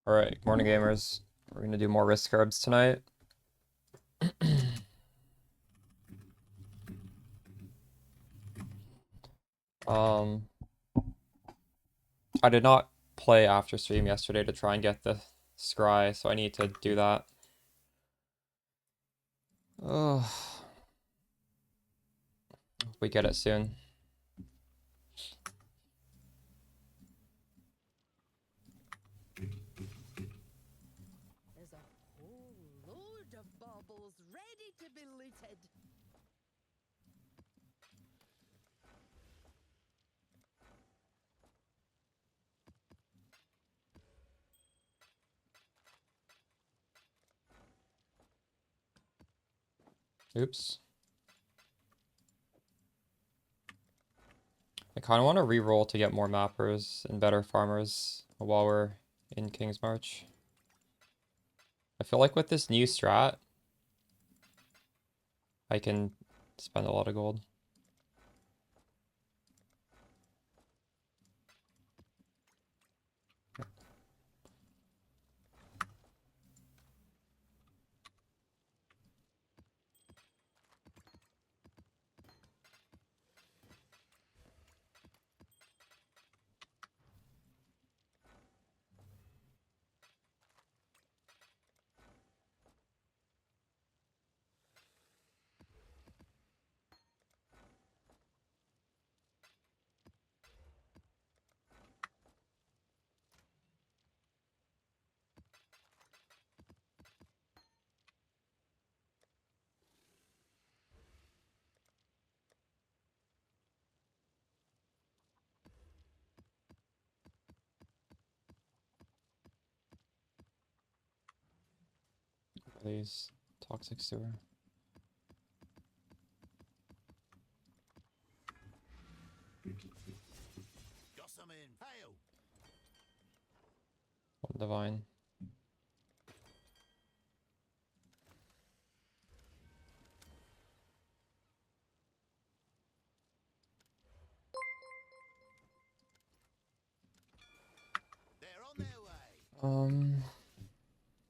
Alright, morning gamers. We're gonna do more risk herbs tonight. Um, I did not play after stream yesterday to try and get the scry, so I need to do that. Oh, we get it soon. There's a whole load of baubles ready to be looted. Oops. I kind of want to re-roll to get more mappers and better farmers while we're in King's March. I feel like with this new strat, I can spend a lot of gold. Please, toxic sewer. One divine.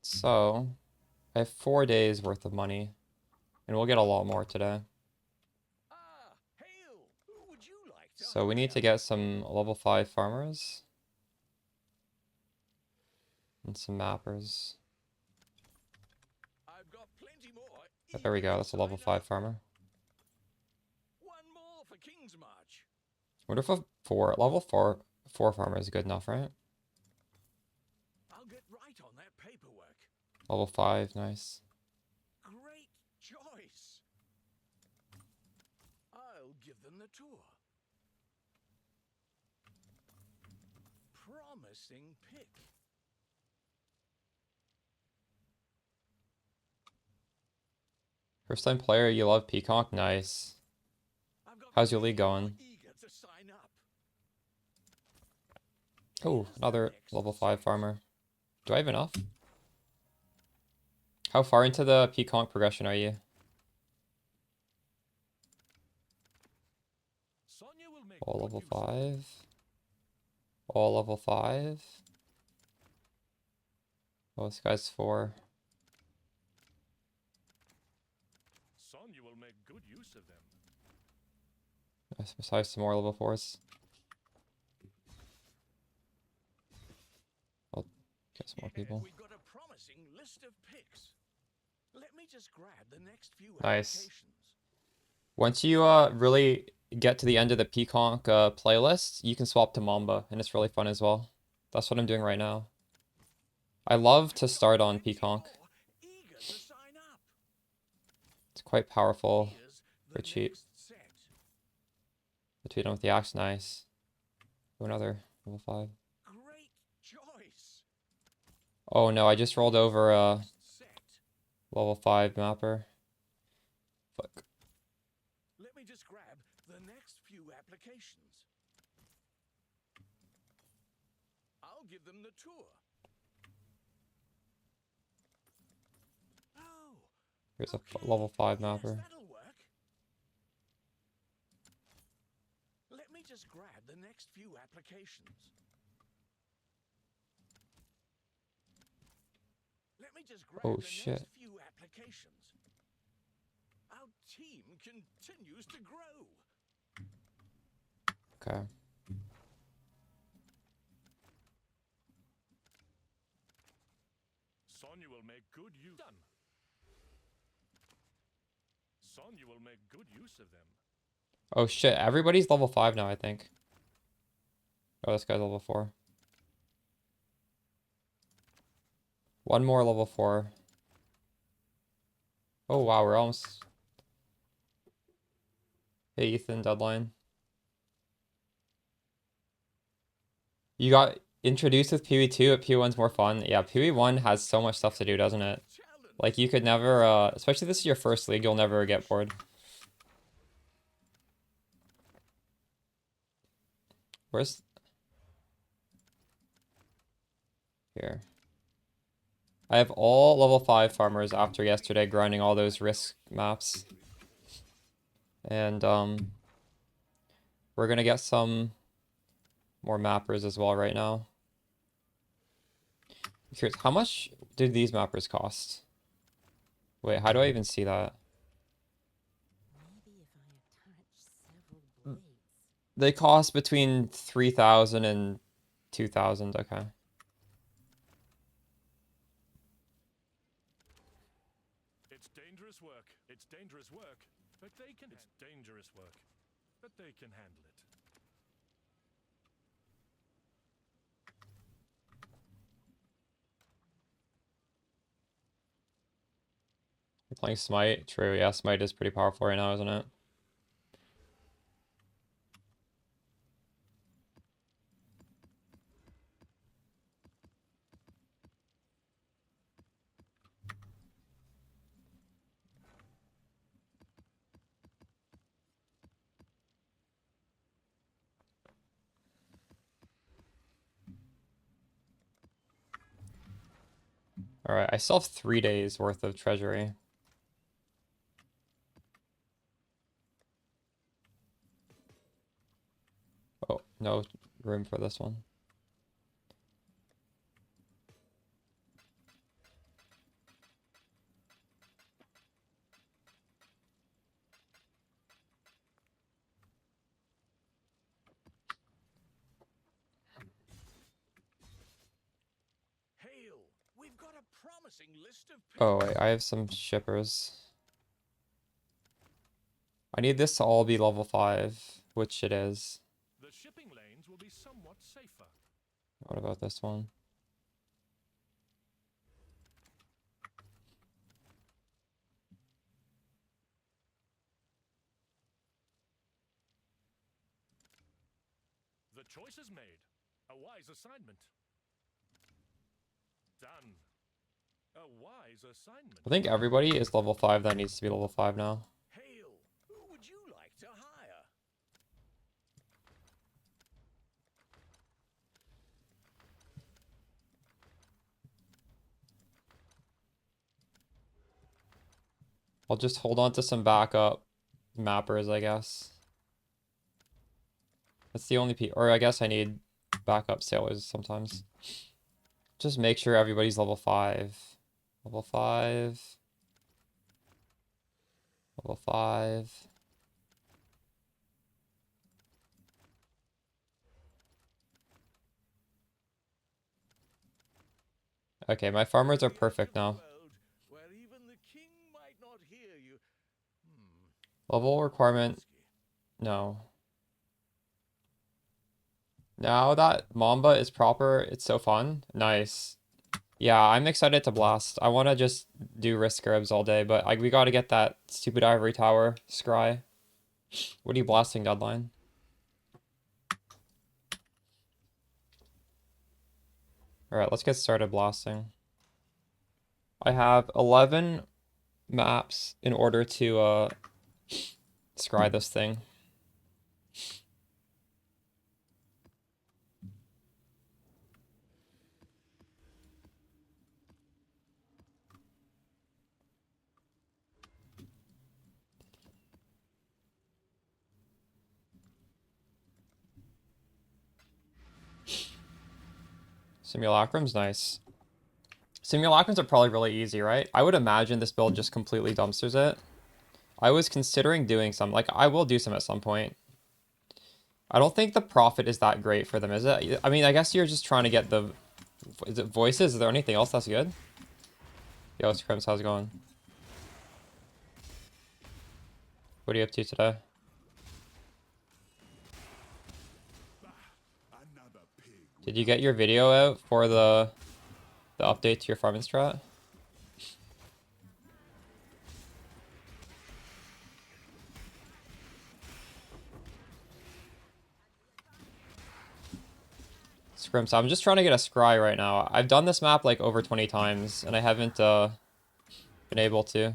So I have 4 days worth of money, and we'll get a lot more today. So we need to get some level 5 farmers and some mappers. Oh, there we go, that's a level 5 farmer. One more for King's March. What if a level 4 farmer is good enough, right? I'll get right on that paperwork. Level 5, nice. Great choice. I'll give them the tour. Promising pick. First time player, you love Peacock? Nice. How's your league going? Eager to sign up. Oh, another level 5 farmer. Do I have enough? How far into the Peacock progression are you? Sonia will make All good level use of 5. All level 5. Oh, this guy's 4. Sonia will make good use of them. Besides some more level 4s. I'll get some more people. We've got a promising list of picks. Let me just grab the next few Nice. applications. Once you really get to the end of the Peacock playlist, you can swap to Mamba, and it's really fun as well. That's what I'm doing right now. I love to start on Peacock. Eager to sign up. It's quite powerful Here's for the cheap. next set. The tweet on with the axe, nice. Do another level 5. Great choice. Oh no, I just rolled over a Set. level 5 mapper. Fuck. Let me just grab the next few applications. I'll give them the tour. Oh, Here's a okay. level 5 Yes, mapper. that'll work. Let me just grab the next few applications. me just grab Oh, the shit. next few applications. Our team continues to grow. Okay. Sonya will make good use. Done. Sonya will make good use of them. Oh shit, everybody's level 5 now, I think. Oh, this guy's level 4. One more level 4. Oh wow, we're almost... Hey Ethan, deadline. You got introduced with PoE 2, but PoE 1's more fun. Yeah, PoE 1 has so much stuff to do, doesn't it? Challenge. Like, you could never, especially this is your first league, you'll never get bored. Where's... Here. I have all level 5 farmers after yesterday grinding all those risk maps. And, we're gonna get some more mappers as well right now. I'm curious, how much did these mappers cost? Wait, how do I even see that? Maybe if I attach several blades. They cost between 3,000 and 2,000, okay. It's dangerous work. It's dangerous work. But they can. It's dangerous work. But they can handle it. You're playing Smite? True, yeah, Smite is pretty powerful right now, isn't it? Alright, I still have 3 days worth of treasury. Oh, no room for this one. Hail! We've got a promising list of. Oh, wait, I have some shippers. I need this to all be level 5, which it is. The shipping lanes will be somewhat safer. What about this one? The choice is made. A wise assignment. Done. A wise assignment. I think everybody is level 5 that needs to be level 5 now. Hail! Who would you like to hire? I'll just hold on to some backup mappers, I guess. That's the only or I guess I need backup sailors sometimes. Just make sure everybody's level 5. Level 5. Level 5. Okay, my farmers are perfect now. Where even the king might not hear you. Level requirement, no. Now that Mamba is proper, it's so fun. Nice. Yeah, I'm excited to blast. I want to just do risk herbs all day, but we got to get that stupid ivory tower scry. What are you blasting, deadline? Alright, let's get started blasting. I have 11 maps in order to scry this thing. Simulacrum's nice. Simulacrums are probably really easy, right? I would imagine this build just completely dumpsters it. I was considering doing some, like, I will do some at some point. I don't think the profit is that great for them, is it? I mean, I guess you're just trying to get the... Is it voices? Is there anything else that's good? Yo, Scrims, how's it going? What are you up to today? Did you get your video out for the update to your farming strat? Scrims, I'm just trying to get a scry right now. I've done this map like over 20 times, and I haven't been able to.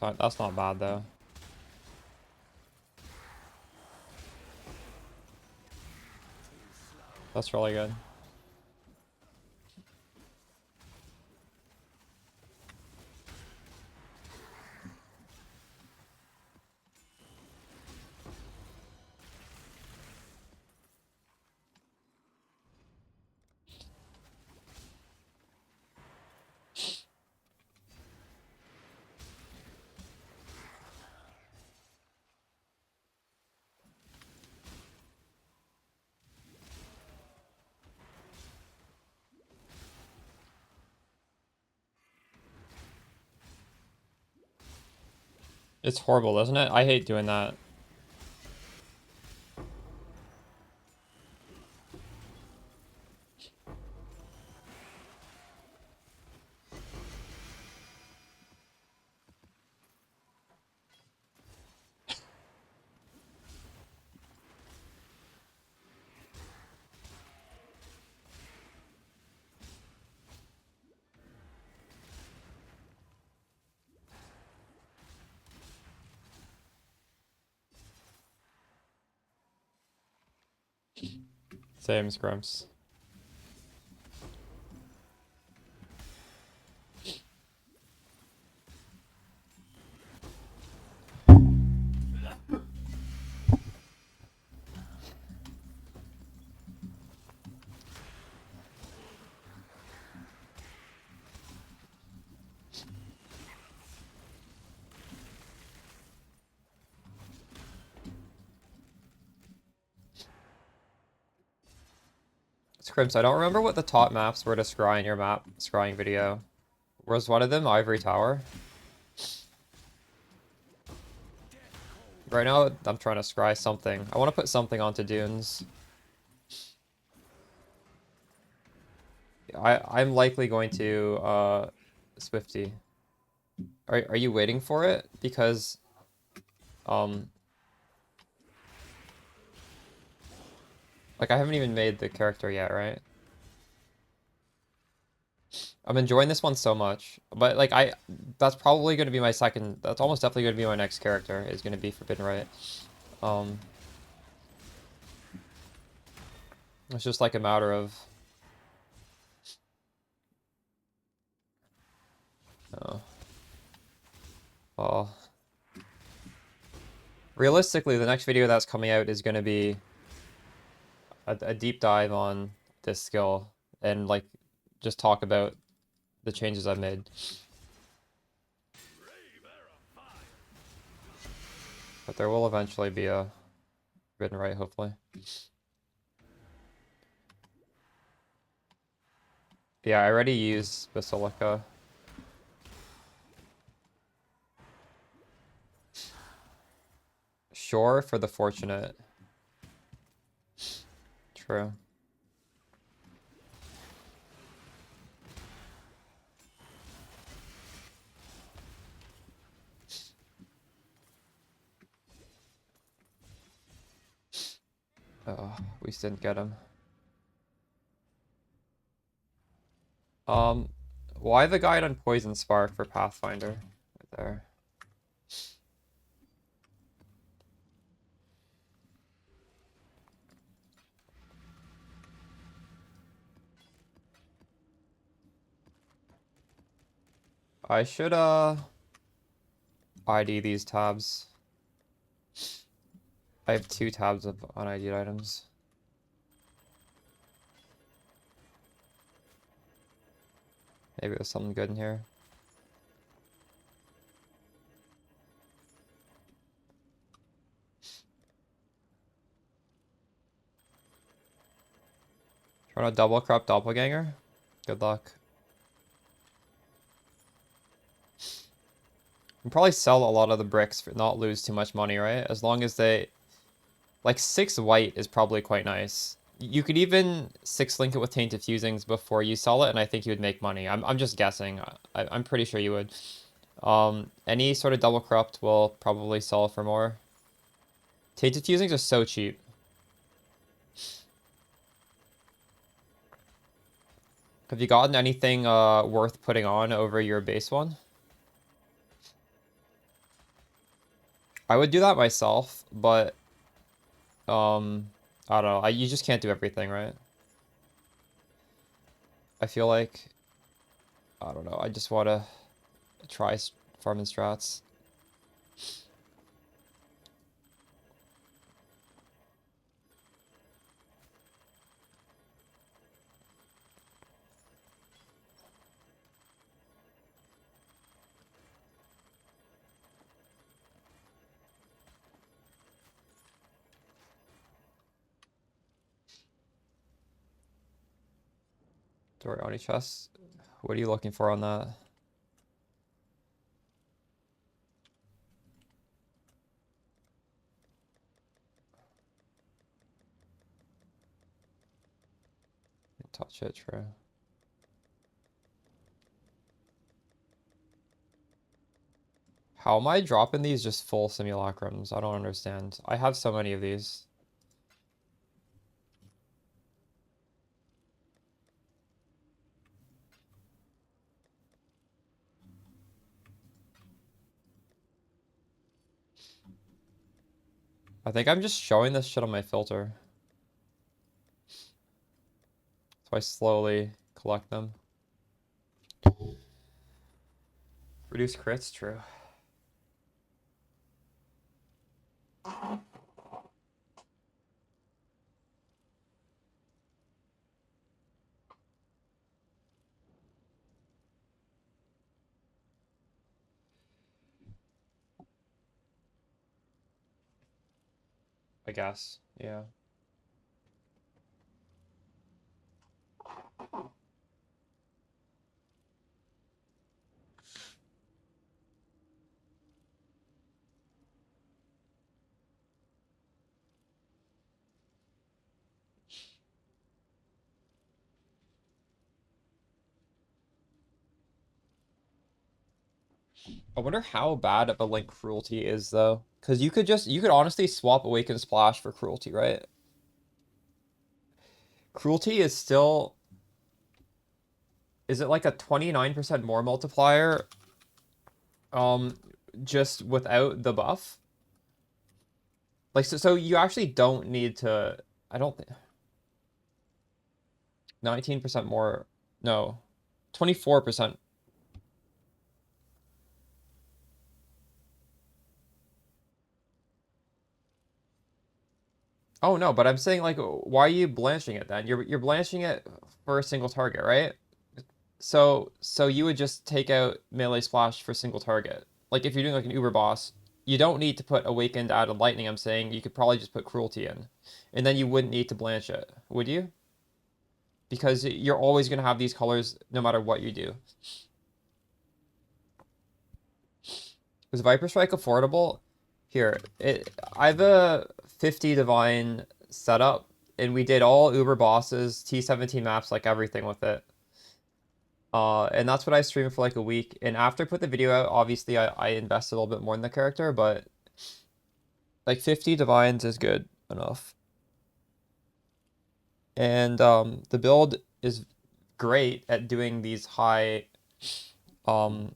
That's not bad though. That's really good. It's horrible, isn't it? I hate doing that. Same, Scrims. Scrims, I don't remember what the top maps were to scry in your map scrying video. Was one of them Ivory Tower? Right now, I'm trying to scry something. I want to put something onto Dunes. I'm likely going to Swifty. Are you waiting for it? Because like I haven't even made the character yet, right? I'm enjoying this one so much. But like that's probably gonna be my second, that's almost definitely gonna be my next character, is gonna be Forbidden Right. It's just like a matter of well, realistically, the next video that's coming out is going to be a deep dive on this skill and like just talk about the changes I've made. But there will eventually be a Forbidden Right, hopefully. Yeah, I already used Basilica. Sure, for the fortunate. True. Oh, we just didn't get him. Why the guide on Poison Spark for Pathfinder? Right there. I should ID these tabs. I have 2 tabs of un-ID'd items. Maybe there's something good in here. Trying to double crop doppelganger? Good luck. You can probably sell a lot of the bricks for not lose too much money, right? As long as they... Like 6 white is probably quite nice. You could even 6 link it with tainted fusings before you sell it, and I think you would make money. I'm just guessing. I'm pretty sure you would. Any sort of double corrupt will probably sell for more. Tainted fusings are so cheap. Have you gotten anything worth putting on over your base one? I would do that myself, but I don't know. You just can't do everything, right? I feel like I don't know. I just want to try farming strats. Doriani chest. What are you looking for on that? Touch it, true. How am I dropping these just full simulacrums? I don't understand. I have so many of these. I think I'm just showing this shit on my filter. So I slowly collect them. Reduce crits, true. I guess, yeah. I wonder how bad of a link cruelty is though. Because you could honestly swap Awaken Splash for cruelty, right? Cruelty is still, is it like a 29% more multiplier? Just without the buff? Like, so you actually don't need to, I don't think, 19% more, no, 24%. Oh no, but I'm saying like, why are you blanching it then? You're blanching it for a single target, right? So you would just take out melee splash for single target. Like if you're doing like an Uber boss, you don't need to put awakened out of lightning. I'm saying you could probably just put cruelty in, and then you wouldn't need to blanch it, would you? Because you're always gonna have these colors no matter what you do. Was Viper Strike affordable? Here, I have a 50 divine setup, and we did all Uber bosses, T17 maps, like everything with it. And that's what I streamed for like a week. And after I put the video out, obviously I invested a little bit more in the character, but like 50 divines is good enough. And the build is great at doing these um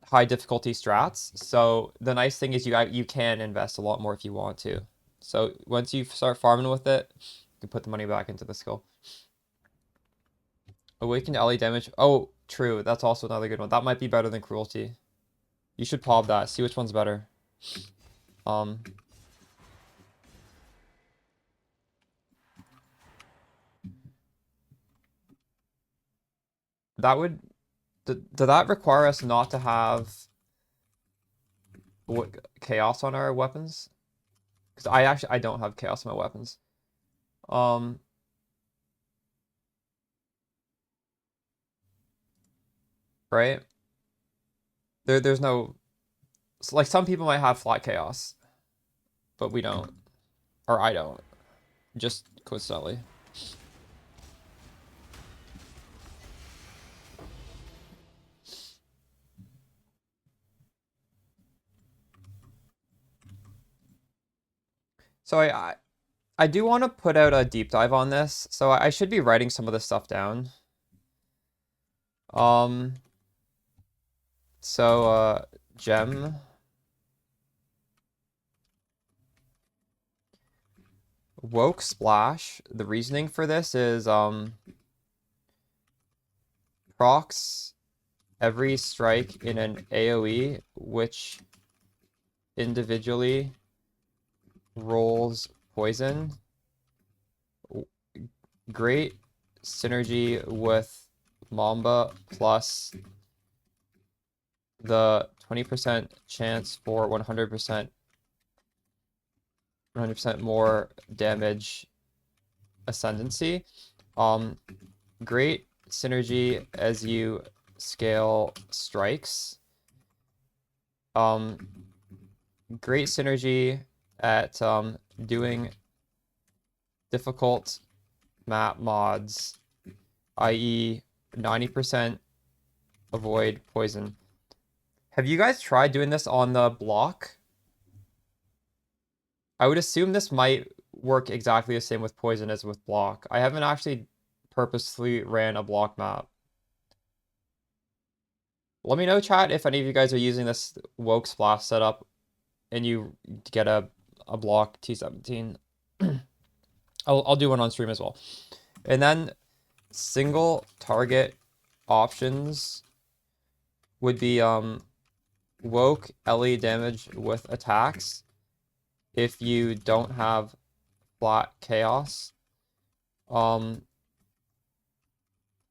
high difficulty strats. So the nice thing is you can invest a lot more if you want to. So once you start farming with it, you can put the money back into the skill. Awakened ally damage. Oh, true. That's also another good one. That might be better than cruelty. You should pop that. See which one's better. That would... Did that require us not to have chaos on our weapons? Because I don't have chaos on my weapons. Right? There's no... Like, some people might have flat chaos, but we don't. Or I don't. Just coincidentally. So I do want to put out a deep dive on this, so I should be writing some of this stuff down. Gem. Woke Splash. The reasoning for this is, procs every strike in an AoE, which individually rolls poison. Great synergy with Mamba plus the 20% chance for 100% more damage ascendancy. Great synergy as you scale strikes. Great synergy at doing difficult map mods, i.e. 90% avoid poison. Have you guys tried doing this on the block? I would assume this might work exactly the same with poison as with block. I haven't actually purposely ran a block map. Let me know, chat, if any of you guys are using this Woke Splash setup and you get a block T17. I'll do one on stream as well. And then single target options would be Woke LE damage with attacks if you don't have flat chaos.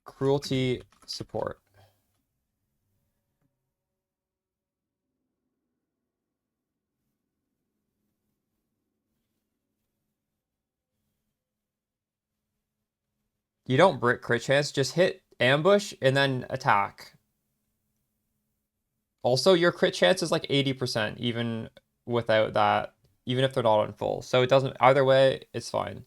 Cruelty support. You don't brick crit chance, just hit ambush and then attack. Also, your crit chance is like 80% even without that, even if they're not on full. So it doesn't, either way, it's fine.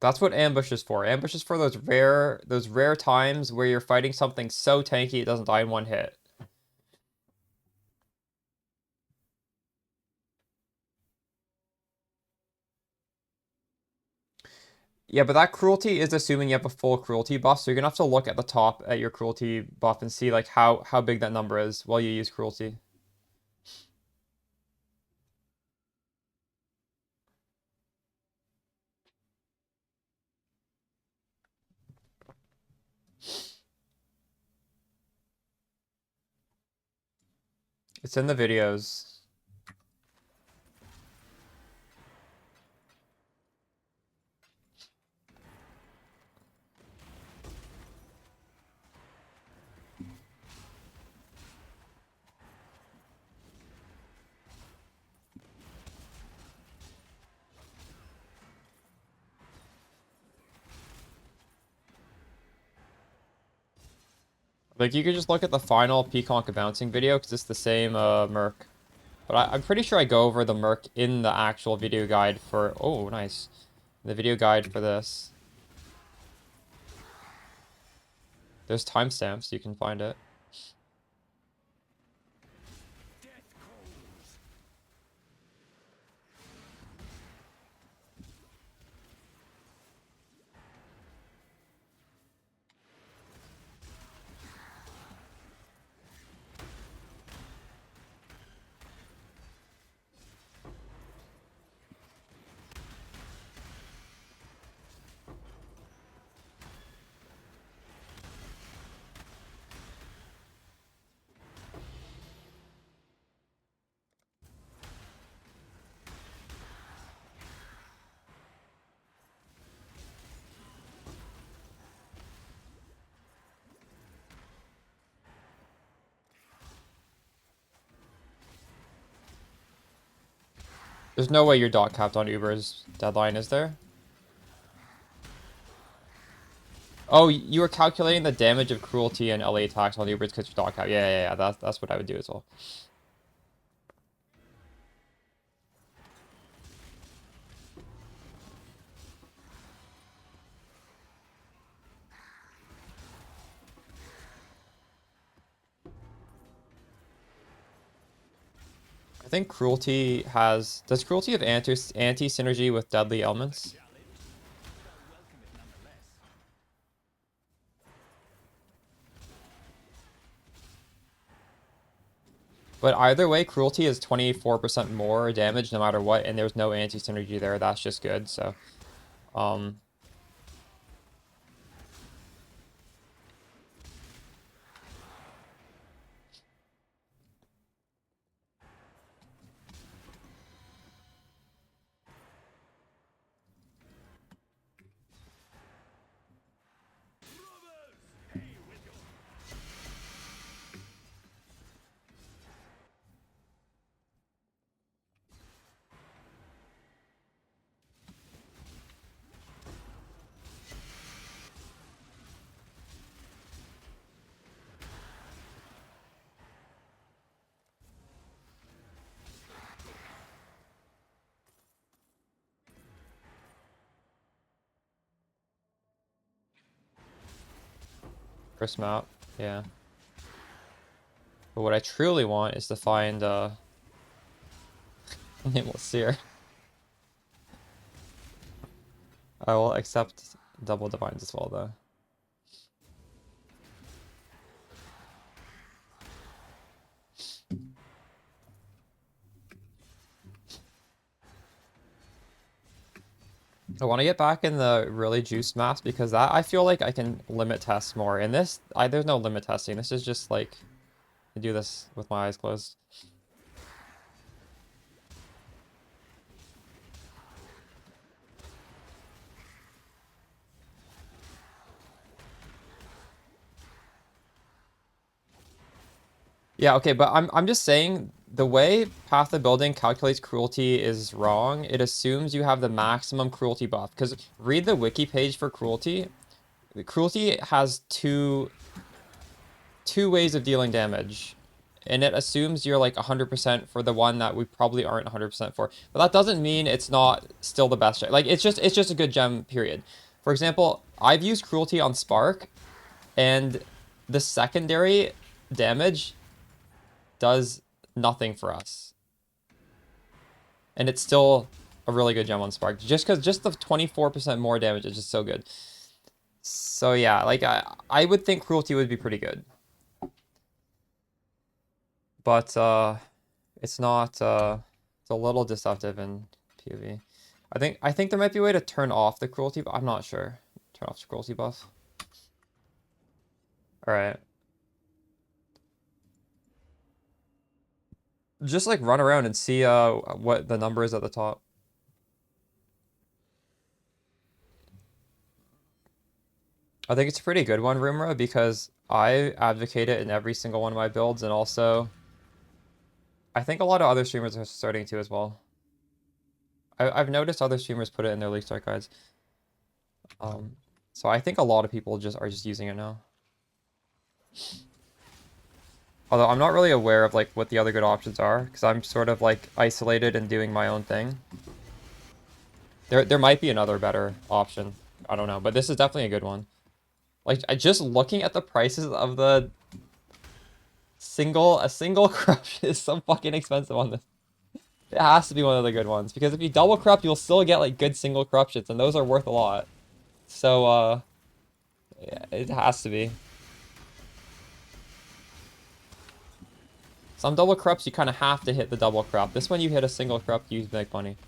That's what ambush is for. Ambush is for those rare times where you're fighting something so tanky it doesn't die in one hit. Yeah, but that cruelty is assuming you have a full cruelty buff, so you're gonna have to look at the top at your cruelty buff and see like how big that number is while you use cruelty. It's in the videos. Like, you could just look at the final Peaconk bouncing video, because it's the same Merc. But I'm pretty sure I go over the Merc in the actual video guide for... Oh, nice. The video guide for this. There's timestamps, you can find it. There's no way you're dot capped on Uber's deadline, is there? Oh, you were calculating the damage of cruelty and LA attacks on Uber's because you're dot capped. Yeah. That's what I would do as well. I think cruelty has... Does cruelty have anti-synergy with deadly elements? But either way, cruelty is 24% more damage no matter what, and there's no anti-synergy there. That's just good, so... First map, yeah. But what I truly want is to find Nameless Seer. I will accept double divines as well, though. I want to get back in the really juiced maps because that I feel like I can limit test more. In this, there's no limit testing. This is just like I do this with my eyes closed. Yeah, okay, but I'm just saying the way Path of Building calculates cruelty is wrong. It assumes you have the maximum cruelty buff. Because read the wiki page for cruelty. Cruelty has two ways of dealing damage. And it assumes you're like 100% for the one that we probably aren't 100% for. But that doesn't mean it's not still the best gem. Like it's just a good gem, period. For example, I've used cruelty on Spark, and the secondary damage does nothing for us. And it's still a really good gem on Spark. Just because just the 24% more damage is just so good. So yeah, like I would think cruelty would be pretty good. But it's not it's a little deceptive in PoE. I think there might be a way to turn off the cruelty, but I'm not sure. Turn off the cruelty buff. Alright. Just like run around and see what the number is at the top. I think it's a pretty good one, Rumra, because I advocate it in every single one of my builds, and also I think a lot of other streamers are starting to as well. I've noticed other streamers put it in their league start guides. So I think a lot of people are just using it now. Although I'm not really aware of like what the other good options are, because I'm sort of like isolated and doing my own thing. There might be another better option. I don't know, but this is definitely a good one. Like just looking at the prices of the a single corruption is so fucking expensive on this. It has to be one of the good ones, because if you double corrupt, you'll still get like good single corruptions, and those are worth a lot. So yeah, it has to be. Some double corrupts you kind of have to hit the double corrupt. This one you hit a single corrupt, you make money.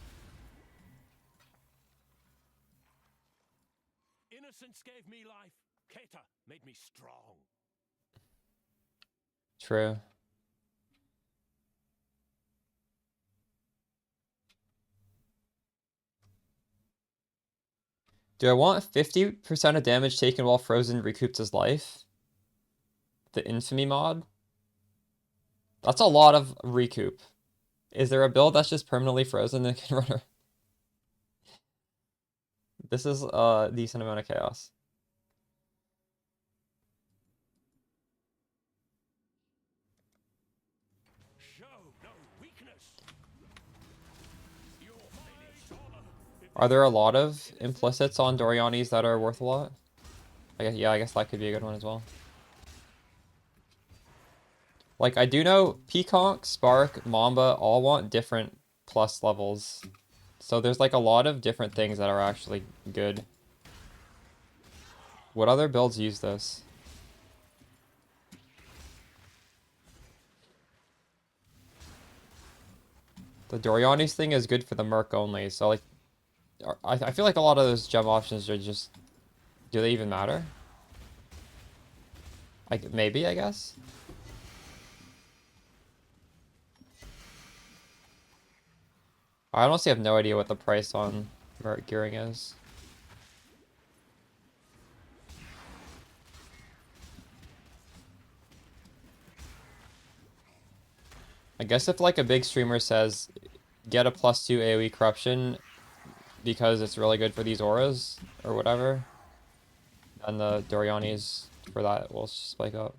Innocence gave me life. Keta made me strong. True. Do I want 50% of damage taken while frozen recoups his life? The infamy mod? That's a lot of recoup. Is there a build that's just permanently frozen and can run? This is a decent amount of chaos. Show no weakness. Your finished honor. Are there a lot of implicits on Dorianis that are worth a lot? I guess, yeah, I guess that could be a good one as well. Like, I do know Peacock, Spark, Mamba all want different plus levels. So there's like a lot of different things that are actually good. What other builds use this? The Dorianis thing is good for the Merc only, so like, I feel like a lot of those gem options are just, do they even matter? Like, maybe, I guess? I honestly have no idea what the price on Merc gearing is. I guess if like a big streamer says, get a +2 AoE corruption because it's really good for these auras or whatever, then the Dorianis for that will spike up.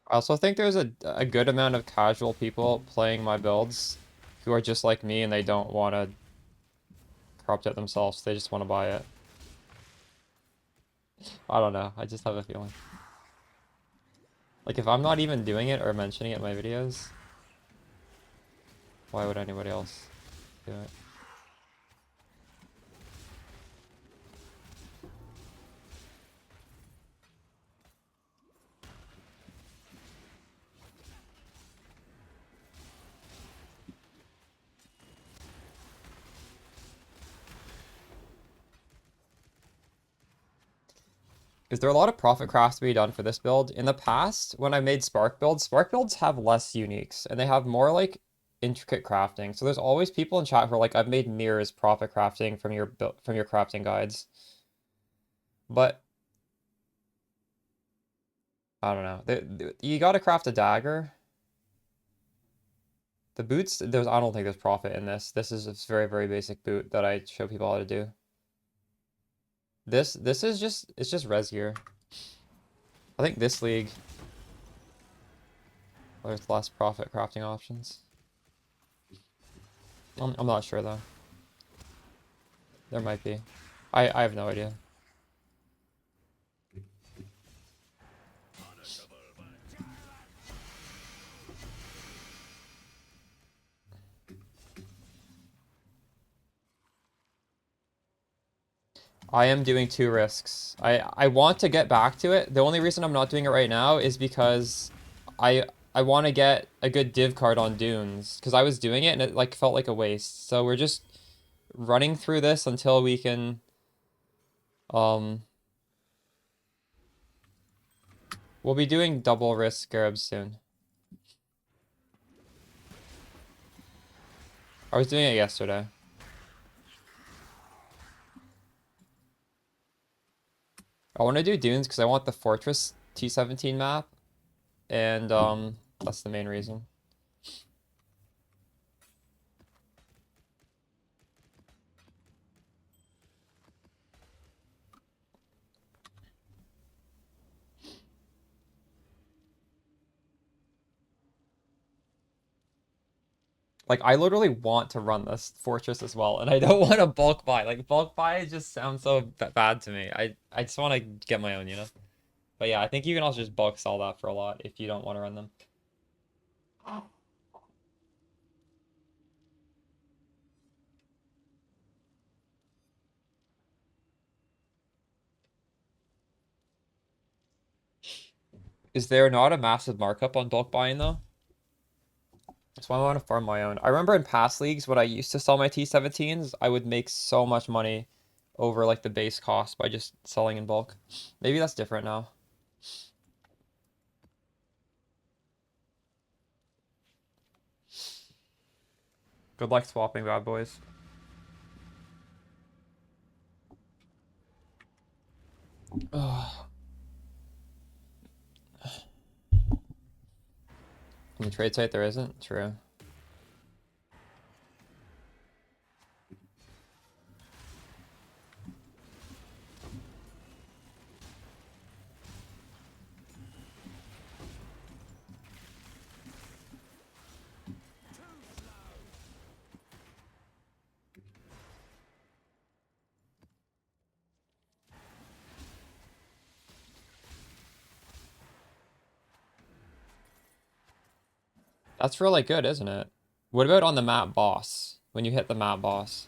I also think there's a good amount of casual people playing my builds who are just like me and they don't want to corrupt it themselves. They just want to buy it. I don't know. I just have a feeling. Like, if I'm not even doing it or mentioning it in my videos, why would anybody else do it? Is there a lot of profit crafts to be done for this build? In the past, when I made Spark builds have less uniques, and they have more, like, intricate crafting. So there's always people in chat who are like, I've made mirrors profit crafting from your crafting guides. But, I don't know. You gotta craft a dagger. The boots, I don't think there's profit in this. This is a very, very basic boot that I show people how to do. This is just, it's just res gear. I think this league, there's less profit crafting options. I'm not sure though. There might be. I have no idea. I am doing 2 risks. I want to get back to it. The only reason I'm not doing it right now is because I want to get a good div card on dunes because I was doing it and it like felt like a waste. So we're just running through this until we can we'll be doing double risk scarabs soon. I was doing it yesterday. I want to do dunes because I want the fortress T17 map, and that's the main reason. Like, I literally want to run this fortress as well, and I don't want to bulk buy. Like, bulk buy just sounds so bad to me. I just want to get my own, you know? But yeah, I think you can also just bulk sell that for a lot if you don't want to run them. Is there not a massive markup on bulk buying though? That's why I want to farm my own. I remember in past leagues when I used to sell my T17s, I would make so much money over like the base cost by just selling in bulk. Maybe that's different now. Good luck swapping, bad boys. Ugh. On the trade site there isn't? True. That's really good, isn't it? What about on the map boss? When you hit the map boss?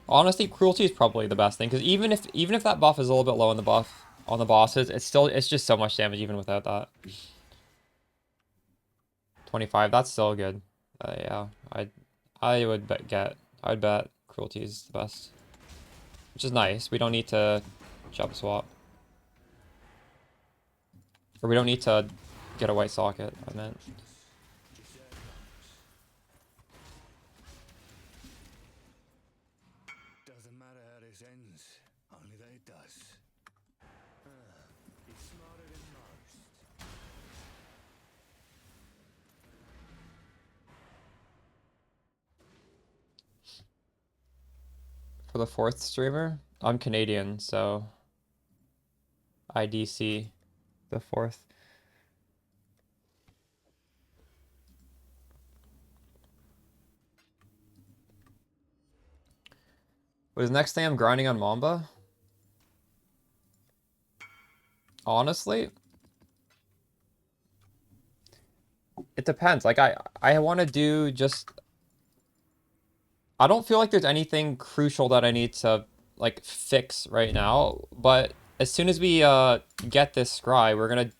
Honestly, cruelty is probably the best thing because even if that buff is a little bit low on the buff on the bosses, it's just so much damage even without that. 25, that's still good. Yeah, I'd bet cruelty is the best, which is nice. We don't need to shop swap, or we don't need to get a white socket. I meant. Doesn't matter how this ends, only that it does. He's smarter than most. For the fourth streamer, I'm Canadian, so IDC the fourth. What is next thing I'm grinding on Mamba? Honestly, it depends. Like I want to do just I don't feel like there's anything crucial that I need to like fix right now, but as soon as we get this scry, we're gonna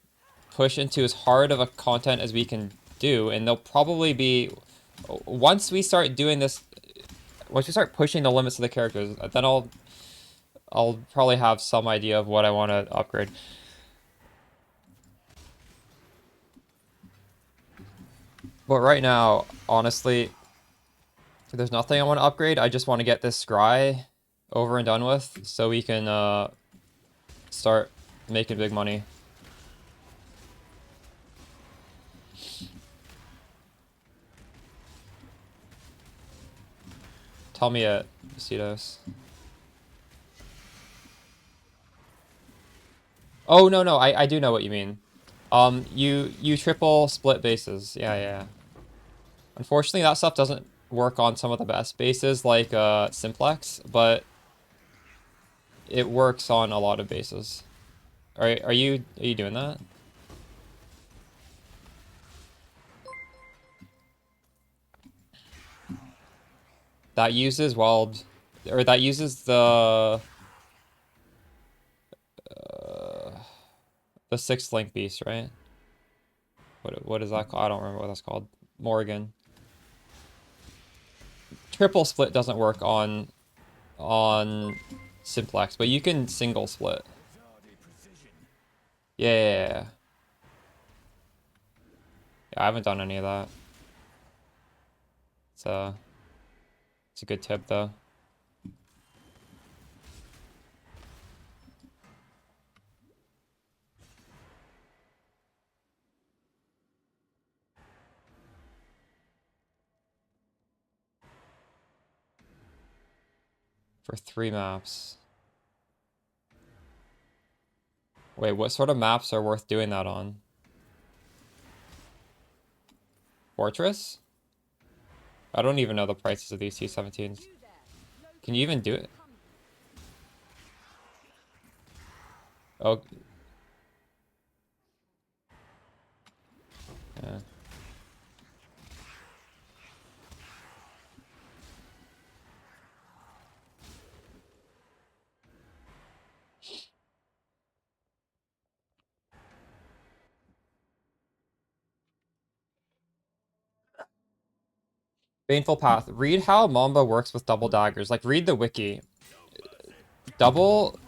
push into as hard of a content as we can do, and there'll probably be once we start doing this, once we start pushing the limits of the characters, then I'll probably have some idea of what I want to upgrade. But right now, honestly, there's nothing I want to upgrade. I just want to get this scry over and done with so we can start making big money. Tell me it, Cetos. Oh no, I do know what you mean. You triple split bases. Yeah. Unfortunately, that stuff doesn't work on some of the best bases like Simplex, but it works on a lot of bases. Are you doing that? That uses weld, or that uses the sixth link beast, right? What is that called? I don't remember what that's called. Morgan. Triple split doesn't work on Simplex, but you can single split. Yeah. Yeah, I haven't done any of that. It's a good tip though. For 3 maps. Wait, what sort of maps are worth doing that on? Fortress? I don't even know the prices of these T17s. Can you even do it? Oh. Yeah. Baneful Path. Read how Mamba works with double daggers. Like, read the wiki. Double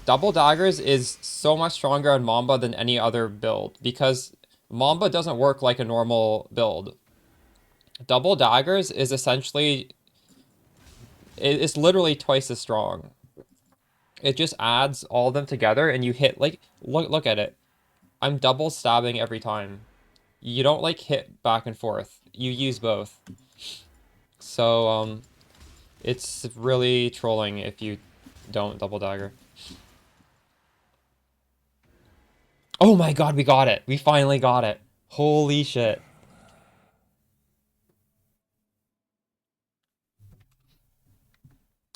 double daggers is so much stronger on Mamba than any other build because Mamba doesn't work like a normal build. Double daggers is essentially it's literally twice as strong. It just adds all of them together and you hit like look at it. I'm double stabbing every time. You don't like hit back and forth. You use both. So it's really trolling if you don't double dagger. Oh my god, we got it. We finally got it. Holy shit.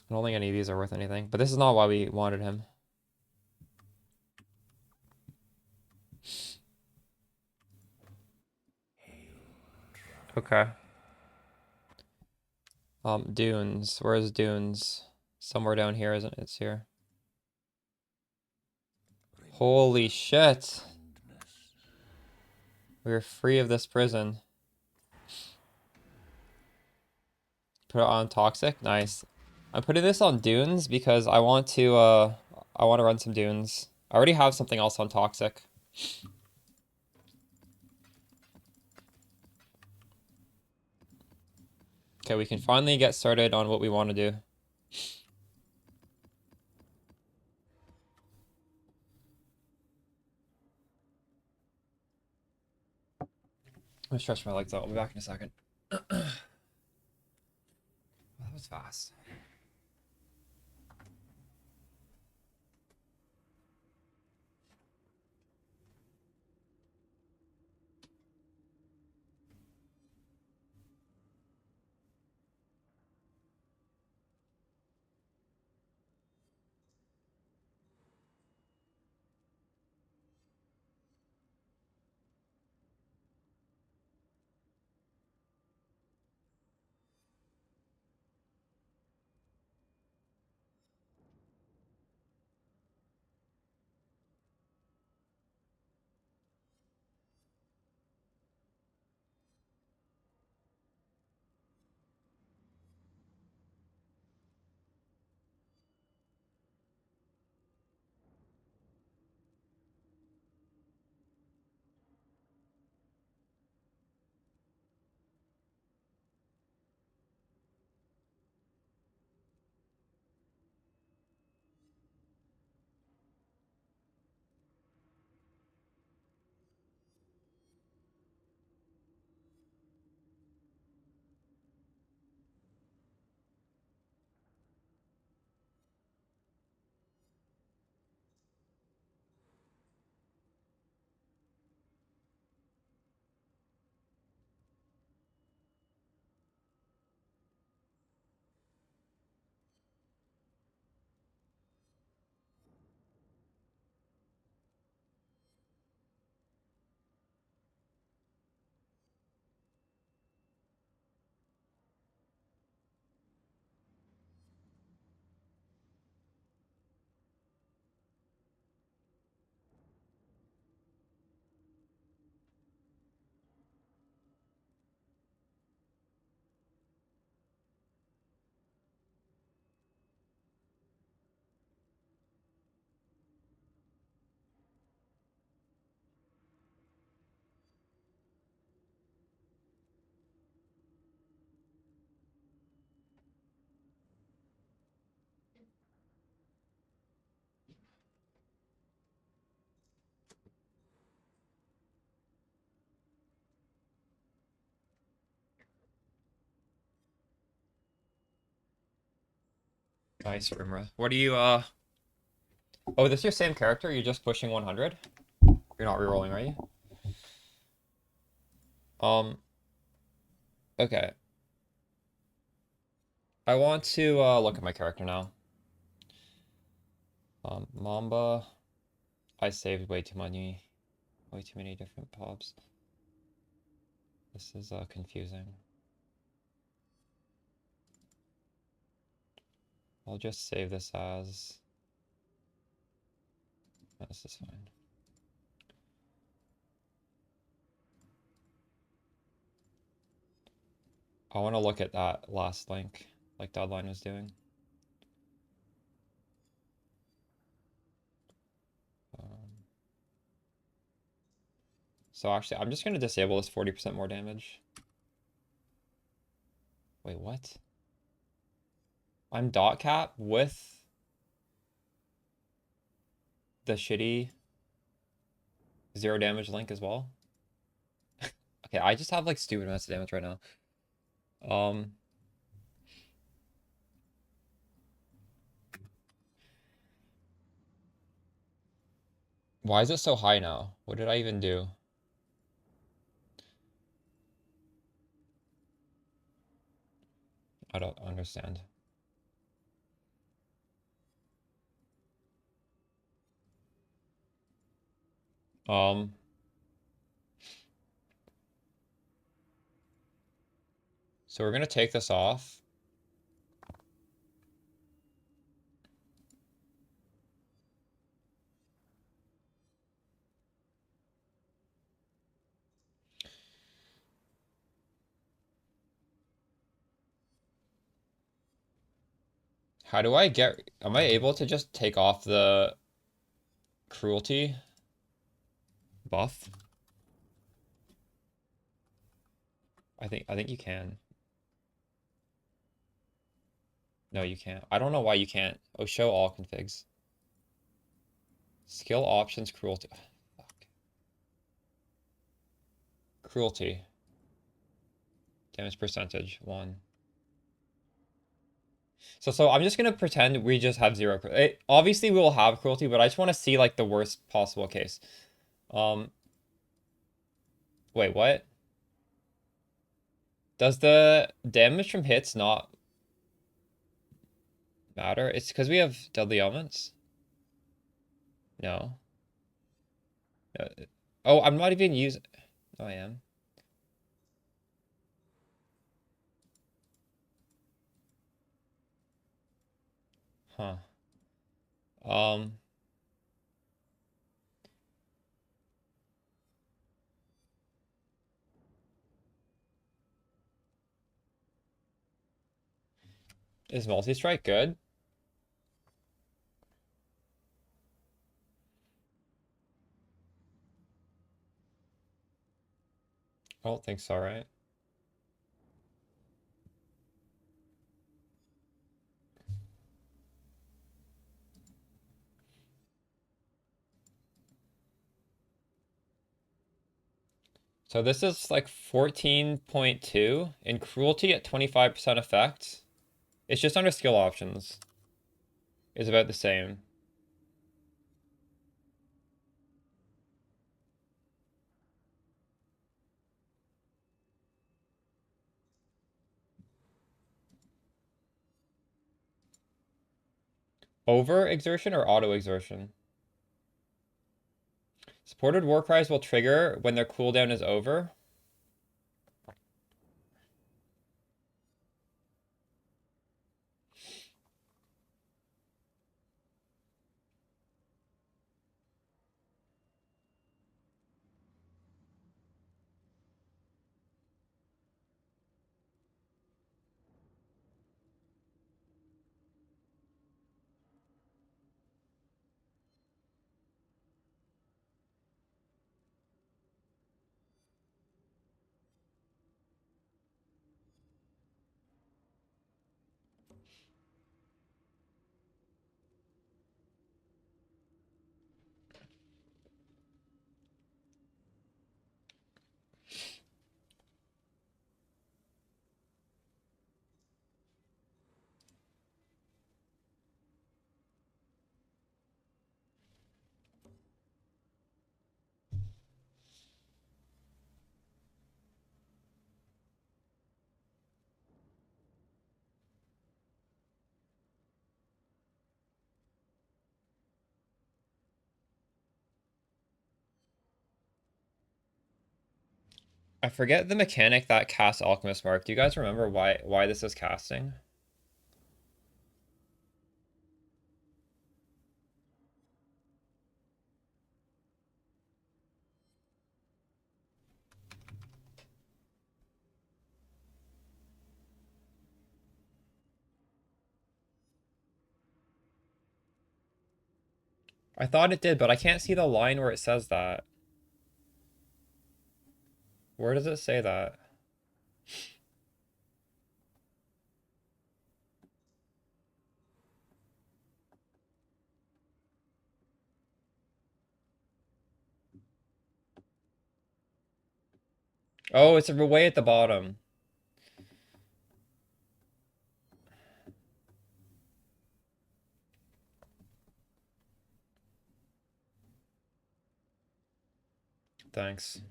I don't think any of these are worth anything, but this is not why we wanted him. Okay. Dunes. Where is Dunes? Somewhere down here, isn't it? It's here. Holy shit. We're free of this prison. Put it on Toxic? Nice. I'm putting this on Dunes because I want to run some Dunes. I already have something else on Toxic. Okay, we can finally get started on what we want to do. I'm gonna stretch my legs out. I'll be back in a second. That was fast. Nice, Rimra. What do you, Oh, this is your same character? You're just pushing 100? You're not rerolling, are you? Okay. I want to look at my character now. Mamba. I saved way too many different pops. This is confusing. I'll just save this as... Oh, this is fine. I want to look at that last link, like Deadline was doing. So actually, I'm just going to disable this 40% more damage. Wait, what? I'm dot cap with the shitty 0 damage link as well. Okay, I just have like stupid amounts of damage right now. Why is it so high now? What did I even do? I don't understand. Um, so we're gonna take this off. How do I get, am I able to just take off the cruelty buff? I think you can. No, you can't. I don't know why you can't. Oh, show all configs. Skill options, cruelty. Fuck. Cruelty. Damage percentage, 1. So I'm just gonna pretend we just have 0. Obviously we will have cruelty, but I just want to see like the worst possible case. Wait, what? Does the damage from hits not matter? It's because we have deadly elements? No. Oh, I'm not even using... Oh, I am. Huh. Um... Is multi-strike good? I don't think so, right? So this is like 14.2 in cruelty at 25% effect. It's just under skill options. Is about the same. Over exertion or auto exertion? Supported war cries will trigger when their cooldown is over. I forget the mechanic that casts Alchemist Mark. Do you guys remember why this is casting? I thought it did, but I can't see the line where it says that. Where does it say that? Oh, it's way at the bottom. Thanks.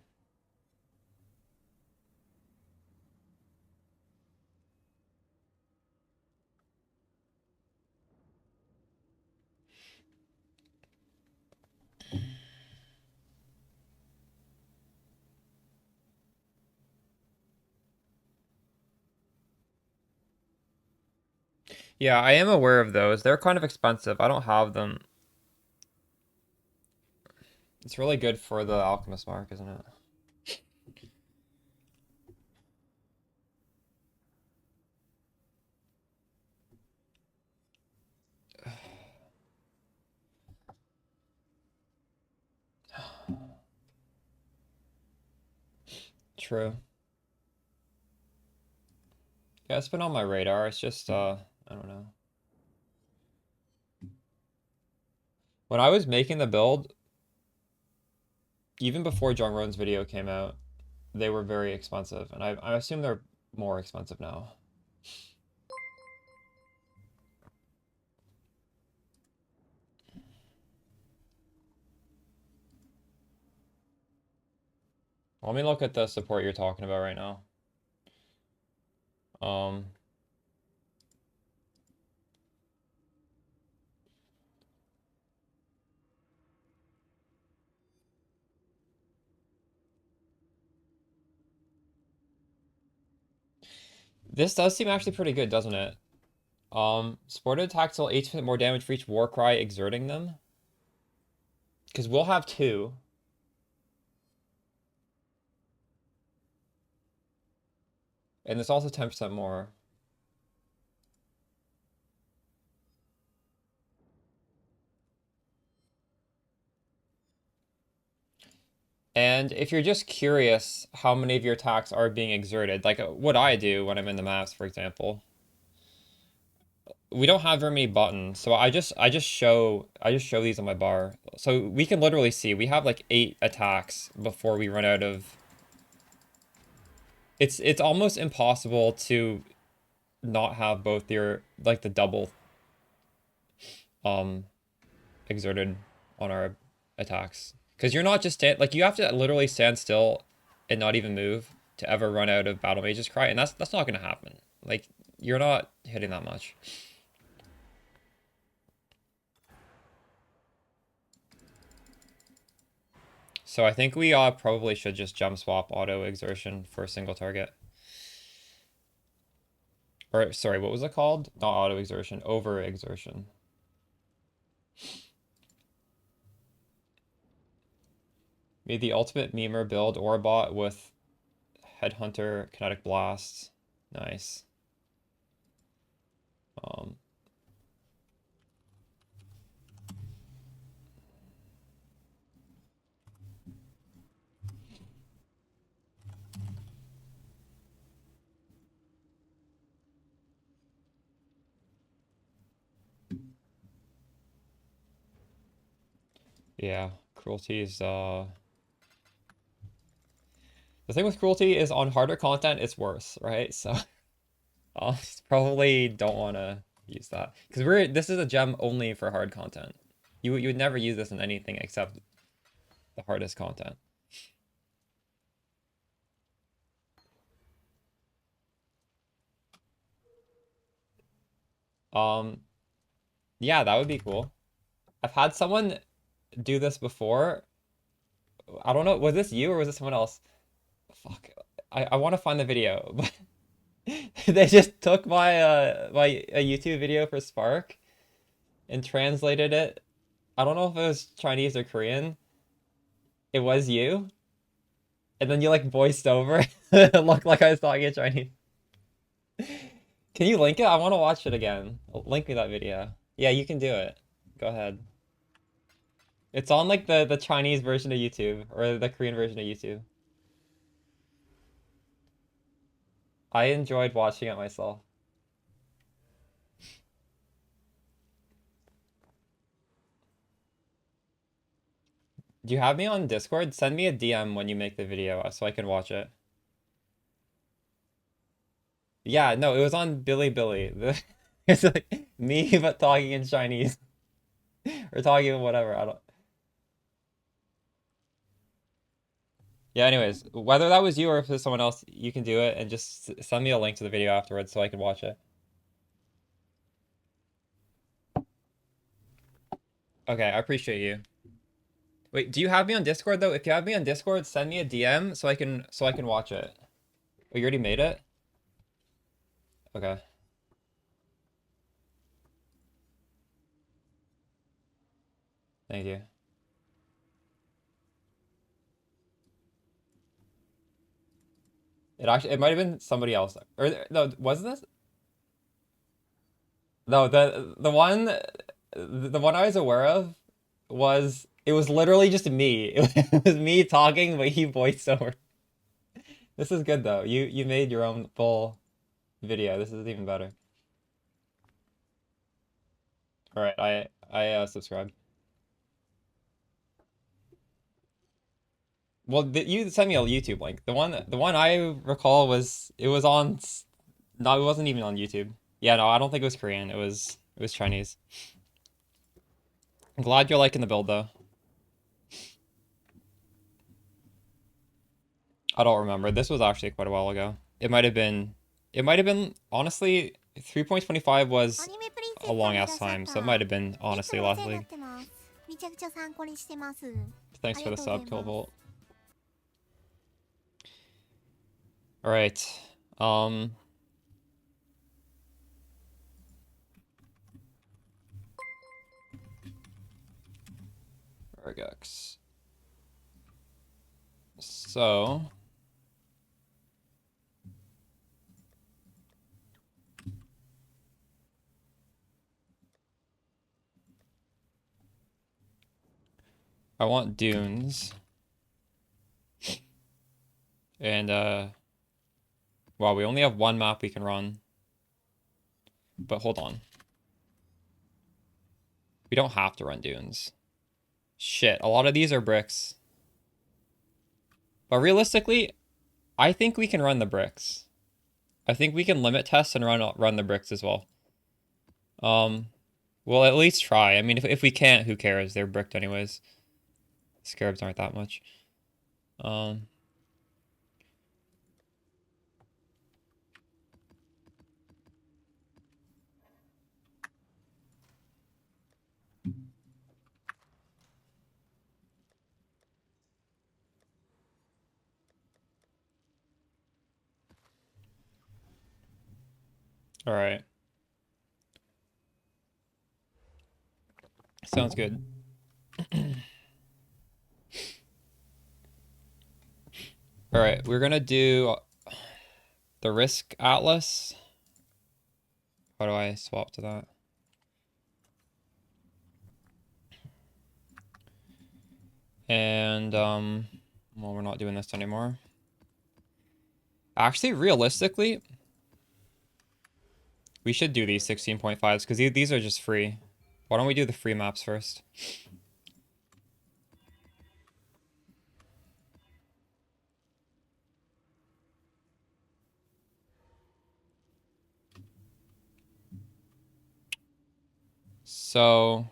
Yeah, I am aware of those. They're kind of expensive. I don't have them. It's really good for the Alchemist Mark, isn't it? True. Yeah, it's been on my radar. It's just, I don't know. When I was making the build, even before John Roan's video came out, they were very expensive, and I assume they're more expensive now. Let me look at the support you're talking about right now. Um, this does seem actually pretty good, doesn't it? Supported attacks deal 8% more damage for each Warcry exerting them. Because we'll have two. And there's also 10% more. And if you're just curious how many of your attacks are being exerted, like what I do when I'm in the maps, for example, we don't have very many buttons, so I just show these on my bar. So we can literally see we have like 8 attacks before we run out of. It's almost impossible to not have both your like the double um exerted on our attacks. Because you're not just like you have to literally stand still and not even move to ever run out of Battle Mage's Cry, and that's not gonna happen. Like you're not hitting that much. So I think we probably should just jump swap auto exertion for a single target. Or sorry, what was it called? Not auto exertion, over exertion. Made the ultimate memer build Orbot with Headhunter, Kinetic Blast. Nice. Um, yeah, cruelty is the thing with cruelty is on harder content it's worse, right? So I probably don't want to use that because this is a gem only for hard content. You would never use this in anything except the hardest content. Um, yeah, that would be cool. I've had someone do this before. I don't know, was this you or was this someone else? Fuck. I want to find the video, but they just took my my a YouTube video for Spark and translated it. I don't know if it was Chinese or Korean. It was you, and then you like voiced over. It looked like I was talking in Chinese. Can you link it? I want to watch it again. Link me that video. Yeah, you can do it. Go ahead. It's on like the Chinese version of YouTube or the Korean version of YouTube. I enjoyed watching it myself. Do you have me on Discord? Send me a DM when you make the video so I can watch it. Yeah, no, it was on Billy. It's like me but talking in Chinese. Or talking in whatever. I don't. Yeah, anyways, whether that was you or if it's someone else, you can do it and just send me a link to the video afterwards so I can watch it. Okay, I appreciate you. Wait, do you have me on Discord though? If you have me on Discord, send me a DM so I can watch it. Oh, you already made it? Okay. Thank you. It might have been somebody else. Or no, wasn't this? No, the one I was aware of was it was literally just me. It was me talking, but he voiced over. This is good though. You made your own full video. This is even better. All right, I subscribed. Well, you sent me a YouTube link. The one I recall was it was on. No, it wasn't even on YouTube. Yeah, no, I don't think it was Korean. It was Chinese. I'm glad you're liking the build though. I don't remember. This was actually quite a while ago. It might have been honestly 3.25 was a long ass time, so it might have been honestly last league. Thanks for the sub, Killvolt. All right. Regex. So I want dunes. And wow, we only have one map we can run. But hold on. We don't have to run dunes. Shit, a lot of these are bricks. But realistically, I think we can run the bricks. I think we can limit test and run the bricks as well. We'll at least try. I mean, if we can't, who cares? They're bricked anyways. Scarabs aren't that much. All right. Sounds good. All right, we're gonna do the Risk Atlas. How do I swap to that? And well, we're not doing this anymore. Actually, realistically, we should do these 16.5s because these are just free. Why don't we do the free maps first? So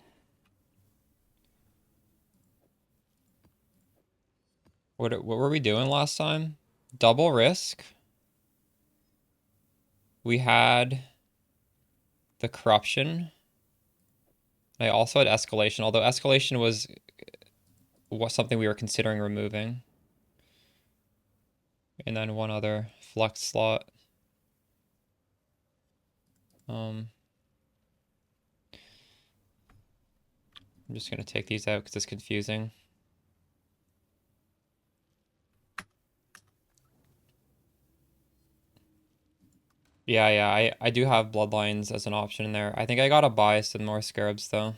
what were we doing last time? Double risk. We had the corruption. I also had escalation, although escalation was something we were considering removing. And then one other flex slot. I'm just gonna take these out because it's confusing. Yeah, I do have bloodlines as an option in there. I think I gotta buy some more scarabs though.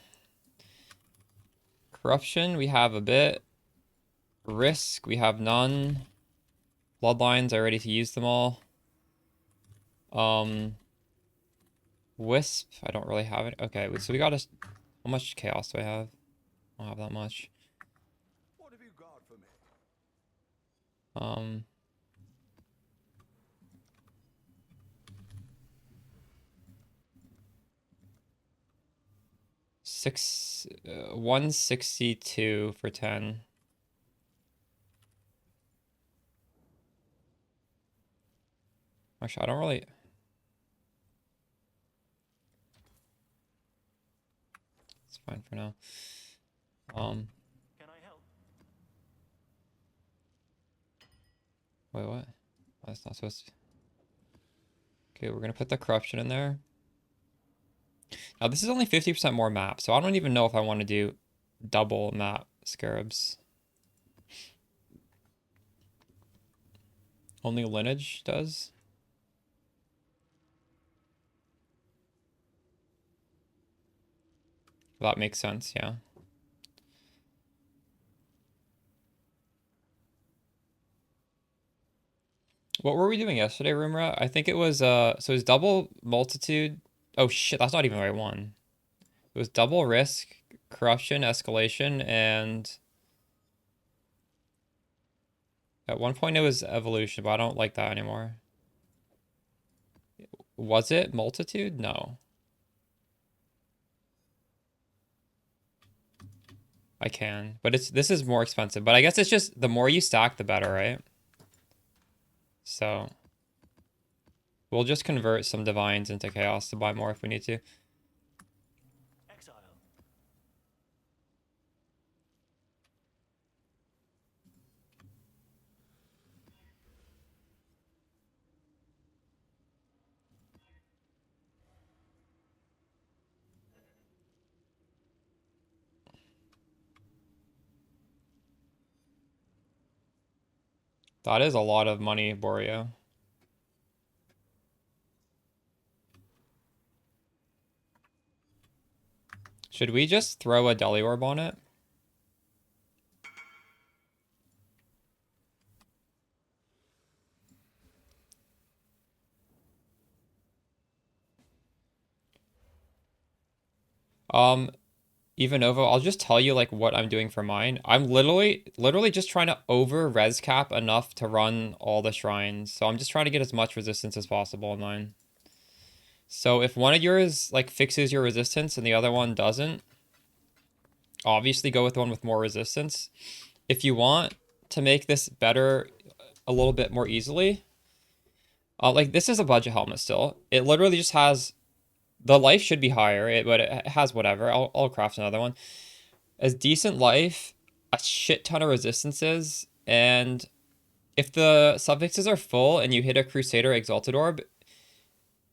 Corruption, we have a bit. Risk, we have none. Bloodlines, I ready to use them all. Wisp, I don't really have it. Okay, so we got how much chaos do I have? I don't have that much. What have you got for me? Um, 162 for 10. Actually, I don't really. It's fine for now. Can I help? Wait, what? Oh, that's not supposed to. Okay, we're gonna put the corruption in there. Now this is only 50% more map, so I don't even know if I want to do double map scarabs. Only lineage does. That makes sense, yeah. What were we doing yesterday, Roomra? I think it was so it was double multitude. Oh shit, that's not even the right one. It was double risk, corruption, escalation, and at one point it was evolution, but I don't like that anymore. Was it multitude? No. I can, but this is more expensive. But I guess it's just the more you stack, the better, right? So we'll just convert some divines into chaos to buy more if we need to. Exile. That is a lot of money, Borea. Should we just throw a Deli Orb on it? Ivanova, I'll just tell you like what I'm doing for mine. I'm literally just trying to over res cap enough to run all the shrines. So I'm just trying to get as much resistance as possible in mine. So if one of yours like fixes your resistance and the other one doesn't, obviously go with the one with more resistance. If you want to make this better a little bit more easily, like this is a budget helmet still. It literally just has the life should be higher, but it has whatever. I'll craft another one. As decent life, a shit ton of resistances, and if the suffixes are full and you hit a Crusader Exalted Orb,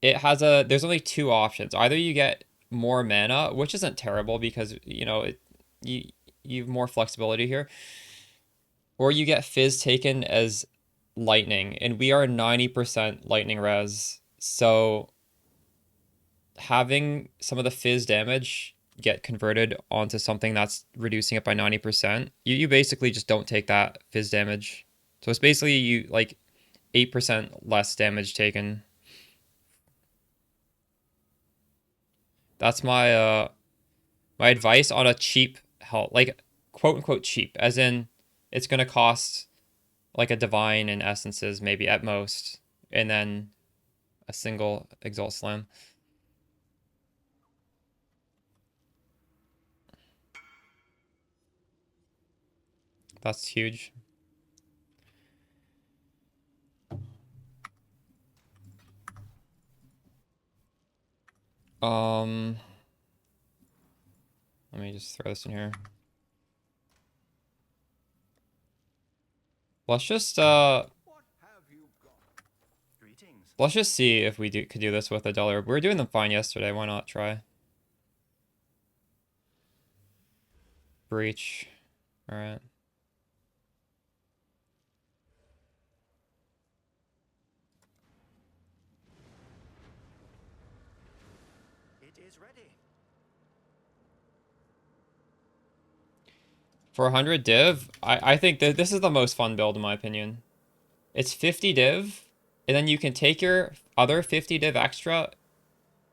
it has there's only two options. Either you get more mana, which isn't terrible because, you know, you have more flexibility here, or you get Fizz taken as lightning, and we are 90% lightning res, so having some of the Fizz damage get converted onto something that's reducing it by 90%, you basically just don't take that Fizz damage. So it's basically you like 8% less damage taken. That's my advice on a cheap help, like quote unquote cheap, as in it's gonna cost like a divine and essences maybe at most, and then a single exalt slam. That's huge. Let me just throw this in here. Let's just What have Let's just see if we could do this with a dollar. We were doing them fine yesterday. Why not try? Breach. All right. It is ready. For 100 div, I think that this is the most fun build in my opinion. It's 50 div, and then you can take your other 50 div extra,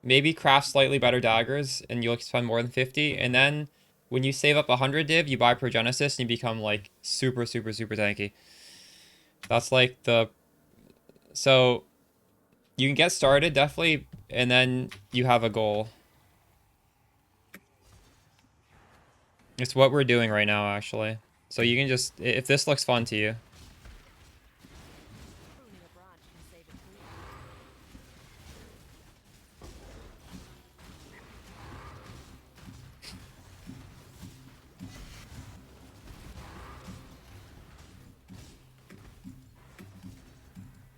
maybe craft slightly better daggers, and you'll spend more than 50, and then when you save up 100 div, you buy Progenesis, and you become, like, super, super, super tanky. That's, like, the... So, you can get started, definitely, and then you have a goal. It's what we're doing right now, actually. So you can just... If this looks fun to you... Pruning a branch can save a tree.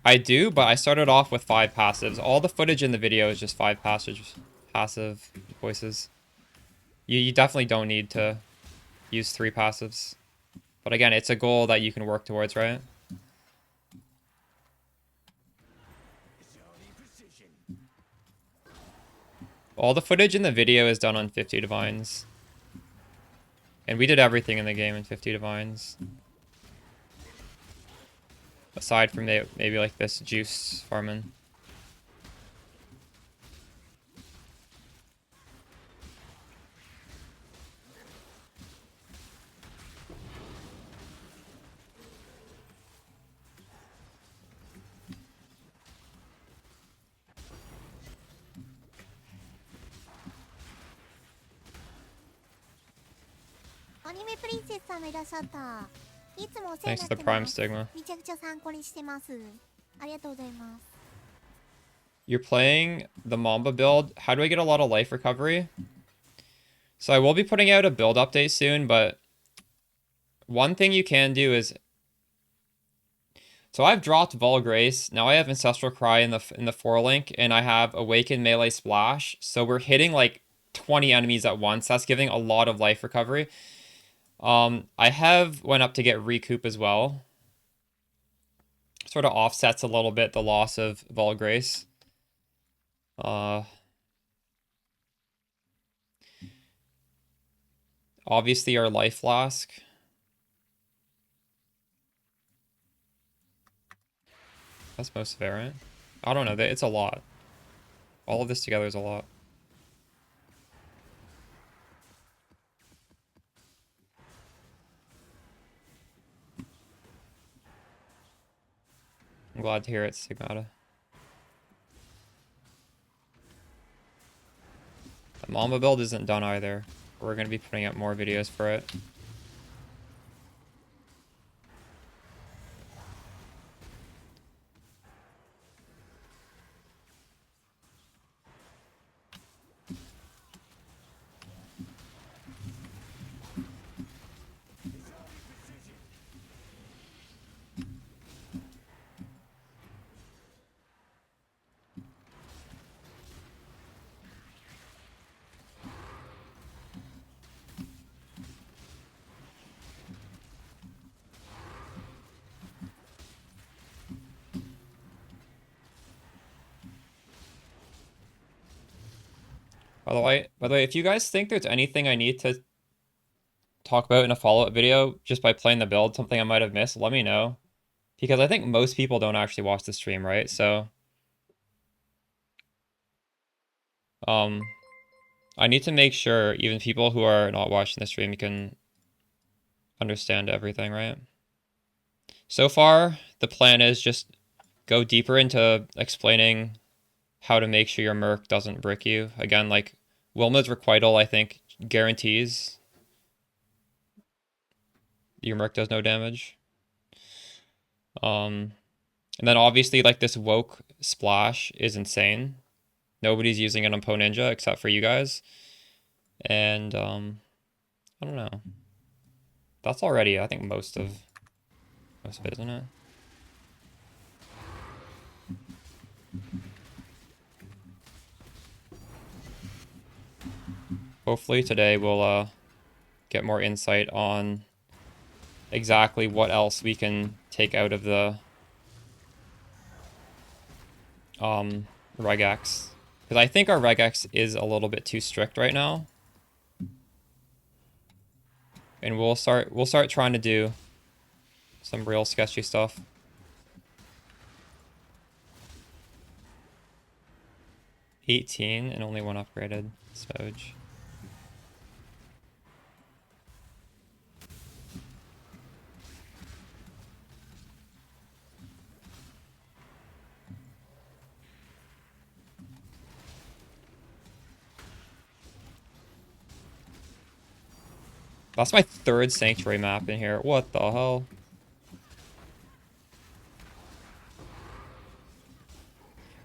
I do, but I started off with 5 passives. All the footage in the video is just 5 passive voices. You definitely don't need to use 3 passives. But again, it's a goal that you can work towards, right? All the footage in the video is done on 50 divines. And we did everything in the game in 50 divines. Aside from maybe like this juice farming. Thanks to the Prime Stigma. You're playing the Mamba build. How do I get a lot of life recovery? So I will be putting out a build update soon, but one thing you can do is... So I've dropped Vulgrace. Now I have Ancestral Cry in the 4-link, and I have Awakened Melee Splash. So we're hitting like 20 enemies at once. That's giving a lot of life recovery. I have went up to get Recoup as well. Sort of offsets a little bit the loss of Vulgrace. Obviously our Life Flask. That's most of it, right? I don't know. It's a lot. All of this together is a lot. I'm glad to hear it, Stigmata. The Mamba build isn't done either. We're going to be putting out more videos for it. By the way, if you guys think there's anything I need to talk about in a follow-up video just by playing the build, something I might have missed, let me know. Because I think most people don't actually watch the stream, right? So, I need to make sure even people who are not watching the stream can understand everything, right? So far, the plan is just go deeper into explaining how to make sure your Merc doesn't brick you. Again, like, Wilma's Requital, I think, guarantees your Merc does no damage. And then obviously, like, this Woke Splash is insane. Nobody's using it on Po Ninja except for you guys. And, I don't know. That's already, I think, most of it, isn't it? Hopefully today we'll get more insight on exactly what else we can take out of the regex. Because I think our regex is a little bit too strict right now. And we'll start trying to do some real sketchy stuff. $18 and only one upgraded. Spoj. That's my third sanctuary map in here. What the hell?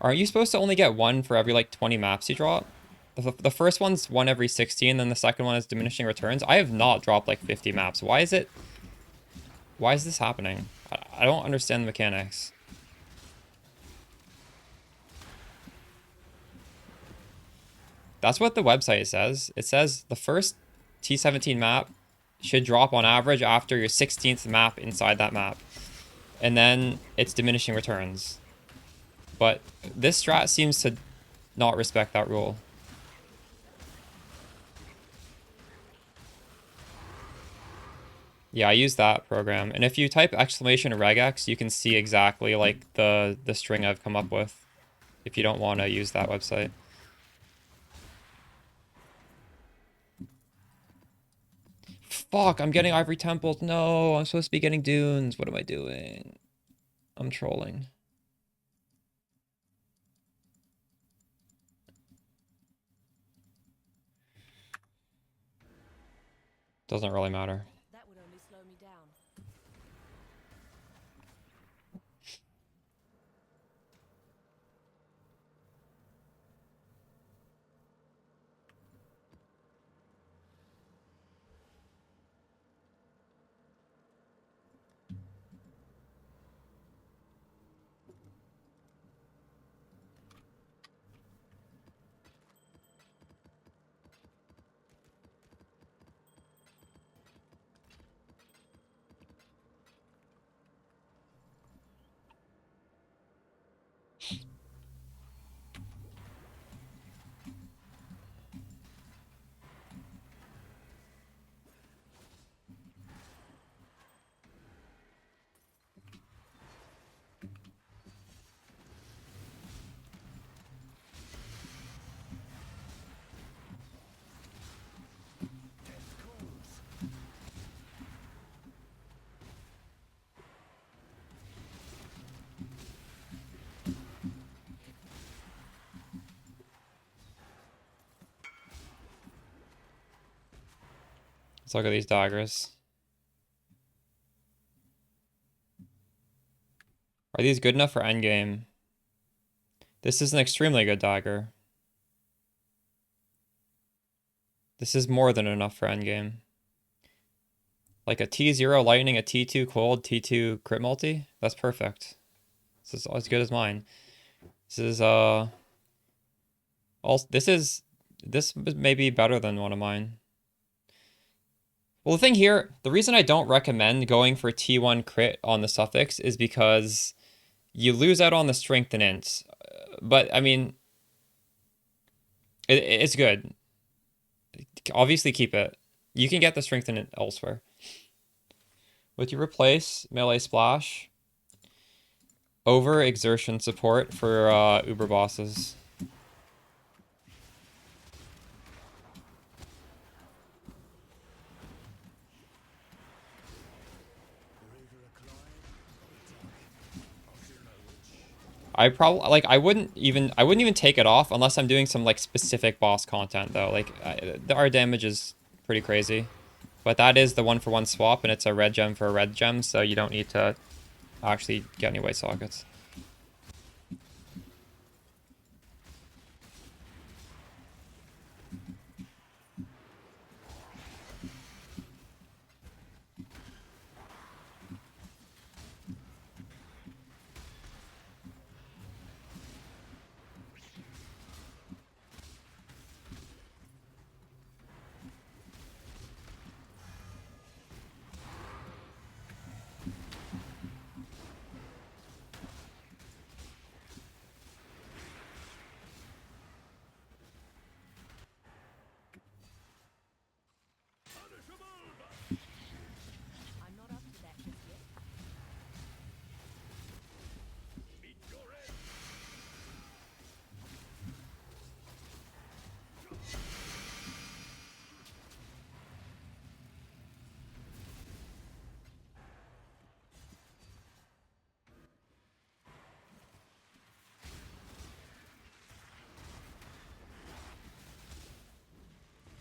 Aren't you supposed to only get one for every like 20 maps you drop? The first one's one every 60, and then the second one is diminishing returns. I have not dropped like 50 maps. Why is this happening? I don't understand the mechanics. That's what the website says. It says the first T17 map should drop on average after your 16th map inside that map. And then it's diminishing returns. But this strat seems to not respect that rule. Yeah, I use that program. And if you type exclamation regex, you can see exactly like the string I've come up with if you don't want to use that website. Fuck, I'm getting Ivory Temples. No, I'm supposed to be getting Dunes. What am I doing? I'm trolling. Doesn't really matter. That would only slow me down. Let's look at these daggers. Are these good enough for endgame? This is an extremely good dagger. This is more than enough for endgame. Like a T0 lightning, a T2 cold, T2 crit multi? That's perfect. This is as good as mine. This is this may be better than one of mine. Well, the thing here, the reason I don't recommend going for T1 crit on the suffix is because you lose out on the strength and int. But, I mean, it's good. Obviously keep it. You can get the strength and int elsewhere. Would you replace melee splash over exertion support for Uber bosses? I probably like I wouldn't even take it off unless I'm doing some like specific boss content though. Like our damage is pretty crazy, but that is the 1-for-1 swap, and it's a red gem for a red gem, so you don't need to actually get any white sockets.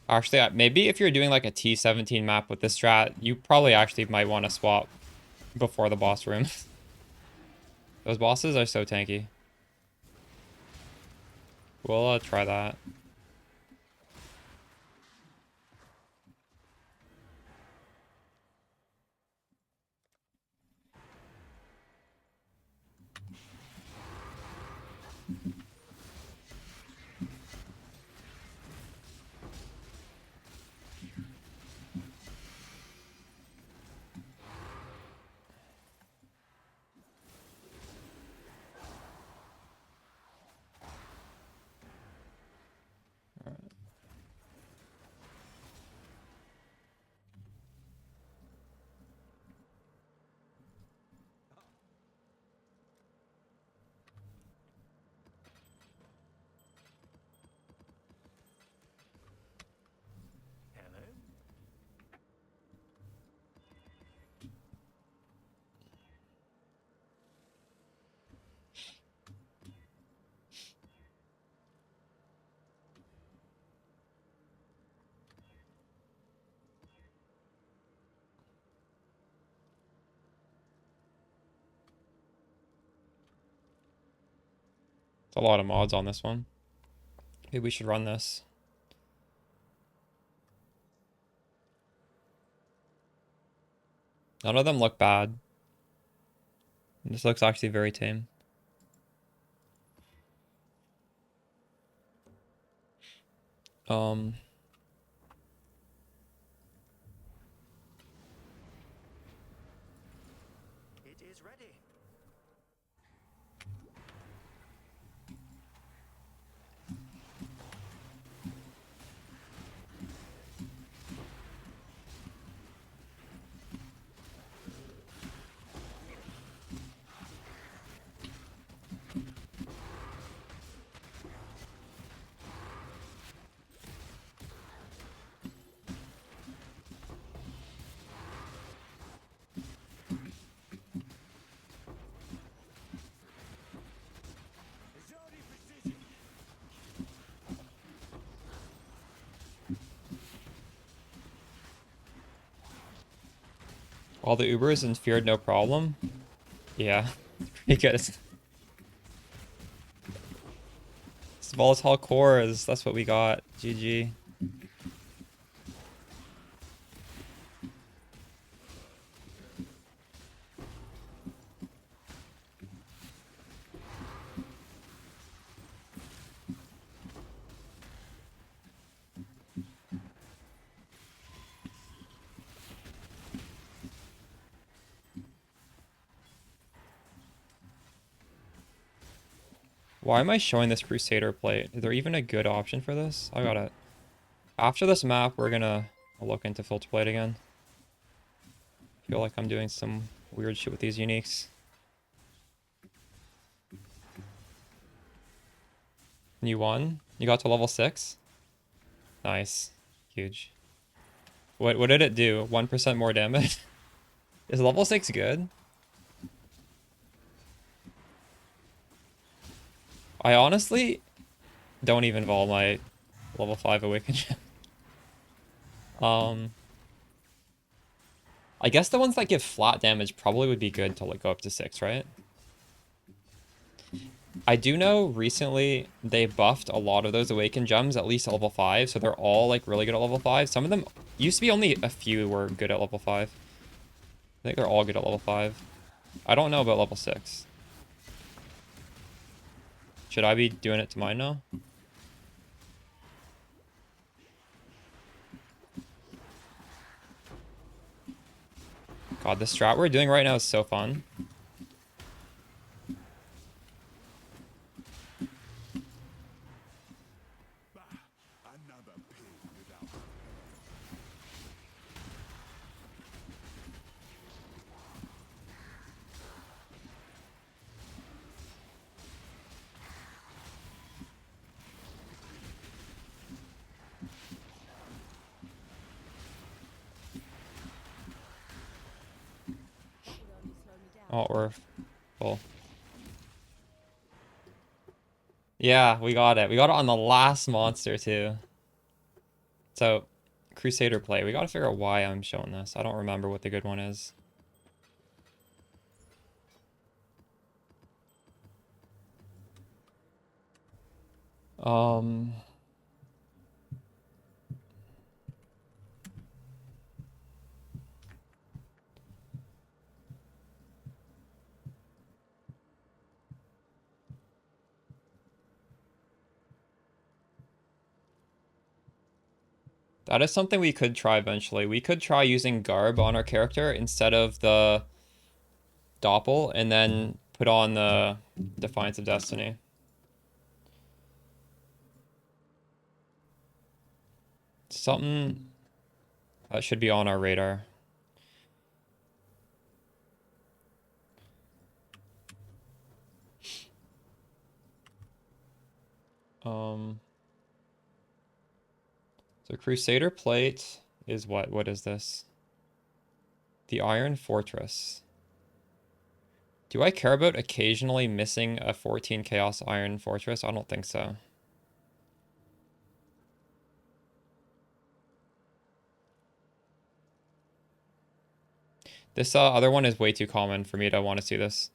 Actually, maybe if you're doing like a T17 map with this strat, you probably actually might want to swap before the boss room. Those bosses are so tanky. We'll try that. Hello? It's a lot of mods on this one. Maybe we should run this. None of them look bad. This looks actually very tame. Um, It is ready. Majority precision. all the Ubers and feared no problem. Yeah, pretty good. It's volatile cores. That's what we got. GG. Why am I showing this Crusader plate? Is there even a good option for this? I got it. After this map, we're gonna look into filter plate again. Feel like I'm doing some weird shit with these uniques. You won? You got to level 6? Nice. Huge. What did it do? 1% more damage? Is level 6 good? I honestly don't even vol my level 5 awaken gem. I guess the ones that give flat damage probably would be good to like go up to 6, right? I do know recently they buffed a lot of those awaken gems at least at level 5, so they're all like really good at level 5. Some of them used to be only a few were good at level 5. I think they're all good at level 5. I don't know about level 6. Should I be doing it to mine now? God, the strat we're doing right now is so fun. Another pig without. That would only slow me down. Oh, or full. Yeah, we got it. We got it on the last monster too. So, Crusader play. We gotta figure out why I'm showing this. I don't remember what the good one is. Um... That is something we could try eventually. We could try using Garb on our character instead of the Doppel, and then put on the Defiance of Destiny. Something that should be on our radar. So Crusader plate is what? What is this? The Iron Fortress. Do I care about occasionally missing a 14 Chaos Iron Fortress? I don't think so. This other one is way too common for me to want to see this.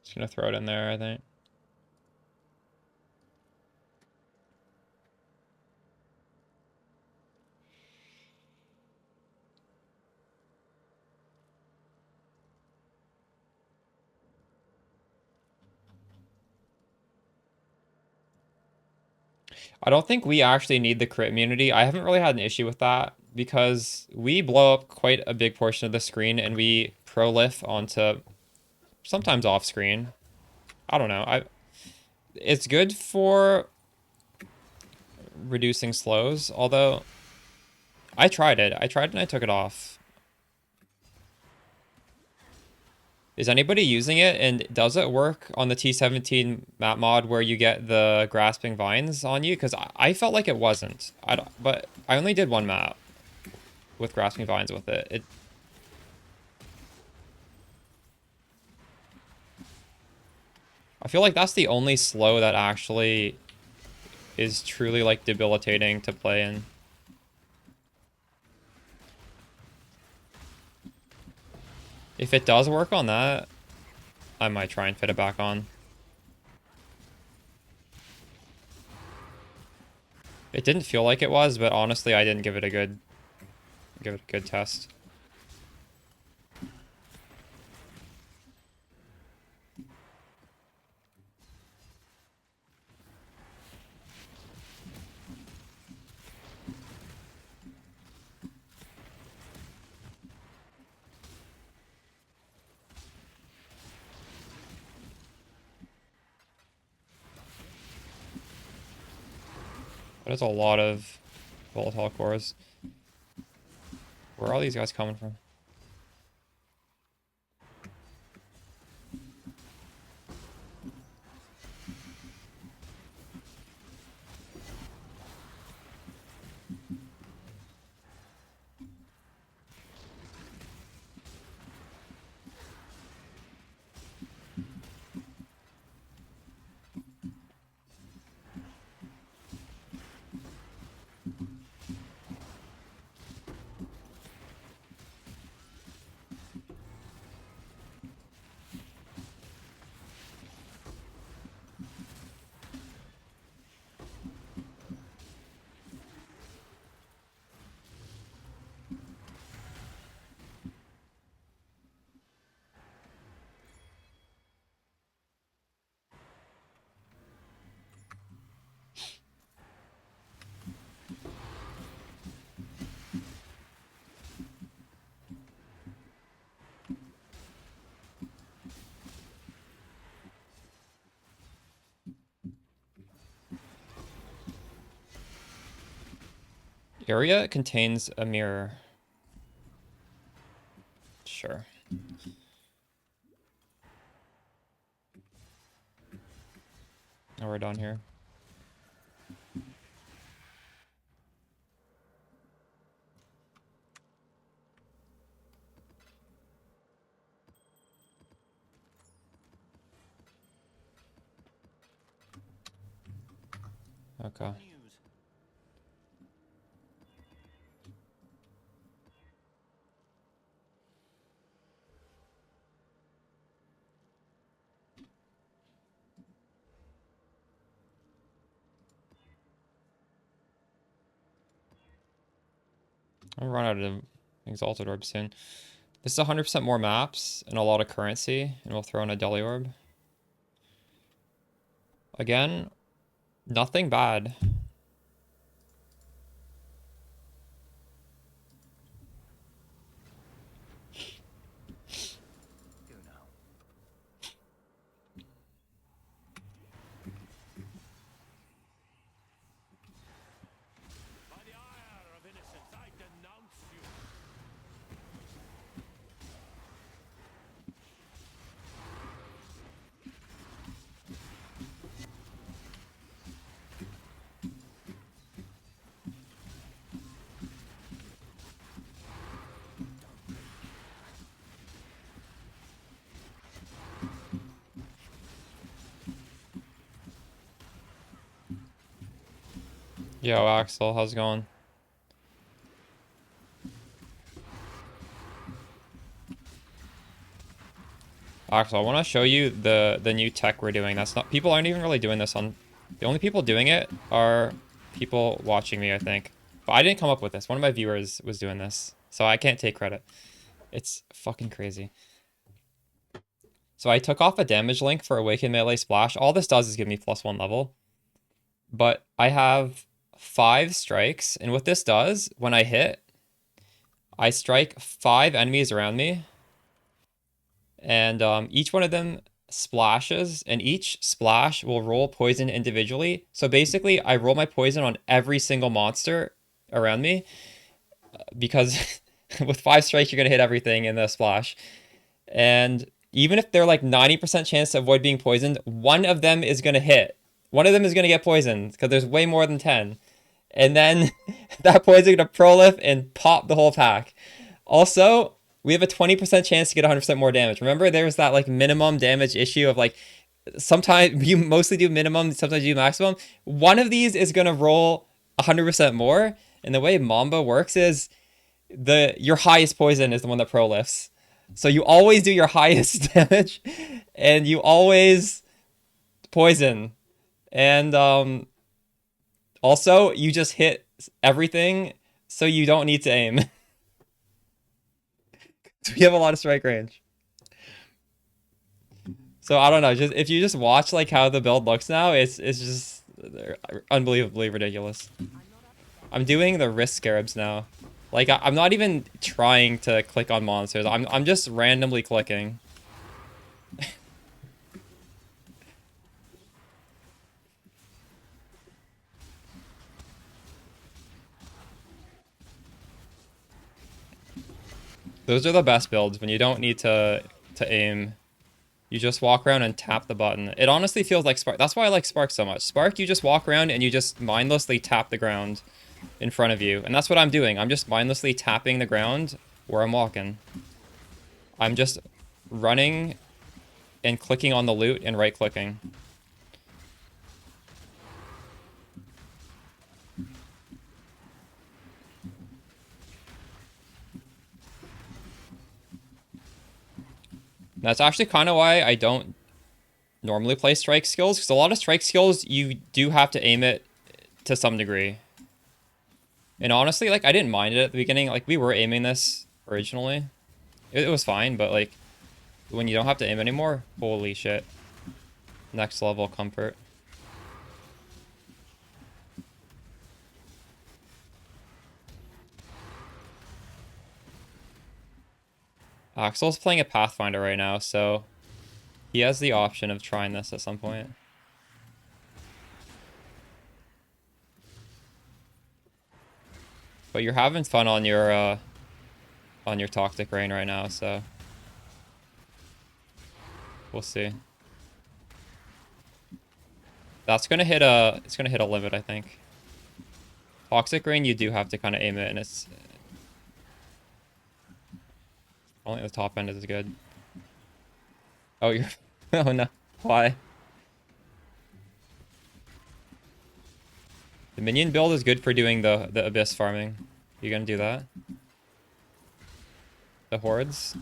Just gonna throw it in there, I think. I don't think we actually need the crit immunity. I haven't really had an issue with that because we blow up quite a big portion of the screen and we prolif onto sometimes off screen. I don't know. It's good for reducing slows, although I tried it. I tried it and I took it off. Is anybody using it, and does it work on the T17 map mod where you get the grasping vines on you? Because I felt like it wasn't. But I only did one map with grasping vines with it. I feel like that's the only slow that actually is truly like debilitating to play in. If it does work on that, I might try and fit it back on. It didn't feel like it was, but honestly, I didn't give it a good test. That is a lot of volatile cores. Where are all these guys coming from? Area contains a mirror. Sure. Now we're done here. Okay. I'll run out of Exalted Orb soon. This is 100% more maps and a lot of currency, and we'll throw in a Deli Orb. Again, nothing bad. Go now. By the ire of innocence, I denounce you. Yo, Axel, how's it going? Axel, I want to show you the new tech we're doing. That's not, people aren't even really doing this on, the only people doing it are people watching me, I think. But I didn't come up with this. One of my viewers was doing this, so I can't take credit. It's fucking crazy. So I took off a damage link for Awaken Melee Splash. All this does is give me +1 level. But I have 5 strikes, and what this does, when I hit, I strike 5 enemies around me, and each one of them splashes, and each splash will roll poison individually. So basically, I roll my poison on every single monster around me, because with 5 strikes, you're going to hit everything in the splash. And even if they're like 90% chance to avoid being poisoned, one of them is going to hit. One of them is going to get poisoned, because there's way more than 10. And then that poison is going to prolif and pop the whole pack. Also, we have a 20% chance to get 100% more damage. Remember, there's that like minimum damage issue of like, sometimes you mostly do minimum, sometimes you do maximum. One of these is going to roll 100% more. And the way Mamba works is your highest poison is the one that prolifs. So you always do your highest damage, and you always poison. And also, you just hit everything, so you don't need to aim. So we have a lot of strike range. So I don't know, just if you just watch like how the build looks now, it's just unbelievably ridiculous. I'm doing the risk scarabs now. Like I'm not even trying to click on monsters. I'm just randomly clicking. Those are the best builds when you don't need to aim. You just walk around and tap the button. It honestly feels like Spark. That's why I like Spark so much. Spark, you just walk around and you just mindlessly tap the ground in front of you. And that's what I'm doing. I'm just mindlessly tapping the ground where I'm walking. I'm just running and clicking on the loot and right-clicking. That's actually kind of why I don't normally play strike skills, because a lot of strike skills, you do have to aim it to some degree. And honestly, like, I didn't mind it at the beginning. Like, we were aiming this originally. It was fine, but, like, when you don't have to aim anymore, holy shit. Next level comfort. Axel's playing a Pathfinder right now, so he has the option of trying this at some point. But you're having fun on your Toxic Rain right now, so we'll see. That's gonna hit it's gonna hit a limit, I think. Toxic Rain, you do have to kind of aim it, and it's only the top end is good. Oh, you're oh no, why? The minion build is good for doing the abyss farming. You gonna do that? The hordes?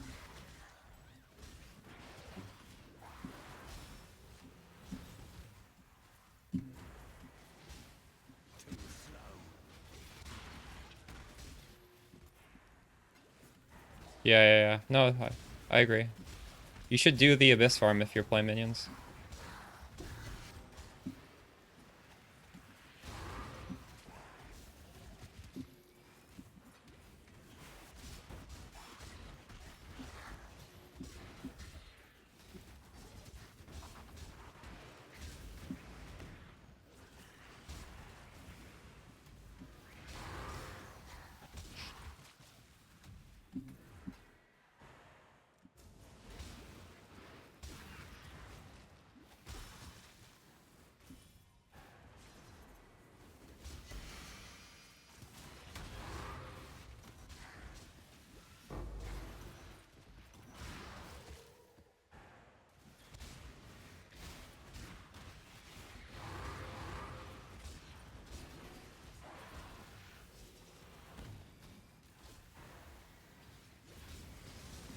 Yeah. No, I agree. You should do the abyss farm if you're playing minions.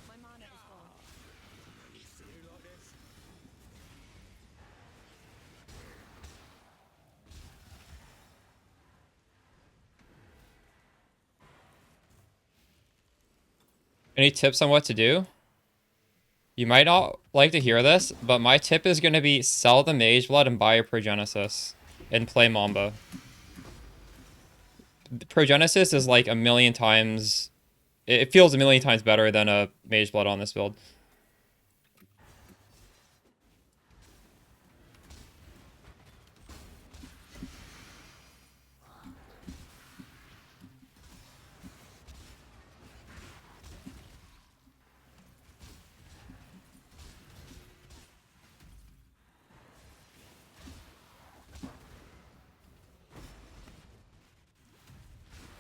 My mana is gone. Any tips on what to do? You might not like to hear this, but my tip is going to be sell the Mage Blood and buy a Progenesis and play Mamba. Progenesis is like a million times... It feels a million times better than a Mage Blood on this build.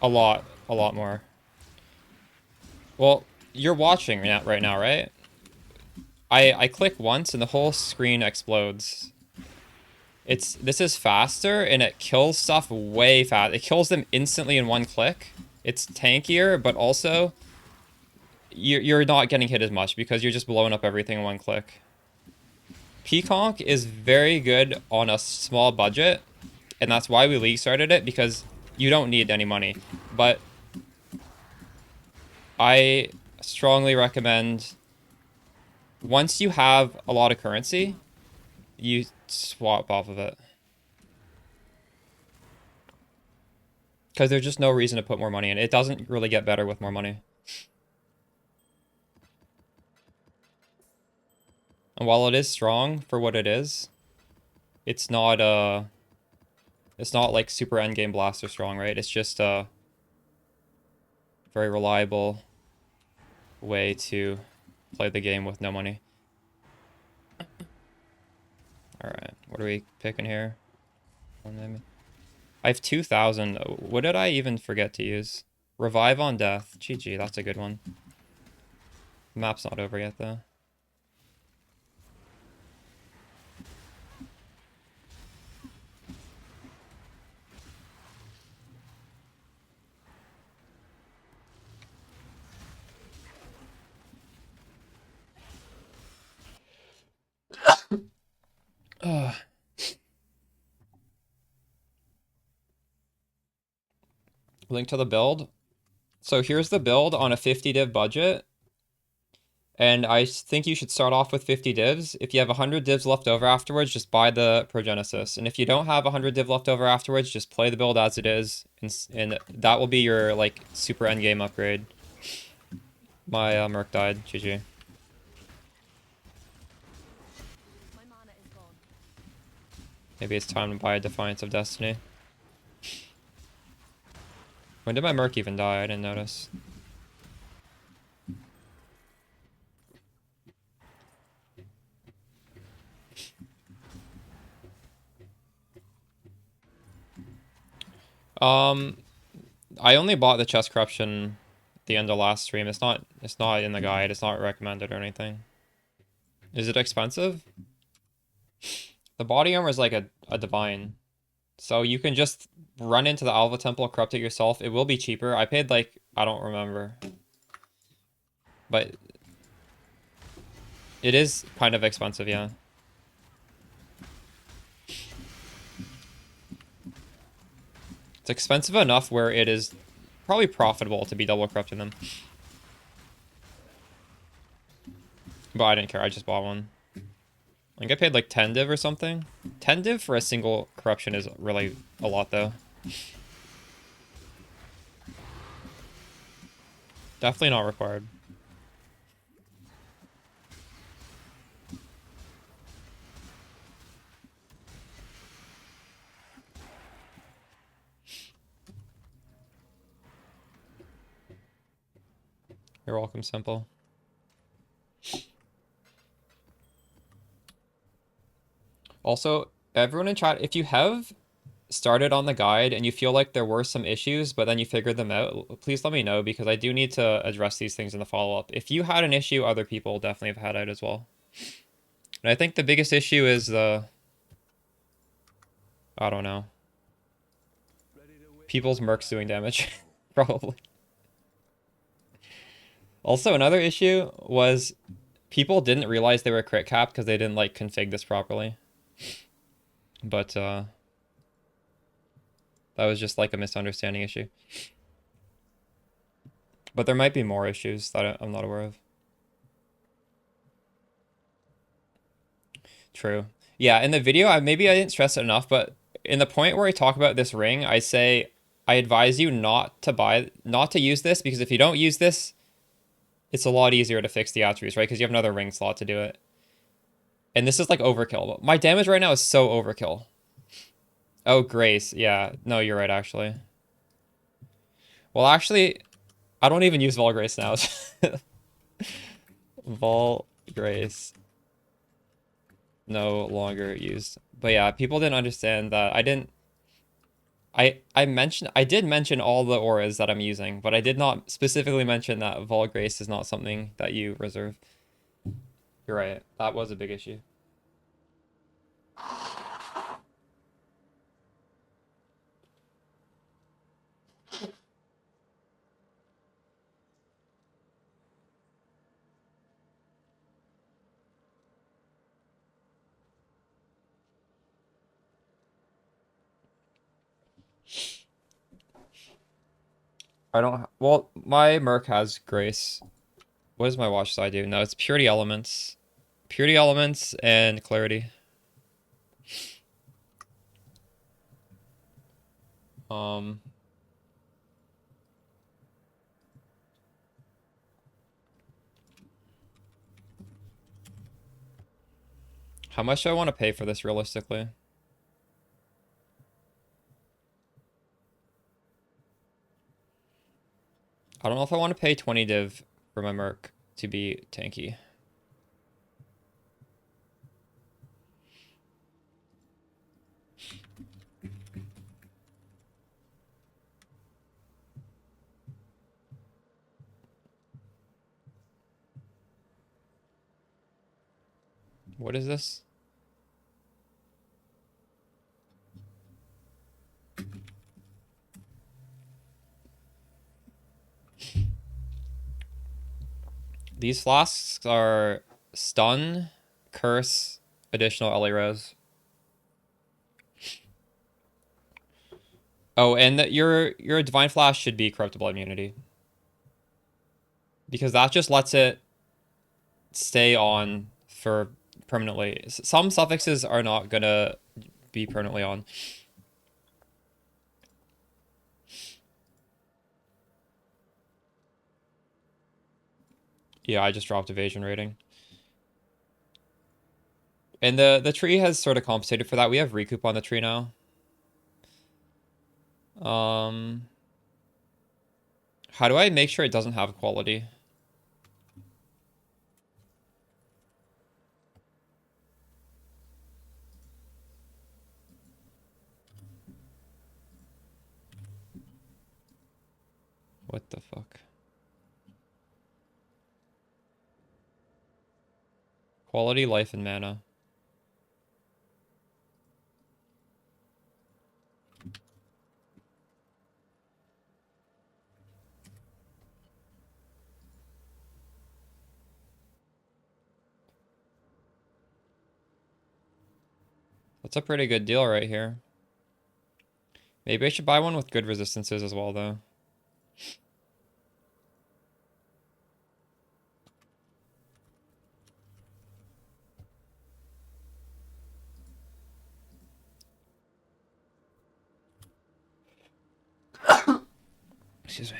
A lot more. Well, you're watching right now, right? I click once and the whole screen explodes. This is faster and it kills stuff way fast. It kills them instantly in one click. It's tankier, but also you're not getting hit as much because you're just blowing up everything in one click. Peaconk is very good on a small budget, and that's why we league started it, because you don't need any money. But I strongly recommend, once you have a lot of currency, you swap off of it. Because there's just no reason to put more money in. It doesn't really get better with more money. And while it is strong for what it is, it's not like super endgame blaster strong, right? It's just a very reliable way to play the game with no money. Alright, what are we picking here? I have 2,000. What did I even forget to use? Revive on death. GG, that's a good one. Map's not over yet, though. Link to the build. So here's the build on a 50 div budget. And I think you should start off with 50 divs. If you have 100 divs left over afterwards, just buy the Progenesis. And if you don't have 100 div left over afterwards, just play the build as it is. And that will be your, like, super endgame upgrade. My Merc died. GG. My mana is gone. Maybe it's time to buy a Defiance of Destiny. When did my Merc even die? I didn't notice. I only bought the chest corruption at the end of last stream. It's not in the guide. It's not recommended or anything. Is it expensive? The body armor is like a divine. So you can just run into the Alva Temple, corrupt it yourself. It will be cheaper. I paid like, I don't remember. But it is kind of expensive, yeah. It's expensive enough where it is probably profitable to be double corrupting them. But I didn't care, I just bought one. I think I paid like 10 div or something. 10 div for a single corruption is really a lot though. Definitely not required. You're welcome, Simple. Also, everyone in chat, if you have started on the guide and you feel like there were some issues, but then you figured them out, please let me know because I do need to address these things in the follow-up. If you had an issue, other people definitely have had it as well. And I think the biggest issue is the... I don't know. People's mercs doing damage. Probably. Also, another issue was people didn't realize they were crit capped because they didn't, like, config this properly. But, that was just, like, a misunderstanding issue. But there might be more issues that I'm not aware of. True. Yeah, in the video, maybe I didn't stress it enough, but in the point where I talk about this ring, I say, I advise you not to use this, because if you don't use this, it's a lot easier to fix the attributes, right? Because you have another ring slot to do it. And this is like overkill. My damage right now is so overkill. Oh, Grace. Yeah. No, you're right, actually. Well, actually, I don't even use Vol Grace now. Vol Grace. No longer used. But yeah, people didn't understand that. I did mention all the auras that I'm using, but I did not specifically mention that Vol Grace is not something that you reserve. You're right. That was a big issue. I don't... Well, my Merc has Grace. What does my watch side do? No, it's Purity Elements. Purity Elements and Clarity. Um... How much do I want to pay for this realistically? I don't know if I want to pay 20 div for my Merc to be tanky. What is this? These flasks are stun, curse, additional LA res. Oh, and your divine flash should be corruptible immunity. Because that just lets it stay on for permanently. Some suffixes are not gonna be permanently on. Yeah, I just dropped evasion rating. And the tree has sort of compensated for that. We have recoup on the tree now. How do I make sure it doesn't have quality? What the fuck? Quality, life, and mana. That's a pretty good deal right here. Maybe I should buy one with good resistances as well, though. Excuse me.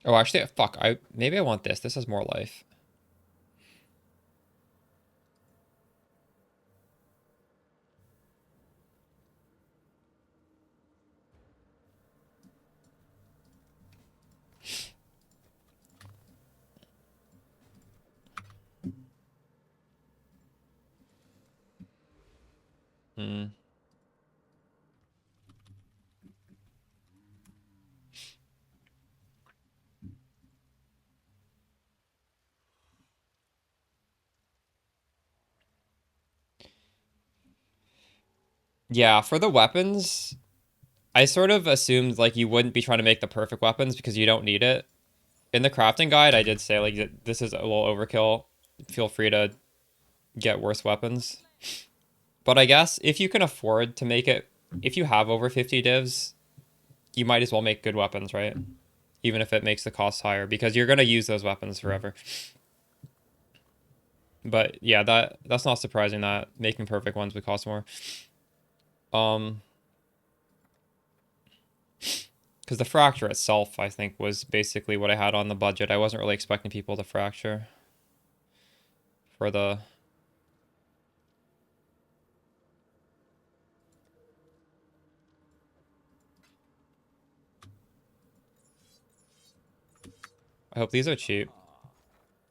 Oh, actually, fuck. Maybe I want this. This has more life. Hmm. Yeah, for the weapons, I sort of assumed like you wouldn't be trying to make the perfect weapons because you don't need it. In the crafting guide, I did say like this is a little overkill. Feel free to get worse weapons. But I guess if you can afford to make it, if you have over 50 divs, you might as well make good weapons, right? Even if it makes the cost higher because you're going to use those weapons forever. But yeah, that's not surprising that making perfect ones would cost more. Because the fracture itself, I think, was basically what I had on the budget. I wasn't really expecting people to fracture for the... I hope these are cheap.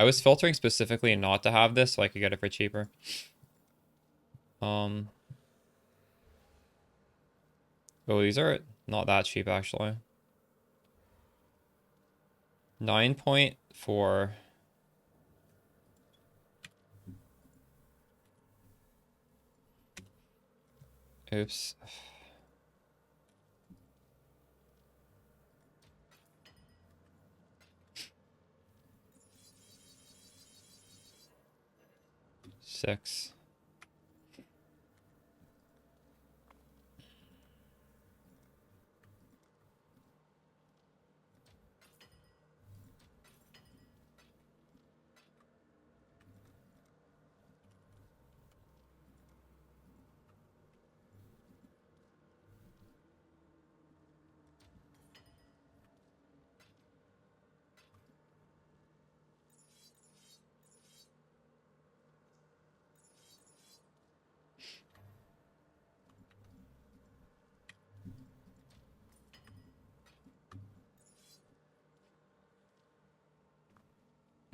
I was filtering specifically not to have this so I could get it for cheaper. Oh, these are not that cheap, actually. 9.4. Oops. Six.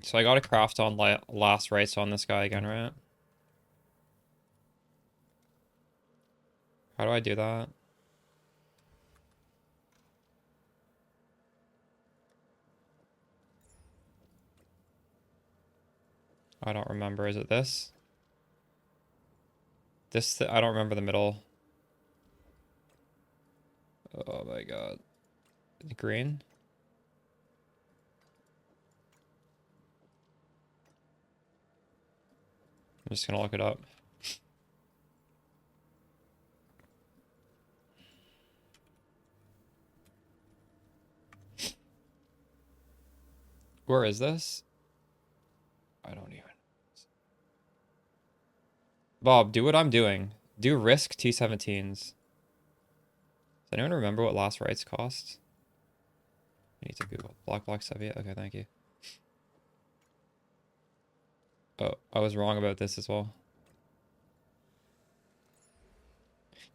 So I got to craft on last rights on this guy again, right? How do I do that? I don't remember. Is it this? I don't remember the middle. Oh my god. Green? I'm just gonna look it up. Where is this? I don't even. Bob, do what I'm doing. Do risk T17s. Does anyone remember what last rights cost? I need to Google. Block Soviet. Okay, thank you. Oh, I was wrong about this as well.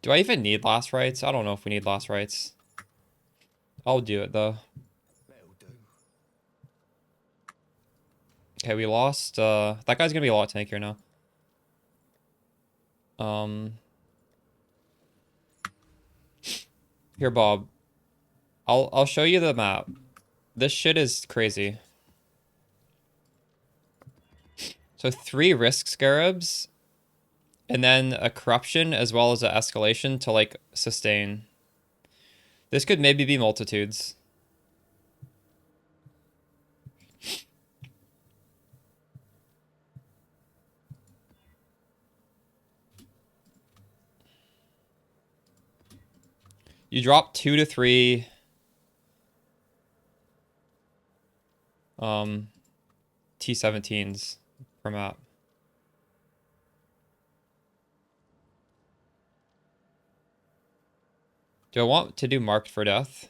Do I even need last rights? I don't know if we need last rights. I'll do it though. That'll do. Okay, we lost. That guy's gonna be a lot tankier now. Here, Bob. I'll show you the map. This shit is crazy. So 3 risk scarabs, and then a corruption as well as an escalation to like sustain. This could maybe be multitudes. You drop 2 to 3 T17s per map. Do I want to do marked for death?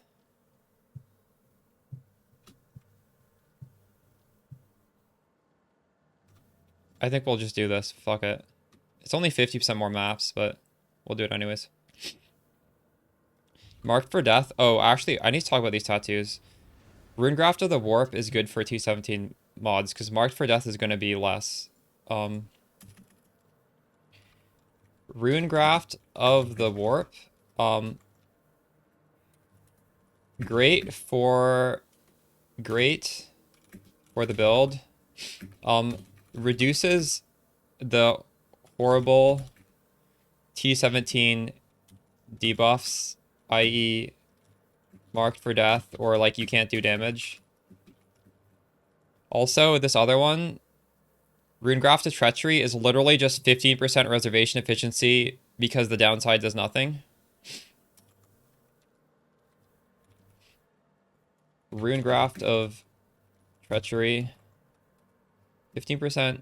I think we'll just do this. Fuck it. It's only 50% more maps, but we'll do it anyways. Marked for death. Oh, actually, I need to talk about these tattoos. Runegraft of the Warp is good for T17 mods, because Marked for Death is going to be less. Runegraft of the Warp. Great for the build. Reduces the horrible T17 debuffs, i.e. marked for death, or like you can't do damage. Also, this other one, Runegraft of Treachery, is literally just 15% reservation efficiency because the downside does nothing. Runegraft of Treachery, 15%.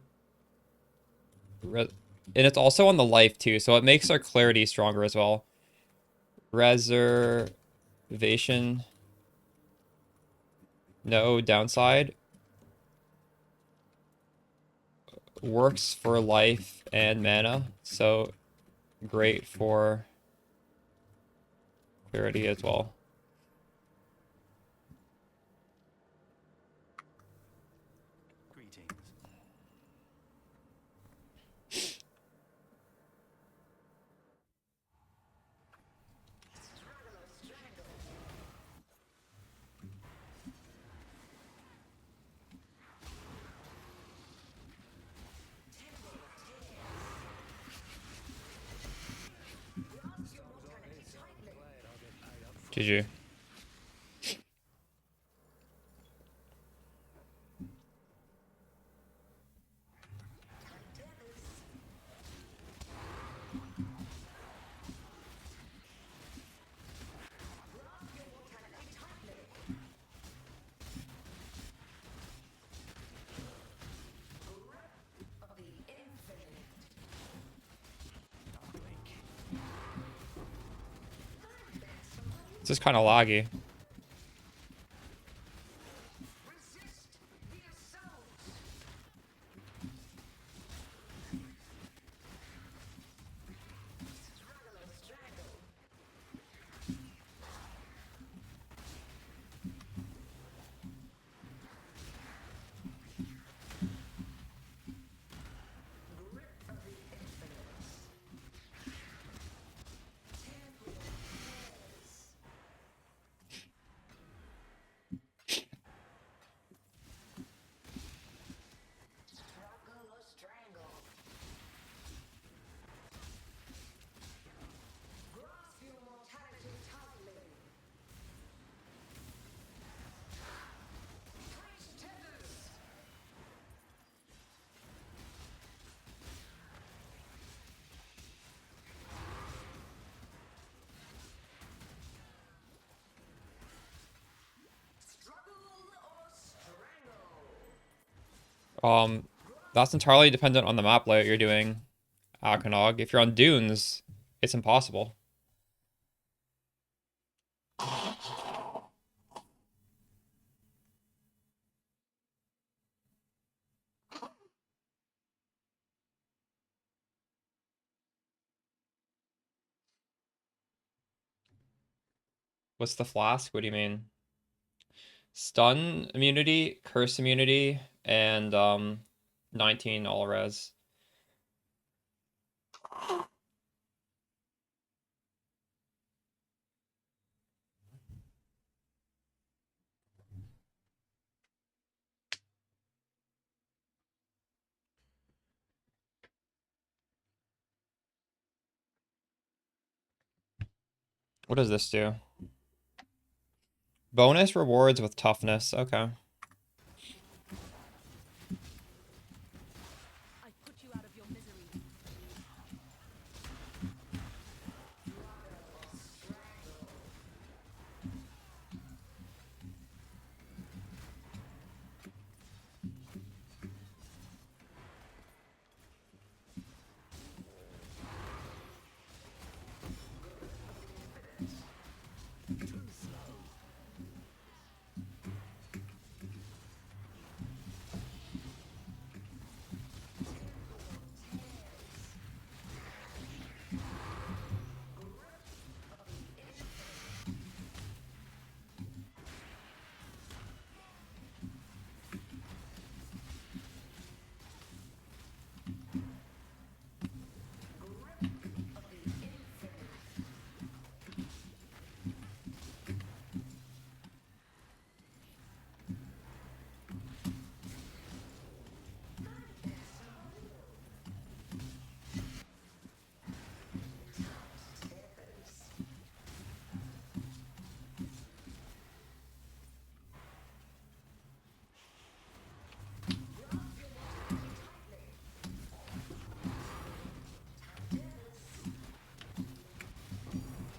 And it's also on the life too, so it makes our clarity stronger as well. Reservation. No downside. Works for life and mana, so great for clarity as well. Greetings. GG. This is kind of laggy. That's entirely dependent on the map layout you're doing, Akanog. If you're on dunes, it's impossible. What's the flask? What do you mean? Stun immunity, curse immunity, and 19 all res. What does this do? Bonus rewards with toughness. Okay. I put you out of your misery.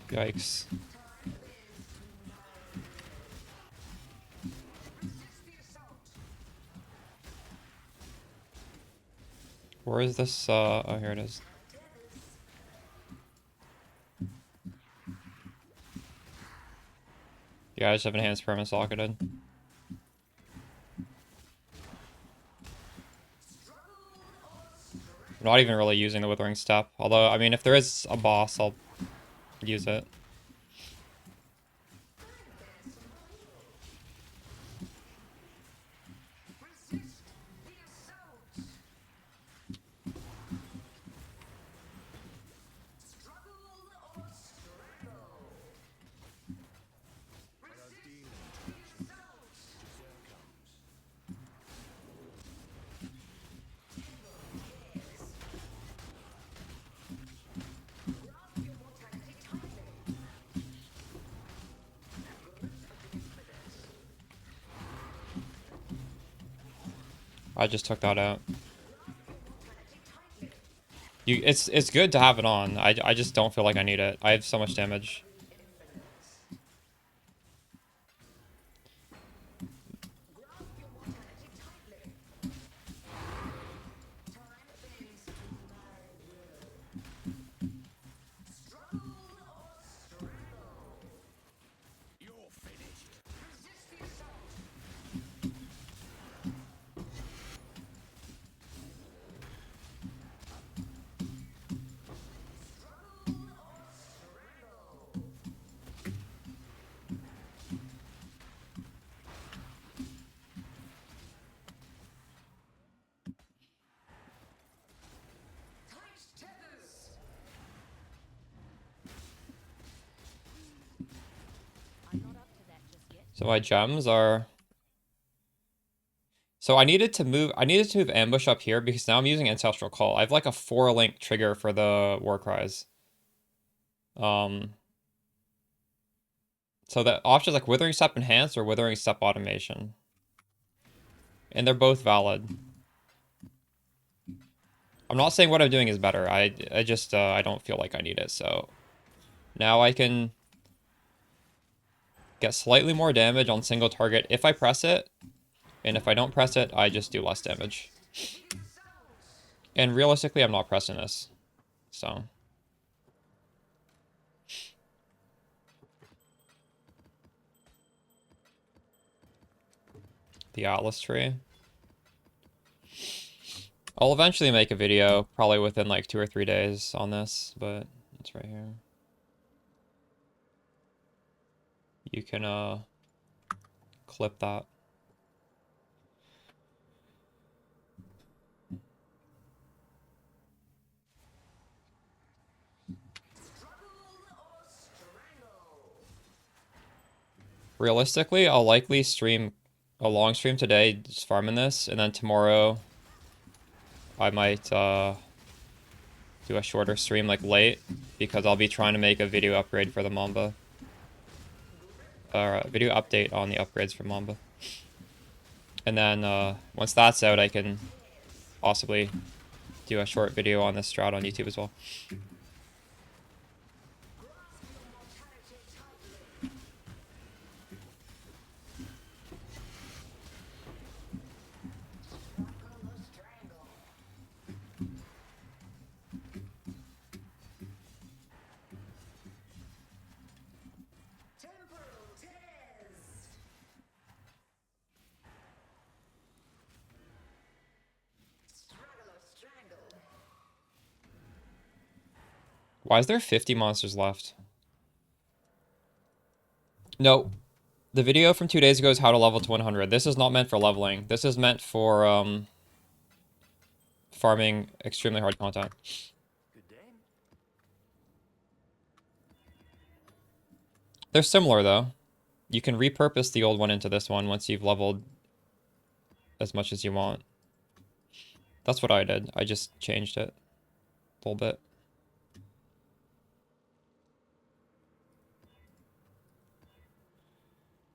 Yikes. Where is this? Oh, here it is. Yeah, I just have enhanced permanent socketed. I'm not even really using the Withering Step. Although, I mean, if there is a boss, I'll use it. I just took that out. It's good to have it on. I just don't feel like I need it. I have so much damage. I'm not up to that just yet. So my gems are... So I needed to move ambush up here because now I'm using Ancestral Call. I have like a 4-link trigger for the War Cries. So the options like Withering Step Enhanced or Withering Step Automation. And they're both valid. I'm not saying what I'm doing is better. I just I don't feel like I need it. So now I can get slightly more damage on single target if I press it. And if I don't press it, I just do less damage. And realistically, I'm not pressing this. So. The Atlas tree. I'll eventually make a video, probably within like 2 or 3 days on this, but it's right here. You can clip that. Realistically, I'll likely stream a long stream today, just farming this, and then tomorrow I might do a shorter stream like late, because I'll be trying to make a video upgrade for the Mamba. Or a video update on the upgrades for Mamba. And then once that's out, I can possibly do a short video on this strat on YouTube as well. Why is there 50 monsters left? No. The video from 2 days ago is how to level to 100. This is not meant for leveling. This is meant for farming extremely hard content. They're similar though. You can repurpose the old one into this one once you've leveled as much as you want. That's what I did. I just changed it a little bit.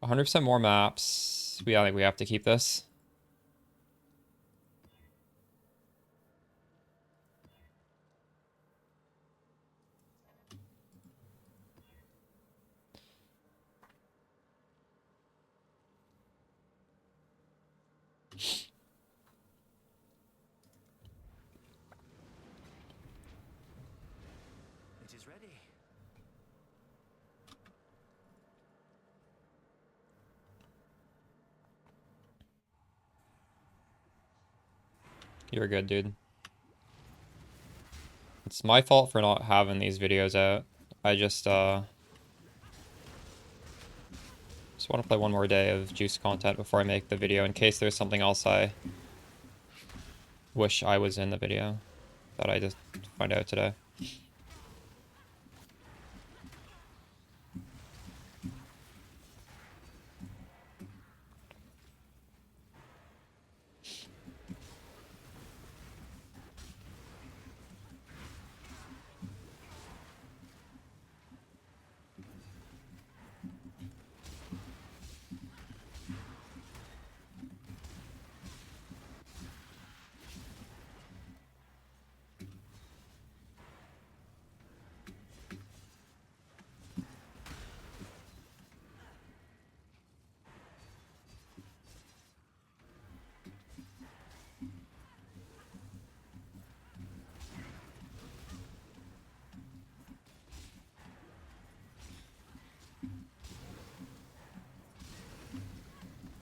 100% more maps. I think we have to keep this. It is ready. You're good, dude. It's my fault for not having these videos out. I just want to play one more day of juice content before I make the video in case there's something else I wish I was in the video that I just find out today.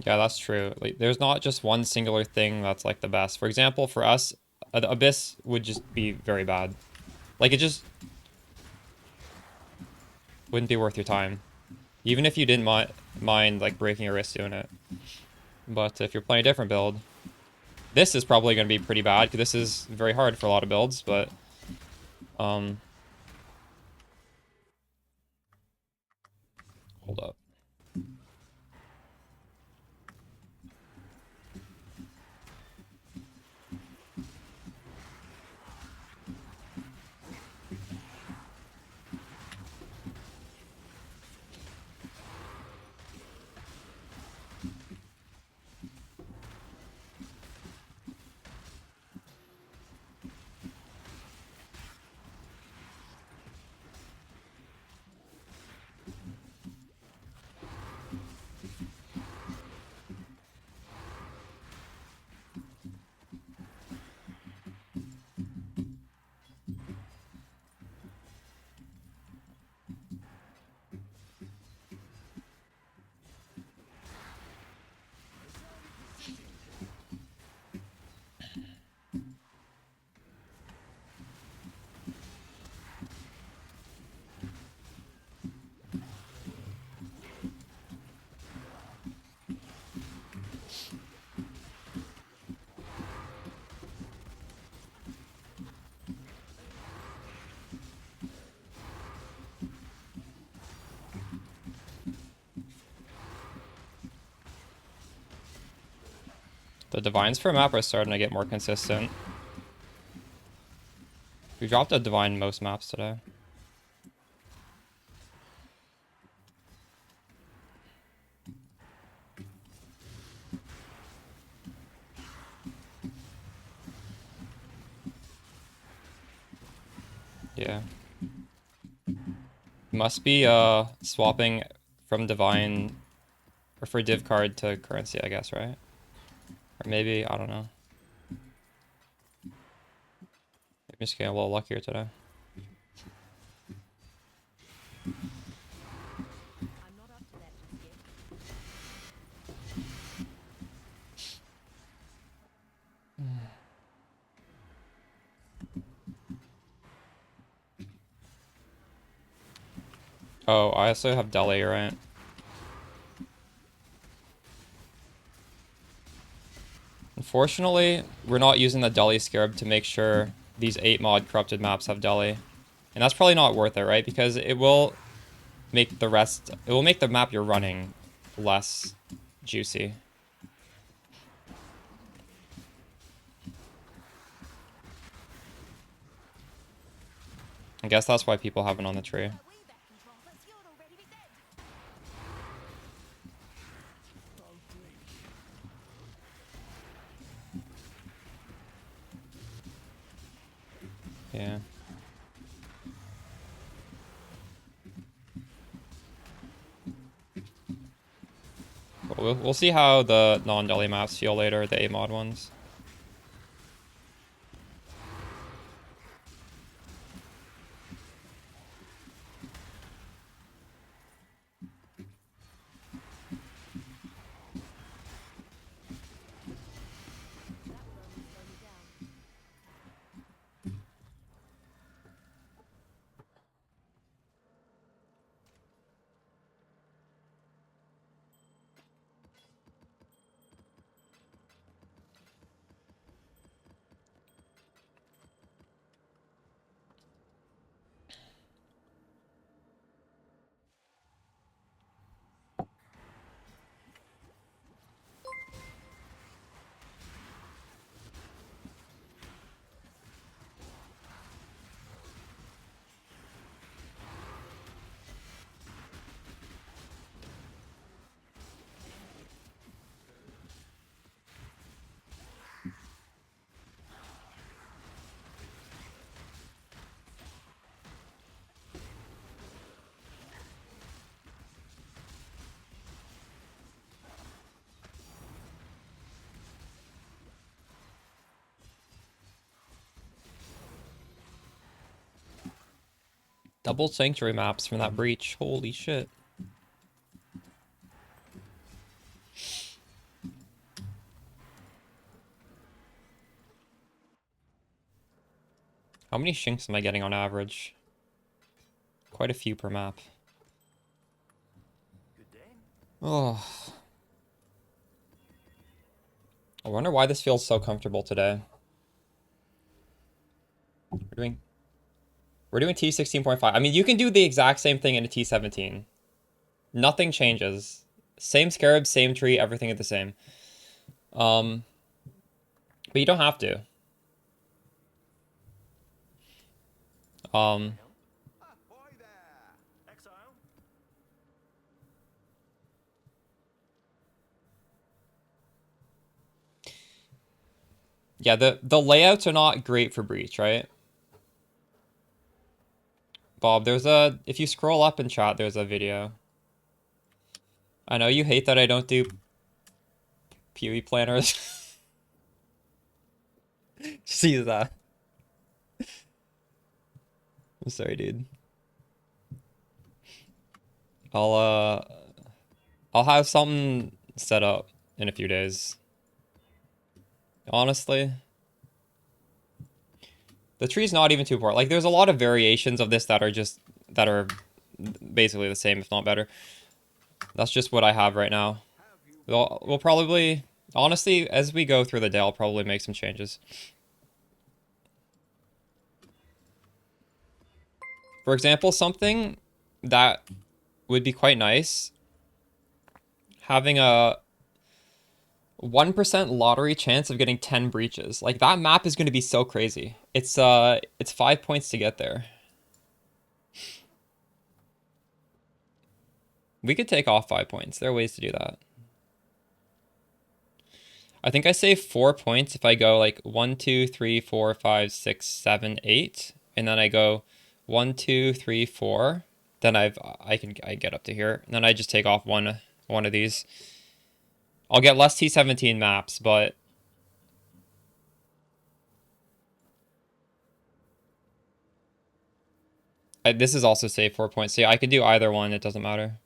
Yeah, that's true. Like, there's not just one singular thing that's like the best. For example, for us, Abyss would just be very bad. Like, it just wouldn't be worth your time. Even if you didn't mind like breaking your wrist doing it. But if you're playing a different build, this is probably going to be pretty bad because this is very hard for a lot of builds, but hold up. The divines for map are starting to get more consistent. We dropped a divine most maps today. Yeah. Must be swapping from divine or for div card to currency, I guess, right? Or maybe, I don't know. Maybe just getting a little luckier today. I'm not up to that just yet. Oh, I also have Delhi, right? Unfortunately, we're not using the Delhi Scarab to make sure these 8 mod corrupted maps have Delhi. And that's probably not worth it, right? Because it will make the rest... It will make the map you're running less juicy. I guess that's why people have it on the tree. Way back, Controllers, you'd already be dead. Yeah. But we'll see how the non-Delhi maps feel later, the 8 mod ones. That would only slow me down. Double sanctuary maps from that breach. Holy shit. How many shinks am I getting on average? Quite a few per map. Oh. I wonder why this feels so comfortable today. We're doing T16.5. I mean, you can do the exact same thing in a T17. Nothing changes. Same scarab, same tree, everything is the same. But you don't have to. Ahoy there! Exile? Yeah, the layouts are not great for breach, right? Bob, if you scroll up in chat, there's a video. I know you hate that I don't do PoE planners. See that. I'm sorry, dude. I'll have something set up in a few days. Honestly. The tree's not even too important. Like, there's a lot of variations of this that are basically the same, if not better. That's just what I have right now. We'll probably, honestly, as we go through the day, I'll probably make some changes. For example, something that would be quite nice, having a 1% lottery chance of getting 10 breaches. Like, that map is going to be so crazy. It's 5 points to get there. We could take off 5 points. There are ways to do that. I think I save 4 points if I go like 1, 2, 3, 4, 5, 6, 7, 8, and then I go 1, 2, 3, 4. Then I get up to here, and then I just take off one of these. I'll get less T17 maps, but this is also save 4 points. So yeah, I could do either one. It doesn't matter.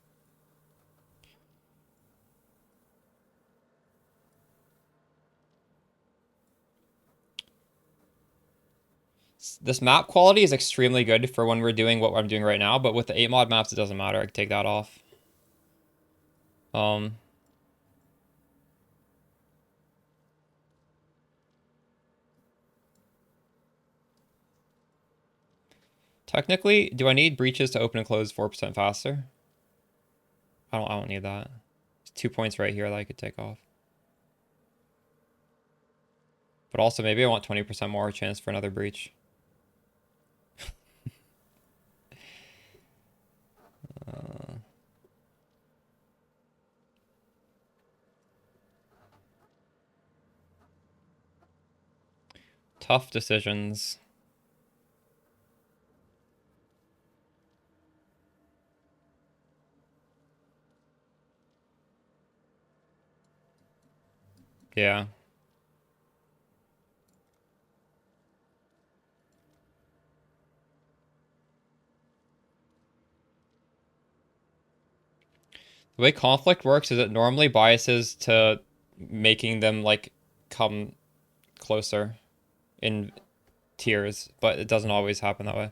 This map quality is extremely good for when we're doing what I'm doing right now, but with the 8 mod maps, it doesn't matter. I can take that off. Technically, do I need breaches to open and close 4% faster? I don't need that. There's 2 points right here that I could take off. But also, maybe I want 20% more chance for another breach. Tough decisions. Yeah. The way conflict works is it normally biases to making them like come closer in tiers, but it doesn't always happen that way.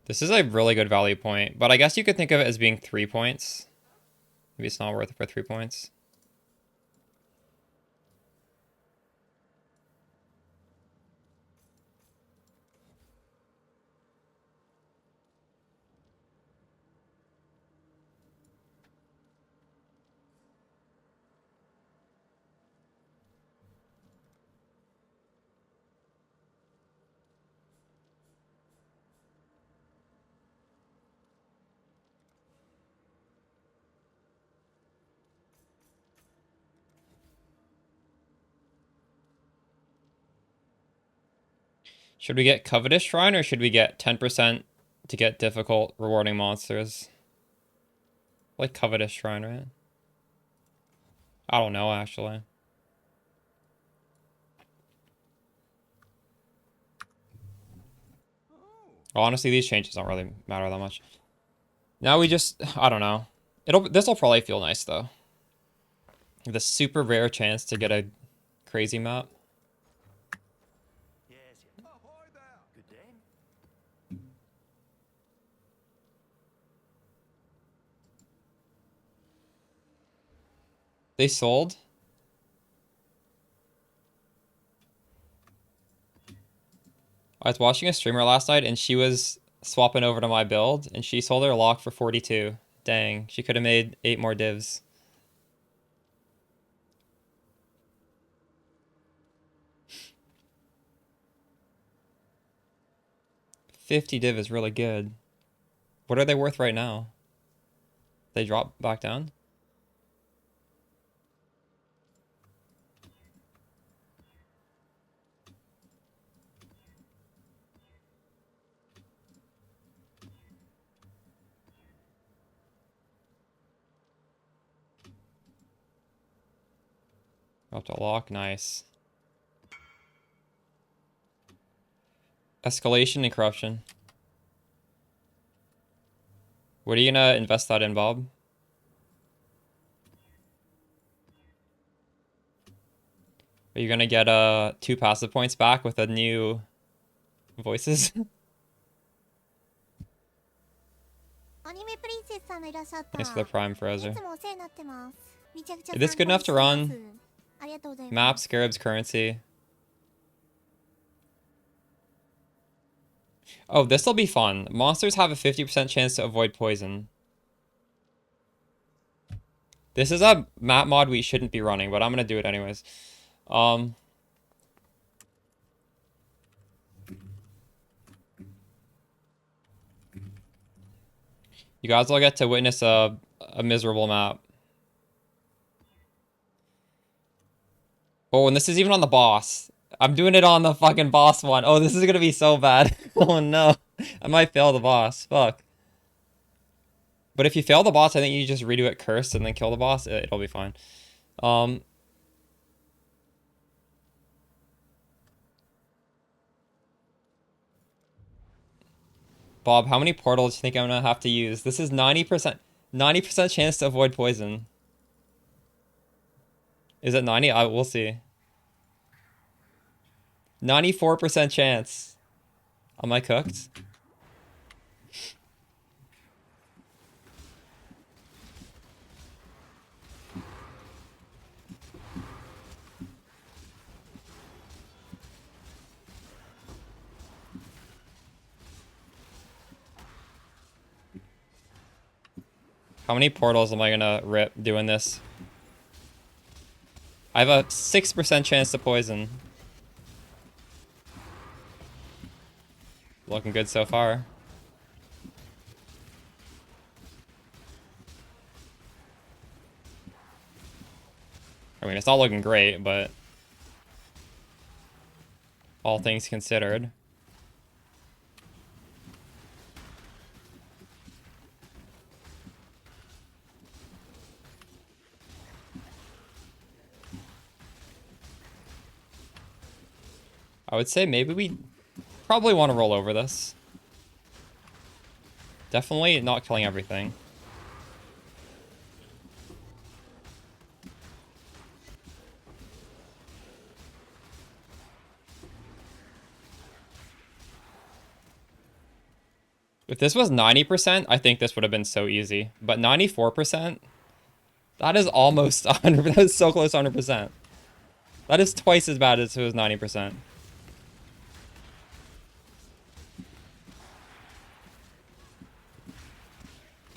This is a really good value point, but I guess you could think of it as being 3 points. Maybe it's not worth it for 3 points. Should we get Covetous Shrine or should we get 10% to get difficult rewarding monsters? Like Covetous Shrine, right? I don't know, actually. Honestly, these changes don't really matter that much. Now we just, I don't know. This'll probably feel nice though. The super rare chance to get a crazy map. Yes, yes. Ahoy there. Good day. They sold. I was watching a streamer last night and she was swapping over to my build and she sold her lock for 42. Dang, she could have made 8 more divs. $50 div is really good. What are they worth right now? They drop back down? Up to lock, nice. Escalation and corruption. What are you gonna invest that in, Bob? Are you gonna get 2 passive points back with a new voices? Thanks for the prime, Fraser. Is this good enough to run? Map, scarabs, currency. Oh, this'll be fun. Monsters have a 50% chance to avoid poison. This is a map mod we shouldn't be running, but I'm gonna do it anyways. You guys will get to witness a miserable map. Oh, and this is even on the boss. I'm doing it on the fucking boss one. Oh, this is gonna be so bad. Oh no. I might fail the boss. Fuck. But if you fail the boss, I think you just redo it cursed and then kill the boss. It'll be fine. Bob, how many portals do you think I'm gonna have to use? This is 90% chance to avoid poison. Is it 90? We'll see. 94% chance. Am I cooked? How many portals am I gonna rip doing this? I have a 6% chance to poison. Looking good so far. I mean, it's not looking great, but all things considered. I would say maybe we probably want to roll over this. Definitely not killing everything. If this was 90%, I think this would have been so easy. But 94%? That is almost 100%. That is so close to 100%. That is twice as bad as if it was 90%.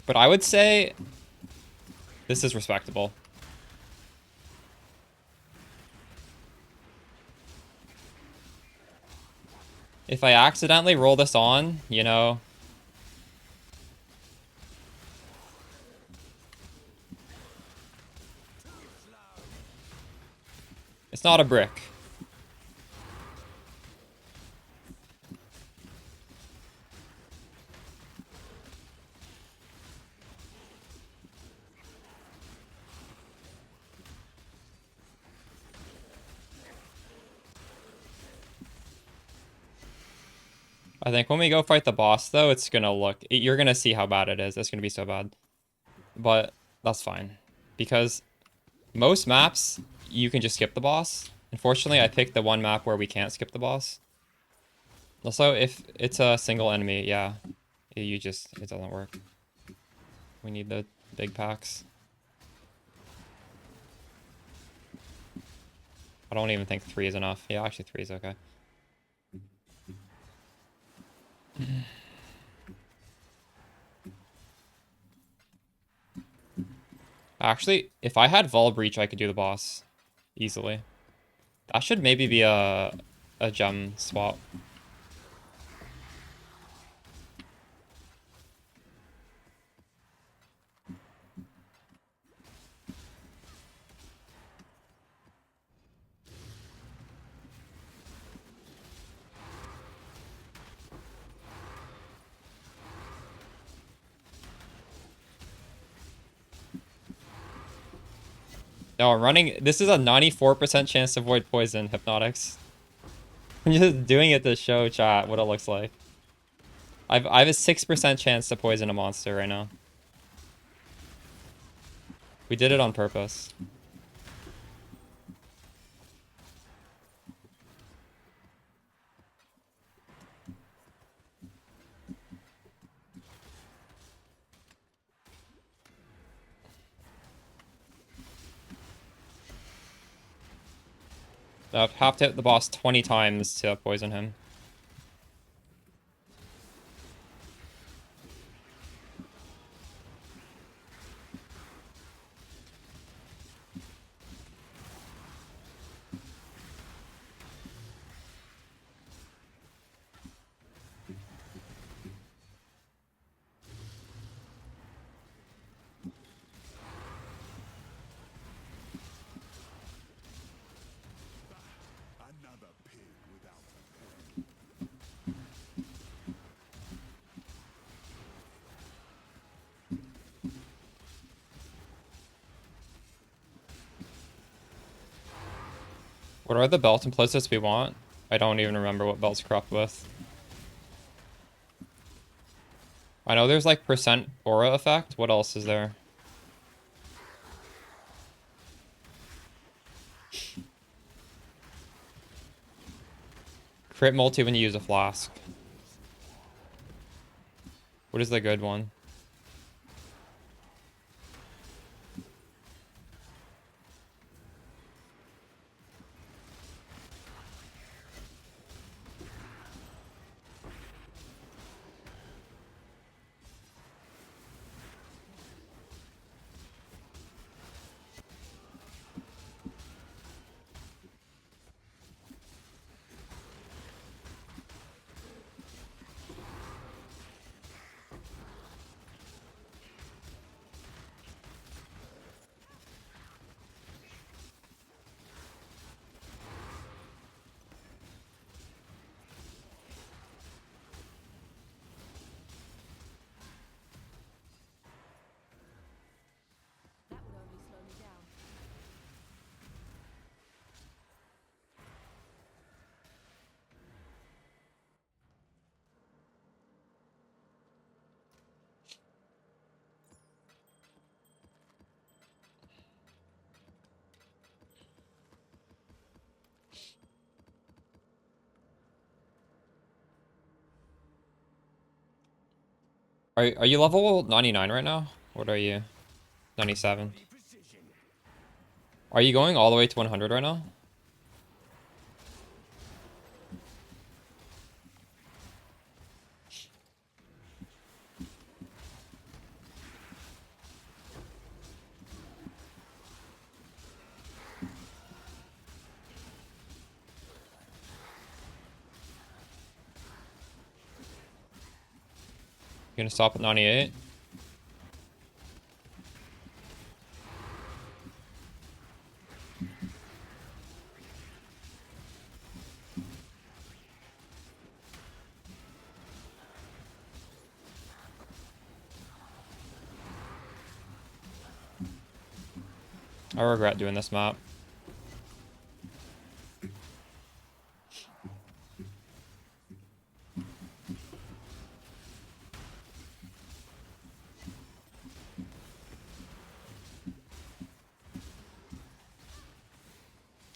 But I would say this is respectable. If I accidentally roll this on, you know... It's not a brick. I think when we go fight the boss, though, it's gonna look... You're gonna see how bad it is. It's gonna be so bad. But that's fine. Because most maps, you can just skip the boss. Unfortunately, I picked the one map where we can't skip the boss. Also, if it's a single enemy, yeah, it doesn't work. We need the big packs. I don't even think 3 is enough. Yeah, actually 3 is okay. Actually, if I had Vol Breach, I could do the boss easily. That should maybe be a gem swap. No, I'm running... This is a 94% chance to avoid poison, Hypnotics. I'm just doing it to show chat what it looks like. I have a 6% chance to poison a monster right now. We did it on purpose. I'd have to hit the boss 20 times to poison him. Another pig without a pen. What are the belt implicits we want? I don't even remember what belt's corrupt with. I know there's like percent aura effect. What else is there? Crit multi when you use a flask. What is the good one? That would only slow me down. Are you level 99 right now? What are you? 97. Are you going all the way to 100 right now? You gonna stop at 98? I regret doing this map.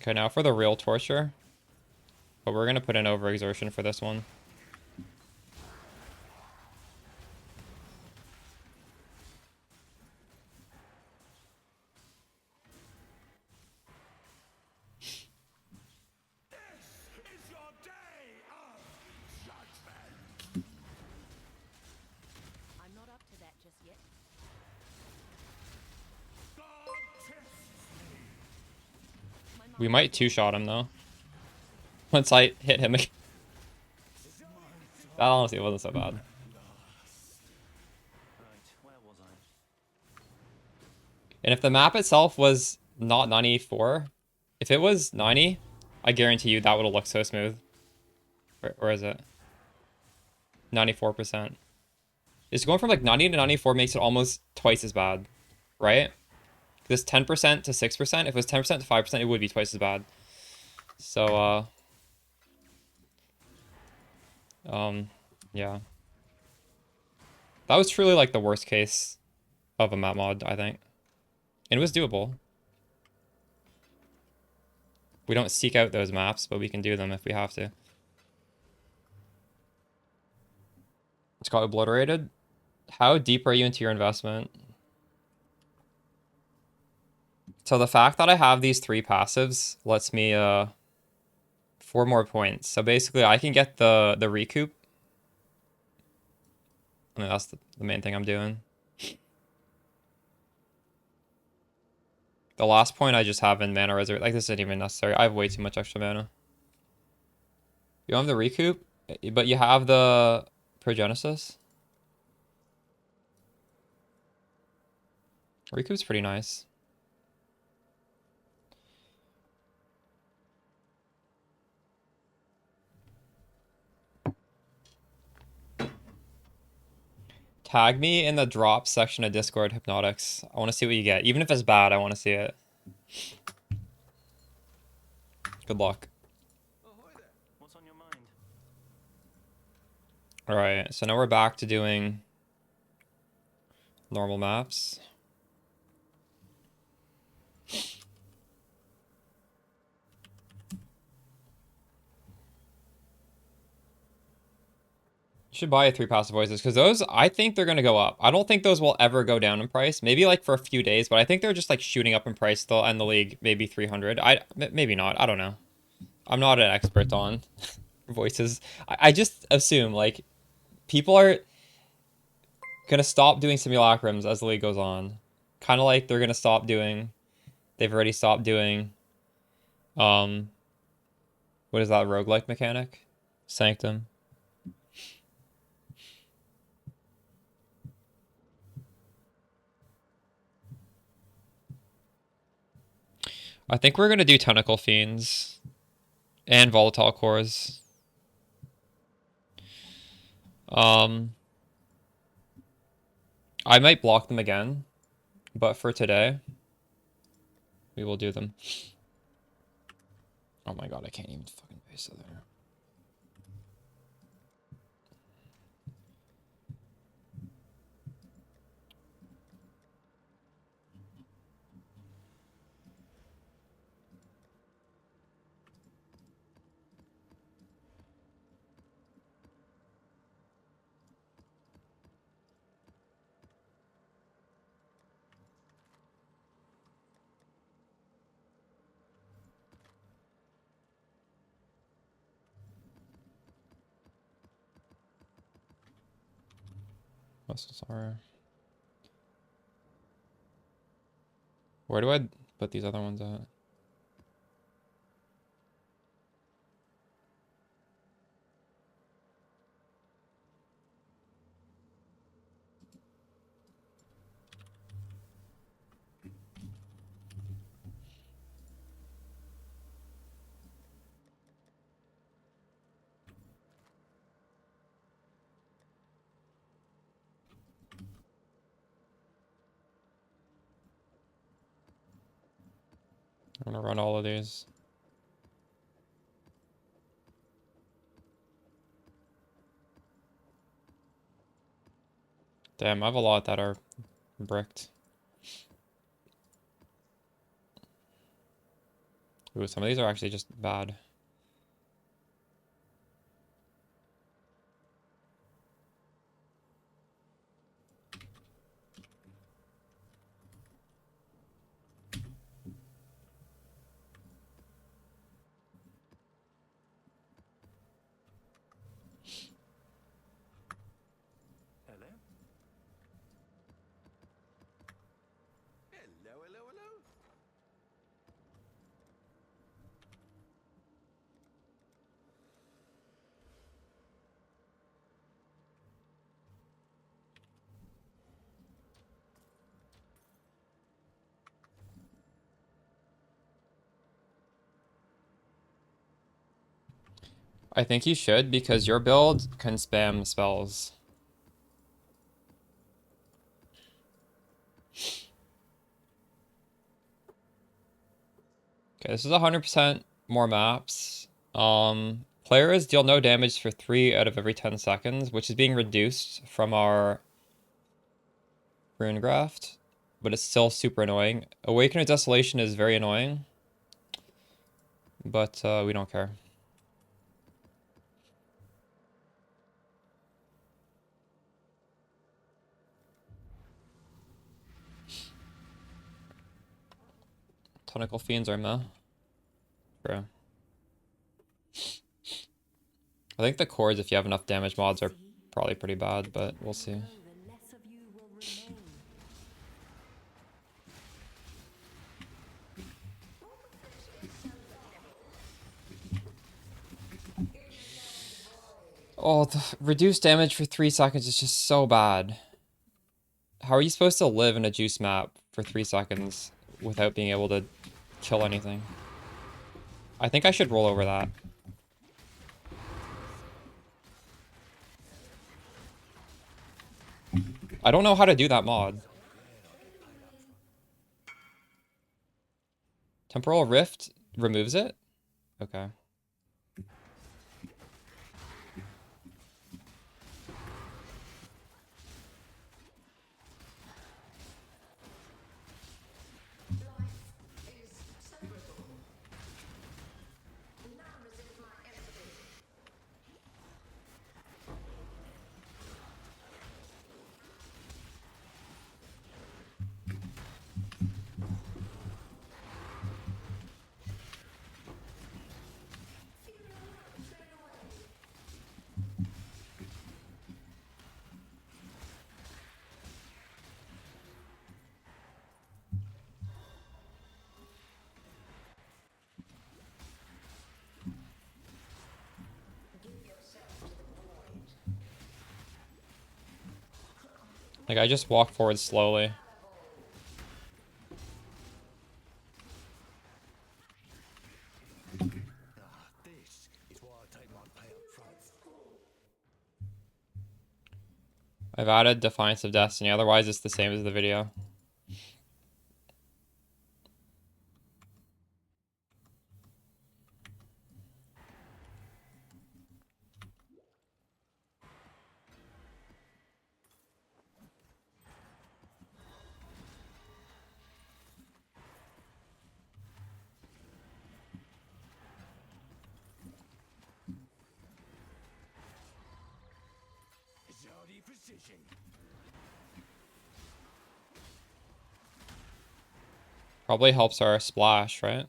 Okay, now for the real torture. But we're gonna put in overexertion for this one. Is your day of judgment? I'm not up to that just yet. God tests me. We might two-shot him though. Once I hit him again. That honestly wasn't so bad. Right, where was I? And if the map itself was not 94, if it was 90, I guarantee you that would have looked so smooth. Or is it? 94%. It's going from like 90 to 94 makes it almost twice as bad, right? This 10% to 6%, if it was 10% to 5%, it would be twice as bad. So, yeah. That was truly like the worst case of a map mod, I think. And it was doable. We don't seek out those maps, but we can do them if we have to. It's got obliterated. How deep are you into your investment? So the fact that I have these 3 passives lets me 4 more points. So basically I can get the recoup. I mean, that's the main thing I'm doing. The last point I just have in mana reserve. Like, this isn't even necessary. I have way too much extra mana. You don't have the recoup, but you have the Progenesis. Recoup's pretty nice. Tag me in the drop section of Discord, Hypnotics. I want to see what you get. Even if it's bad, I want to see it. Good luck. Ahoy there. What's on your mind? Alright, so now we're back to doing normal maps. You should buy 3 passive voices, because those, I think they're going to go up. I don't think those will ever go down in price. Maybe like for a few days, but I think they're just like shooting up in price. They'll end the league maybe 300. Maybe not. I don't know. I'm not an expert on voices. I just assume like people are going to stop doing simulacrums as the league goes on. Kind of like they're going to stop doing, they've already stopped doing, what is that roguelike mechanic? Sanctum. I think we're going to do Tentacle Fiends and Volatile Cores. I might block them again, but for today, we will do them. Oh my god, I can't even fucking paste it there. Sorry. Where do I put these other ones at? I'm gonna run all of these. Damn, I have a lot that are bricked. Ooh, some of these are actually just bad. Hello? Hello, hello, hello. I think you should, because your build can spam spells. Okay, this is 100% more maps. Players deal no damage for 3 out of every 10 seconds, which is being reduced from our Runegraft, but it's still super annoying. Awaken of Desolation is very annoying, but we don't care. Tentacle Fiends are meh. Bro. I think the chords, if you have enough damage mods, are probably pretty bad, but we'll see. The less of you will remain. Oh, the reduced damage for 3 seconds is just so bad. How are you supposed to live in a juice map for 3 seconds without being able to kill anything? I think I should roll over that. I don't know how to do that mod. Temporal Rift removes it? Okay. Like, I just walk forward slowly. This is why I take my pay up front. I've added Defiance of Destiny, otherwise it's the same as the video. Zardy precision. Probably helps our splash, right?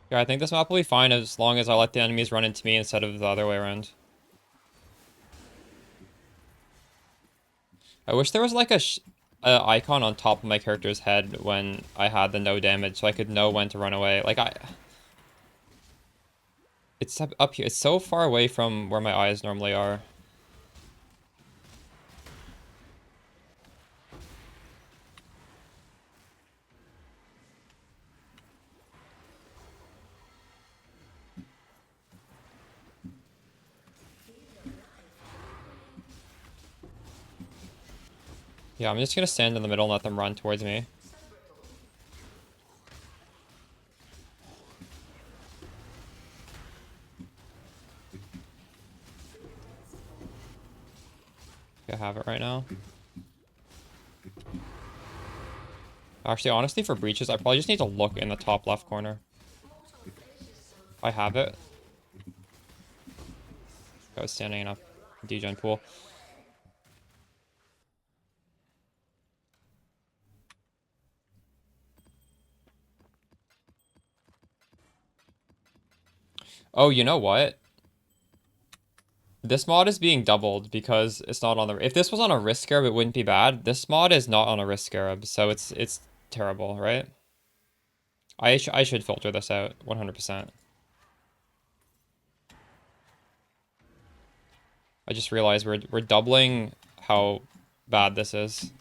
Yeah, I think this map will be fine as long as I let the enemies run into me instead of the other way around. I wish there was like a icon on top of my character's head when I had the no damage so I could know when to run away. Like, it's up here. It's so far away from where my eyes normally are. Yeah, I'm just gonna stand in the middle and let them run towards me. I have it right now. Actually, honestly, for breaches, I probably just need to look in the top left corner. I have it. I was standing in a degen pool. Oh, you know what? This mod is being doubled because it's not on the... If this was on a risk scarab, it wouldn't be bad. This mod is not on a risk scarab, so it's terrible, right? I should filter this out 100%. I just realized we're doubling how bad this is.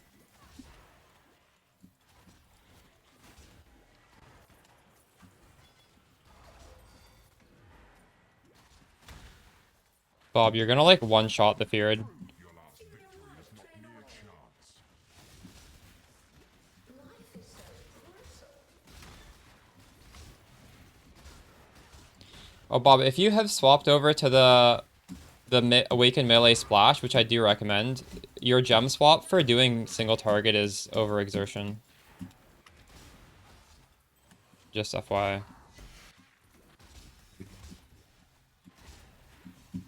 Bob, you're gonna like one-shot the Feared. Your last victory is not mere chance. Oh, Bob, if you have swapped over to the Awaken Melee Splash, which I do recommend, your gem swap for doing single target is overexertion. Just FYI. This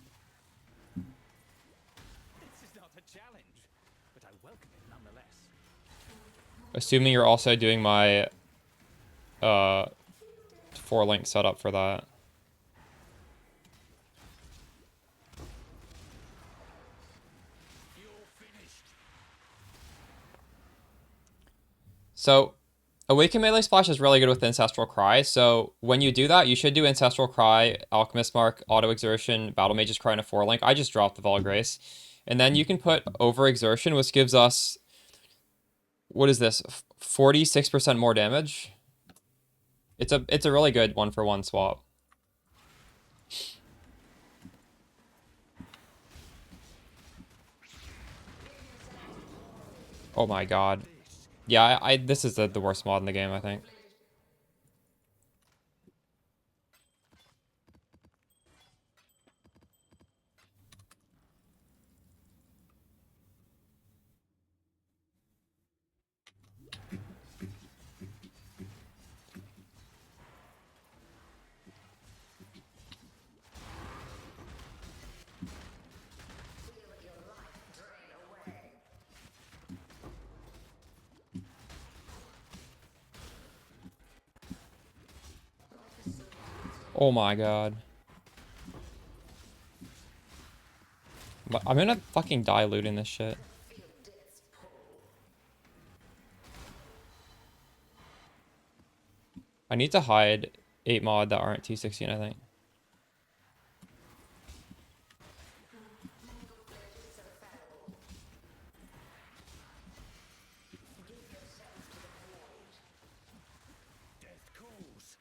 is not a challenge, but I welcome it nonetheless. Assuming you're also doing my 4-link setup for that. So, Awaken Melee Splash is really good with Ancestral Cry, so when you do that, you should do Ancestral Cry, Alchemist Mark, Auto Exertion, Battle Mage's Cry, and a 4-link. I just dropped the Vol Grace. And then you can put Overexertion, which gives us... What is this? 46% more damage? It's a really good one-for-one swap. Oh my god. Yeah, this is the worst mod in the game, I think. Oh my god. I'm gonna fucking die looting this shit. I need to hide 8 mod that aren't T16, I think. Death calls.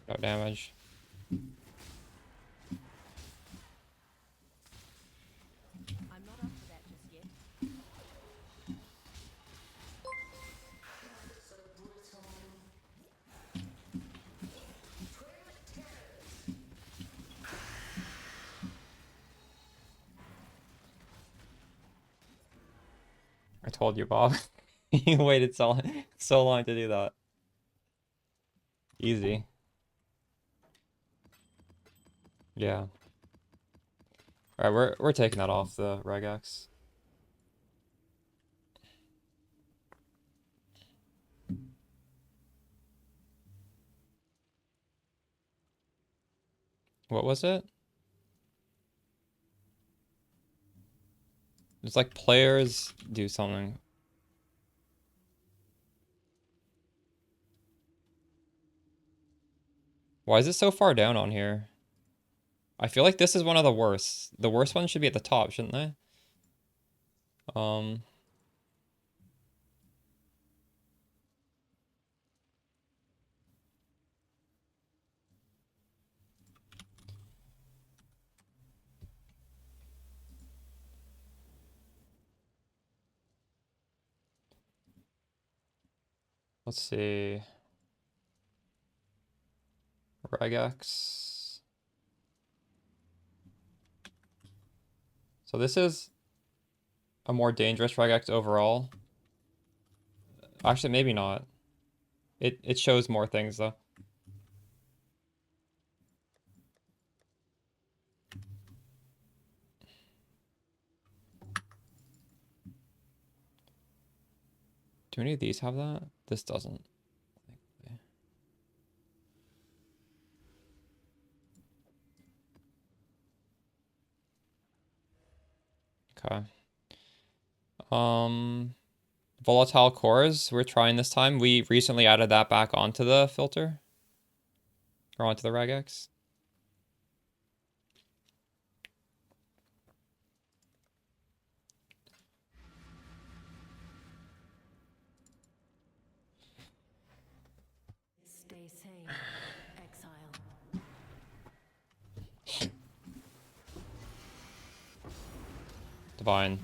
No damage. I'm not up for that just yet. I told you, Bob. You waited so long to do that. Easy. Yeah. Alright, we're taking that off the regex. What was it? It's like players do something. Why is it so far down on here? I feel like this is one of the worst. The worst ones should be at the top, shouldn't they? Let's see. Regex. So this is a more dangerous regex overall. Actually, maybe not. It shows more things though. Do any of these have that? This doesn't. Okay. Volatile cores we're trying this time. We recently added that back onto the filter. Or onto the regex. Stay safe, exile. Divine.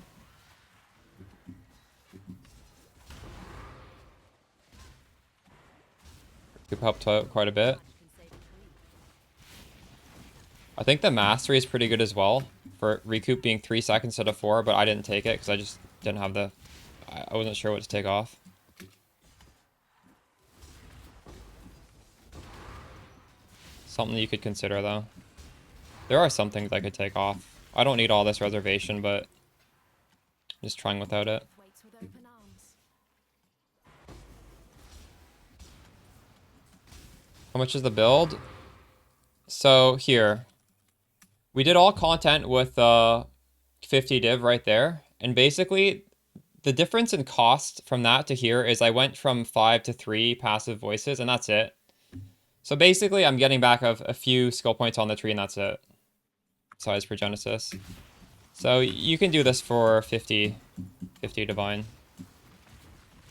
Could help quite a bit. I think the mastery is pretty good as well for recoup being 3 seconds instead of 4, but I didn't take it because I just didn't have the... I wasn't sure what to take off. Something you could consider though. There are some things I could take off. I don't need all this reservation, but I'm just trying without it. Waits with open arms. How much is the build? So here, we did all content with 50 div right there. And basically the difference in cost from that to here is I went from 5 to 3 passive voices and that's it. So basically I'm getting back a few skill points on the tree and that's it. Size for Genesis. So you can do this for 50 divine.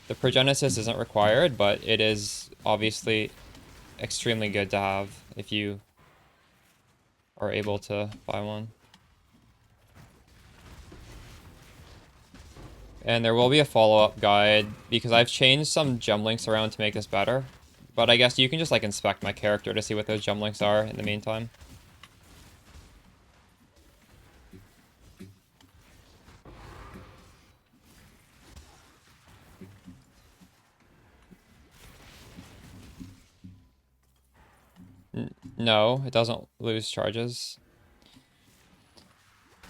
The Progenesis isn't required, but it is obviously extremely good to have if you are able to buy one. And there will be a follow-up guide because I've changed some gem links around to make this better. But I guess you can just like inspect my character to see what those gem links are in the meantime. No, it doesn't lose charges.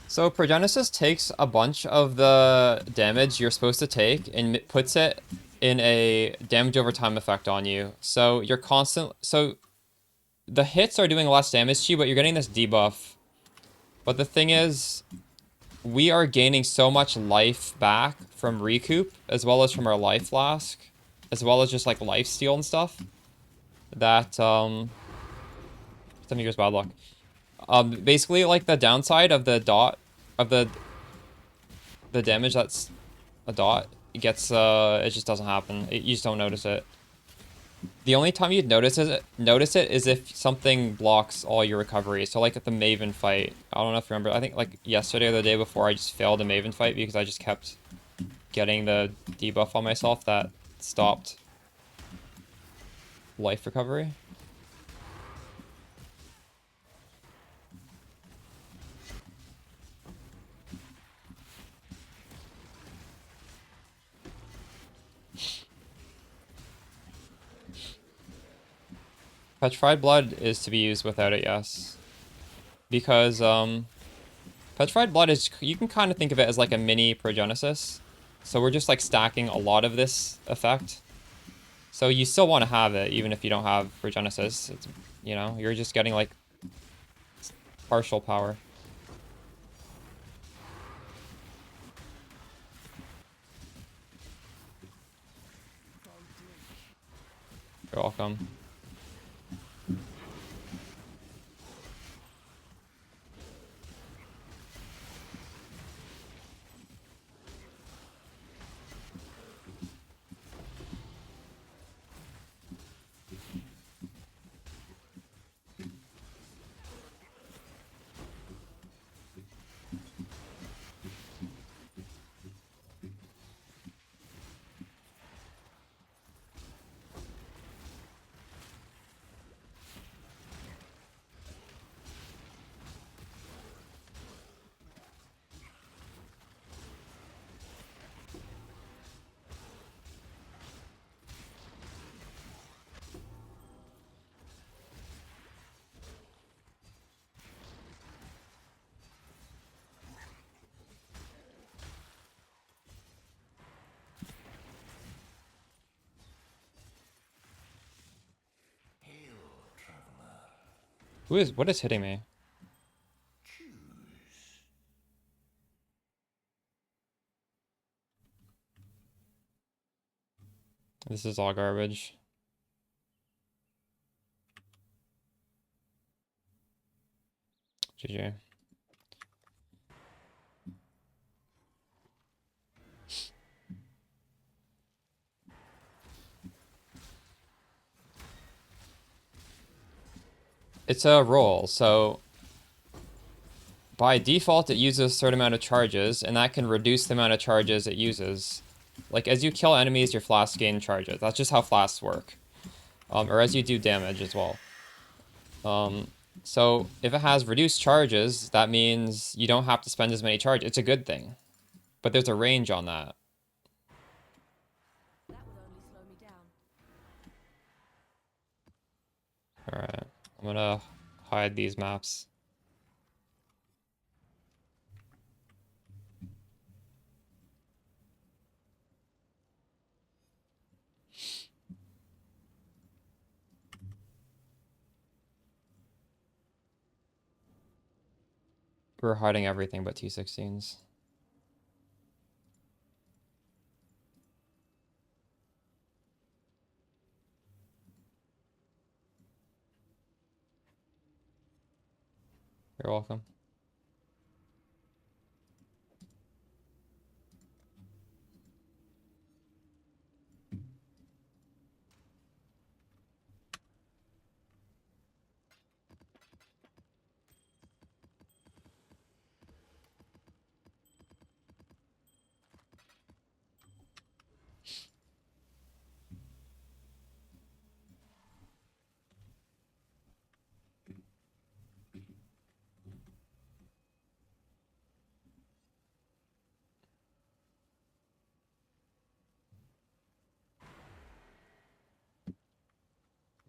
So Progenesis takes a bunch of the damage you're supposed to take and puts it in a damage over time effect on you. So you're so the hits are doing less damage to you, but you're getting this debuff. But the thing is, we are gaining so much life back from recoup, as well as from our life flask, as well as just like life steal and stuff, that years bad luck. Basically, like the downside of the dot of the damage that's a dot gets it just doesn't happen. You just don't notice it. The only time you'd notice it is if something blocks all your recovery. So like at the Maven fight, I don't know if you remember. I think like yesterday or the day before, I just failed a Maven fight because I just kept getting the debuff on myself that stopped life recovery. Petrified Blood is to be used without it, yes. Because, Petrified Blood is, you can kind of think of it as like a mini Progenesis. So we're just like stacking a lot of this effect. So you still want to have it, even if you don't have Progenesis. It's, you know, you're just getting like partial power. You're welcome. What is hitting me? This is all garbage. GG. It's a roll, so by default it uses a certain amount of charges, and that can reduce the amount of charges it uses. Like, as you kill enemies, your flasks gain charges. That's just how flasks work. Or as you do damage as well. So if it has reduced charges, that means you don't have to spend as many charges. It's a good thing. But there's a range on that. That would only slow me down. Alright, I'm gonna hide these maps. We're hiding everything but T16s. You're welcome.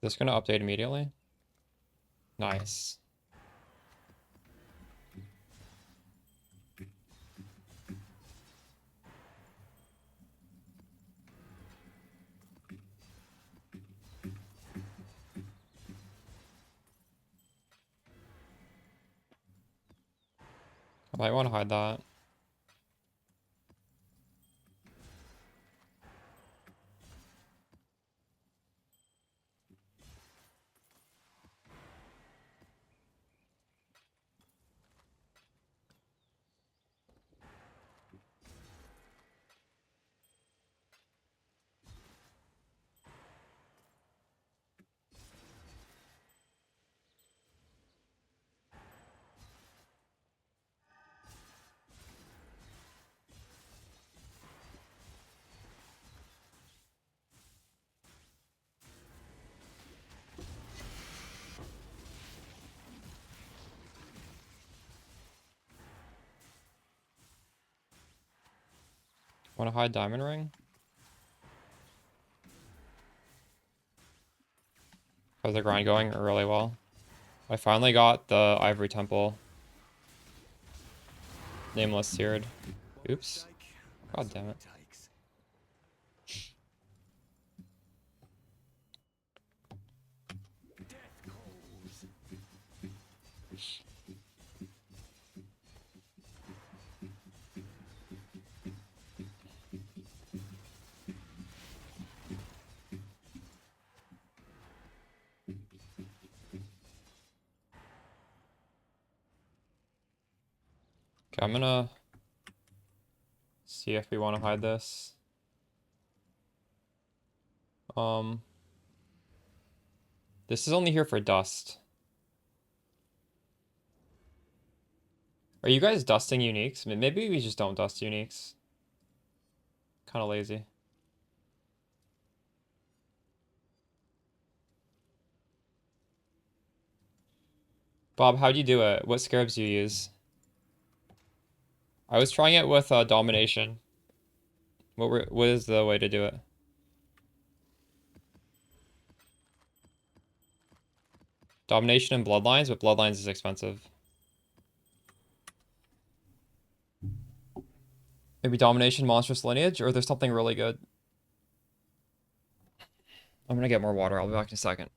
This gonna update immediately? Nice. I might want to hide that. Want to hide Diamond Ring? How's the grind going? Really well. I finally got the Ivory Temple. Nameless tiered. Oops. God damn it. Okay, I'm gonna see if we want to hide this. This is only here for dust. Are you guys dusting uniques? I mean, maybe we just don't dust uniques. Kind of lazy. Bob, how'd you do it? What scarabs do you use? I was trying it with domination. What is the way to do it? Domination and bloodlines, but bloodlines is expensive. Maybe domination, monstrous lineage, or there's something really good. I'm gonna get more water. I'll be back in a second.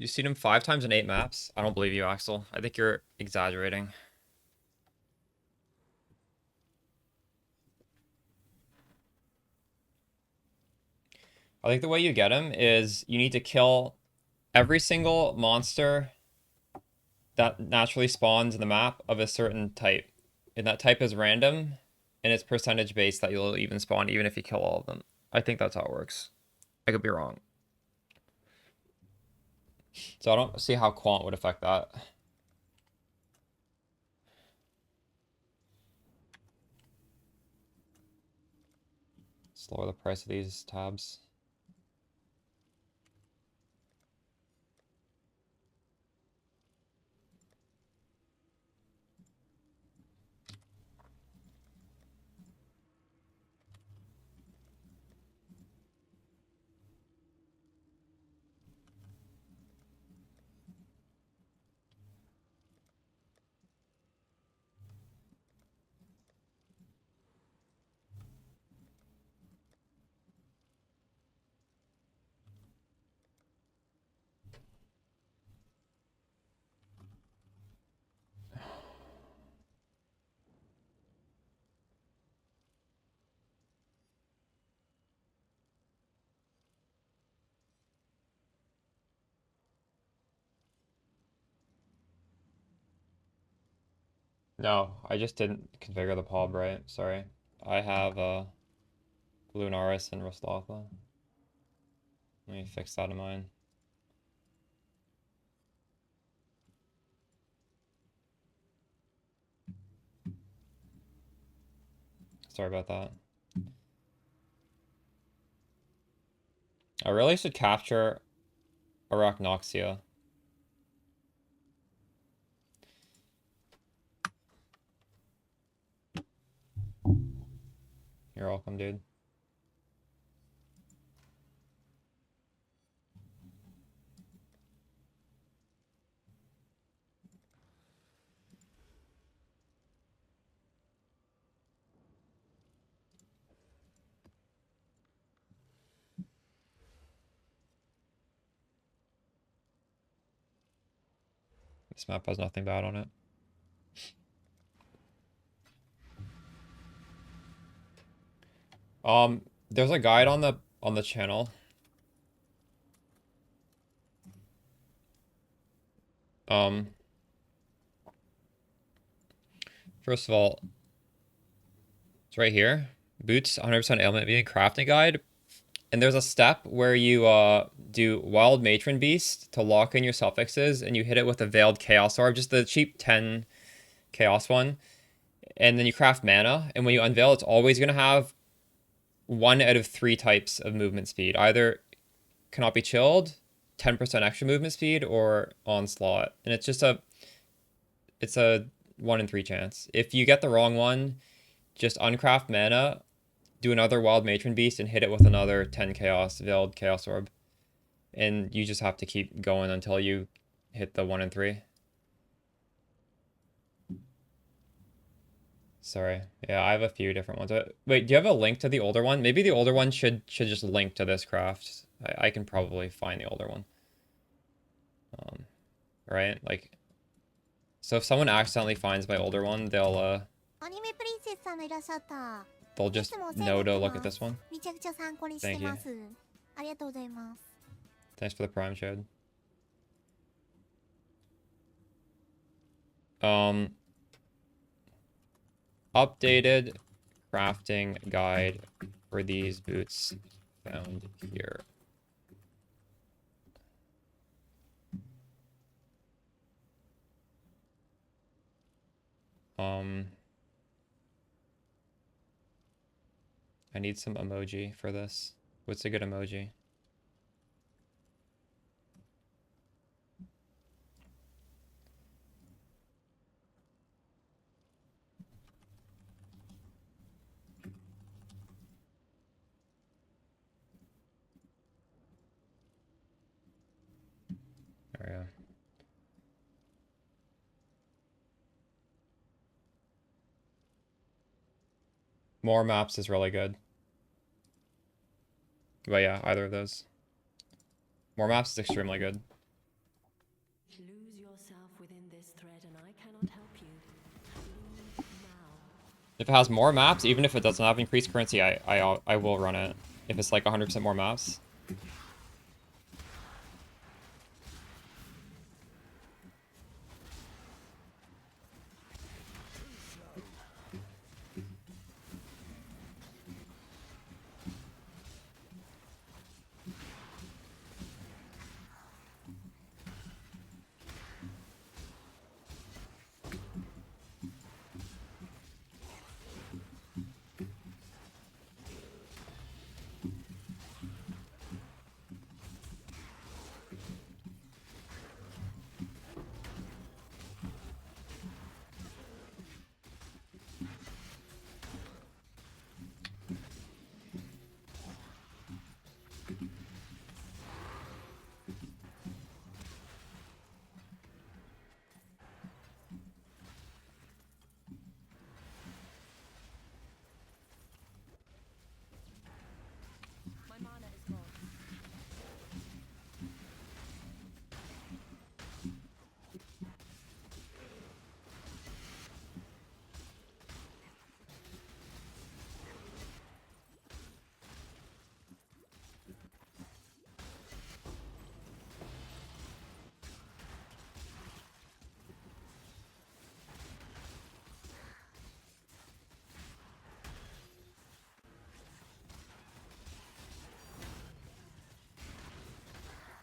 You've seen him 5 times in 8 maps? I don't believe you, Axel. I think you're exaggerating. I think the way you get him is you need to kill every single monster that naturally spawns in the map of a certain type. And that type is random, and it's percentage based that you'll even spawn even if you kill all of them. I think that's how it works. I could be wrong. So I don't see how quant would affect that. Let's lower the price of these tabs. No, I just didn't configure the POB right. Sorry. I have Lunaris and Rostlatha. Let me fix that in mine. Sorry about that. I really should capture Arachnoxia. You're welcome, dude. This map has nothing bad on it. There's a guide on the channel. First of all, it's right here. Boots 100% ailment being crafting guide. And there's a step where you do Wild Matron Beast to lock in your suffixes, and you hit it with a Veiled Chaos Orb, just the cheap 10 Chaos one. And then you craft mana, and when you unveil, it's always going to have 1 out of 3 types of movement speed. Either cannot be chilled, 10% extra movement speed, or onslaught. And it's a 1 in 3 chance. If you get the wrong one, just uncraft mana, do another Wild Matron Beast, and hit it with another 10 Chaos, Veiled Chaos Orb. And you just have to keep going until you hit the 1 in 3. Sorry. Yeah, I have a few different ones. Wait, do you have a link to the older one? Maybe the older one should just link to this craft. I can probably find the older one. Right? Like, so if someone accidentally finds my older one, they'll just know to look at this one. Thank you. Thanks for the prime, Chad. Updated crafting guide for these boots found here. I need some emoji for this. What's a good emoji? There we go. More maps is really good. But yeah, either of those. More maps is extremely good. If it has more maps, even if it doesn't have increased currency, I will run it. If it's like 100% more maps. My mana is gone.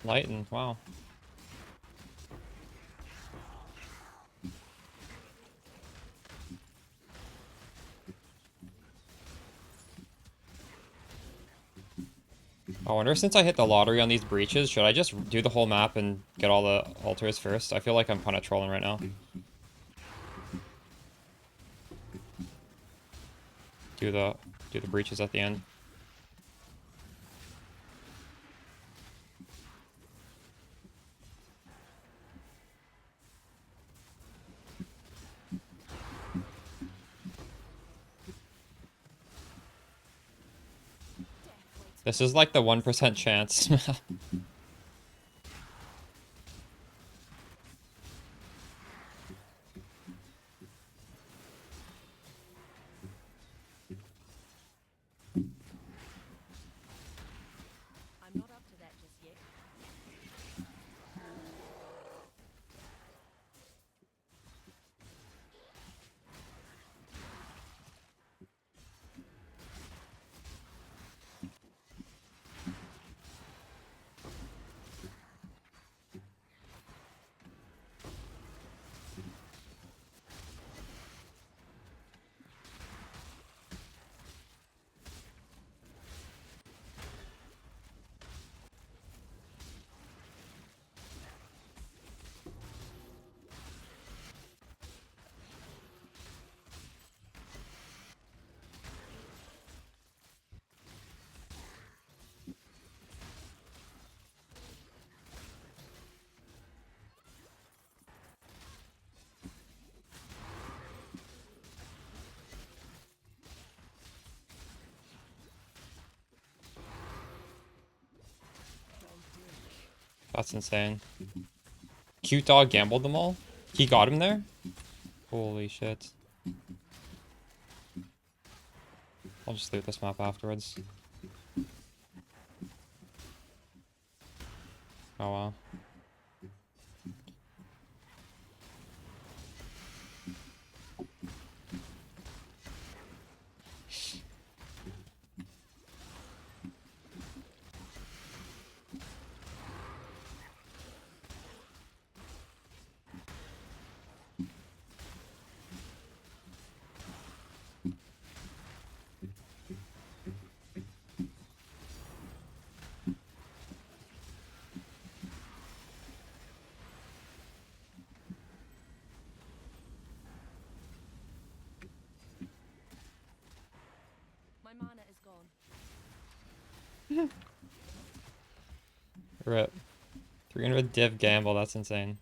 Lighten, wow. I wonder, since I hit the lottery on these breaches, should I just do the whole map and get all the altars first? I feel like I'm kind of trolling right now. Do the breaches at the end. This is like the 1% chance. I'm not up to that just yet. That's insane. Cute dog gambled them all? He got him there? Holy shit. I'll just loot this map afterwards. Oh wow. My mana is gone. Rip. 300 div gamble, that's insane.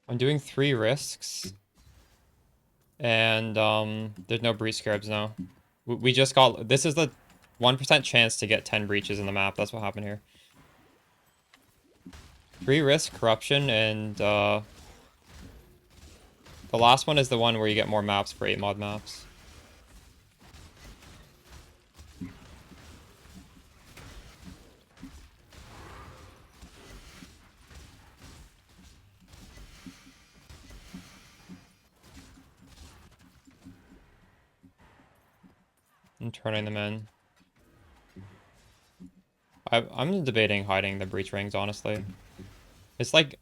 I'm doing 3 risks. And there's no breach scarabs now. We just got... This is the 1% chance to get 10 breaches in the map. That's what happened here. 3 risk, corruption, and the last one is the one where you get more maps for 8 mod maps. And turning them in. I'm debating hiding the breach rings, honestly. It's like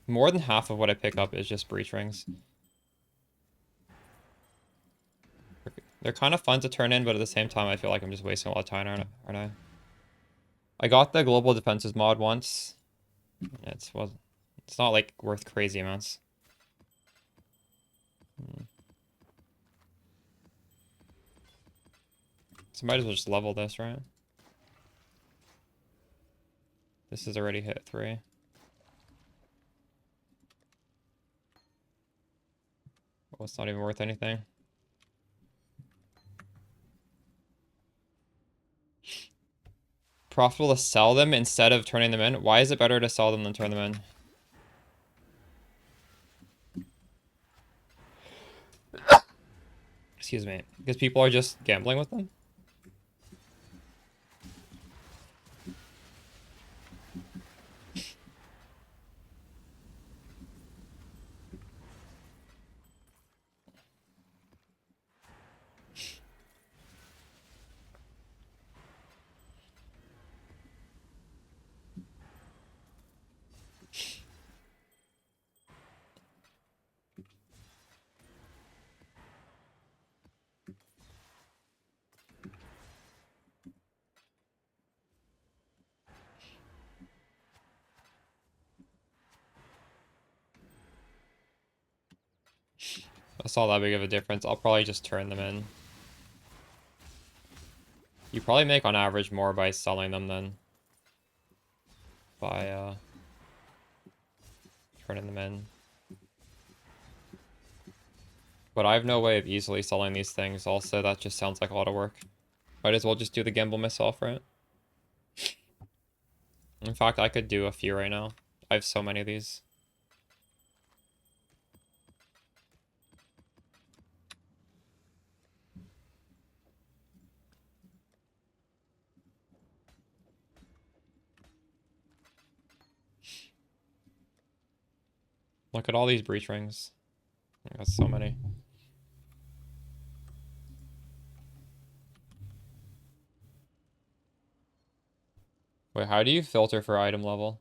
more than half of what I pick up is just breach rings. They're kind of fun to turn in, but at the same time, I feel like I'm just wasting a lot of time, aren't I? I got the global defenses mod once. It's not like worth crazy amounts. So might as well just level this, right? This has already hit 3. Well, it's not even worth anything. Profitable to sell them instead of turning them in? Why is it better to sell them than turn them in? Excuse me. Because people are just gambling with them? That's not that big of a difference. I'll probably just turn them in. You probably make on average more by selling them than by turning them in. But I have no way of easily selling these things. Also, that just sounds like a lot of work. Might as well just do the gamble myself, right? In fact, I could do a few right now. I have so many of these. Look at all these breach rings. I got so many. Wait, how do you filter for item level?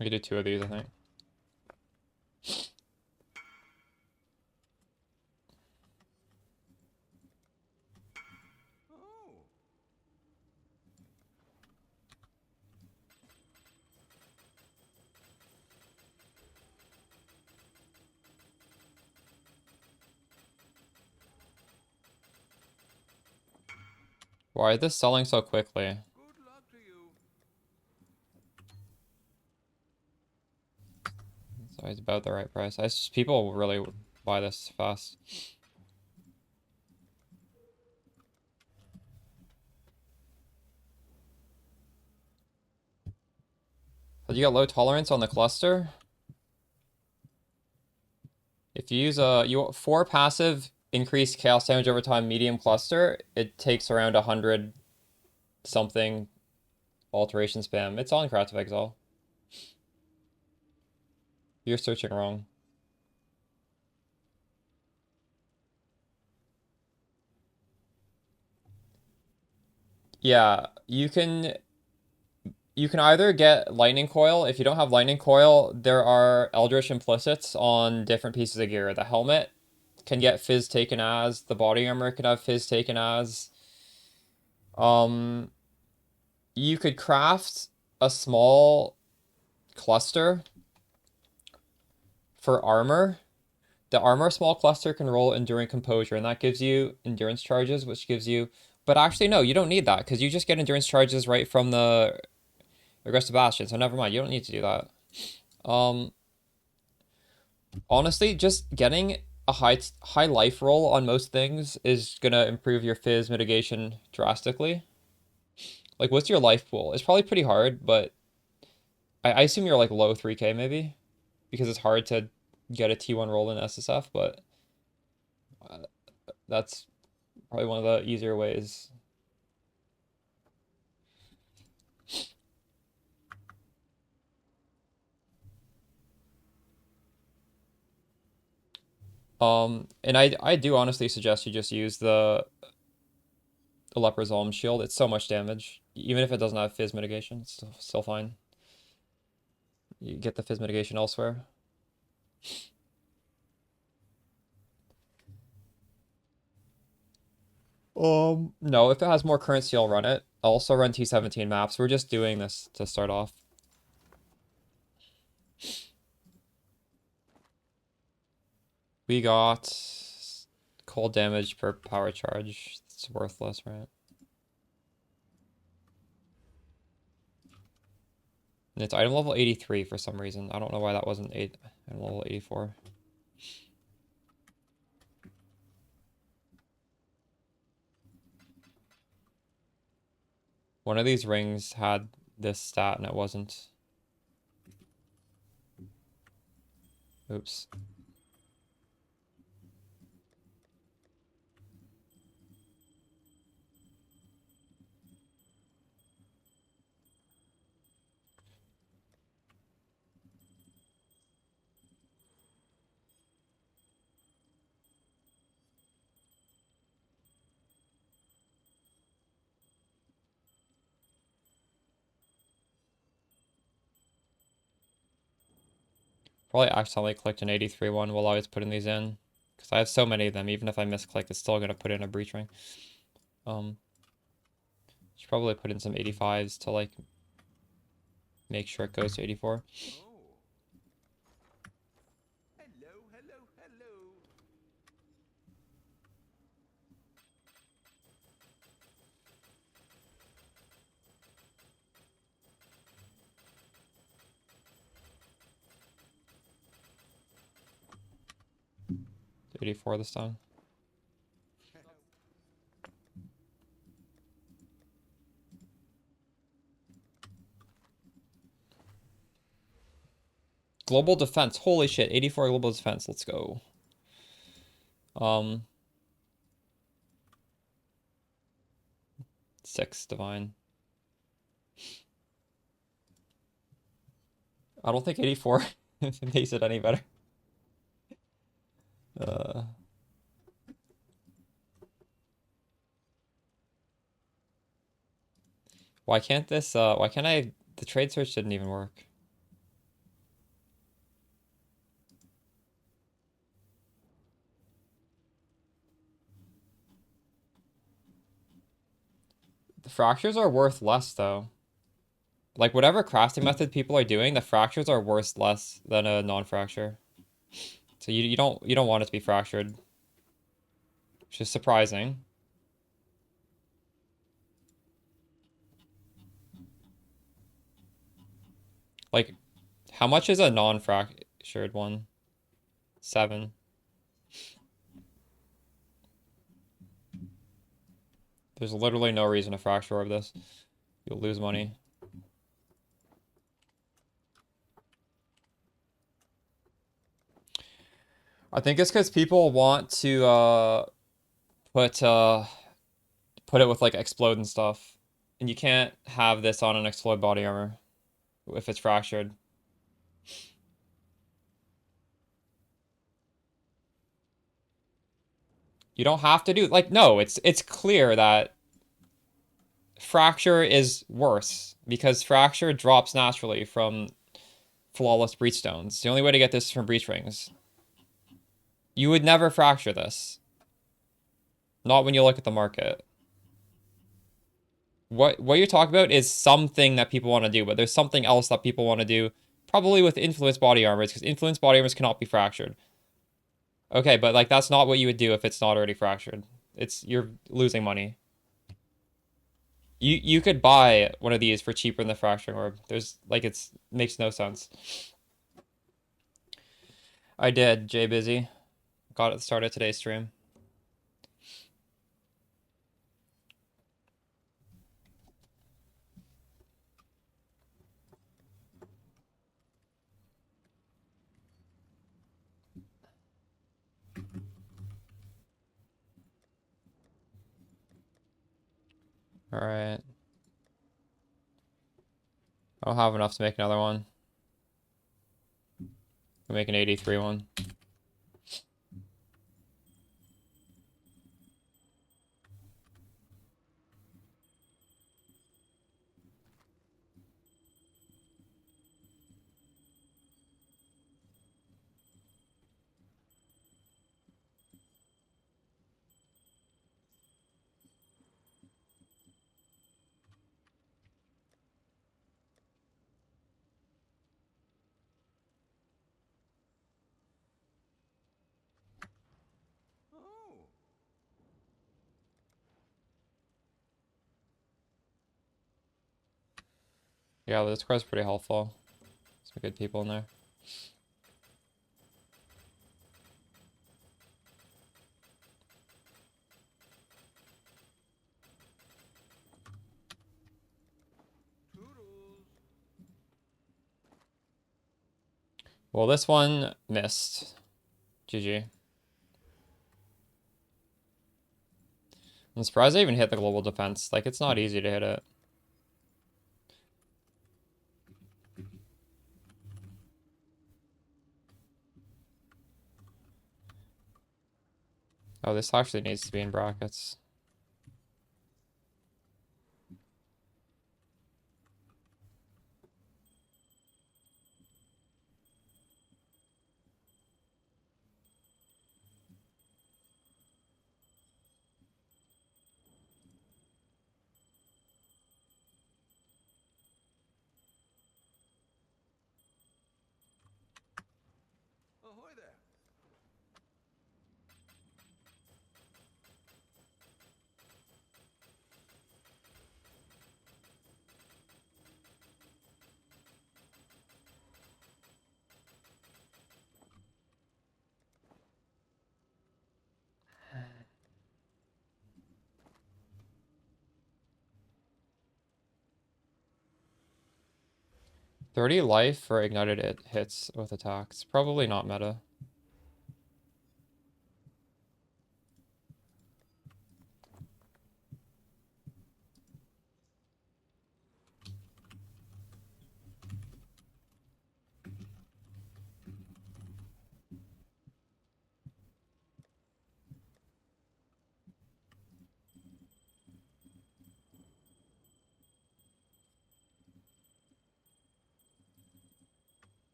We could do 2 of these, I think. Why is this selling so quickly? Good luck to you. It's always about the right price. It's just people really buy this fast. But you got low tolerance on the cluster? If you use a 4 passive increased chaos damage over time medium cluster, it takes around 100 something alteration spam. It's on Craft of Exile. You're searching wrong. Yeah, you can either get lightning coil. If you don't have lightning coil, there are eldritch implicits on different pieces of gear. The helmet can get fizz taken as, the body armor can have fizz taken as. You could craft a small cluster for armor. The armor small cluster can roll enduring composure, and that gives you endurance charges, which gives you. But actually, no, you don't need that because you just get endurance charges right from the aggressive bastion. So never mind, you don't need to do that. Honestly, just getting a high life roll on most things is gonna improve your fizz mitigation drastically. Like, what's your life pool? It's probably pretty hard, but I assume you're like low 3k maybe, because it's hard to get a T1 roll in SSF, but uh, that's probably one of the easier ways. And I do honestly suggest you just use the Leper's Alm Shield. It's so much damage. Even if it doesn't have fizz mitigation, it's still fine. You get the fizz mitigation elsewhere. No, if it has more currency, I'll run it. I'll also run T17 maps. We're just doing this to start off. We got cold damage per power charge. It's worthless, right? And it's item level 83 for some reason. I don't know why that wasn't item level 84. One of these rings had this stat and it wasn't. Oops. Probably accidentally clicked an 83 one while I was putting these in. Because I have so many of them, even if I misclick, it's still going to put in a breach ring. Should probably put in some 85s to like make sure it goes to 84. Oh. Hello, hello, hello. 84 this time. Global defense. Holy shit. 84 global defense. Let's go. 6 divine. I don't think 84 makes it any better. Why can't this, why can't I, the trade search didn't even work. The fractures are worth less though. Like whatever crafting method people are doing, the fractures are worth less than a non-fracture. So you don't want it to be fractured. Which is surprising. Like, how much is a non-fractured one? 7. There's literally no reason to fracture of this. You'll lose money. I think it's because people want to put it with like explode and stuff. And you can't have this on an explode body armor if it's fractured. You don't have to do, like, no, it's clear that Fracture is worse because Fracture drops naturally from flawless breach stones. The only way to get this is from breach rings. You would never Fracture this. Not when you look at the market. What you're talking about is something that people want to do, but there's something else that people want to do, probably with influence body armors, because influence body armors cannot be fractured. Okay, but like that's not what you would do if it's not already fractured. You're losing money. You could buy one of these for cheaper than the fracturing orb. There's like makes no sense. I did, Jay Busy. Got it started today's stream. All right. I'll have enough to make another one. I'll make an 83 one. Oh. Yeah, the Discord's pretty helpful. Some good people in there. Toodles. Well, this one missed. GG. I'm surprised I even hit the global defense. Like, it's not easy to hit it. Oh, this actually needs to be in brackets. Ahoy there. Uh, 30 life for ignited hits with attacks. Probably not meta.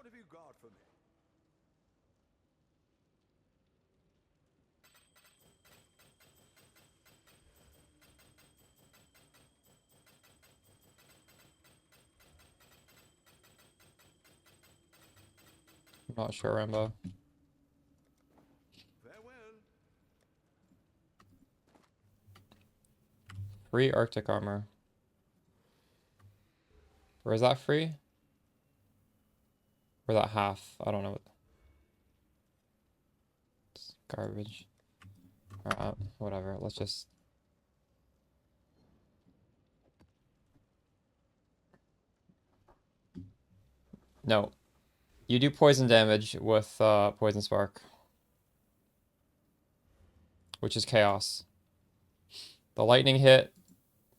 What have you got for me? I'm not sure, Rambo. Farewell. Free Arctic armor. Or is that free? Or that half? I don't know. It's garbage. Alright, whatever. Let's just... No. You do poison damage with Poison Spark. which is chaos. The lightning hit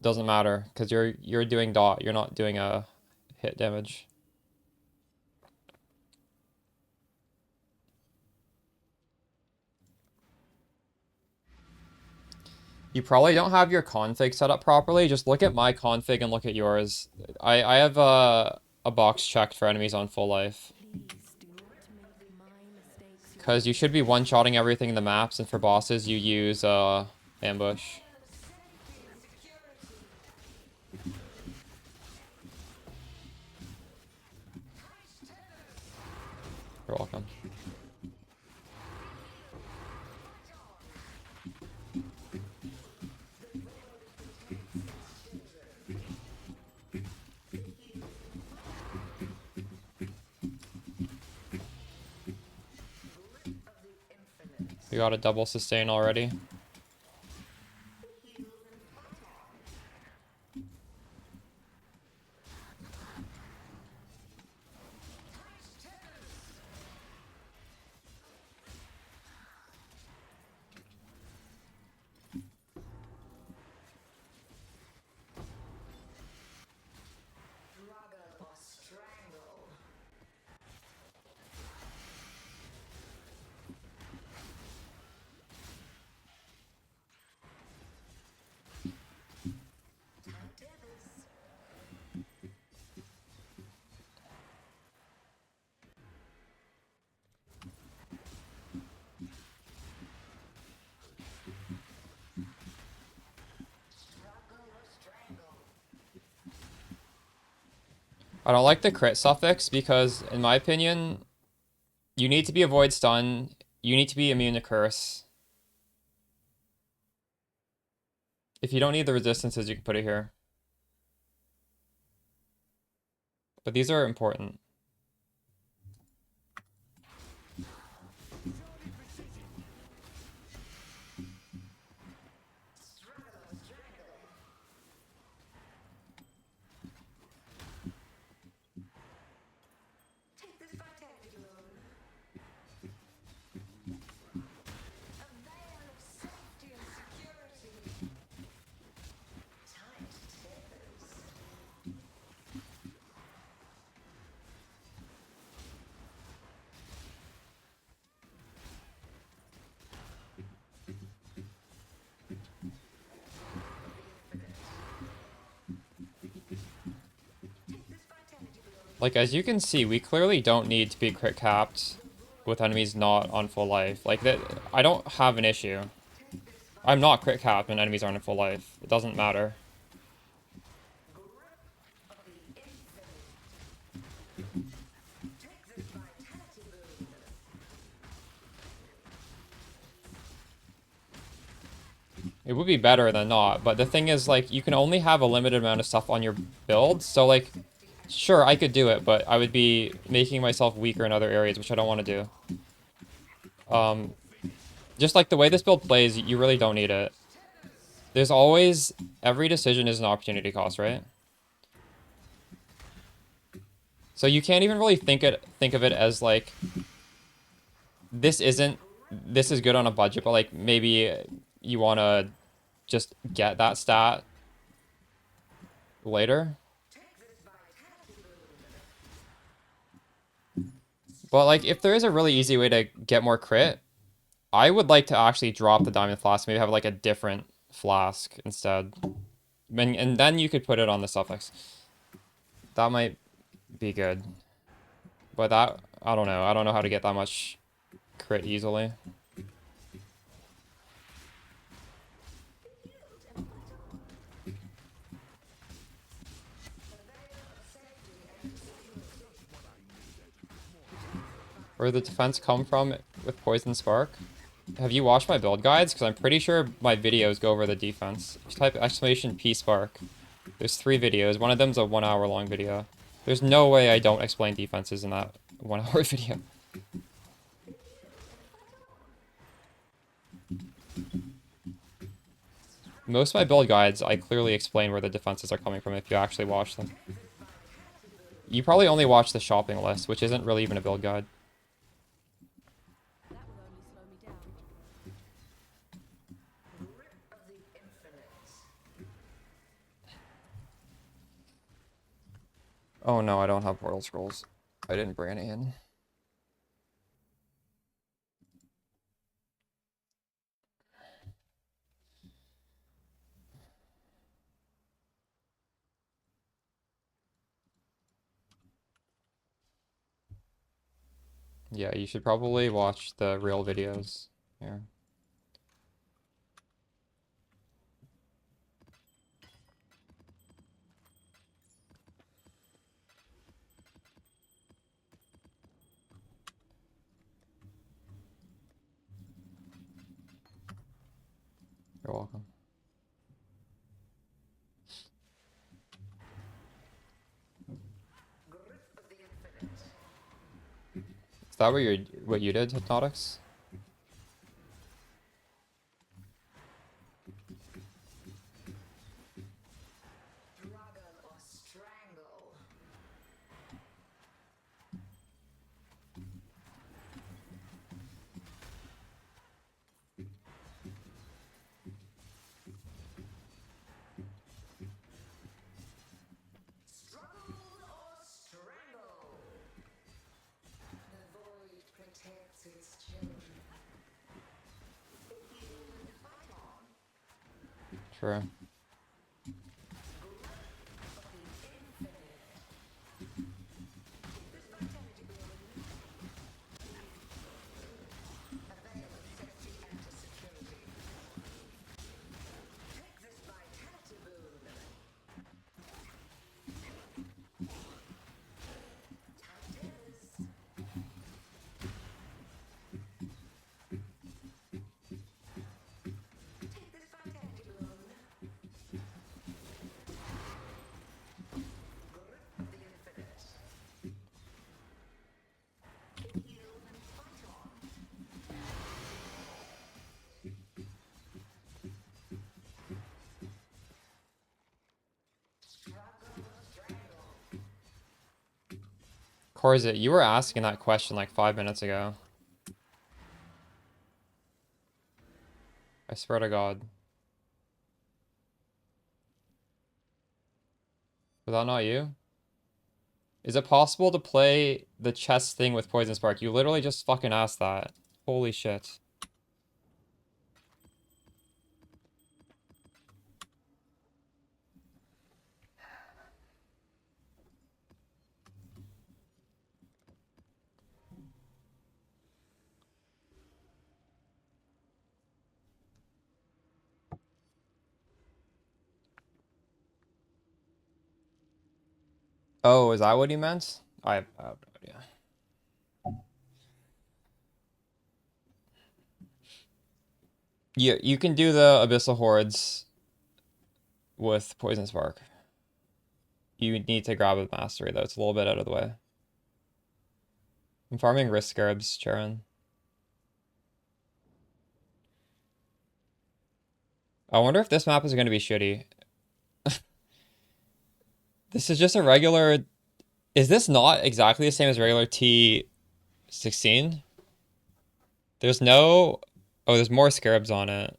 doesn't matter because you're doing dot. You're not doing a hit damage. You probably don't have your config set up properly. Just look at my config and look at yours. I have a box checked for enemies on full life. Because you should be one-shotting everything in the maps, and for bosses you use ambush. You're welcome. We got a double sustain already. I don't like the crit suffix because, in my opinion, you need to be avoid stun, you need to be immune to curse. If you don't need the resistances, you can put it here. But these are important. Like, as you can see, we clearly don't need to be crit capped with enemies not on full life. Like, that, I don't have an issue. I'm not crit capped when enemies aren't in full life. It doesn't matter. It would be better than not, but the thing is, like, you can only have a limited amount of stuff on your build, so, like, sure, I could do it, but I would be making myself weaker in other areas, which I don't want to do. Just like the way this build plays, you really don't need it. There's always, every decision is an opportunity cost, right? So you can't even really think of it as, like, this is good on a budget, but, like, maybe you want to just get that stat later. But, like, if there is a really easy way to get more crit, I would like to actually drop the diamond flask, maybe have, like, a different flask instead. And then you could put it on the suffix. That might be good. But that, I don't know. I don't know how to get that much crit easily. Where did the defense come from with Poison Spark? Have you watched my build guides? Because I'm pretty sure my videos go over the defense. If you type exclamation P Spark, there's 3 videos. One of them's a 1 hour long video. There's no way I don't explain defenses in that 1 hour video. Most of my build guides, I clearly explain where the defenses are coming from if you actually watch them. You probably only watch the shopping list, which isn't really even a build guide. That will only slow me down. don't have portal scrolls. I didn't bring any in. Yeah, you should probably watch the real videos here. You're welcome. Is that what you did, Hypnotics? True. Corzit, you were asking that question like 5 minutes ago. I swear to God. Was that not you? Is it possible to play the chess thing with Poison Spark? You literally just fucking asked that. Holy shit. Oh, is that what he meant? I have no idea. You can do the Abyssal Hordes with Poison Spark. You need to grab a Mastery, though. It's a little bit out of the way. I'm farming Risk Scarabs, Charon. I wonder if this map is going to be shitty. This is just a regular... Is this not exactly the same as regular T16? There's no... Oh, there's more Scarabs on it.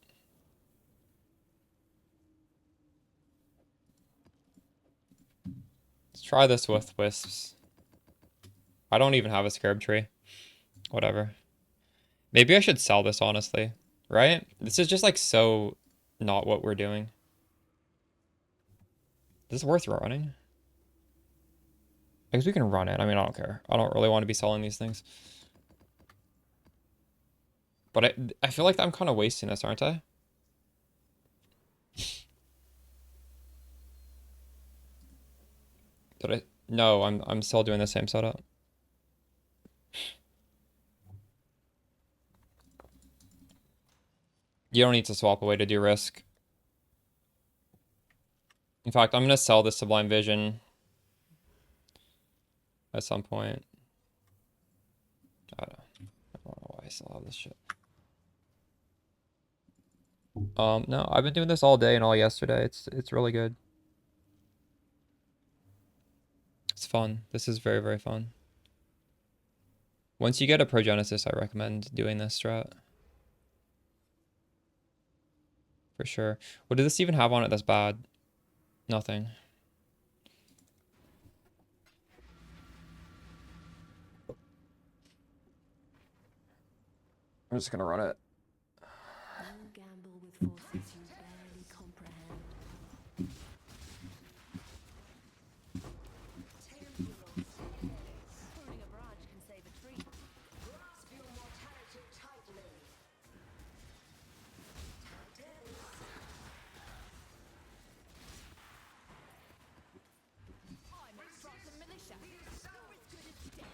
Let's try this with Wisps. I don't even have a Scarab tree. Whatever. Maybe I should sell this, honestly. Right? This is just like so not what we're doing. Is this worth running? I guess we can run it. I mean, I don't care. I don't really want to be selling these things. But I feel like I'm kind of wasting this, aren't I? Did I? No, I'm still doing the same setup. You don't need to swap away to do Risk. In fact, I'm gonna sell this Sublime Vision at some point. I don't know why I still have this shit. No, I've been doing this all day and all yesterday. It's really good. It's fun. This is very, very fun. Once you get a Progenesis, I recommend doing this strat. For sure. What did this even have on it that's bad? Nothing. I'm just gonna run it. You gamble with forces you barely comprehend. Pruning a branch can save a tree. Grasp your mortality tightly. I'm a Spartan militia. You're as good as dead.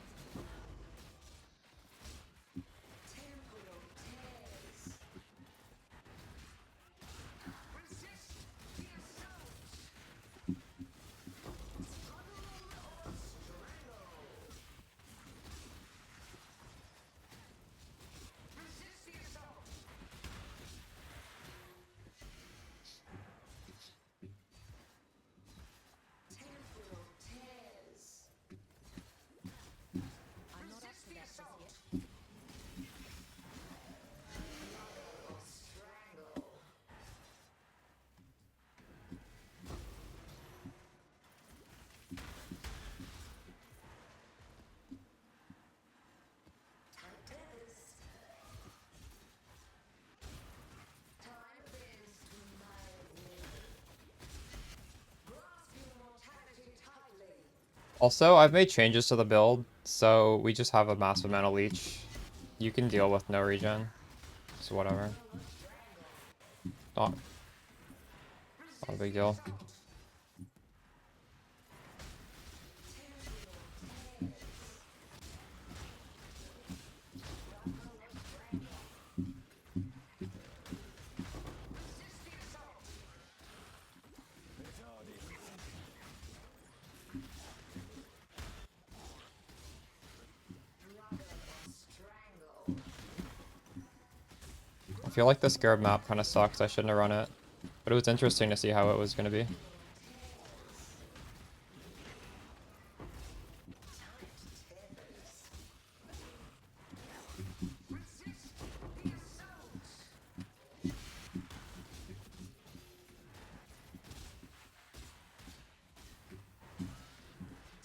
Temporal tears. Resist the assault. Struggle or strangle. Resist the assault. Temporal tears. I'm not up to that just yet. Strangle. Titans. Time bends to my will. Grasp your mortality tightly. Also, I've made changes to the build, so we just have a massive amount of leech. You can deal with no regen. So whatever. Not a big deal. I feel like the scarab map kind of sucks. I shouldn't have run it. But it was interesting to see how it was going to be.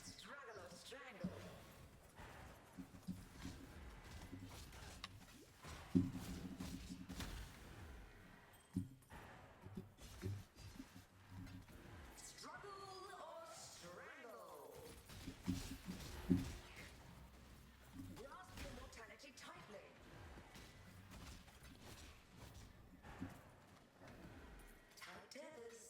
Struggle or strangle. Struggle or strangle. Grasp your mortality tightly. Tight tethers.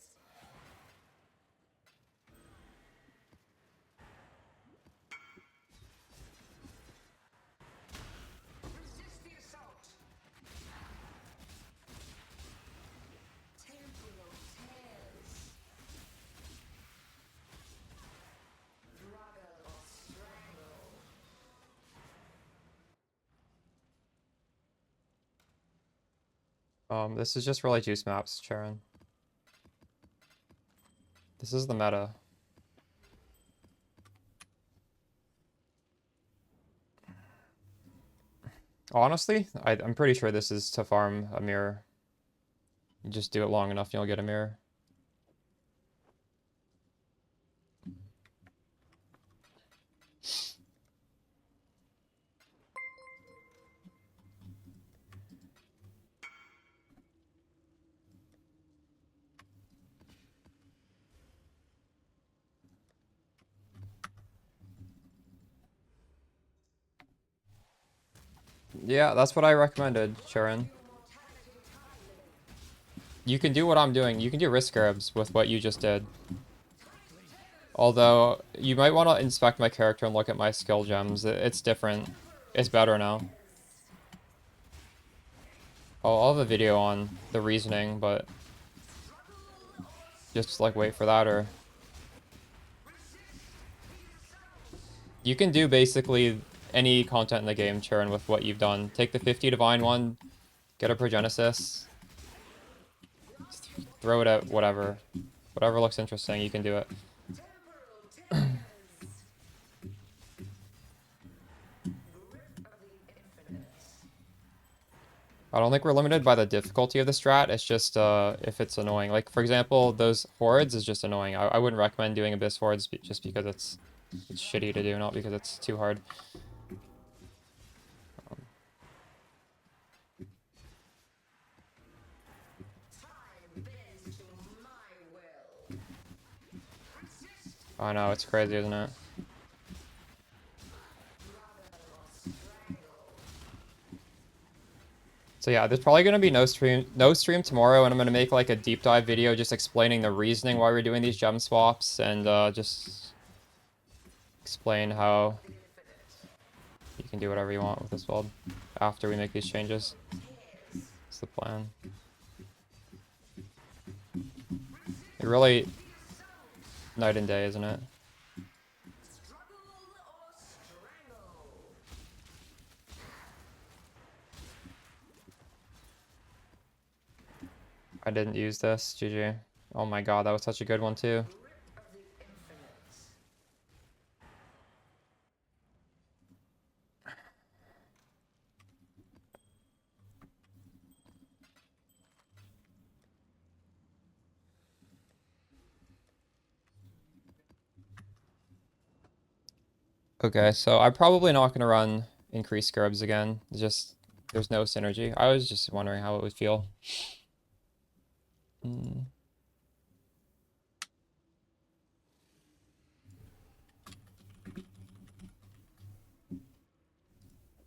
Resist the assault. Temporal tears. Struggle or strangle. This is just really juice maps, Charon. This is the meta. Honestly, I'm pretty sure this is to farm a mirror. You just do it long enough and you'll get a mirror. Yeah, that's what I recommended, Sharon. You can do what I'm doing. You can do risk scarabs with what you just did. Although, you might want to inspect my character and look at my skill gems. It's different. It's better now. I'll have a video on the reasoning, but just like wait for that, or you can do basically any content in the game, Charon, with what you've done. Take the 50 divine one, get a progenesis, throw it at whatever looks interesting, you can do it. I don't think we're limited by the difficulty of the strat. It's just if it's annoying. Like, for example, those hordes is just annoying. I wouldn't recommend doing Abyss hordes just because it's shitty to do, not because it's too hard. I know, it's crazy, isn't it? So yeah, there's probably gonna be no stream tomorrow, and I'm gonna make like a deep dive video just explaining the reasoning why we're doing these gem swaps, and just explain how you can do whatever you want with this build after we make these changes. That's the plan. It really night and day, isn't it? I didn't use this, GG. Oh my god, that was such a good one too. Okay, so I'm probably not going to run increased scarabs again. There's no synergy. I was just wondering how it would feel.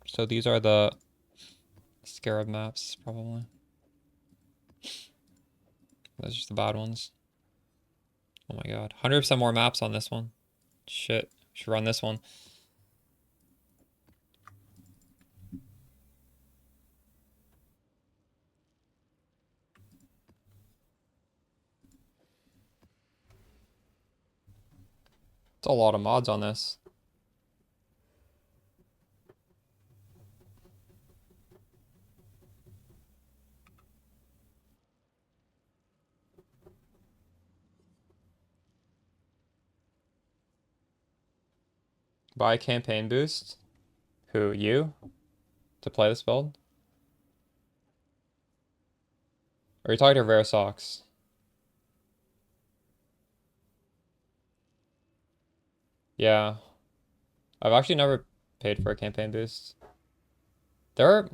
So these are the scarab maps, probably. Those are just the bad ones. Oh my god. 100% more maps on this one. Shit. Should run this one. It's a lot of mods on this. Buy campaign boost. Who, you? To play this build? Or are you talking to Rare Socks? Yeah. I've actually never paid for a campaign boost. There are...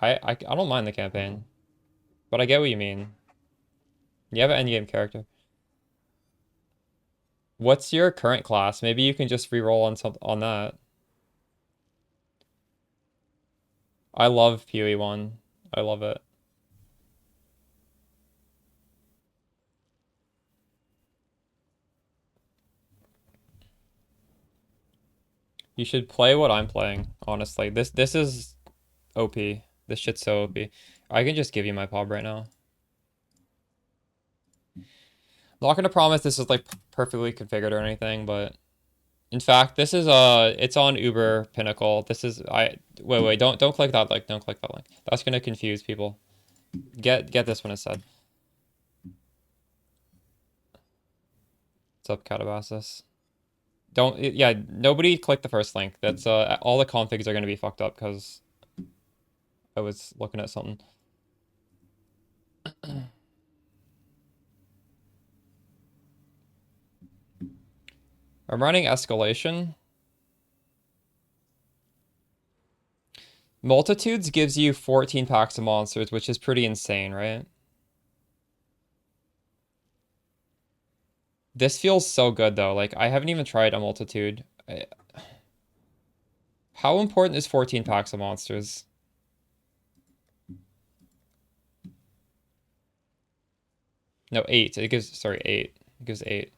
I don't mind the campaign. But I get what you mean. You have an endgame character. What's your current class? Maybe you can just reroll on that. I love PoE 1. I love it. You should play what I'm playing, honestly. This is OP. This shit's so OP. I can just give you my pub right now. Not gonna promise this is like perfectly configured or anything, but in fact, this is it's on Uber Pinnacle. This is wait, don't click that link. Don't click that link. That's gonna confuse people. Get this one instead. What's up, Catabasis? Yeah, nobody click the first link. That's all the configs are gonna be fucked up because I was looking at something. I'm running escalation. Multitudes gives you 14 packs of monsters, which is pretty insane, right? This feels so good though. Like I haven't even tried a multitude. How important is 14 packs of monsters? No, 8. It gives, sorry, 8. It gives 8.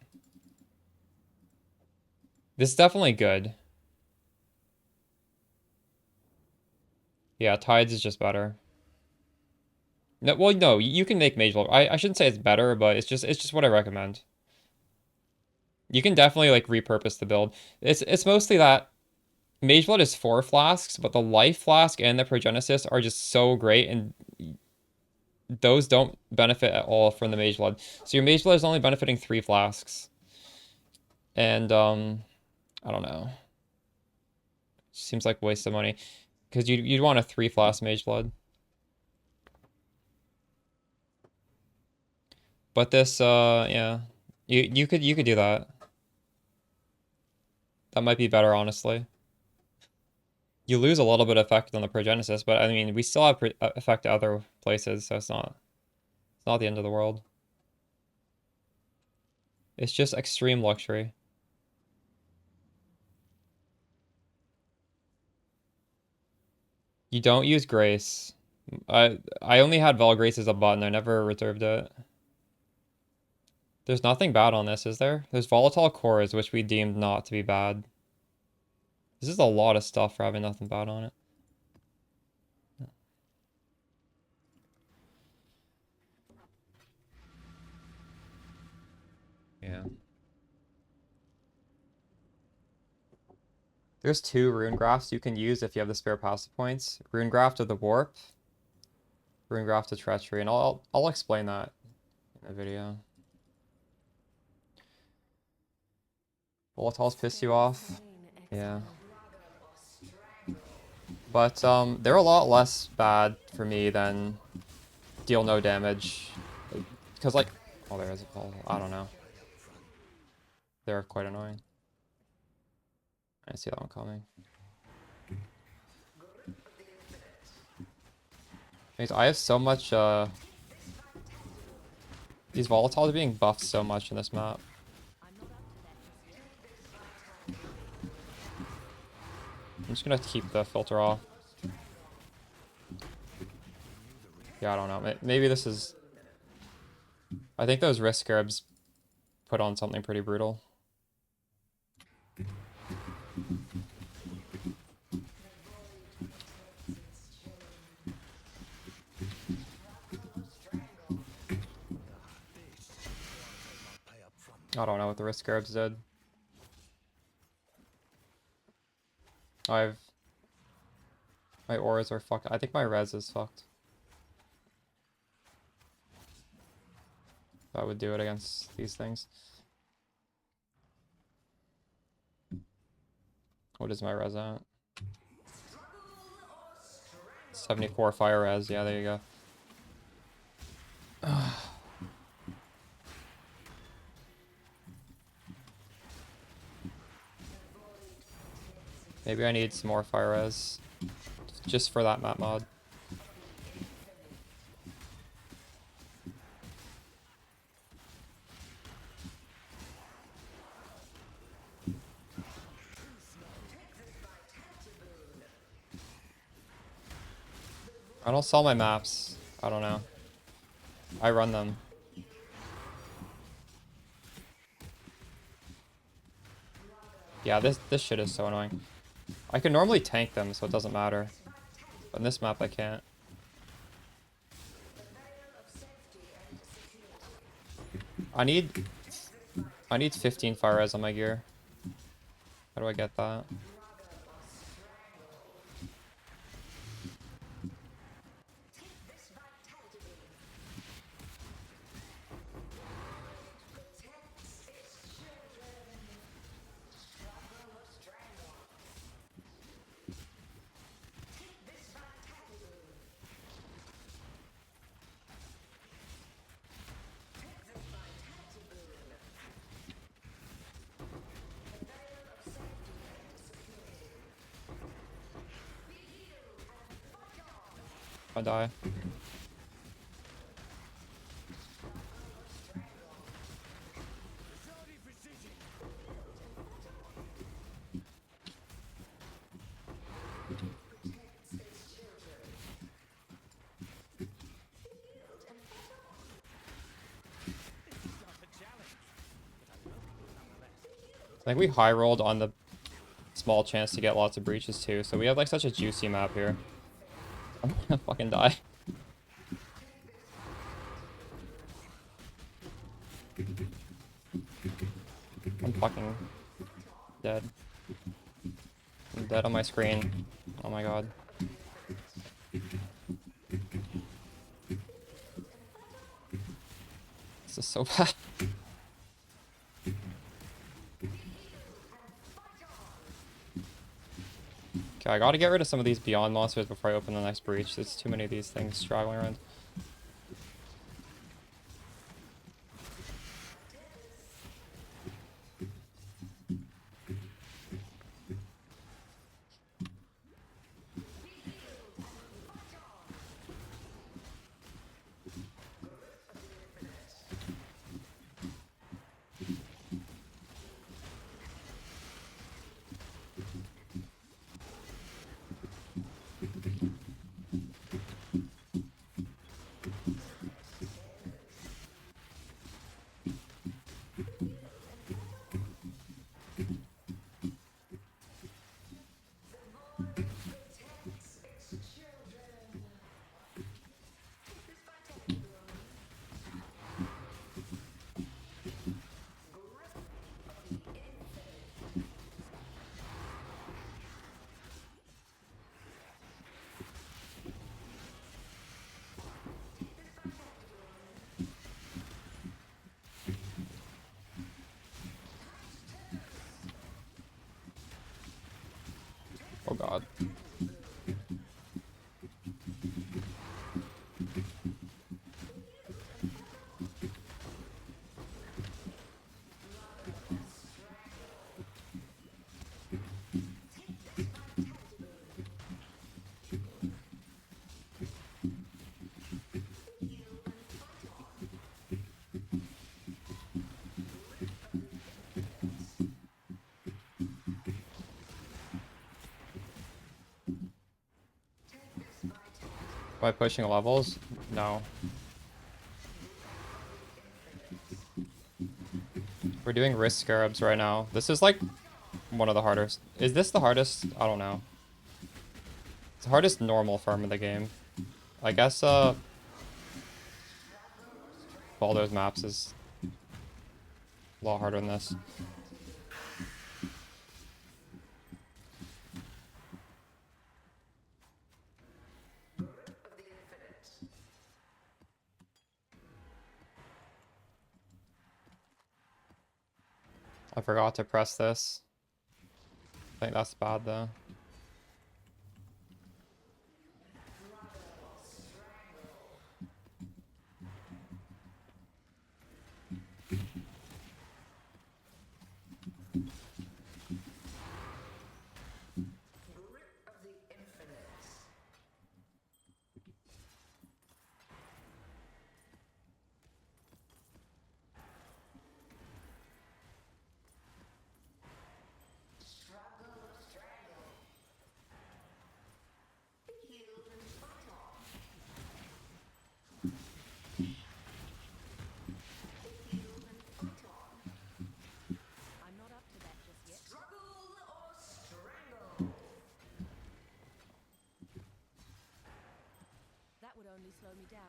This is definitely good. Yeah, Tides is just better. No, well, no, you can make Mage Lord. I shouldn't say it's better, but it's just what I recommend. You can definitely like repurpose the build. It's mostly that Mage Blood is 4 flasks, but the Life Flask and the Progenesis are just so great, and those don't benefit at all from the Mage Blood. So your Mage Blood is only benefiting 3 flasks. And I don't know. Seems like a waste of money. Because you'd want a 3 flask Mage Blood. But this, yeah. You could do that. That might be better, honestly. You lose a little bit of effect on the Progenesis, but I mean, we still have effect at other places, so it's not the end of the world. It's just extreme luxury. You don't use Grace. I only had Valgrace as a button. I never reserved it. There's nothing bad on this, is there? There's volatile cores, which we deemed not to be bad. This is a lot of stuff for having nothing bad on it. Yeah. There's 2 rune grafts you can use if you have the spare passive points. Rune graft of the warp, rune graft of treachery, and I'll explain that in the video. Volatiles piss you off. Yeah. But they're a lot less bad for me than deal no damage. Because like, oh, there is a ball. I don't know. They're quite annoying. I didn't see that one coming. I have so much, these volatiles are being buffed so much in this map. I'm just gonna keep the filter off. Yeah, I don't know. Maybe this is... I think those risk scarabs put on something pretty brutal. I don't know what the risk scarabs did. My auras are fucked. I think my res is fucked. That would do it against these things. What is my res at? 74 fire res. Yeah, there you go. Maybe I need some more fire res. Just for that map mod. I don't sell my maps. I don't know. I run them. Yeah, this shit is so annoying. I can normally tank them, so it doesn't matter. But in this map, I can't. I need 15 fire res on my gear. How do I get that? I die. I think we high rolled on the small chance to get lots of breaches too, so we have like such a juicy map here. I'm gonna fucking die. I'm fucking dead. I'm dead on my screen. Oh my god. This is so bad. Okay, I gotta get rid of some of these beyond monsters before I open the next breach. There's too many of these things straggling around. Oh god. By pushing levels? No. We're doing wrist scarabs right now. This is like one of the hardest. Is this the hardest? I don't know. It's the hardest normal farm in the game. I guess all those maps is a lot harder than this. I forgot to press this. I think that's bad though. I'm not up to that just yet. That would only slow me down.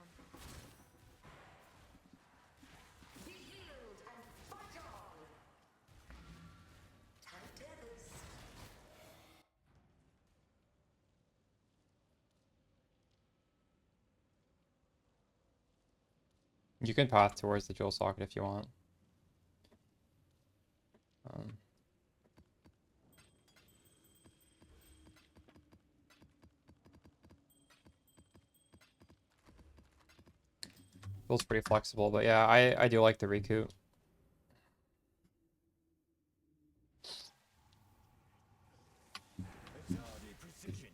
You can path towards the jewel socket if you want. Feels pretty flexible, but yeah, I do like the recoup. Hardy precision.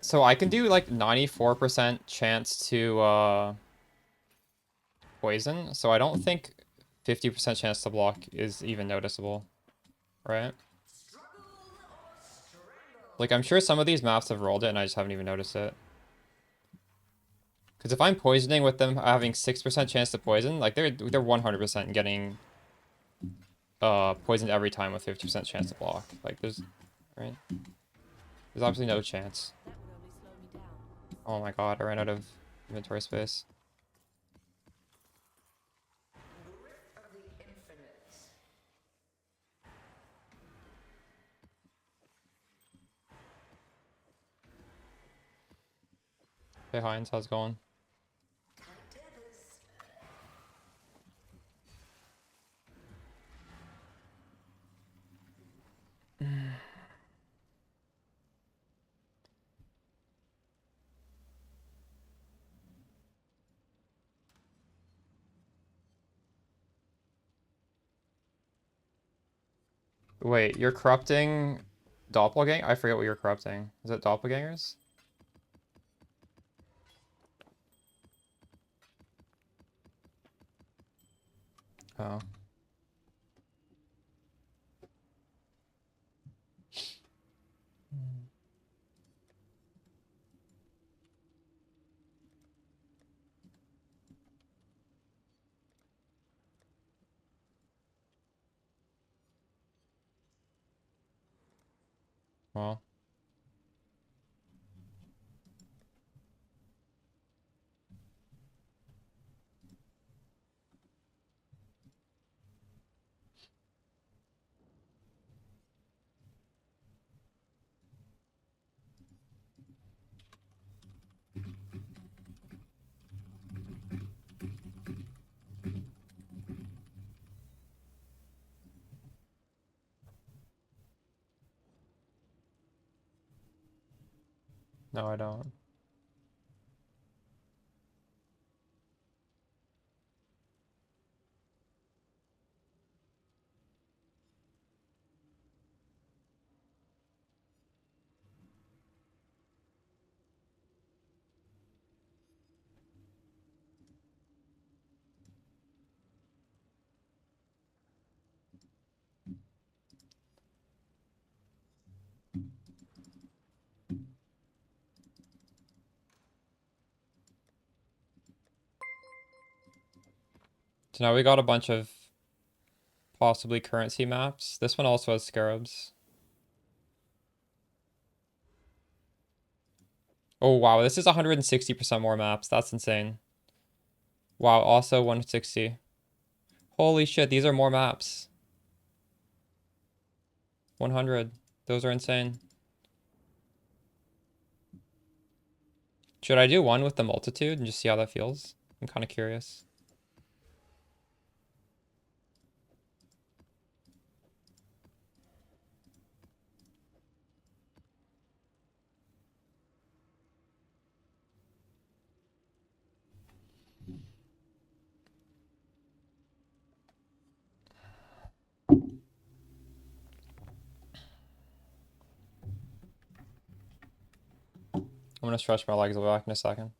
So I can do like 94% chance to poison, so I don't think 50% chance to block is even noticeable, right? Like I'm sure some of these maps have rolled it and I just haven't even noticed it. Because if I'm poisoning with them having 6% chance to poison, like they're 100% getting poisoned every time with 50% chance to block. Like there's right? There's absolutely no chance. That would only slow me down. Oh my god, I ran out of inventory space. Hey Heinz, how's it going? Wait, you're corrupting doppelganger? I forget what you're corrupting. Is it doppelgangers? Oh. Well. No, I don't. So now we got a bunch of possibly currency maps. This one also has scarabs. Oh wow, this is 160% more maps. That's insane. Wow, also 160. Holy shit, these are more maps. 100. Those are insane. Should I do one with the multitude and just see how that feels? I'm kind of curious. I'm gonna stretch my legs. I'll be back in a second.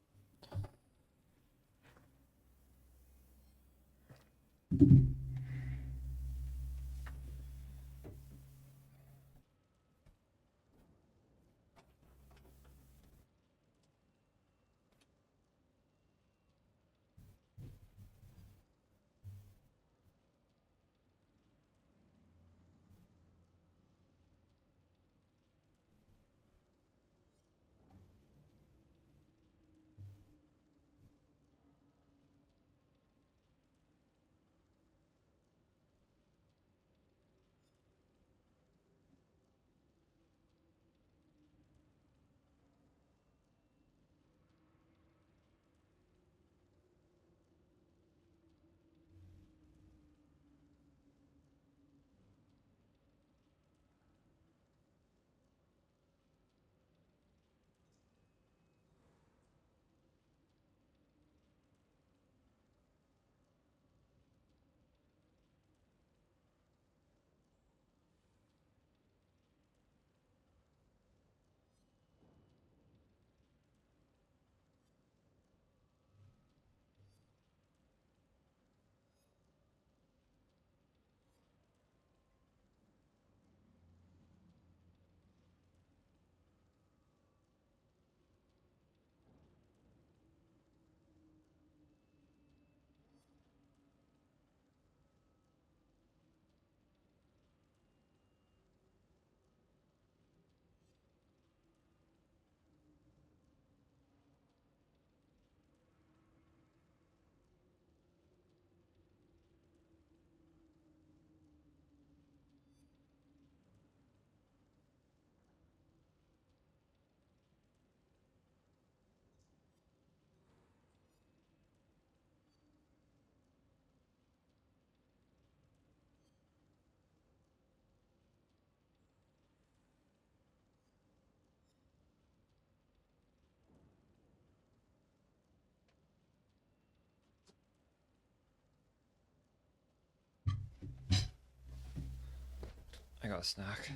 I got a snack.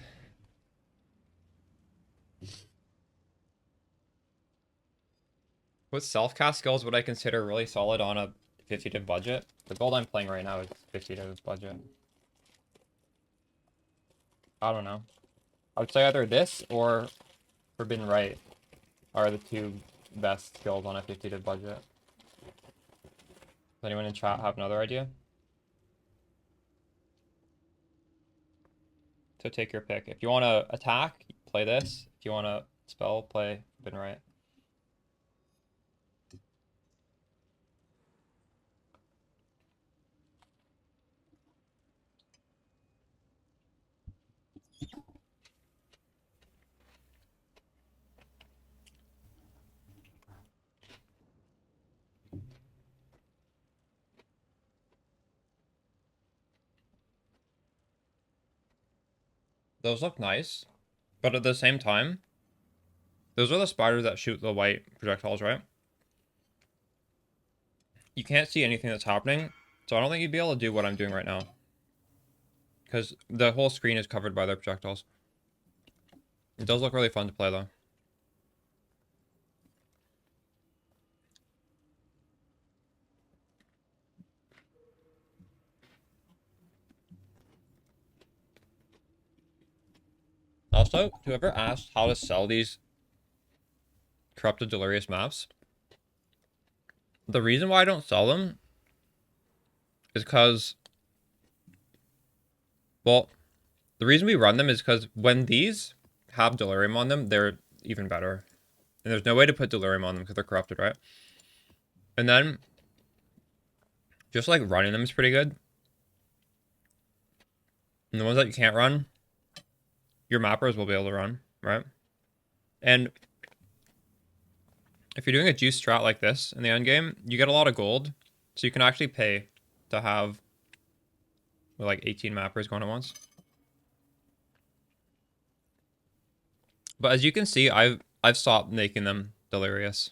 What self-cast skills would I consider really solid on a 50 div budget? The build I'm playing right now is 50 div budget. I don't know. I would say either this or Forbidden Right are the two best skills on a 50 div budget. Does anyone in chat have another idea? So take your pick. If you want to attack, play this. If you want to spell, play Been Right. Those look nice, but at the same time, those are the spiders that shoot the white projectiles, right? You can't see anything that's happening, so I don't think you'd be able to do what I'm doing right now. Because the whole screen is covered by their projectiles. It does look really fun to play, though. Also, whoever asked how to sell these corrupted delirious maps, the reason why I don't sell them is because, well, the reason we run them is because when these have delirium on them, they're even better. And there's no way to put delirium on them because they're corrupted, right? And then just like running them is pretty good. And the ones that you can't run, your mappers will be able to run, right? And if you're doing a juice strat like this in the end game, you get a lot of gold. So you can actually pay to have like 18 mappers going at once. But as you can see, I've stopped making them delirious.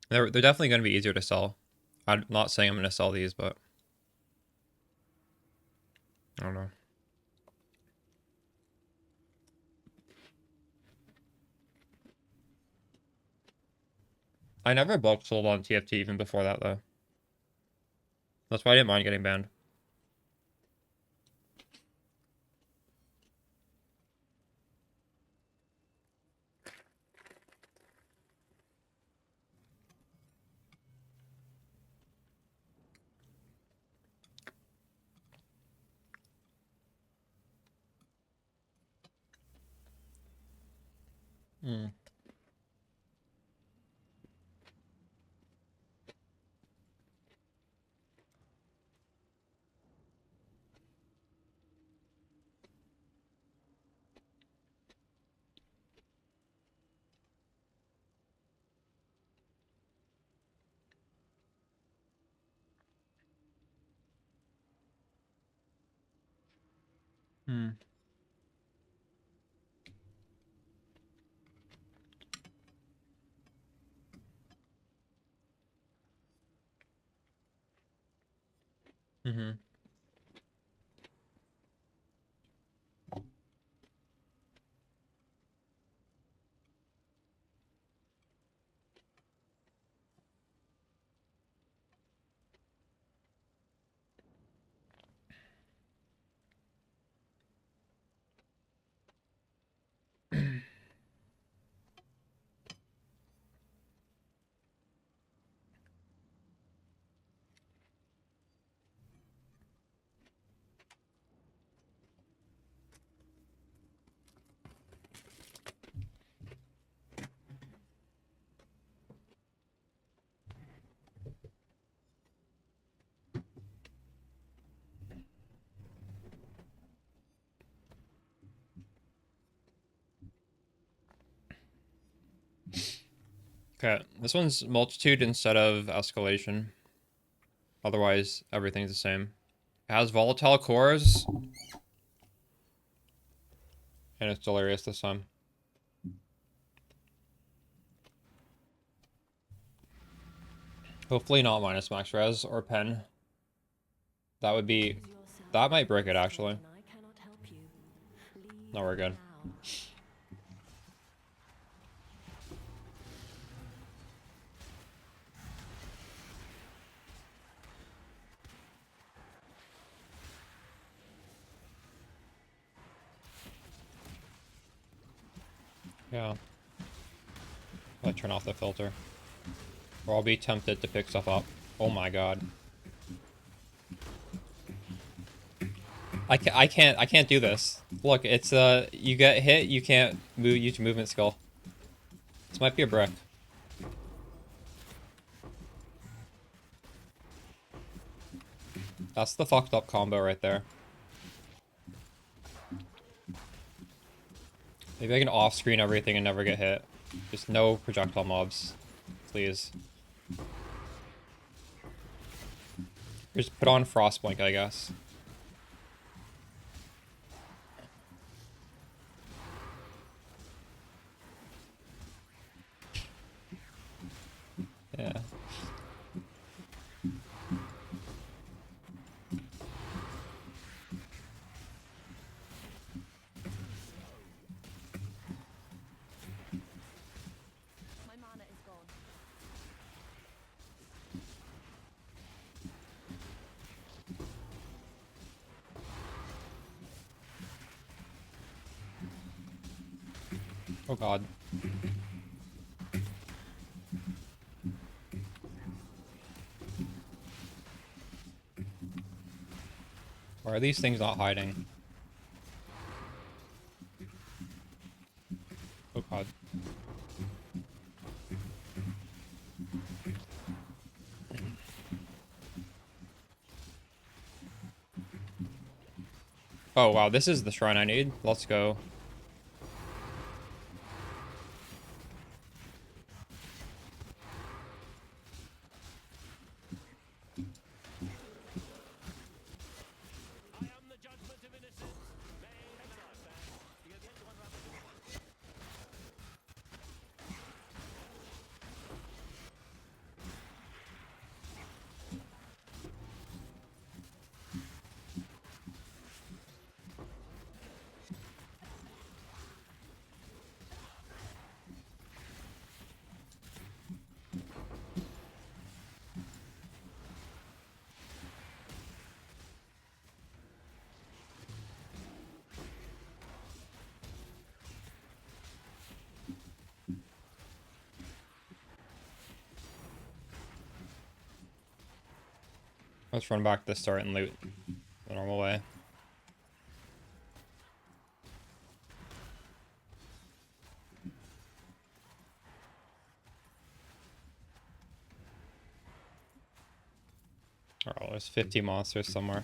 They're definitely going to be easier to sell. I'm not saying I'm going to sell these, but I don't know. I never bulk sold on TFT even before that, though. That's why I didn't mind getting banned. Hmm. Hmm. Mm-hmm. Okay, this one's multitude instead of escalation. Otherwise, everything's the same. It has volatile cores. And it's delirious this time. Hopefully not minus max res or pen. That would be... That might break it, actually. No, we're good. Yeah. I'll turn off the filter. Or I'll be tempted to pick stuff up. Oh my god. I can't do this. Look, it's you get hit, you can't move, use your movement skill. This might be a brick. That's the fucked up combo right there. Maybe I can off-screen everything and never get hit. Just no projectile mobs. Please. Just put on Frostblink, I guess. Yeah. My mana is gone. Oh god. Why are these things not hiding? Oh god. Oh wow, this is the shrine I need. Let's go. I am the judgment of innocence. You go get the one rather. Let's run back to the start and loot the normal way. Oh, there's 50 monsters somewhere.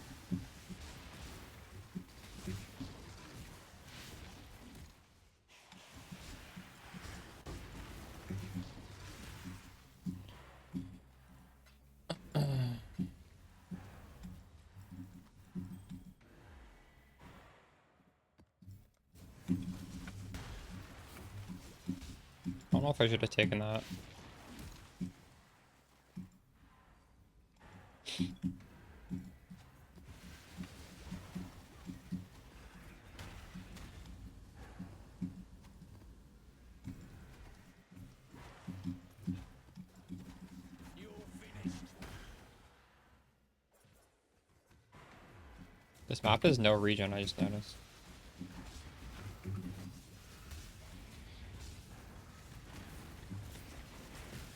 I don't know if I should have taken that. You're finished. This map is no regen, I just noticed.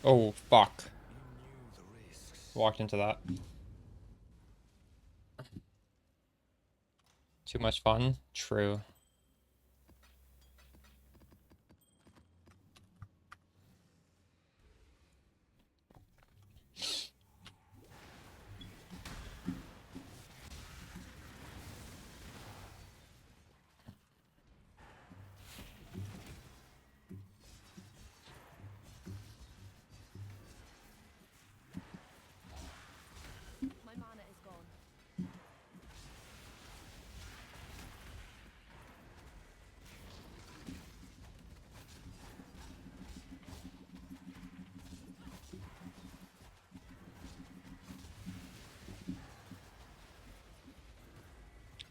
Oh, fuck. You knew the risks. Walked into that. Too much fun? True. My mana is gone.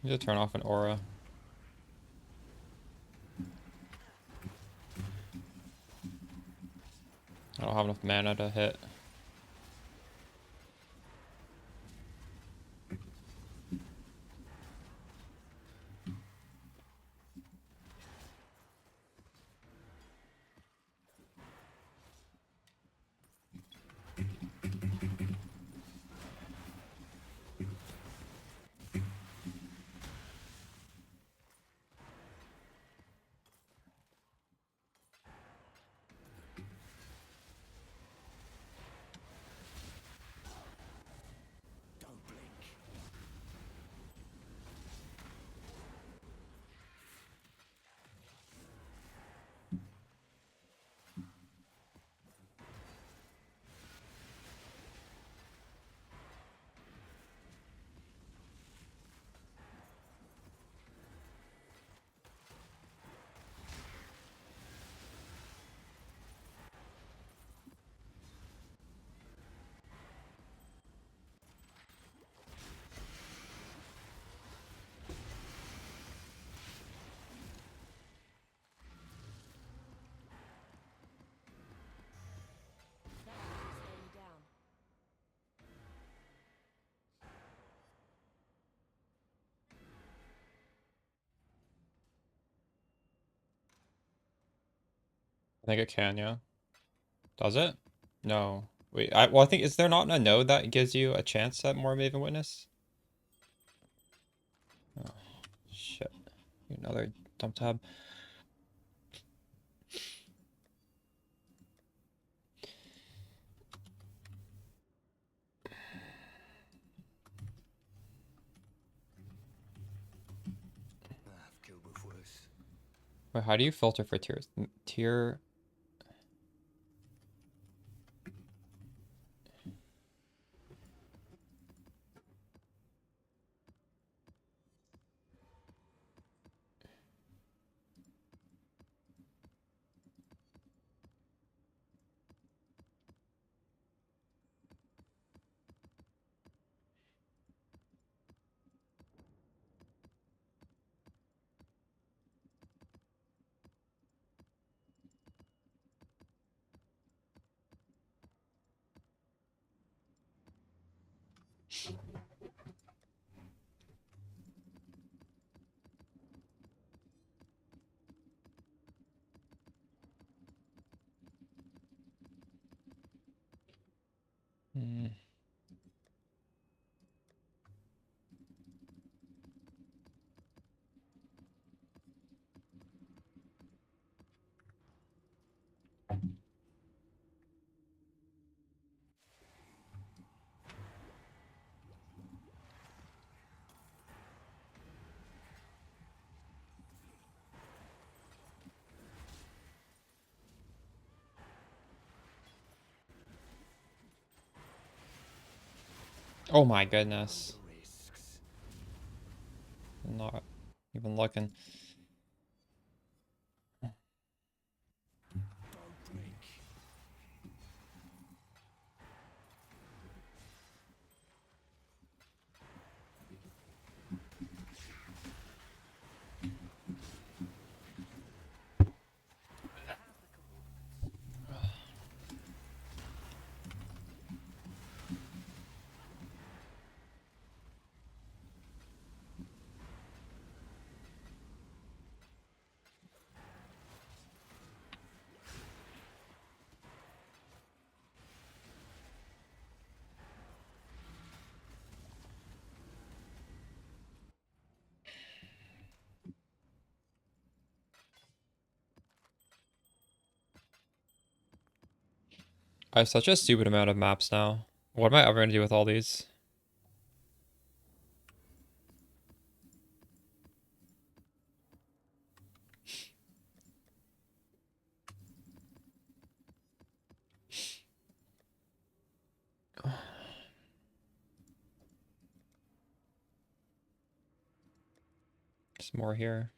Need to turn off an aura. I don't have enough mana to hit. I think it can, yeah. Does it? No. Wait, well, I think, is there not a node that gives you a chance at more Maven Witness? Oh, shit. Another dump tab. I've killed with worse. Wait, how do you filter for tiers? Tier... Hmm. Oh my goodness. Risks. Not even looking. Don't blink. I have such a stupid amount of maps now. What am I ever gonna do with all these? There's more here.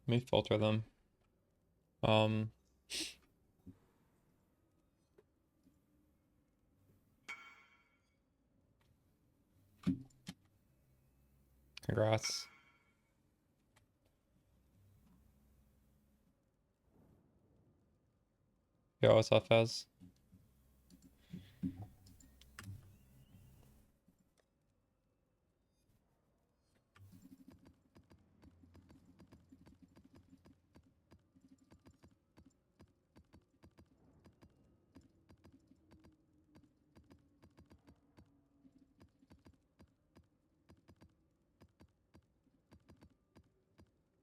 Let me filter them. Um, Congrats. Yo, what's up, Fez?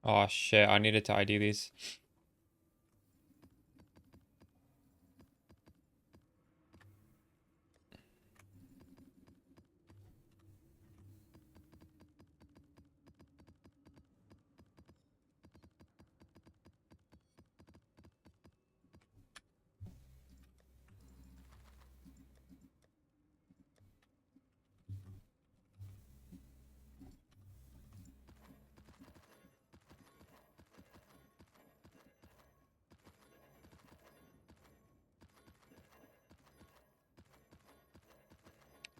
Oh shit, I needed to ID these.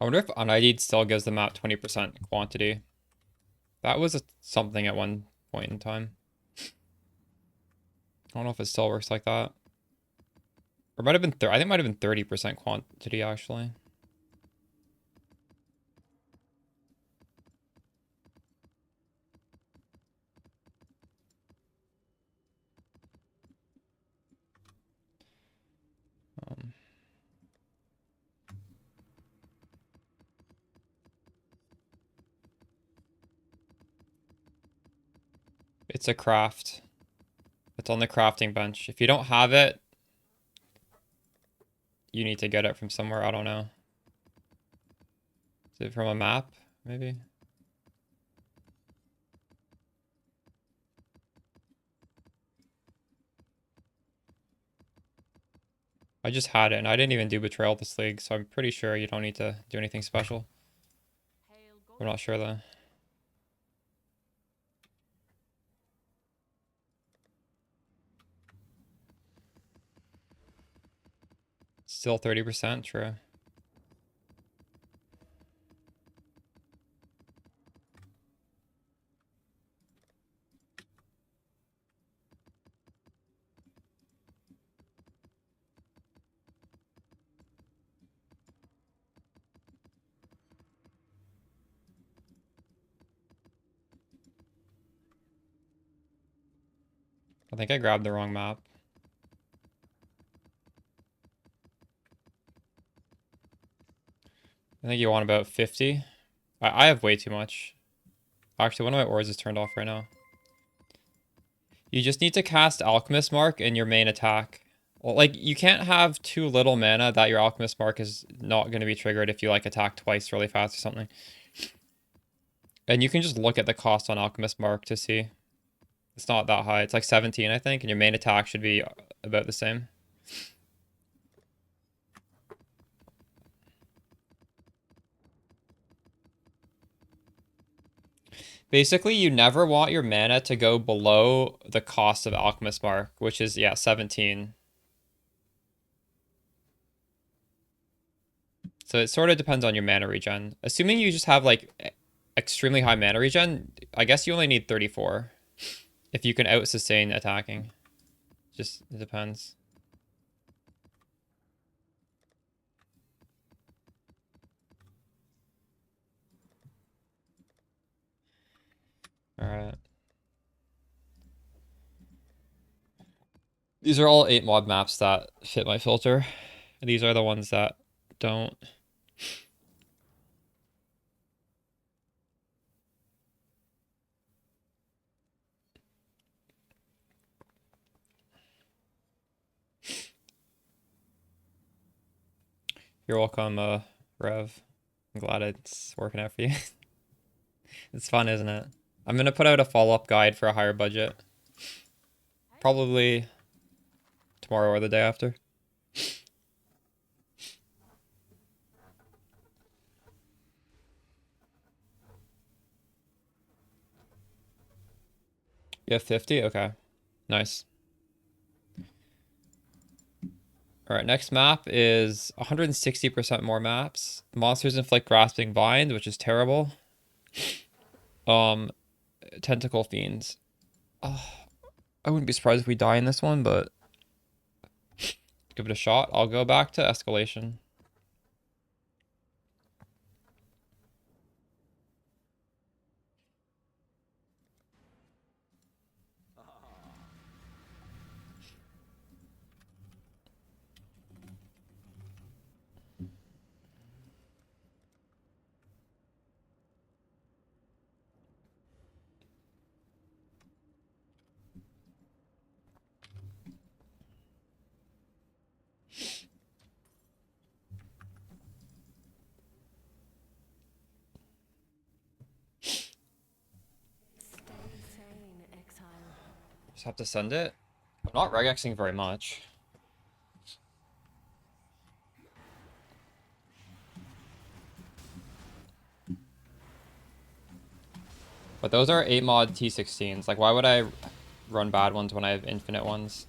I wonder if unID'd still gives the map 20% quantity. That was something at one point in time. I don't know if it still works like that. Or it might have been, I think it might have been 30% quantity actually. It's a craft. It's on the crafting bench. If you don't have it, you need to get it from somewhere. I don't know. Is it from a map, maybe? I just had it, and I didn't even do Betrayal this league, so I'm pretty sure you don't need to do anything special. I'm not sure, though. Still 30%, true. I think I grabbed the wrong map. I think you want about 50. I have way too much. Actually, one of my ores is turned off right now. You just need to cast Alchemist Mark in your main attack. Well, like, you can't have too little mana that your Alchemist Mark is not going to be triggered if you, like, attack twice really fast or something. And you can just look at the cost on Alchemist Mark to see. It's not that high. It's like 17, I think, and your main attack should be about the same. Basically, you never want your mana to go below the cost of Alchemist Mark, which is, yeah, 17. So it sort of depends on your mana regen. Assuming you just have, like, extremely high mana regen, I guess you only need 34. If you can out-sustain attacking. Just, it depends. Alright. These are all 8 mod maps that fit my filter. These are the ones that don't. You're welcome, Rev. I'm glad it's working out for you. It's fun, isn't it? I'm gonna put out a follow-up guide for a higher budget. Probably tomorrow or the day after. You have 50? Okay. Nice. Alright, next map is 160% more maps. Monsters inflict grasping bind, which is terrible. Tentacle fiends. Oh, I wouldn't be surprised if we die in this one, but give it a shot. I'll go back to escalation. Just have to send it. I'm not regexing very much. But those are 8 mod T16s. Like, why would I run bad ones when I have infinite ones?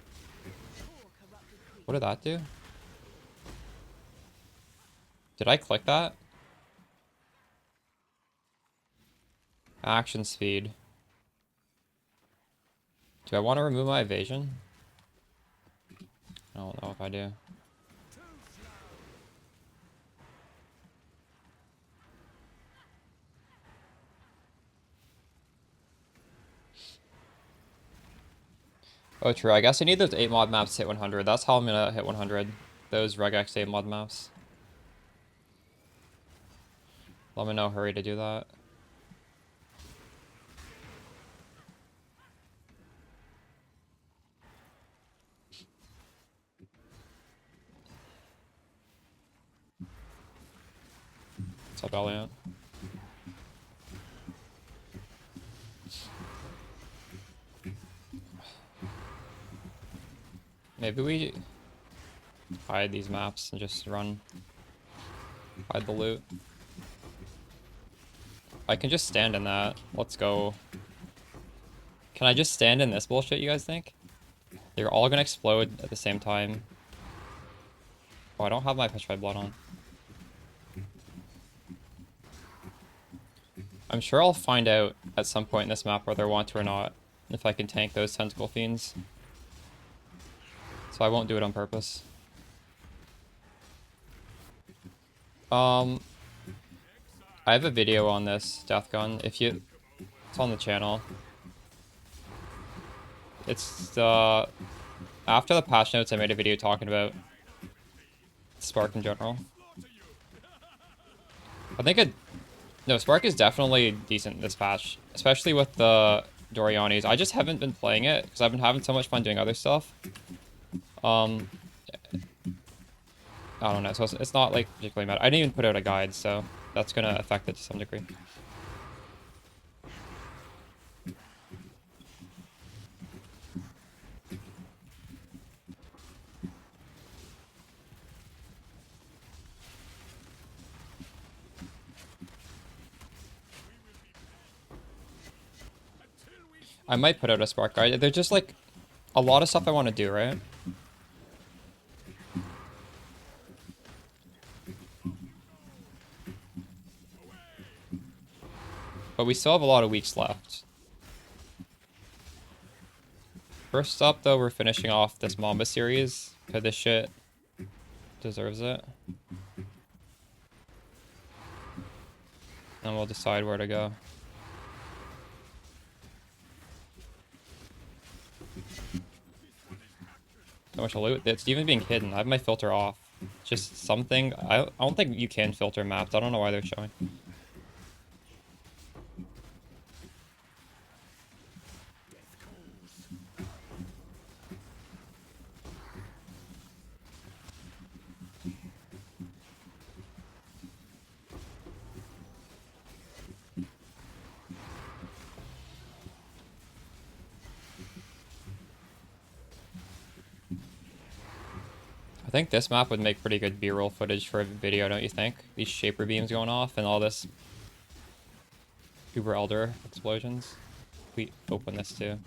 What did that do? Did I click that? Action speed. Do I want to remove my evasion? I don't know if I do. Oh, true. I guess I need those 8 mod maps to hit 100. That's how I'm gonna hit 100. Those regex 8 mod maps. Let me know, hurry to do that. What's up, Elliot? Maybe we hide these maps and just run. Hide the loot. I can just stand in that. Let's go. Can I just stand in this bullshit, you guys think? They're all gonna explode at the same time. Oh, I don't have my petrified blood on. I'm sure I'll find out at some point in this map whether I want to or not, if I can tank those tentacle fiends. So I won't do it on purpose. I have a video on this death gun. It's on the channel. It's after the patch notes, I made a video talking about Spark in general. I think no, Spark is definitely decent this patch, especially with the Dorianis. I just haven't been playing it because I've been having so much fun doing other stuff. I don't know, so it's not like particularly mad. I didn't even put out a guide, so that's gonna affect it to some degree. I might put out a Spark guide. There's just like a lot of stuff I want to do, right? But we still have a lot of weeks left. First up, though, we're finishing off this Mamba series, because this shit deserves it. And we'll decide where to go. So much loot. It's even being hidden. I have my filter off. Just something. I don't think you can filter maps. I don't know why they're showing. I think this map would make pretty good B-roll footage for a video, don't you think? These shaper beams going off and all this Uber Elder explosions. We open this too.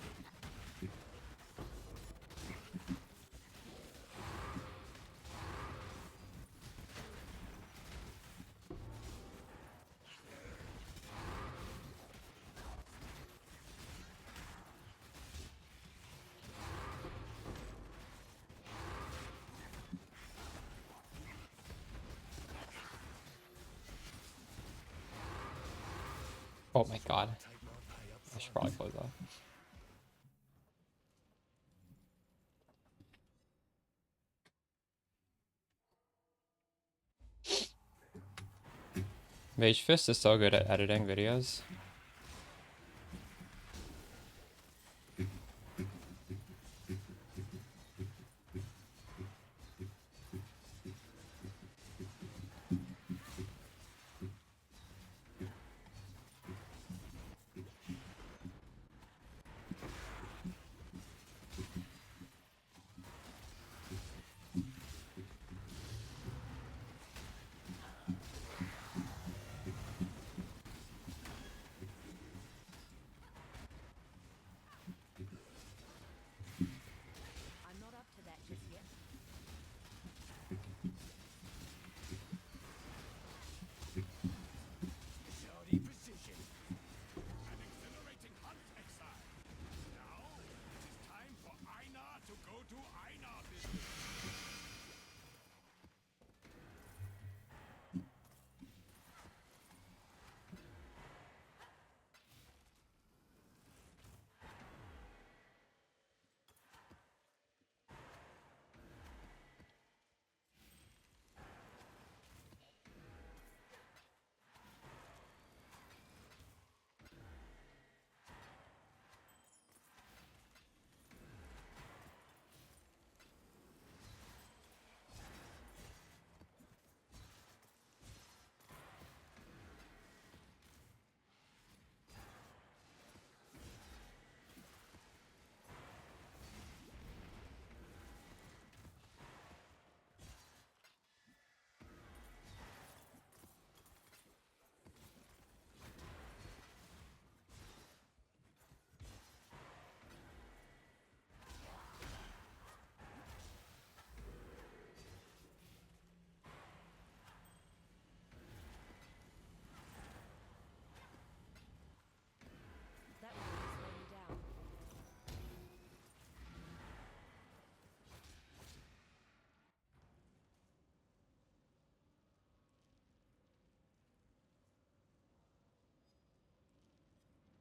Oh my god. I should probably close that. Mage Fist is so good at editing videos.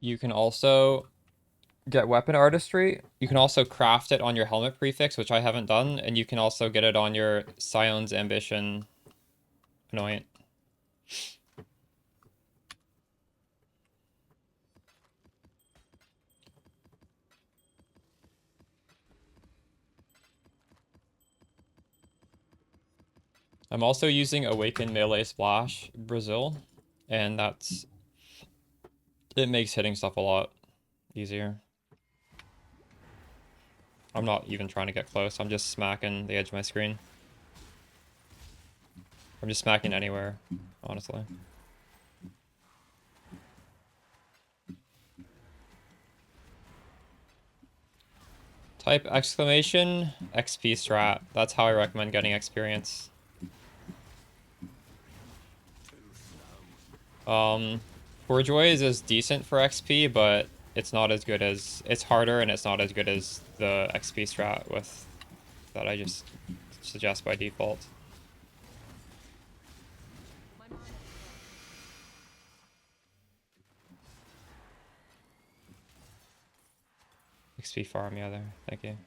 You can also get weapon artistry. You can also craft it on your helmet prefix, which I haven't done, and you can also get it on your Scion's Ambition Anoint. I'm also using Awaken Melee Splash Brazil, and it makes hitting stuff a lot easier. I'm not even trying to get close. I'm just smacking the edge of my screen. I'm just smacking anywhere, honestly. Type exclamation XP strat. That's how I recommend getting experience. Joys is decent for XP, but it's not as good as, it's harder and it's not as good as the XP strat with that I just suggest by default. My mana is low. XP farm, yeah, there. Thank you.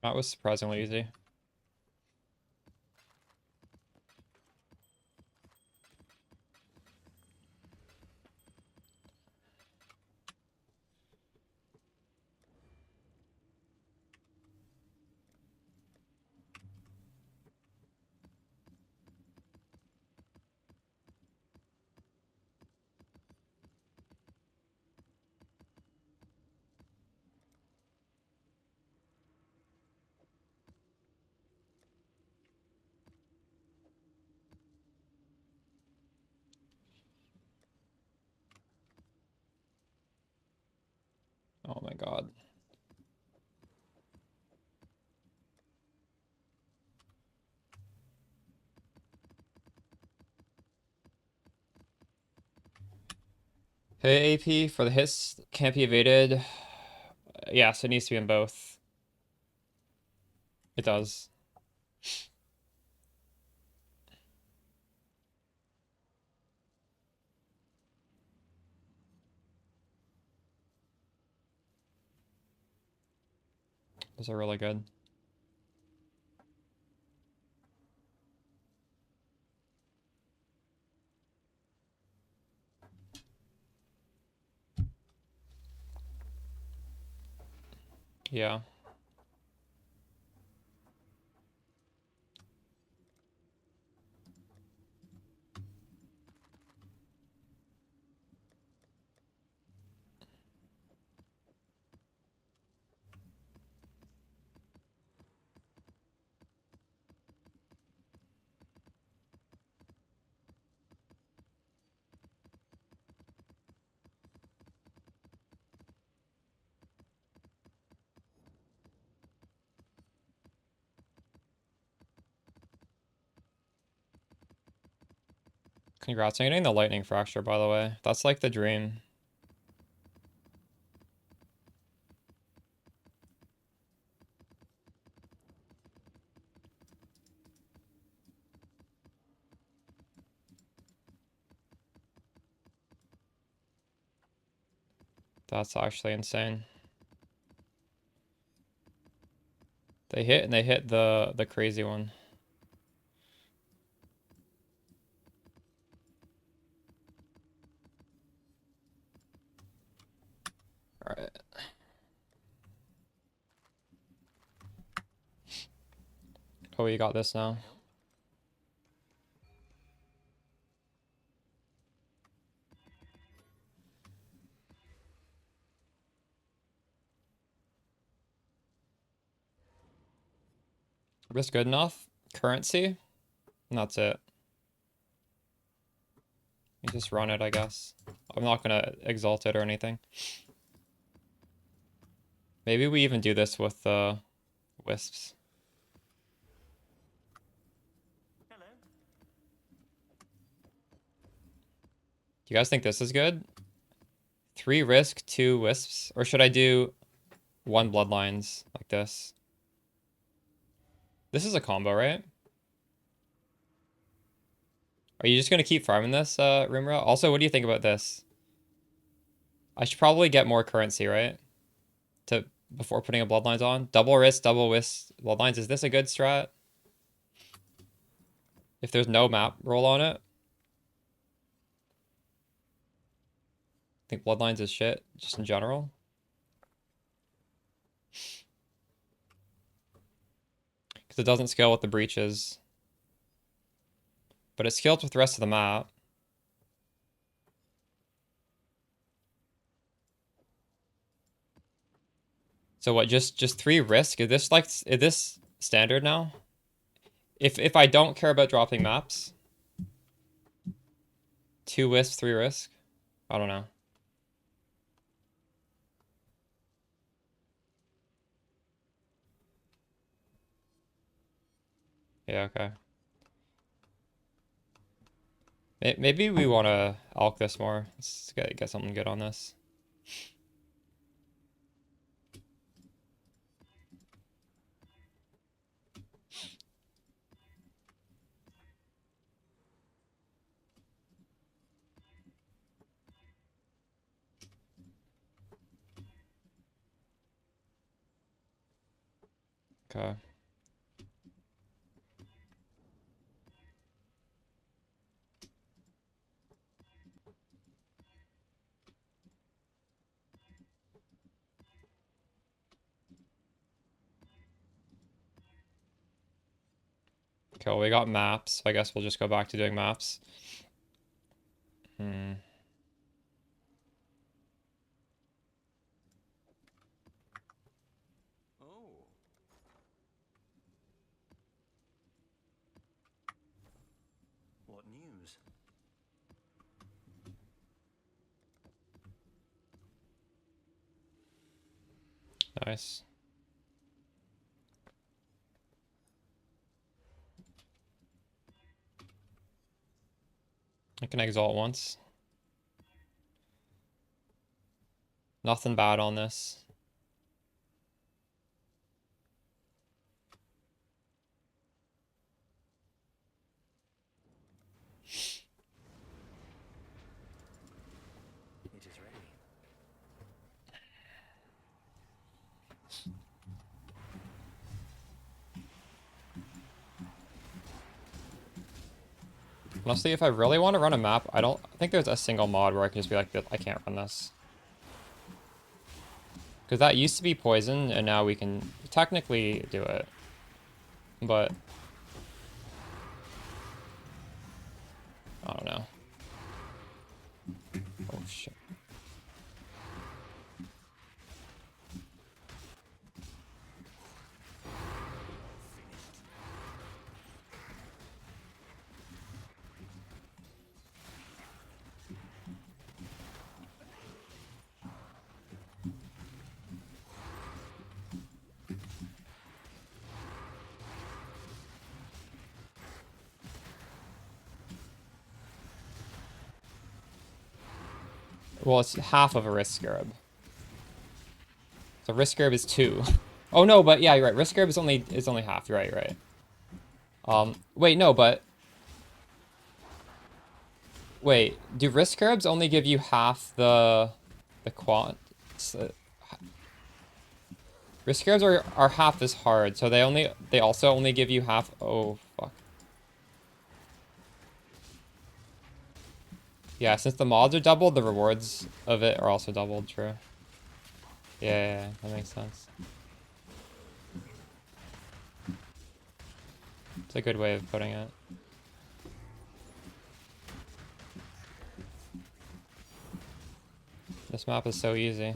That was surprisingly easy. Oh my god. Hey, AP, for the hits, can't be evaded. Yes, it needs to be in both. It does. Those are really good. Yeah. Congrats on getting the lightning fracture, by the way. That's like the dream. That's actually insane. They hit and they hit the crazy one. Alright. PoE got this now. Risk good enough? Currency? And that's it. You just run it, I guess. I'm not gonna exalt it or anything. Maybe we even do this with wisps. Hello. Do you guys think this is good? 3 risk, 2 wisps? Or should I do 1 bloodlines like this? This is a combo, right? Are you just gonna keep farming this, Rimra? Also, what do you think about this? I should probably get more currency, right? Before putting a bloodlines on. Double risk, double wisp bloodlines. Is this a good strat? If there's no map roll on it? I think bloodlines is shit, just in general. Because it doesn't scale with the breaches. But it scales with the rest of the map. So what, just 3 risk? Is this standard now? If I don't care about dropping maps? 2 wisp, 3 risk? I don't know. Yeah, okay. Maybe we want to alk this more. Let's get something good on this. Okay. Okay, well, we got maps. So I guess we'll just go back to doing maps. Oh. What news? Nice. I can exalt once. Nothing bad on this. It is ready. Honestly, if I really want to run a map, I don't think there's a single mod where I can just be like, I can't run this. Because that used to be poison, and now we can technically do it. But I don't know. Oh shit. Well, it's half of a risk scarab. So risk scarab is 2. Oh no, but yeah, you're right. Risk scarab is only half. You're right, you're right. Wait, no, but wait, do risk scarabs only give you half the quant? Risk scarabs are half as hard, so they also only give you half. Oh fuck. Yeah, since the mods are doubled, the rewards of it are also doubled, true. Yeah, that makes sense. It's a good way of putting it. This map is so easy.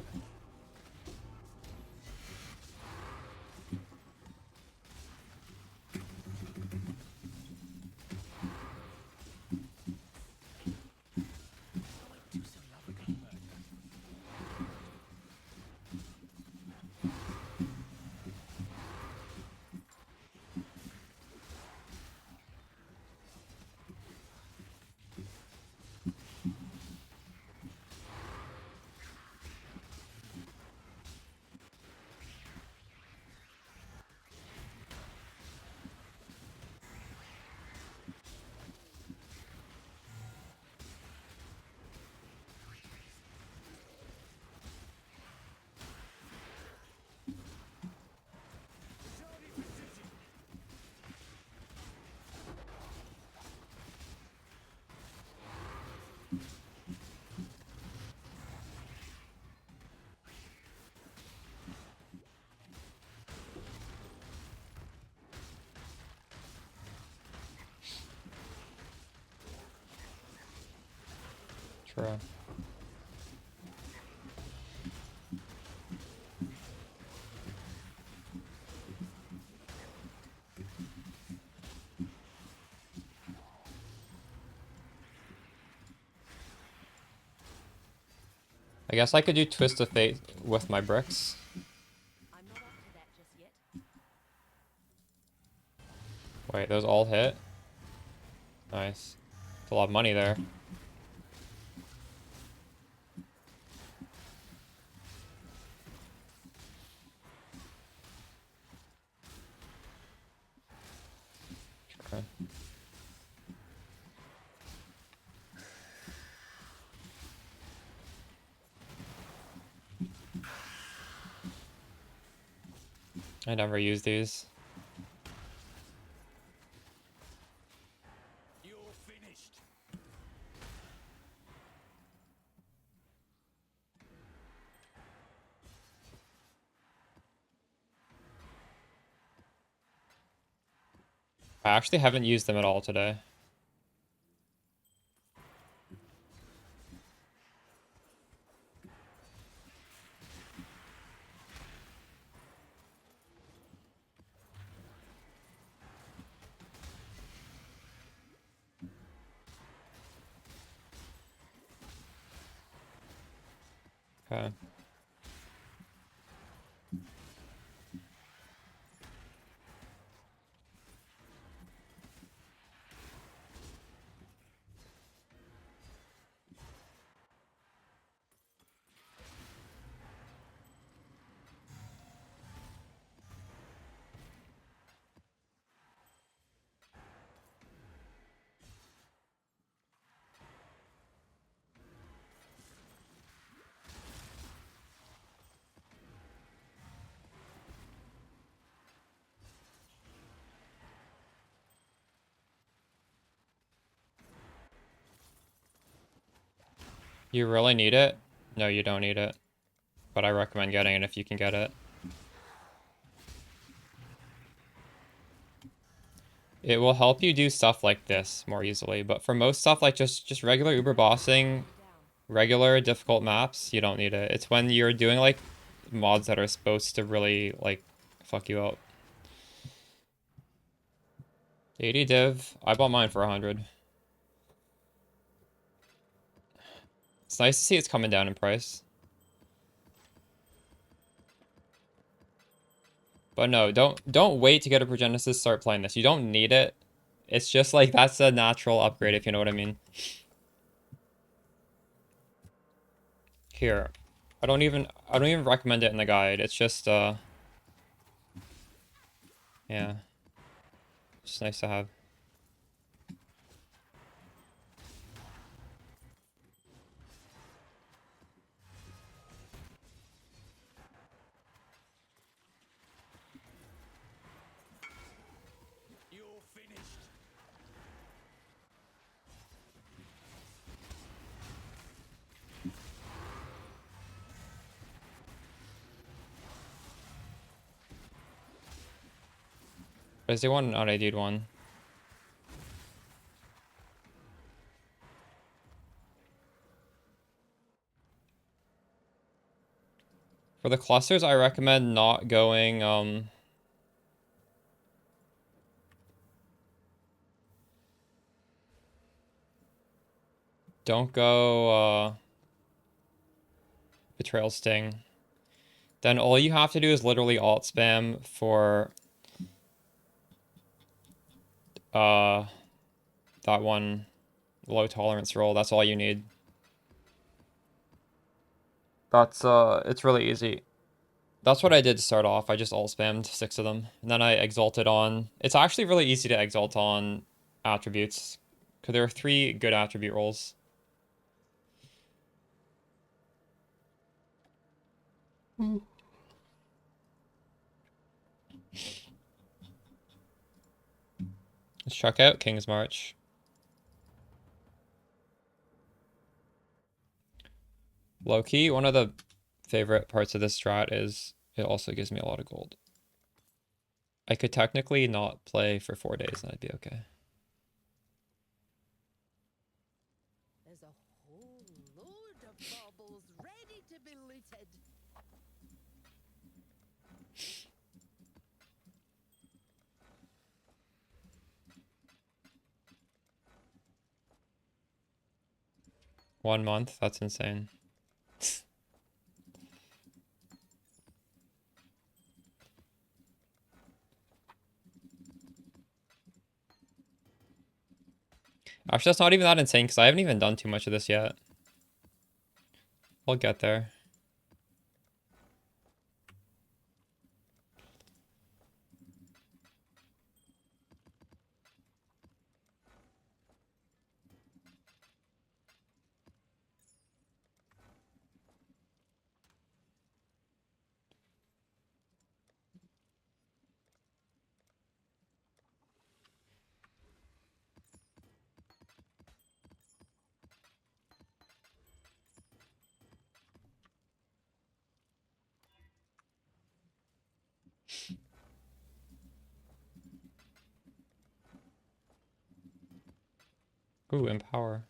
True. I guess I could do Twist of Fate with my bricks. I'm not up to that just yet. Wait, those all hit? Nice. It's a lot of money there. Sure. I never use these. You're finished. I actually haven't used them at all today. Okay. You really need it? No, you don't need it. But I recommend getting it if you can get it. It will help you do stuff like this more easily, but for most stuff like just regular Uber bossing, regular difficult maps, you don't need it. It's when you're doing like mods that are supposed to really like fuck you up. 80 div. I bought mine for 100. It's nice to see it's coming down in price. But no, don't wait to get a Progenesis, start playing this. You don't need it. It's just like that's a natural upgrade if you know what I mean. Here. I don't even recommend it in the guide. It's just yeah. It's nice to have. You're finished. Is there one? Oh, I did one. For the clusters, I recommend not going, don't go, Betrayal Sting. Then all you have to do is literally alt spam for, that one low tolerance roll. That's all you need. That's, it's really easy. That's what I did to start off. I just alt spammed 6 of them. And then I exalted on... It's actually really easy to exalt on attributes. Because there are 3 good attribute rolls. Let's check out King's March. Low-key, one of the favorite parts of this strat is it also gives me a lot of gold. I could technically not play for 4 days and I'd be okay. There's a whole load of baubles ready to be looted. One month? That's insane. Actually, that's not even that insane because I haven't even done too much of this yet. I'll get there. Ooh, Empower.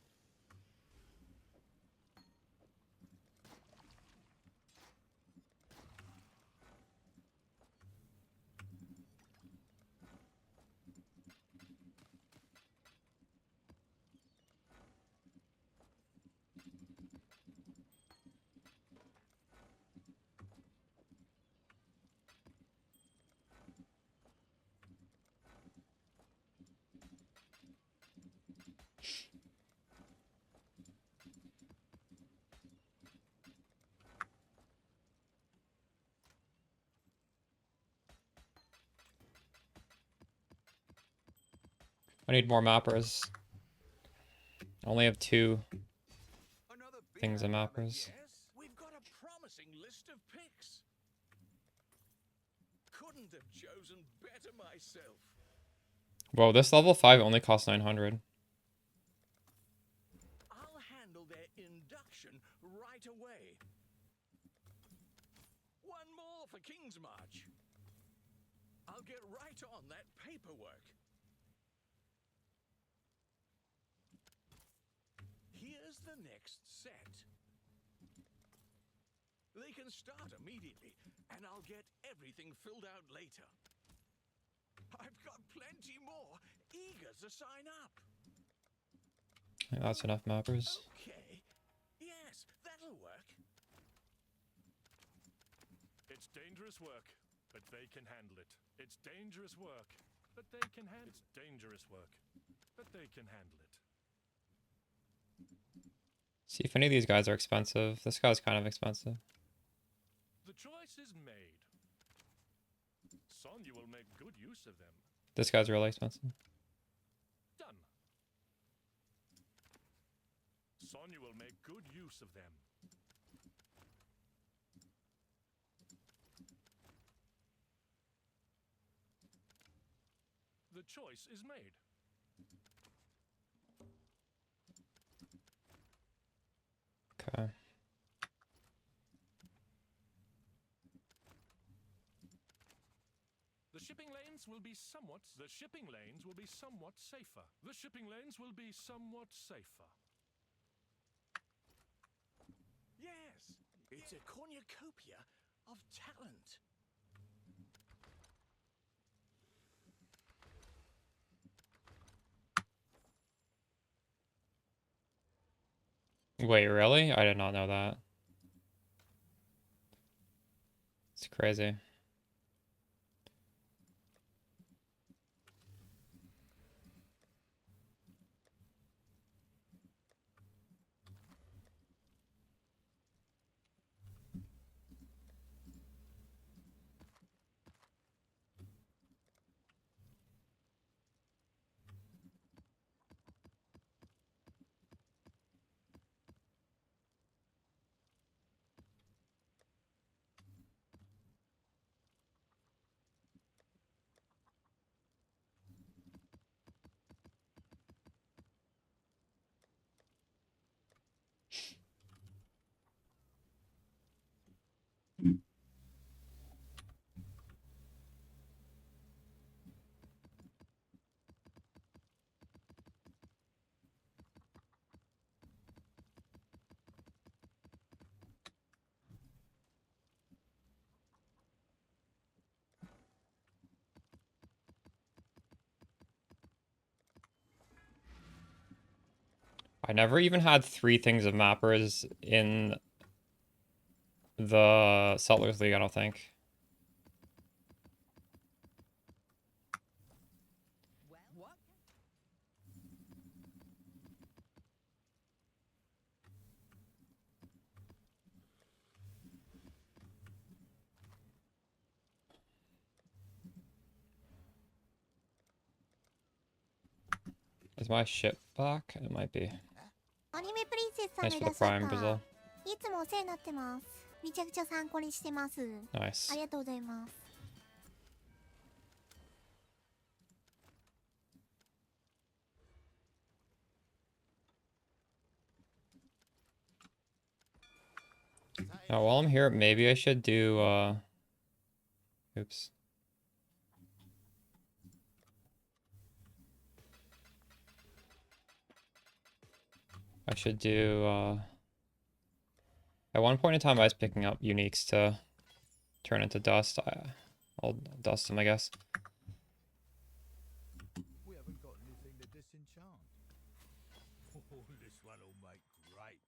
I need more mappers. I only have 2 Another things in beer, mappers. yes? We've got a promising list of picks. Couldn't have chosen better myself. Whoa, this level 5 only costs 900. I'll handle their induction right away. One more for King's March. I'll get right on that paperwork. Here's the next set. They can start immediately, and I'll get everything filled out later. I've got plenty more, eager to sign up. I think that's enough mappers. Okay. Yes, that'll work. It's dangerous work, but they can handle it. It's dangerous work, but they can handle it. It's dangerous work, but they can handle it. See if any of these guys are expensive. This guy's kind of expensive. The choice is made. Sonya will make good use of them. This guy's really expensive. Done. Sonya will make good use of them. The choice is made. Okay. The shipping lanes will be somewhat safer. The shipping lanes will be somewhat safer. Yes, it's a cornucopia of talent. Wait, really? I did not know that. It's crazy. I never even had 3 things of mappers in the Settlers League, I don't think. What? Is my ship back? It might be. アニメプリンセスさん Thanks がい for ら the っしゃっ prime, た。 Brazil. いつもお世話になってます。めちゃくちゃ参考にしてます。 Nice. ありがとうございます。Now, while I'm here, maybe I should do, oops. I should do, at one point in time, I was picking up uniques to turn into dust. I'll dust them, I guess. We haven't got anything to disenchant. Oh, this one will make great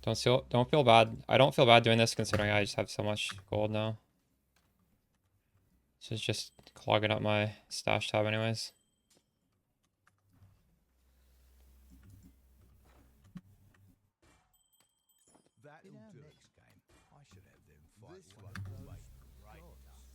dust. Don't feel bad. I don't feel bad doing this considering I just have so much gold now. This is just clogging up my stash tab anyways. That'll do. Next game, I should have them fight. This one will make great dust.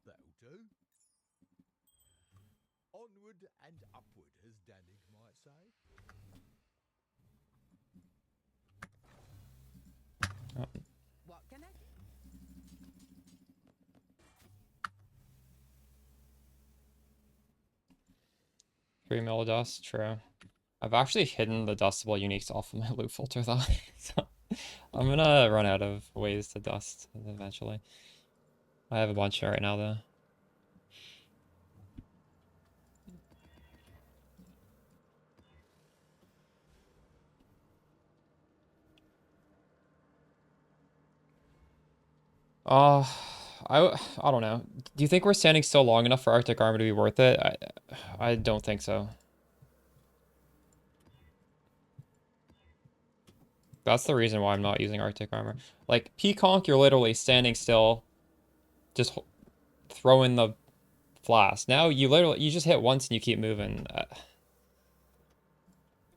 That'll do. Onward and upward, as Danik might say. What can I do? Three mil dust, true. I've actually hidden the dustable uniques off of my loot filter though. So I'm gonna run out of ways to dust eventually. I have a bunch right now though. Uh, I don't know. Do you think we're standing still long enough for Arctic Armor to be worth it? I don't think so. That's the reason why I'm not using Arctic Armor. Like, Peaconk, you're literally standing still, just throwing the flask. Now, you just hit once and you keep moving.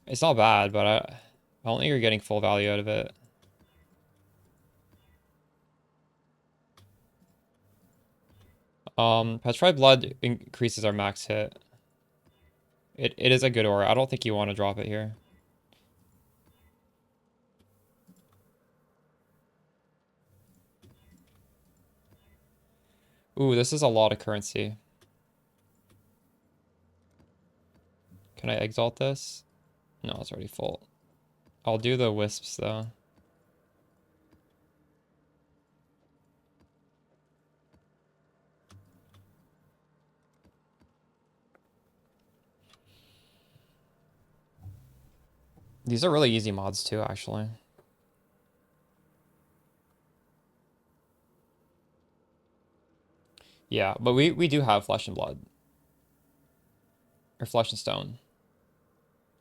It's not bad, but I don't think you're getting full value out of it. Petrified Blood increases our max hit. It is a good aura. I don't think you want to drop it here. Ooh, this is a lot of currency. Can I exalt this? No, it's already full. I'll do the wisps though. These are really easy mods too, actually. Yeah, but we do have Flesh and Blood. Or Flesh and Stone.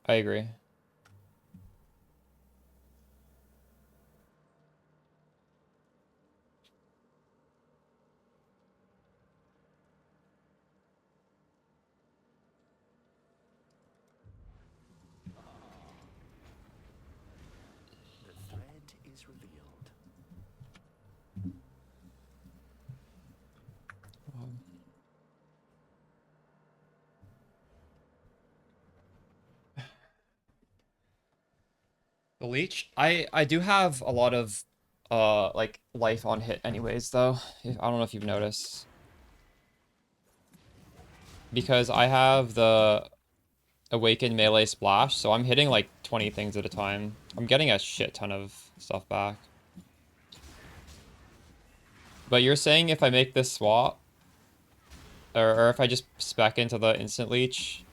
I agree. The thread is revealed. The leech? I do have a lot of like life on hit anyways though. I don't know if you've noticed. Because I have the Awakened Melee Splash, so I'm hitting like 20 things at a time. I'm getting a shit ton of stuff back. But you're saying if I make this swap, or if I just spec into the instant leech,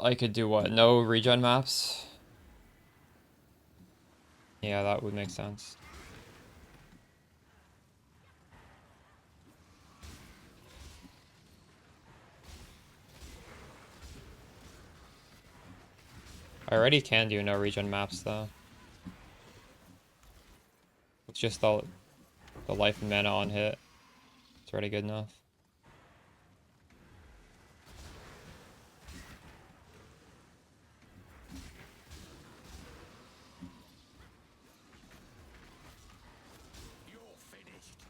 I could do what? No regen maps? Yeah, that would make sense. I already can do no regen maps though. It's just the life and mana on hit. It's already good enough. You're finished.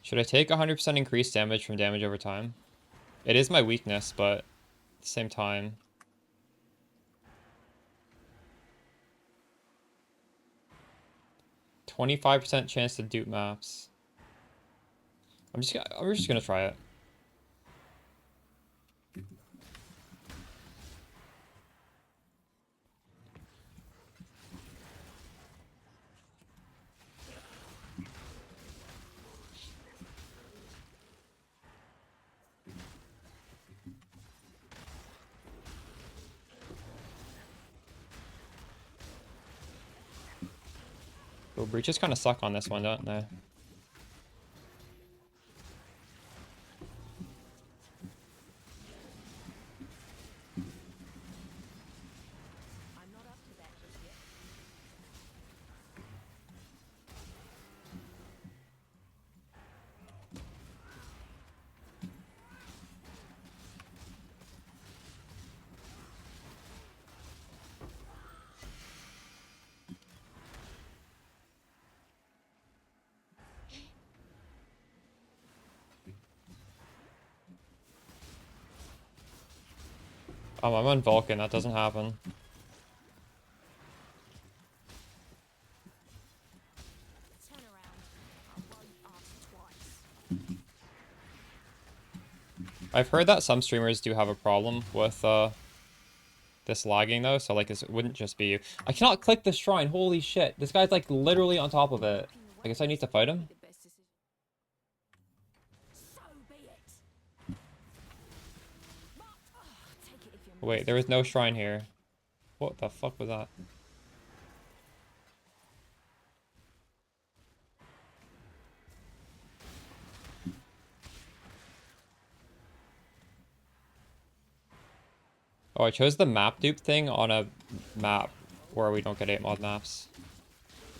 Should I take 100% increased damage from damage over time? It is my weakness, but at the same time. 25% chance to dupe maps. We're just gonna try it. Well, breaches kind of suck on this one, don't they? I'm not up to that just yet. I'm on Vulcan, that doesn't happen. Turn around. I won't ask twice. I've heard that some streamers do have a problem with this lagging though, so like it wouldn't just be you. I cannot click the shrine, holy shit. This guy's like literally on top of it. I guess I need to fight him? The best decision. So be it. Take it if you Wait, there was no shrine here. What the fuck was that? Oh, I chose the map dupe thing on a map where we don't get 8 mod maps.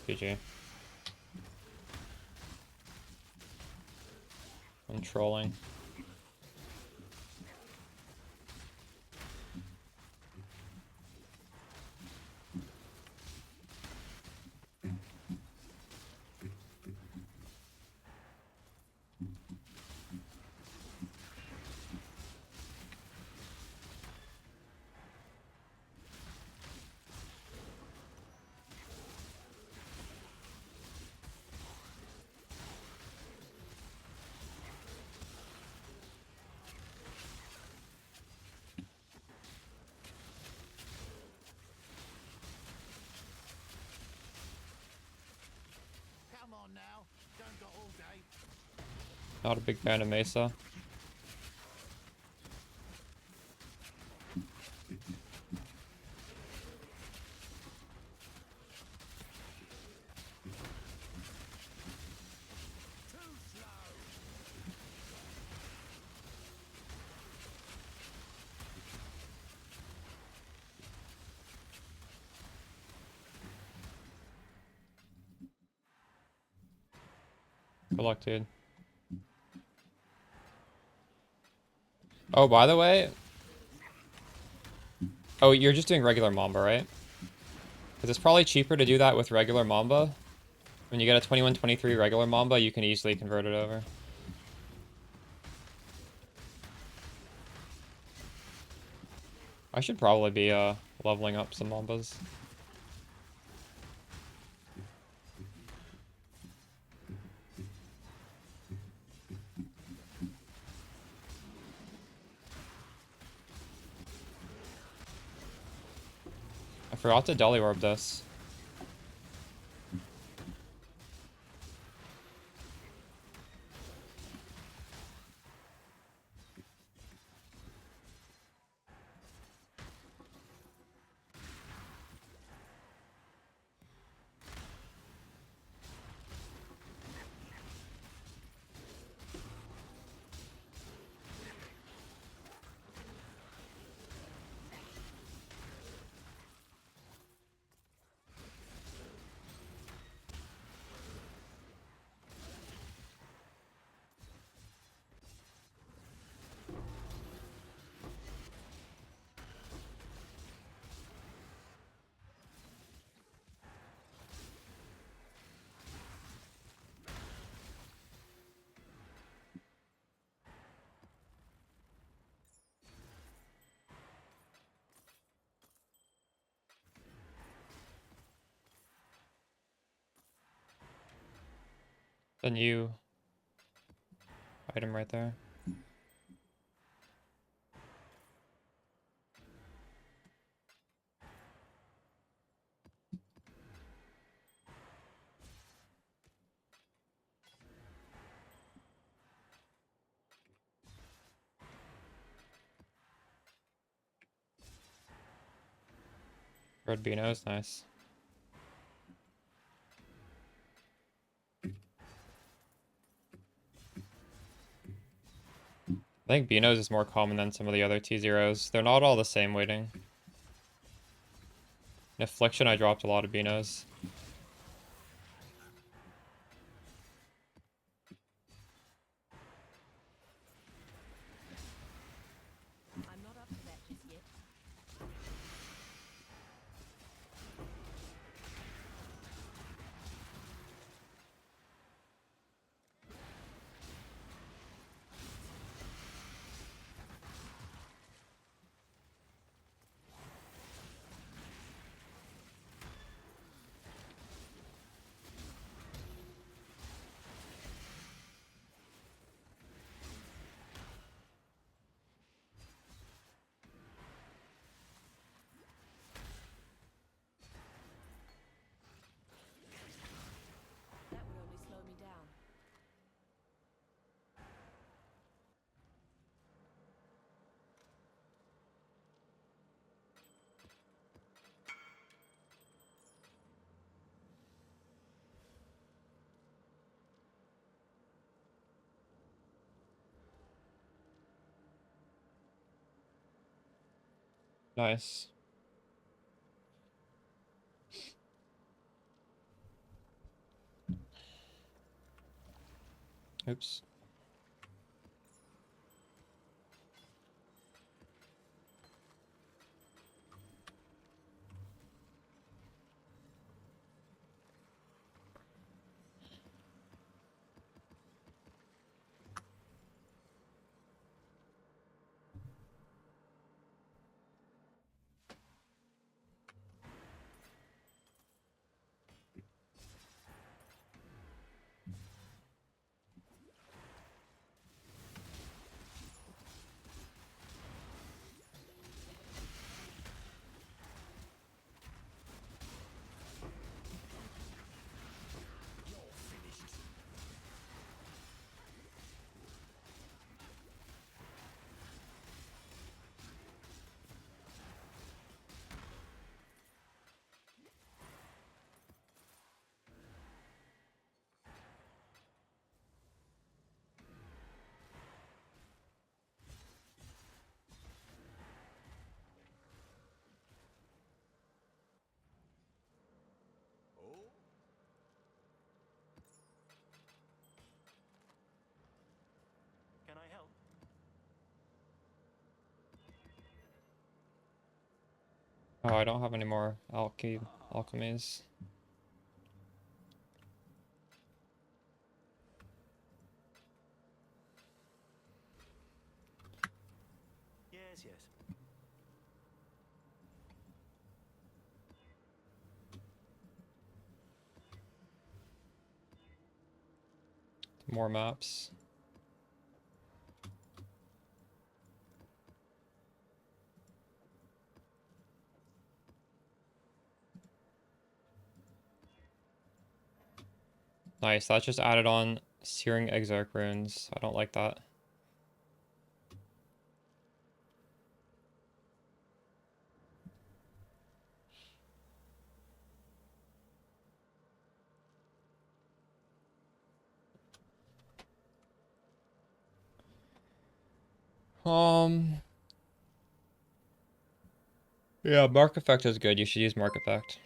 GG. I'm trolling. Come on now. Don't got all day. Not a big fan of Mesa. Good luck, dude. Oh, by the way... Oh, you're just doing regular Mamba, right? Because it's probably cheaper to do that with regular Mamba. When you get a 21-23 regular Mamba, you can easily convert it over. I should probably be leveling up some Mambas. I forgot to Dolly Orb this. The new item right there. Red Beano's nice. I think Beano's is more common than some of the other T0s. They're not all the same weighting. In Affliction, I dropped a lot of Beano's. I'm not up to that just yet. That would only slow me down. Nice. Oops. Oh, I don't have any more alchemies. Yes, yes. More maps. Nice, that just added on Searing Exarch runes. I don't like that. Yeah, Mark Effect is good. You should use Mark Effect.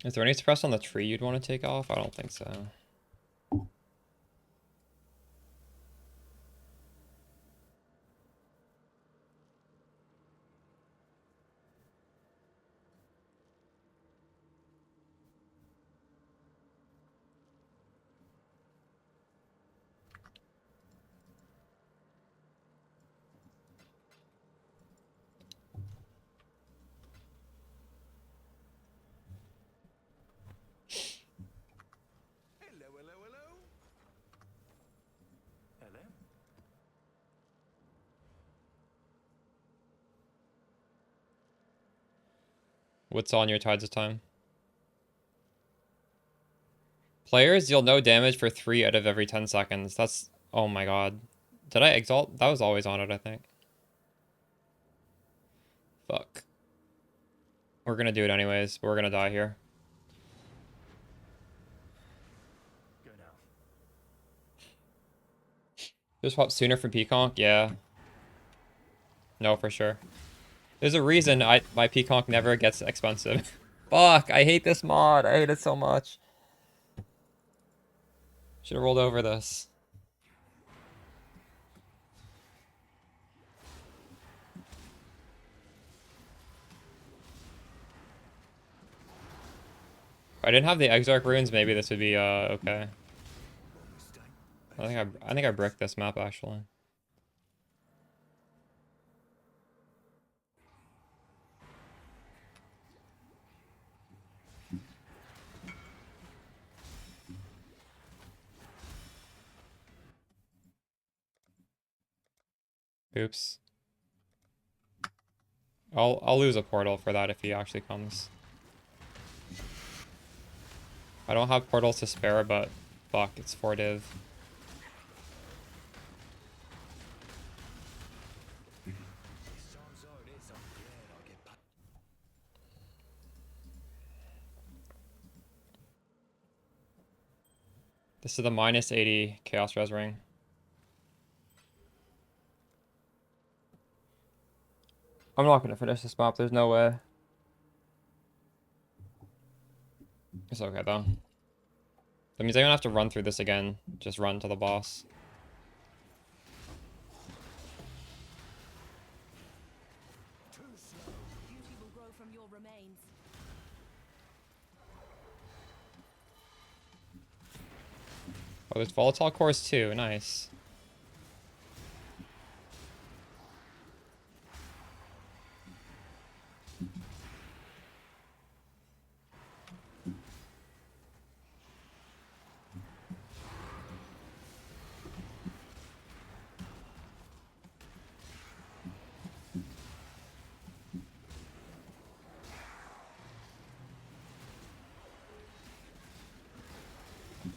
Is there any suppress on the tree you'd want to take off? I don't think so. Hello, hello, hello. Hello. What's on your Tides of Time? Players deal no damage for 3 out of every 10 seconds. That's... Oh my god. Did I exalt? That was always on it, I think. Fuck. We're gonna do it anyways, but we're gonna die here. Go now. Just swap sooner from Peaconk? Yeah. No, for sure. There's a reason my Peaconk never gets expensive. Fuck, I hate this mod. I hate it so much. Should have rolled over this. If I didn't have the Exarch runes, maybe this would be okay. I think I bricked this map actually. Oops. I'll lose a portal for that if he actually comes. I don't have portals to spare, but fuck, it's 4 div. This is the minus 80 Chaos Res ring. I'm not gonna finish this map, there's no way. It's okay though. That means I'm gonna have to run through this again. Just run to the boss. Beauty will grow from your remains. Oh, there's volatile cores too. Nice.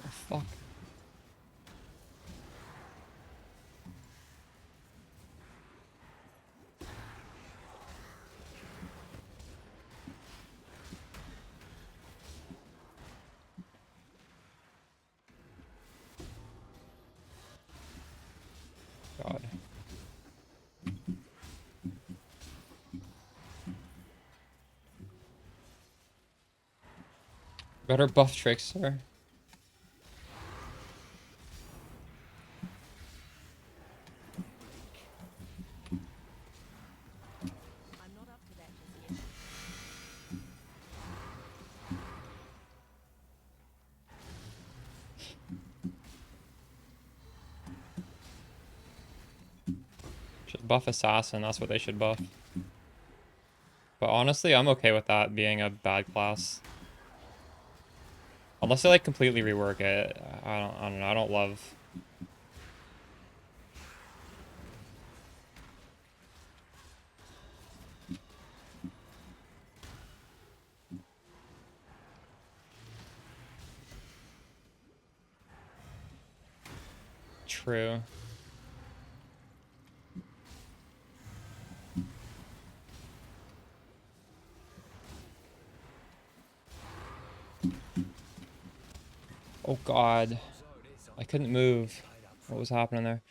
Oh, fuck. God. Better buff Trickster. Should buff Assassin, that's what they should buff. But honestly, I'm okay with that being a bad class. Unless they like completely rework it. I don't know, I don't love. True. Oh god. I couldn't move. What was happening there?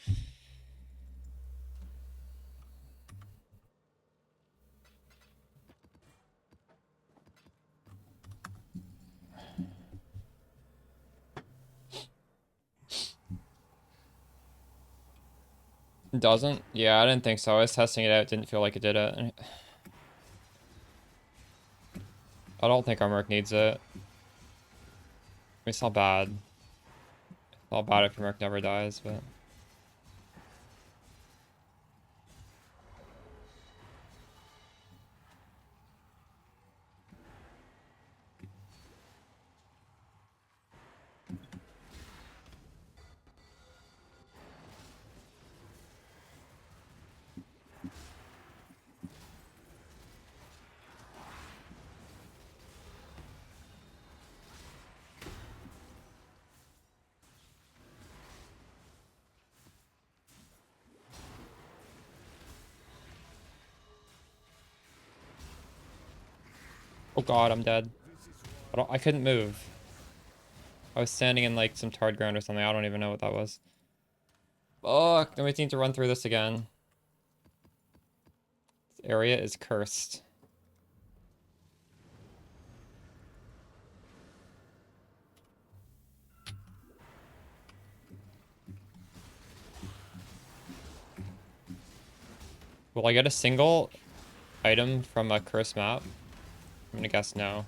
It doesn't? Yeah, I didn't think so. I was testing it out, didn't feel like it did it. I don't think our Merc needs it. I mean, it's not bad. It's not bad if your Merc never dies, but... Oh god, I'm dead. I couldn't move. I was standing in like some tarred ground or something. I don't even know what that was. Fuck, then we need to run through this again. This area is cursed. Will I get a single item from a cursed map? I'm gonna guess no.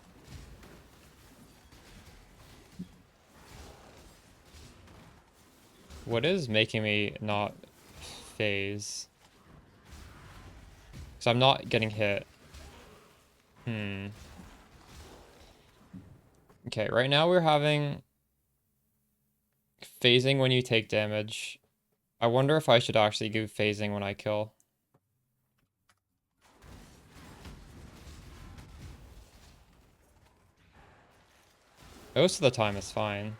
What is making me not phase? Because I'm not getting hit. Okay, right now we're having phasing when you take damage. I wonder if I should actually do phasing when I kill. Most of the time it's fine.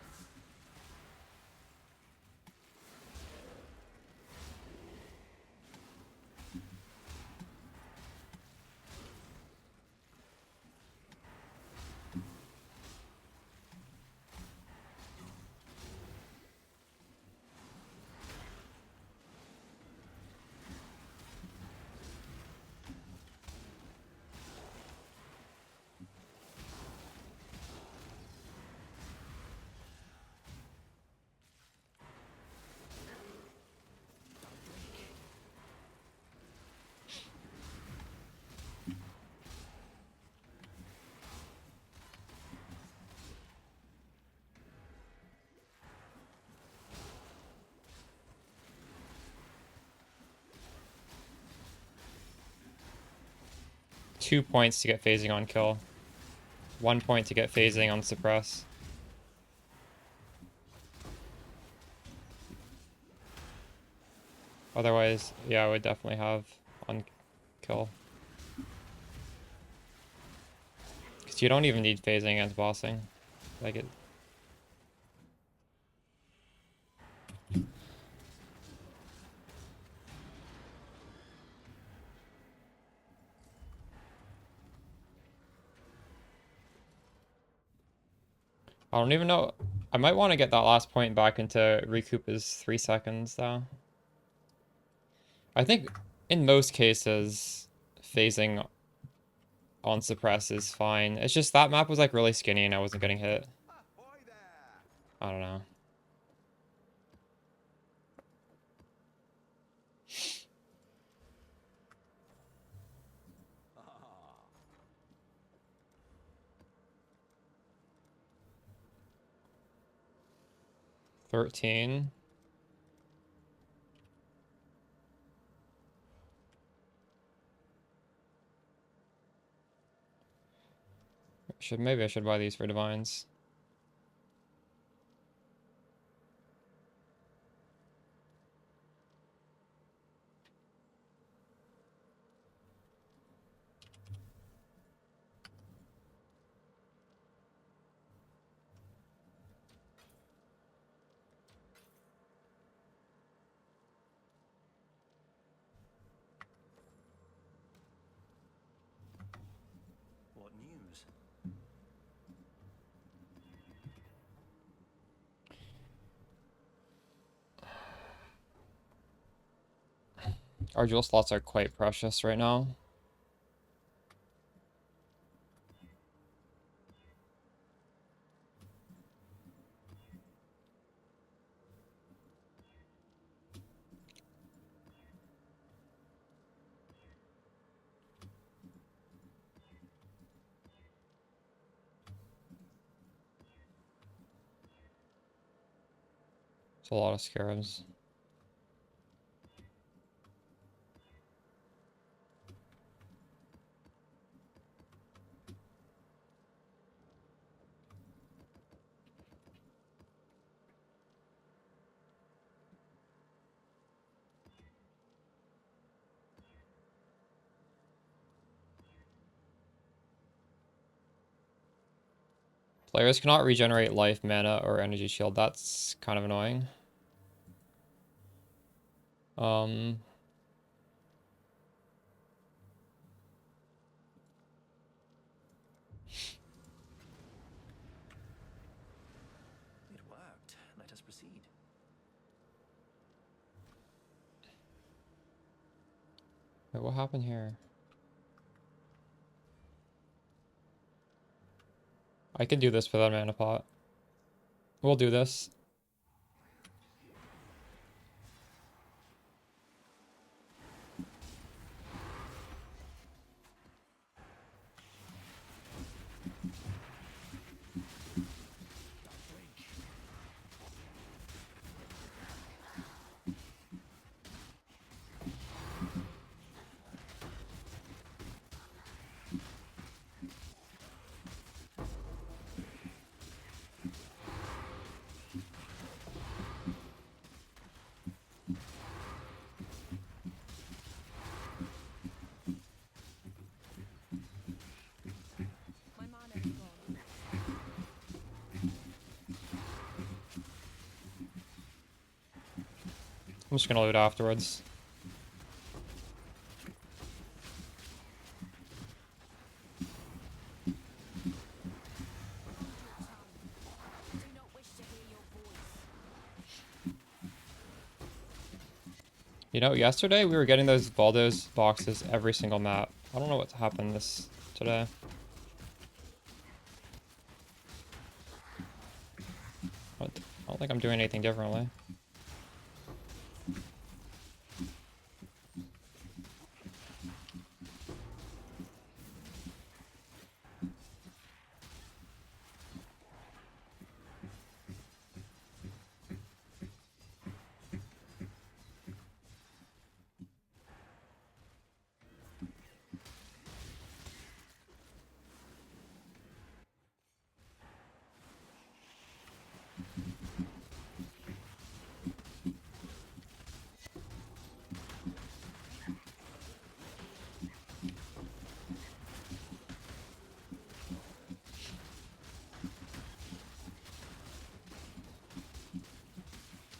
Two points to get phasing on kill. 1 point to get phasing on suppress. Otherwise, yeah, I would definitely have on kill. Because you don't even need phasing against bossing. Like it. I don't even know. I might want to get that last point back into recoup his 3 seconds though. I think in most cases, phasing on suppress is fine. It's just that map was like really skinny and I wasn't getting hit. I don't know. $13. Maybe I should buy these for divines. What news? Our jewel slots are quite precious right now. It's a lot of scarabs. Players cannot regenerate life, mana, or energy shield. That's kind of annoying. It worked. Let us proceed. Wait, what happened here? I can do this without mana pot. We'll do this. My mana's gone. I'm just gonna loot afterwards. I do not wish to hear your voice. You know, yesterday we were getting those VODS boxes every single map. I don't know what happened today. I don't think I'm doing anything differently.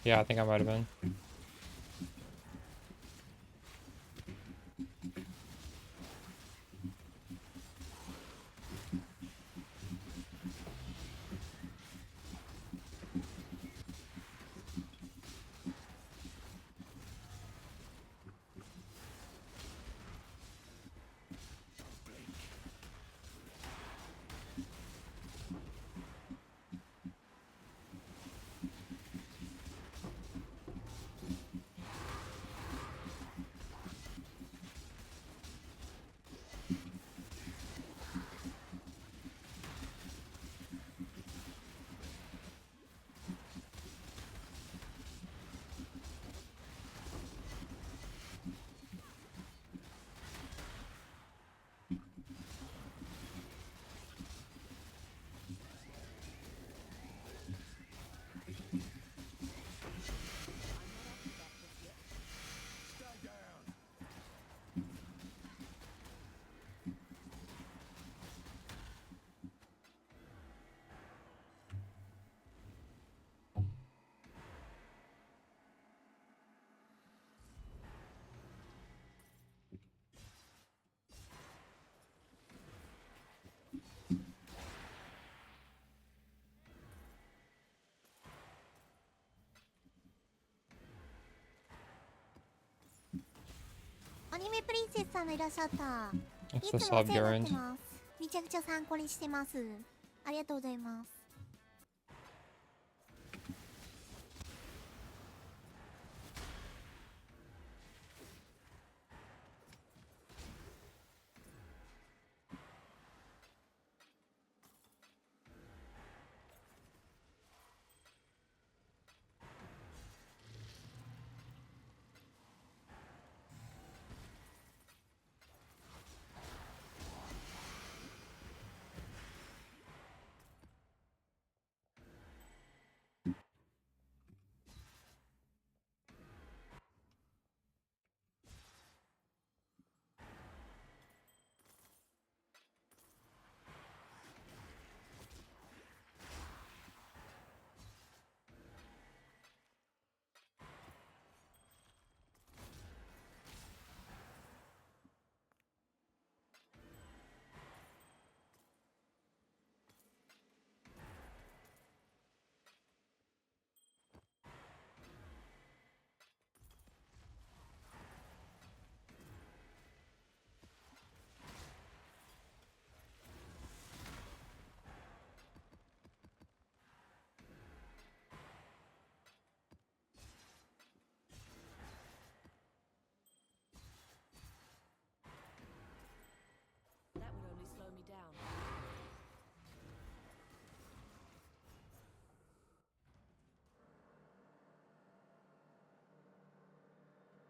Yeah, I think I might have been. プリンセスさんがいらっしゃった。 Thanks い for つもお sub, 世話になって Gurand. ます。めちゃくちゃ参考にしてます。ありがとうございます。That would only slow me down.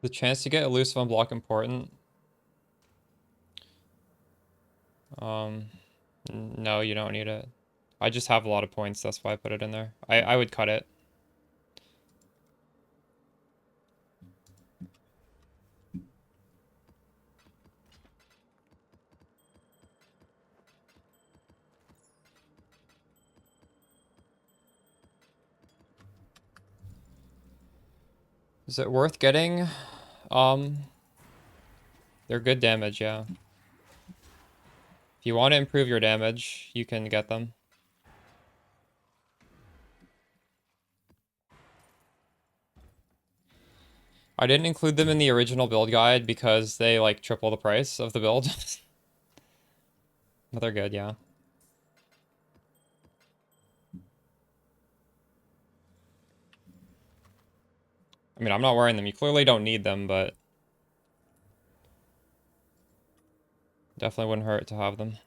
The chance to get elusive on block important. No, you don't need it. I just have a lot of points, that's why I put it in there. I would cut it. Is it worth getting? They're good damage, yeah. If you want to improve your damage, you can get them. I didn't include them in the original build guide because they like triple the price of the build. But they're good, yeah. I mean, I'm not wearing them. You clearly don't need them, but definitely wouldn't hurt to have them.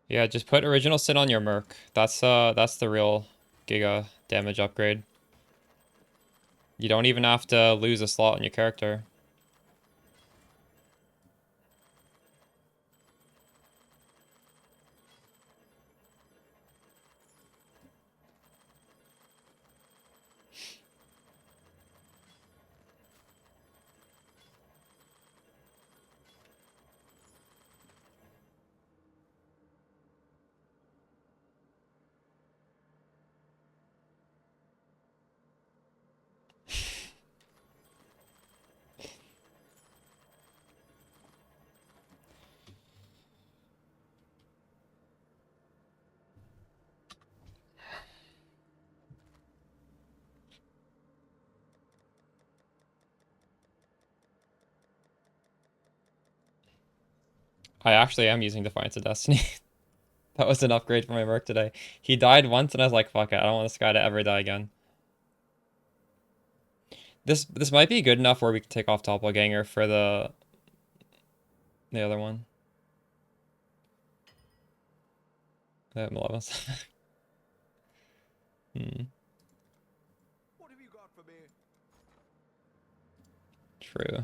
Yeah, just put original sin on your merc. That's the real Giga damage upgrade. You don't even have to lose a slot on your character. I actually am using Defiance of Destiny. That was an upgrade for my merc today. He died once and I was like, fuck it, I don't want this guy to ever die again. This might be good enough where we can take off Doppelganger for the other one. The Malevolence. What have you got for me? True.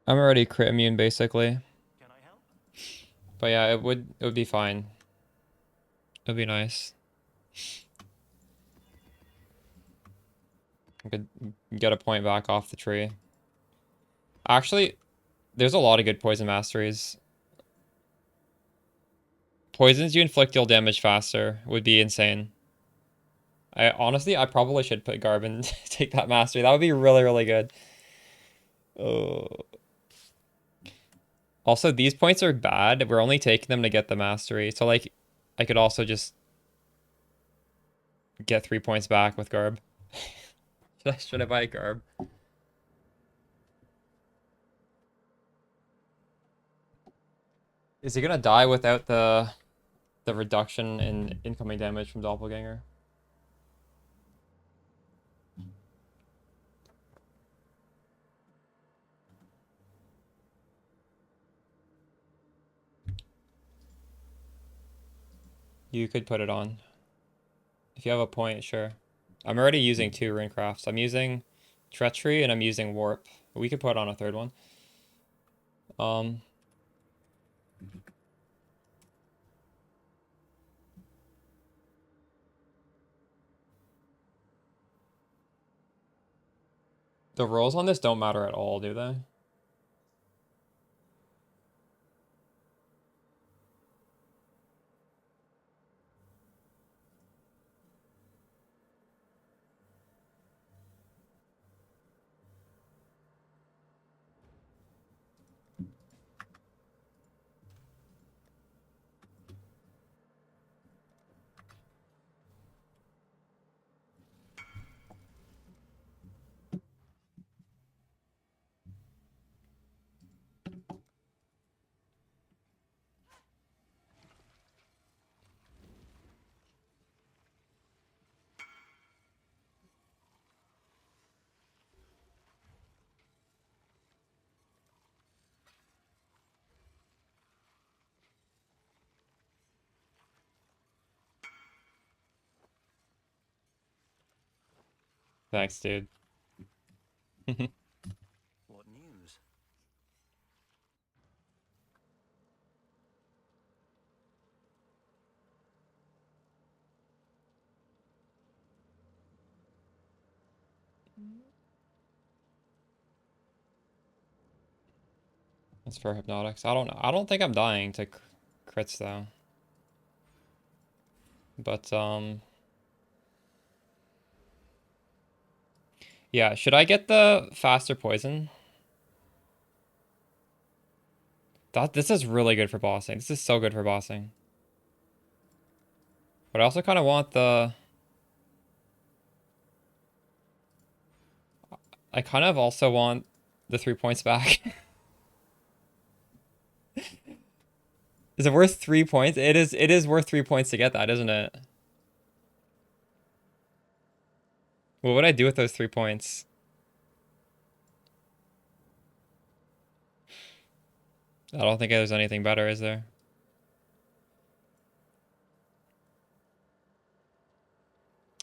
I'm already crit immune basically. Can I help? But yeah, it would be fine. It would be nice. I could get a point back off the tree. Actually, there's a lot of good poison masteries. Poisons you inflict deal damage faster would be insane. I probably should put Garb and take that mastery. That would be really, really good. Oh. Also, these points are bad. We're only taking them to get the mastery. So, like, I could also just get 3 points back with Garb. Should I buy Garb? Is he gonna die without the reduction in incoming damage from Doppelganger? You could put it on. If you have a point, sure. I'm already using 2 runecrafts. I'm using Treachery and I'm using Warp. We could put on a third one. The rolls on this don't matter at all, do they? Thanks, dude. What news? That's for Hypnotics. I don't think I'm dying to crits though. But yeah, should I get the faster poison? This is really good for bossing. This is so good for bossing. But I also kind of want the... I kind of also want the 3 points back. Is it worth 3 points? It is worth 3 points to get that, isn't it? What would I do with those 3 points? I don't think there's anything better, is there?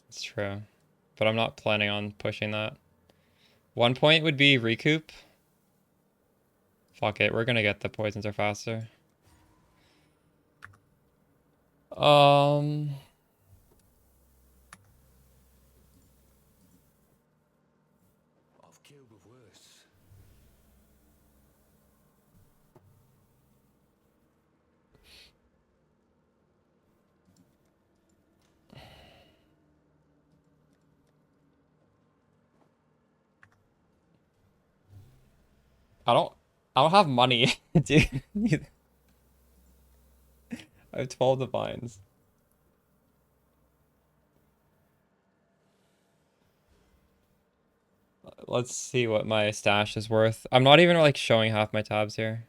It's true. But I'm not planning on pushing that. 1 point would be recoup. Fuck it, we're gonna get the poisons are faster. I've killed with worse. I don't have money, dude. I have 12 divines. Let's see what my stash is worth. I'm not even like showing half my tabs here.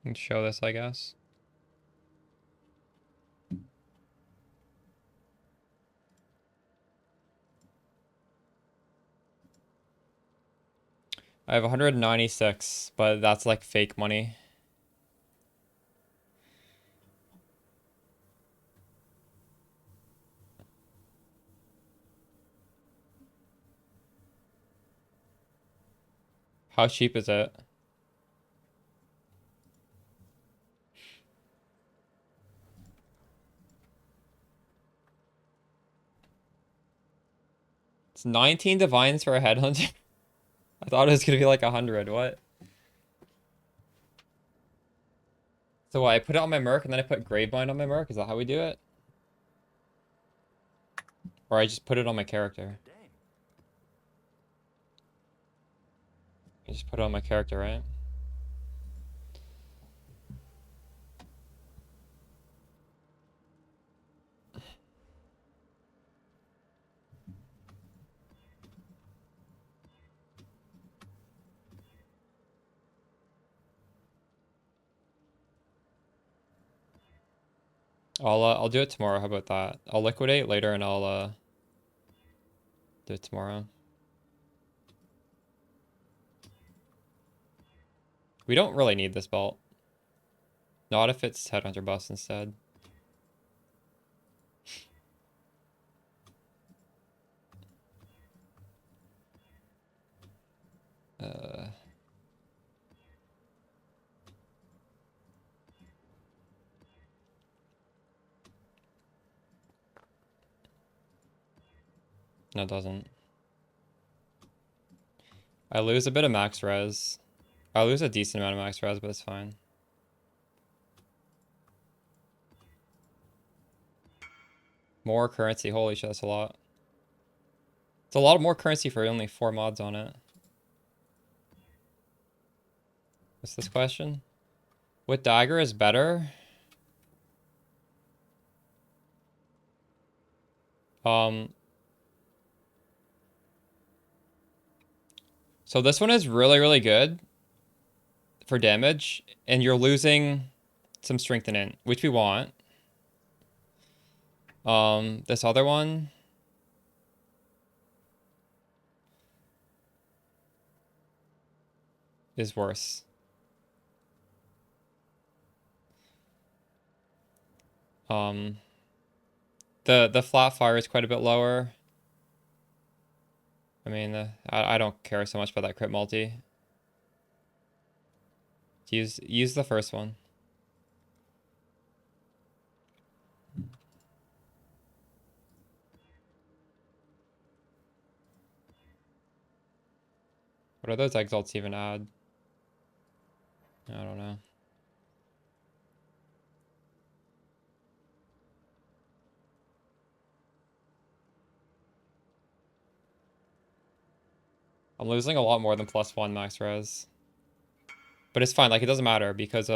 I can show this, I guess. I have 196, but that's like fake money. How cheap is it? It's 19 divines for a headhunter. I thought it was gonna be like 100. What? So what, I put it on my Merc and then I put Gravebind on my Merc? Is that how we do it? Or I just put it on my character? Good day. I just put it on my character, right? I'll do it tomorrow. How about that? I'll liquidate later and I'll do it tomorrow. We don't really need this belt. Not if it's Headhunter bust instead. No, it doesn't. I lose a bit of max res. I lose a decent amount of max res, but it's fine. More currency. Holy shit, that's a lot. It's a lot more currency for only 4 mods on it. What's this question? What dagger is better? So this one is really, really good for damage, and you're losing some strengthening, which we want. This other one is worse. The flat fire is quite a bit lower. I mean, I don't care so much about that crit multi. Use the first one. What are those exalts even add? I don't know. I'm losing a lot more than +1 max res. But it's fine, like it doesn't matter because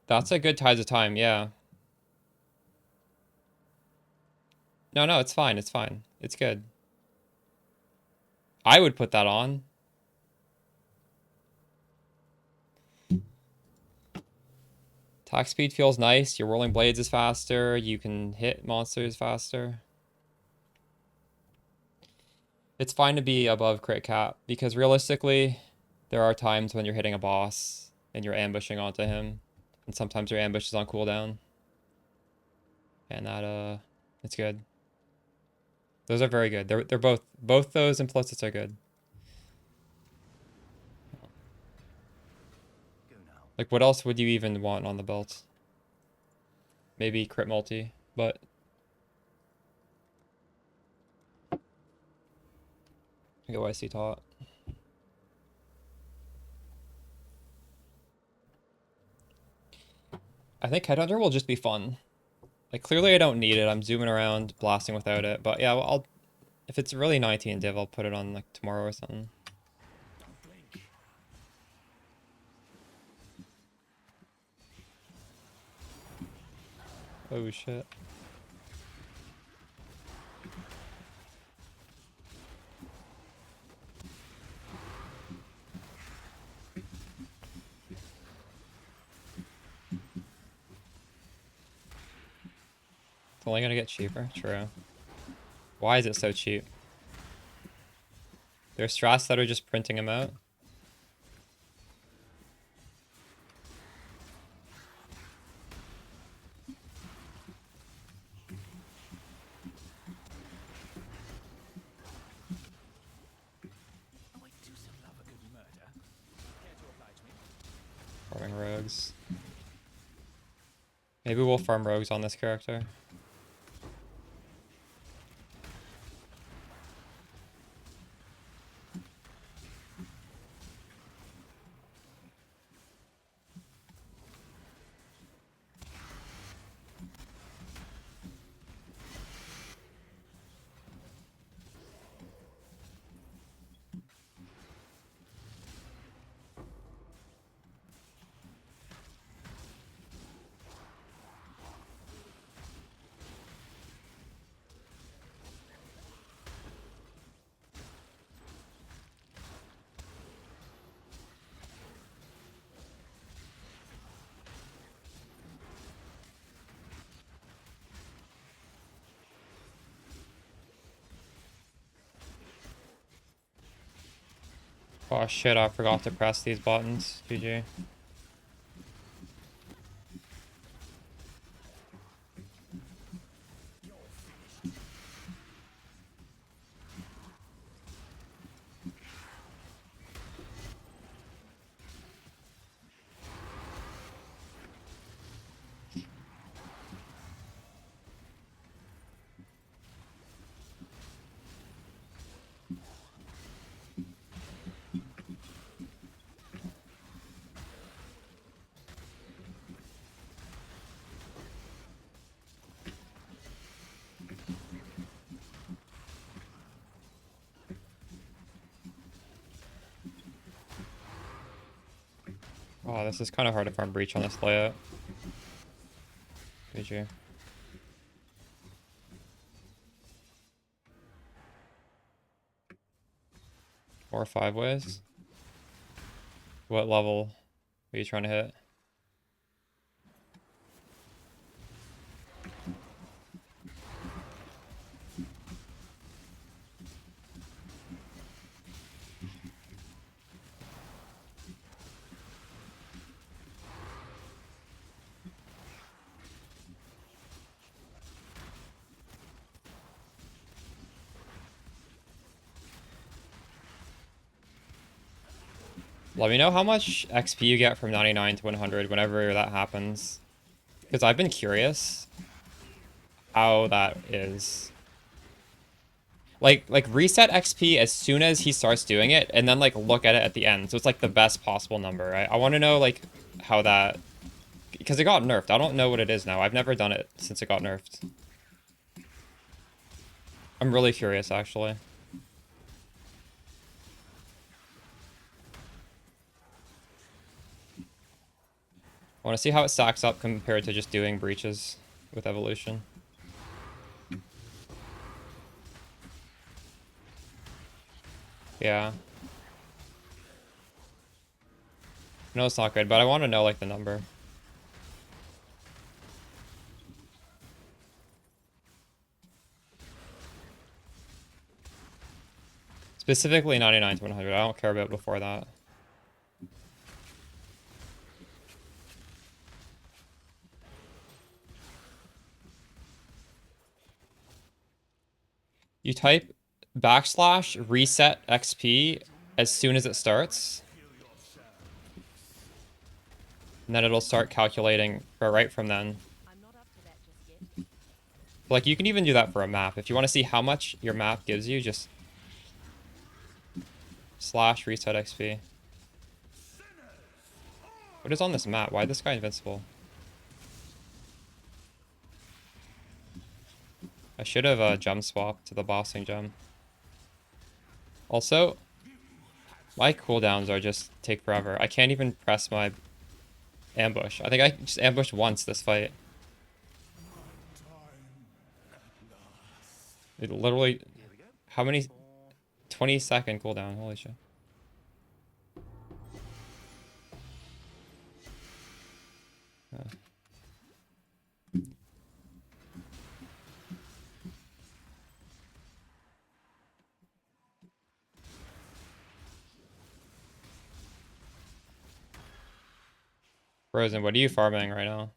that's a good Tides of Time, yeah. No, it's fine, it's fine. It's good. I would put that on. Attack speed feels nice. Your rolling blades is faster. You can hit monsters faster. It's fine to be above crit cap because realistically, there are times when you're hitting a boss and you're ambushing onto him, and sometimes your ambush is on cooldown, and that it's good. Those are very good. They're both those implicits are good. Go now. Like what else would you even want on the belt? Maybe crit multi, but I go IC taught. I think Headhunter will just be fun. Like clearly I don't need it. I'm zooming around, blasting without it. But yeah, well, if it's really 19 div, I'll put it on like tomorrow or something. Don't blink. Oh shit. It's only gonna get cheaper. True. Why is it so cheap? There's strats that are just printing them out. rogues. Maybe we'll farm rogues on this character. Oh shit, I forgot to press these buttons. GG. Oh, this is kind of hard to farm breach on this layout. GG. 4 or 5 ways. What level are you trying to hit? Let me know how much XP you get from 99 to 100 whenever that happens. Because I've been curious how that is. Like reset XP as soon as he starts doing it, and then like look at it at the end. So it's like the best possible number, right? I want to know like how that, because it got nerfed. I don't know what it is now. I've never done it since it got nerfed. I'm really curious actually. I want to see how it stacks up compared to just doing breaches with evolution. Yeah. No, it's not good, but I want to know like the number. Specifically 99 to 100. I don't care about before that. You type backslash reset XP as soon as it starts. And then it'll start calculating right from then. I'm not up to that just yet. Like you can even do that for a map. If you want to see how much your map gives you, just slash reset XP. What is on this map? Why is this guy invincible? I should have gem swapped to the bossing gem. Also, my cooldowns are just take forever. I can't even press my ambush. I think I just ambushed once this fight. It literally, how many? 20-second cooldown. Holy shit. Frozen, what are you farming right now?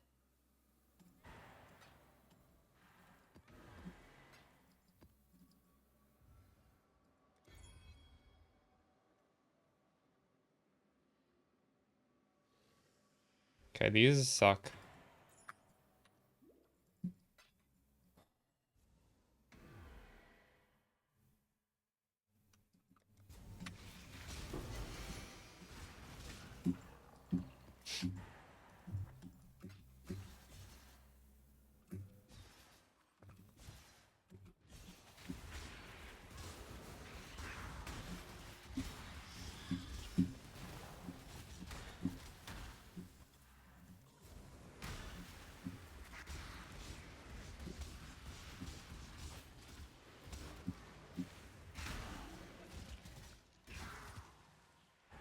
Okay, these suck.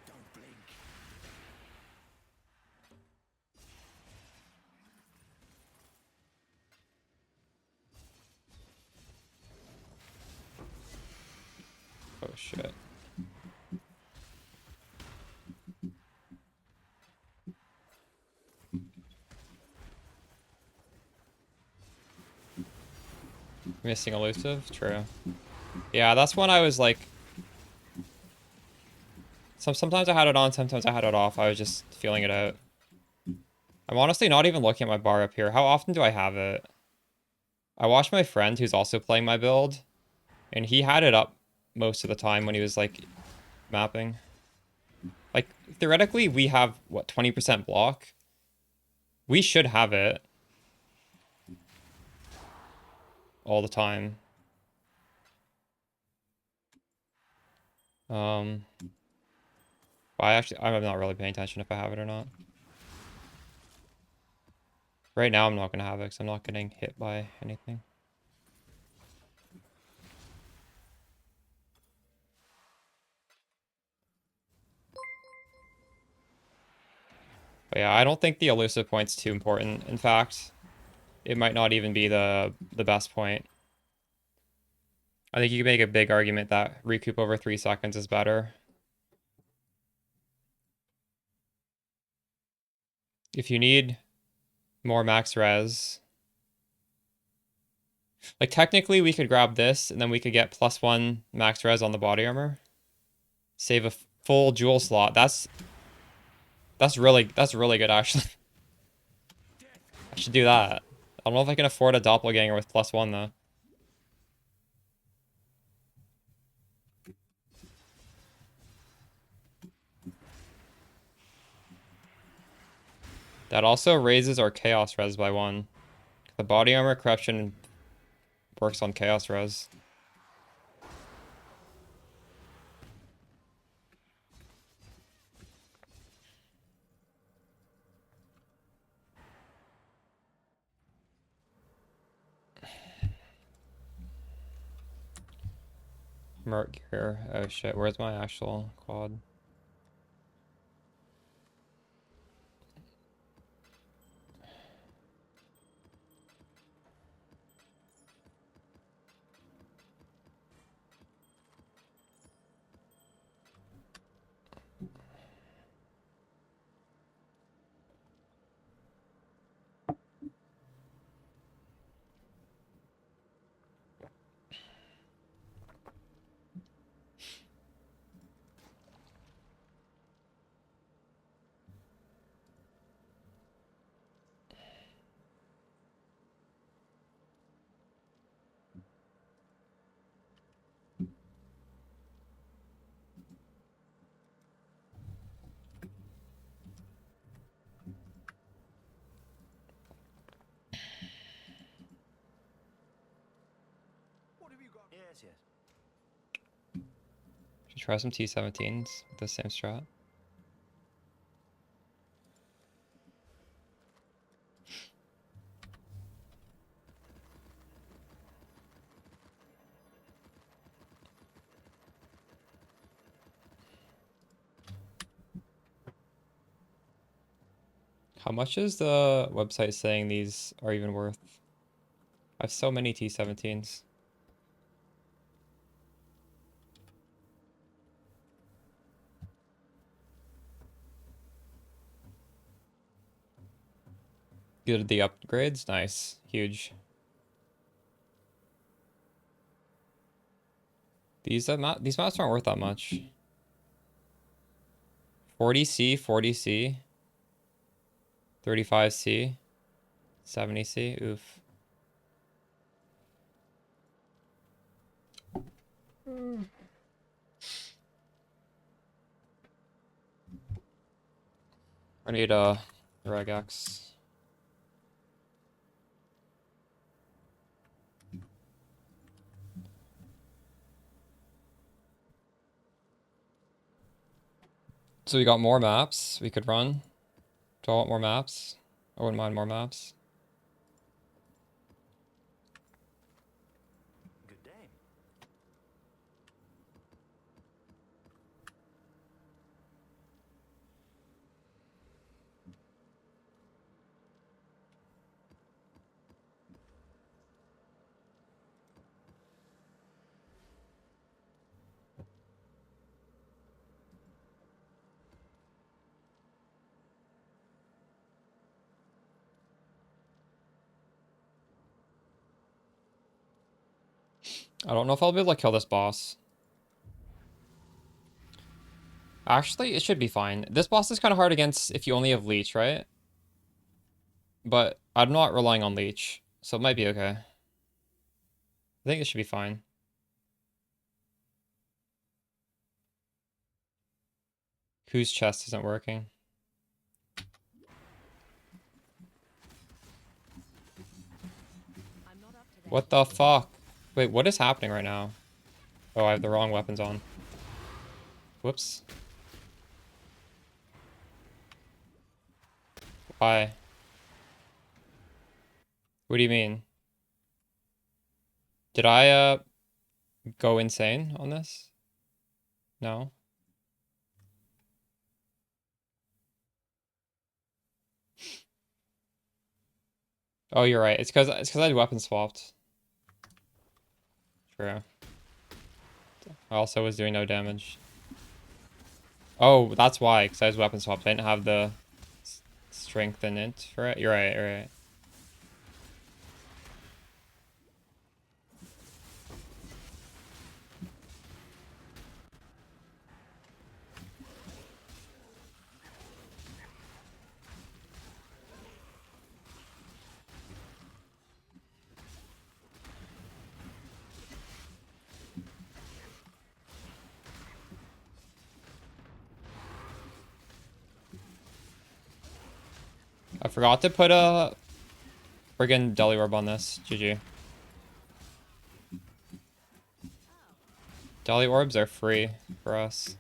Don't blink. Oh shit. Missing elusive? True. Yeah, that's when I was like... Sometimes I had it on, sometimes I had it off. I was just feeling it out. I'm honestly not even looking at my bar up here. How often do I have it? I watched my friend who's also playing my build, and he had it up most of the time when he was like mapping. Like, theoretically, we have, what, 20% block? We should have it all the time. I'm not really paying attention if I have it or not. Right now, I'm not going to have it because I'm not getting hit by anything. But yeah, I don't think the elusive point's too important. In fact, it might not even be the best point. I think you can make a big argument that recoup over 3 seconds is better. If you need more max res, like technically we could grab this and then we could get +1 max res on the body armor. Save a full jewel slot. That's really good actually. I should do that. I don't know if I can afford a doppelganger with +1 though. That also raises our chaos res by 1. The body armor corruption works on chaos res. Merc here. Oh shit, where's my actual quad? What have you got? Yes, yes. Should try some T17s with the same strat. How much is the website saying these are even worth? I have so many T17s. Good, the upgrades? Nice. Huge. These maps aren't worth that much. 40C, 40C. 35C. 70C. Oof. I need a regex. So we got more maps we could run. Do I want more maps? I wouldn't mind more maps. Good day. I don't know if I'll be able to kill this boss. Actually, it should be fine. This boss is kind of hard against if you only have leech, right? But I'm not relying on leech, so it might be okay. I think it should be fine. Whose chest isn't working? I'm not up to that What the fuck? Wait, what is happening right now? Oh, I have the wrong weapons on. Whoops. Why? What do you mean? Did I, go insane on this? No? Oh, you're right. It's because I had weapon swapped. True. I also was doing no damage. Oh, that's why, because I was weapon swapped. I didn't have the strength and int for it. You're right, you're right. I forgot to put a friggin' deli orb on this. GG. Deli orbs are free for us.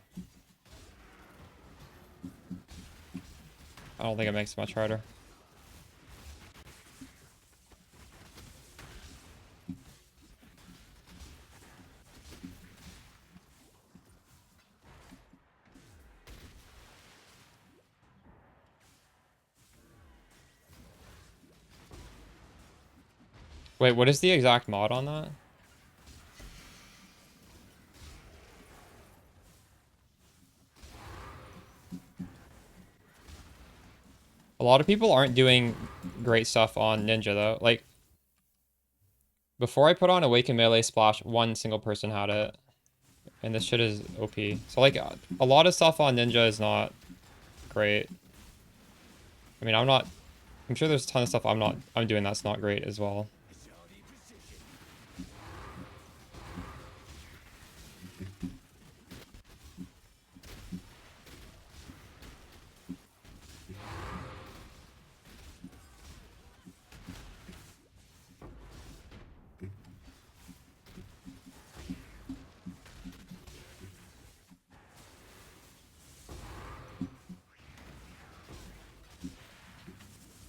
I don't think it makes it much harder. Wait, what is the exact mod on that? A lot of people aren't doing great stuff on Ninja though. Like, before I put on Awaken Melee Splash, one single person had it. And this shit is OP. So like, a lot of stuff on Ninja is not great. I mean, I'm sure there's a ton of stuff I'm doing that's not great as well.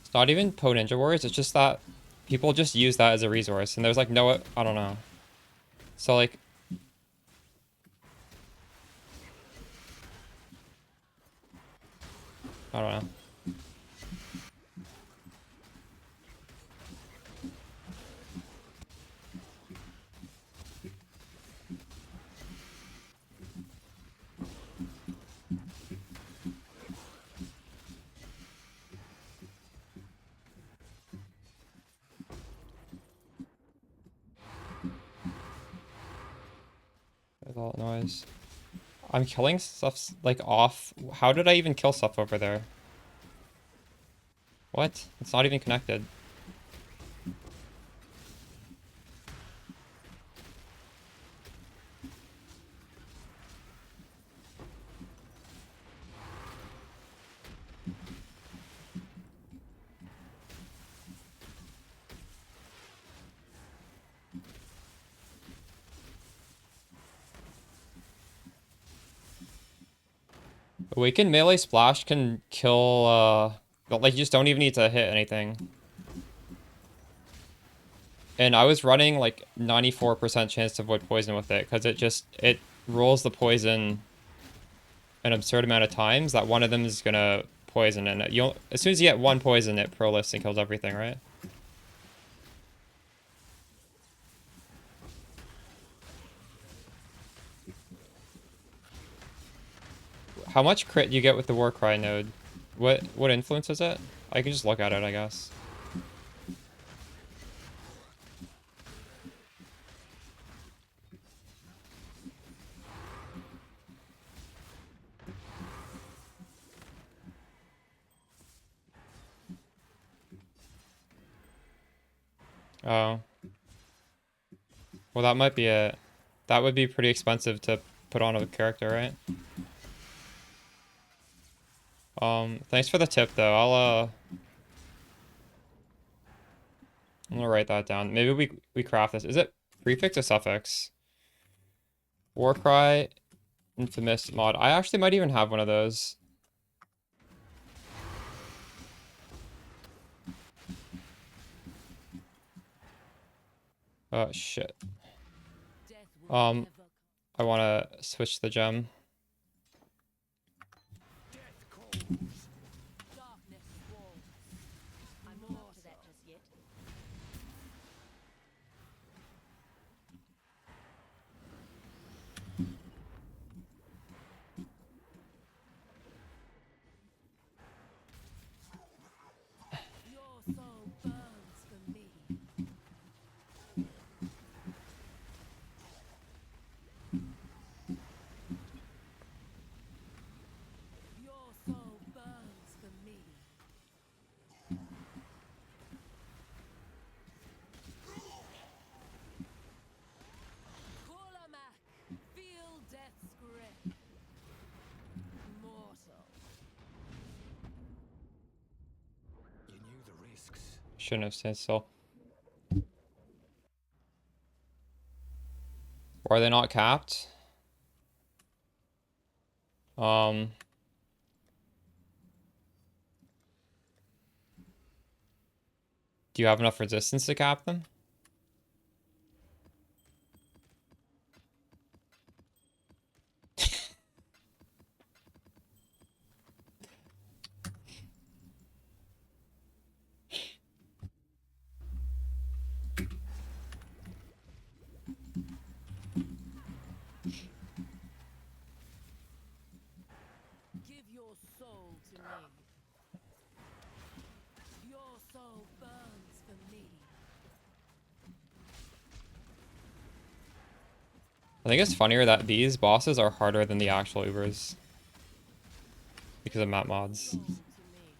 It's not even PoE Ninja Warriors, it's just that people just use that as a resource, and there's like no, I don't know. So like, I don't know. There's all that noise. I'm killing stuff like off. How did I even kill stuff over there? What? It's not even connected. Awakened melee splash can kill, but like you just don't even need to hit anything. And I was running like 94% chance to avoid poison with it, because it rolls the poison an absurd amount of times that one of them is gonna poison, and you'll, as soon as you get one poison, it prolifts and kills everything, right? How much crit do you get with the Warcry node? What influence is it? I can just look at it, I guess. Oh. Well, that might be it. That would be pretty expensive to put on a character, right? Thanks for the tip, though. I'm gonna write that down. Maybe we craft this. Is it prefix or suffix? Warcry, infamous mod. I actually might even have one of those. Oh, shit. I want to switch the gem. Shouldn't have stayed still. Or are they not capped? Do you have enough resistance to cap them? Give your soul to me. Your soul burns for me. I think it's funnier that these bosses are harder than the actual Ubers. Because of map mods. Soul to me.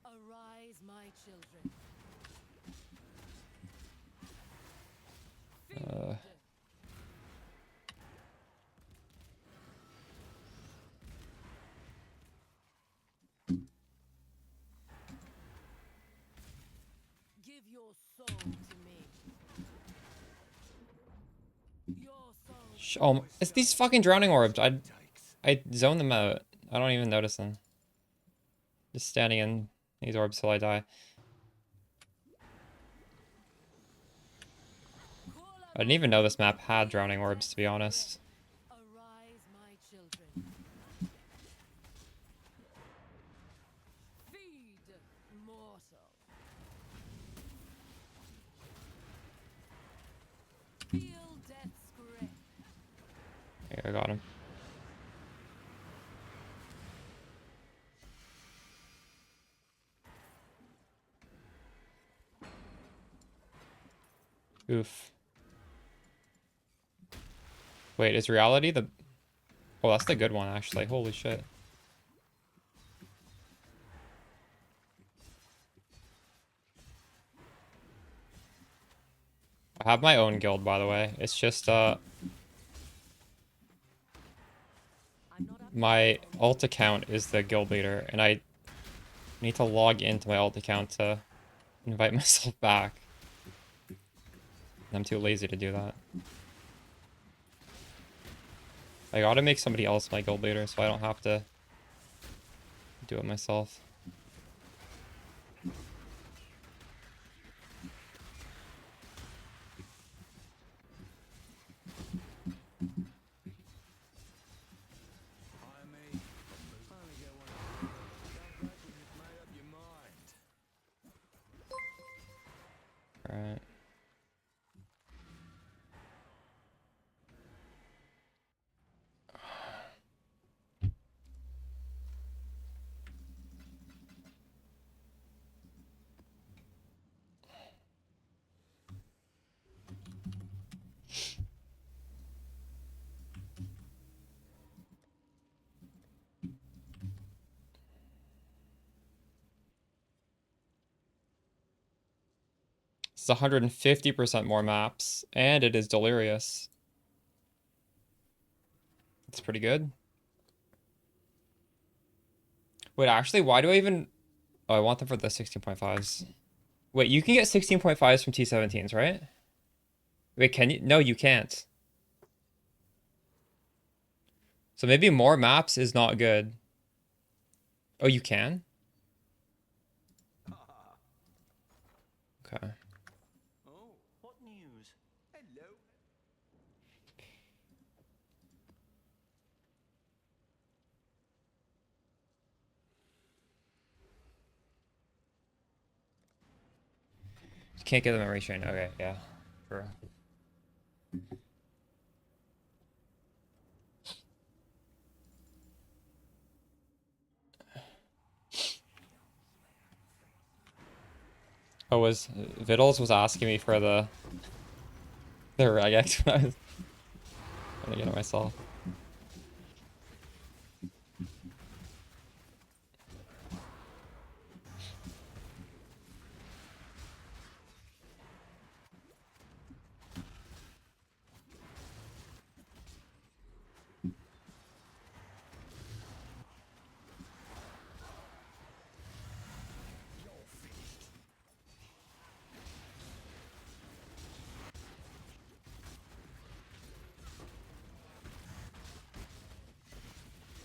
Arise, my children. Feed. Give your soul to me. Your soul. Oh, it's these fucking drowning orbs. I zone them out. I don't even notice them. Just standing in these orbs till I die. I didn't even know this map had drowning orbs, to be honest. Arise, my children. Feed, mortal. Feel death's grip. Here, I got him. Oof. Wait, is reality the... Oh, that's the good one, actually. Holy shit. I have my own guild, by the way. It's just, I'm not up my alt account is the guild leader, and I need to log into my alt account to invite myself back. And I'm too lazy to do that. I gotta make somebody else my guild leader so I don't have to do it myself. Alright. It's 150% more maps, and it is delirious. It's pretty good. Wait, actually, why do I even... Oh, I want them for the 16.5s. Wait, you can get 16.5s from T17s, right? Wait, can you? No, you can't. So maybe more maps is not good. Oh, you can? Okay. Oh, what news? Hello. You can't get them at race train. Okay, yeah. Sure. Oh, was Vittles was asking me for the regex when I was trying to get it myself.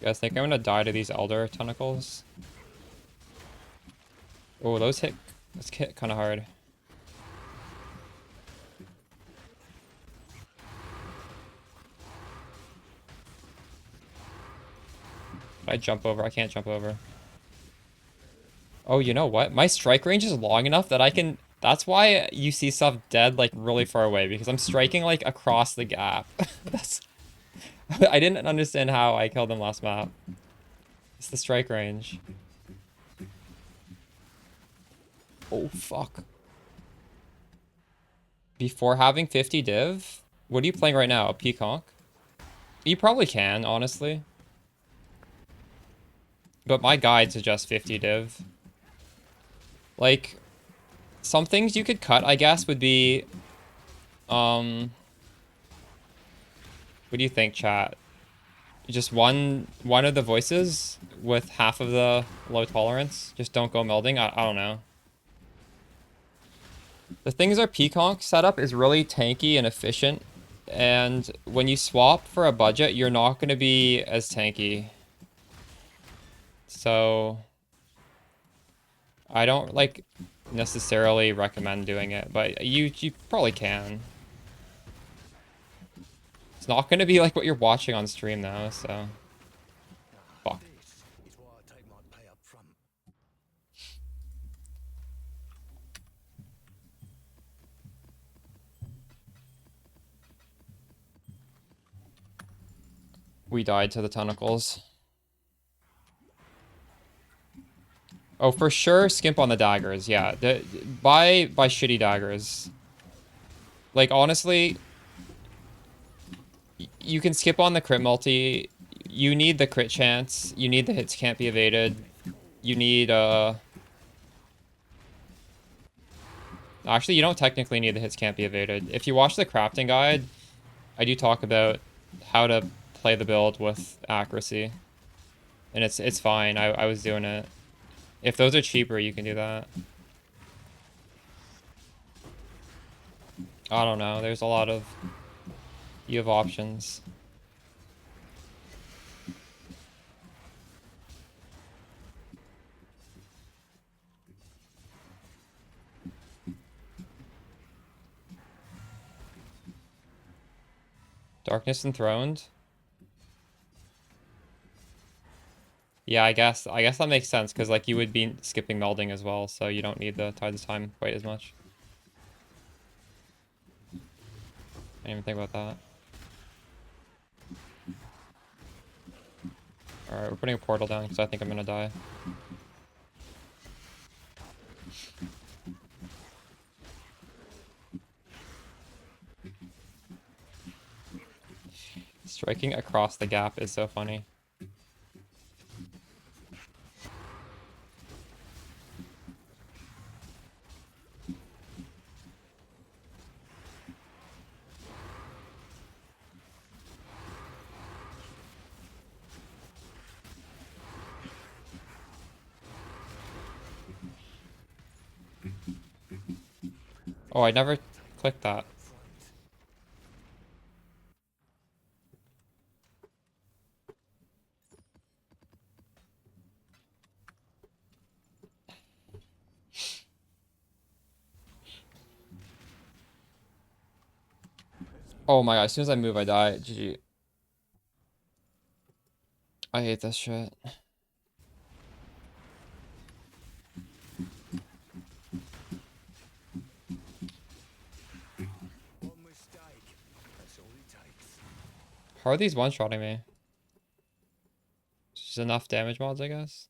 You guys think I'm gonna die to these elder tentacles? Oh, those hit kind of hard. I jump over? I can't jump over. Oh, you know what? My strike range is long enough that I can... That's why you see stuff dead, like, really far away, because I'm striking, like, across the gap. That's... I didn't understand how I killed them last map. It's the strike range. Oh, fuck. Before having 50 div? What are you playing right now? A Peaconk? You probably can, honestly. But my guide suggests 50 div. Like, some things you could cut, I guess, would be... What do you think, chat? Just one of the voices with half of the low tolerance? Just don't go melding? I don't know. The things our Peaconk setup is really tanky and efficient. And when you swap for a budget, you're not going to be as tanky. So... I don't, like, necessarily recommend doing it, but you probably can. It's not going to be like what you're watching on stream, though, so... Fuck. This is why I take my pay up front. We died to the tentacles. Oh, for sure, skimp on the daggers. Yeah, buy shitty daggers. Like, honestly, you can skip on the crit multi. You need the crit chance. You need the hits can't be evaded. You need, Actually, you don't technically need the hits can't be evaded. If you watch the crafting guide, I do talk about how to play the build with accuracy. And it's fine. I was doing it. If those are cheaper, you can do that. I don't know. There's a lot of... You have options. Darkness Enthroned? Yeah, I guess that makes sense, because like you would be skipping melding as well, so you don't need the Tides of Time quite as much. I didn't even think about that. Alright, we're putting a portal down because I think I'm gonna die. Striking across the gap is so funny. Oh, I never clicked that. Oh my god, as soon as I move, I die. GG. I hate this shit. One mistake. That's all it takes. How are these one-shotting me? Just enough damage mods, I guess.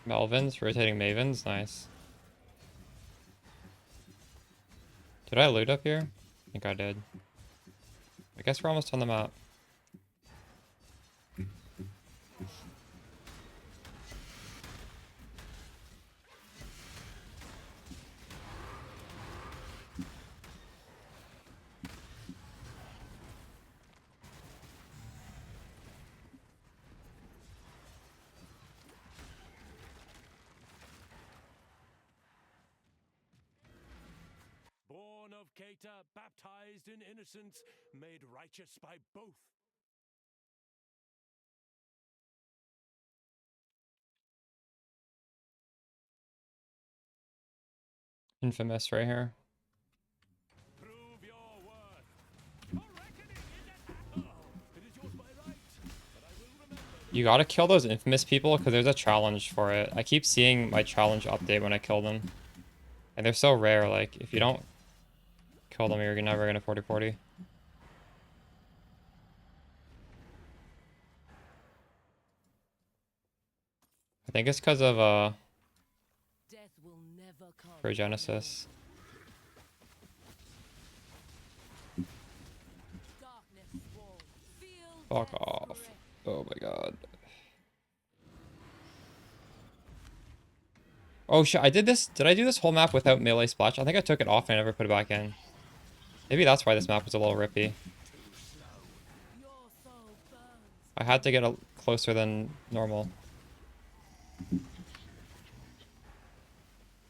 Melvins, rotating Mavens, nice. Did I loot up here? I think I did. I guess we're almost on the map. Born of Cater, baptized in innocence, made righteous by both. Infamous right here. Prove your worth. Your reckoning is at hand. It is yours by right, but I will remember that. You gotta kill those infamous people because there's a challenge for it. I keep seeing my challenge update when I kill them. And they're so rare, like, if you don't kill them, you're never gonna 40-40. I think it's because of Death will never come. Progenesis. Darkness swarms. Feel Fuck death's off. grip. Oh my god. Oh shit, I did this. Did I do this whole map without melee splash? I think I took it off and I never put it back in. Maybe that's why this map was a little rippy. Your soul burns. I had to get closer than normal.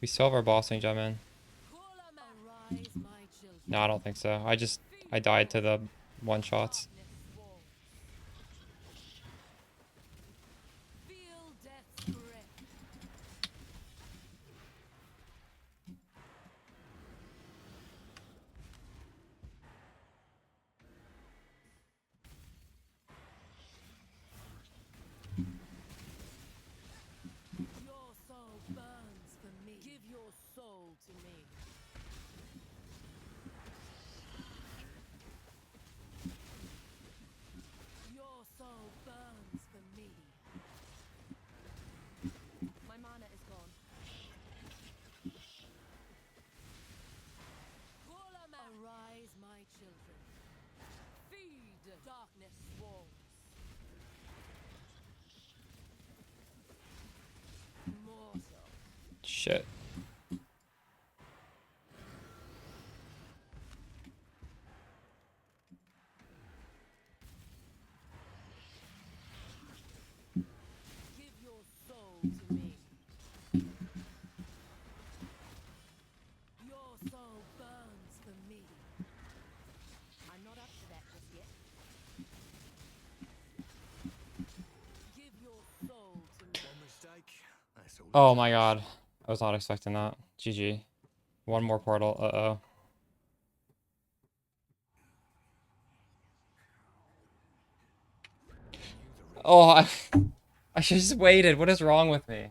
We still have our bossing gem in. Arise, my children. No, I don't think so. I died to the one shots. Darkness swarms. Feel death's grip. Your soul burns for me. Give your soul to me. Your soul burns for me. My mana is gone. Arise, my children. Feed. Darkness swarms. Mortal. Shit. Give your soul to me. Your soul burns for me. I'm not up to that just yet. Give your soul to me. One mistake. That's all. Oh my god. I was not expecting that. GG. One more portal. Uh-oh. Oh, I should have just waited. What is wrong with me? I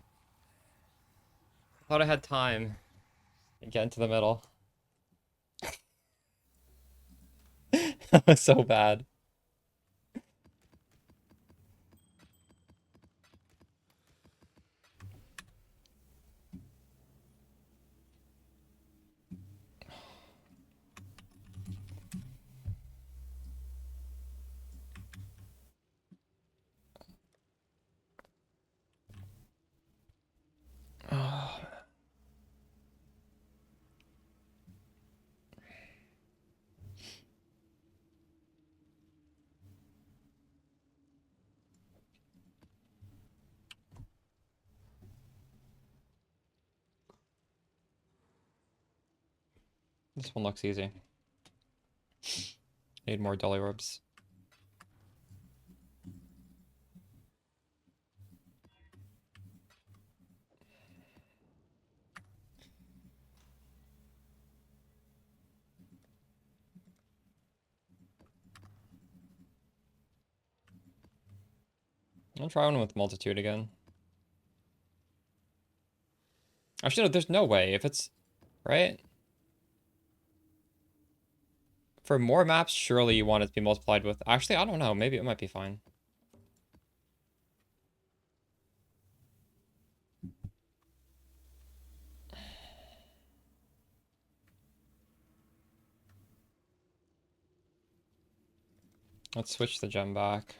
thought I had time to get into the middle. That was so bad. This one looks easy. Need more dolly orbs. I'll try one with multitude again. Actually, no, there's no way. If it's... Right? For more maps, surely you want it to be multiplied with... Actually, I don't know. Maybe it might be fine. Let's switch the gem back.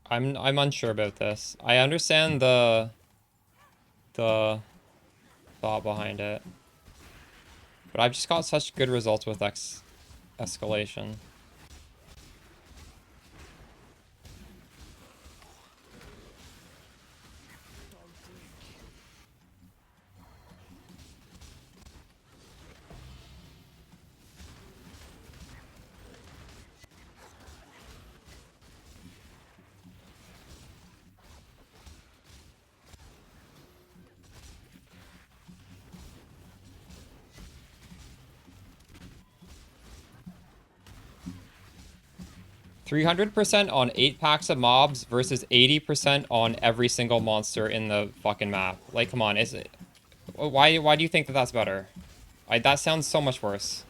I'm unsure about this. I understand the thought behind it. But I've just got such good results with escalation. 300% on 8 packs of mobs versus 80% on every single monster in the fucking map. Like, come on, is it... Why do you think that that's better? That sounds so much worse.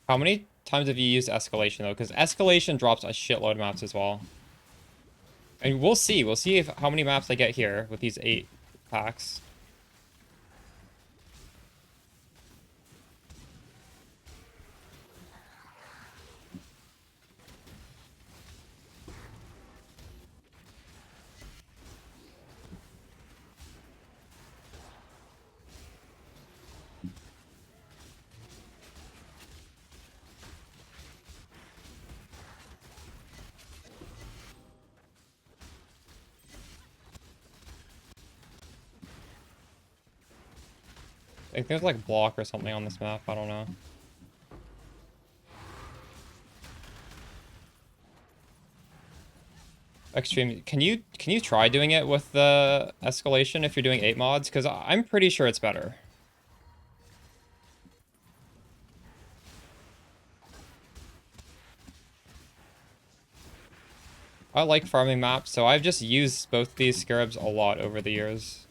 How many times have you used escalation though? Because escalation drops a shitload of maps as well. And we'll see. We'll see if how many maps I get here with these 8 packs. I think there's like block or something on this map. I don't know. Extreme. Can you try doing it with the escalation if you're doing 8 mods? Because I'm pretty sure it's better. I like farming maps, so I've just used both these scarabs a lot over the years.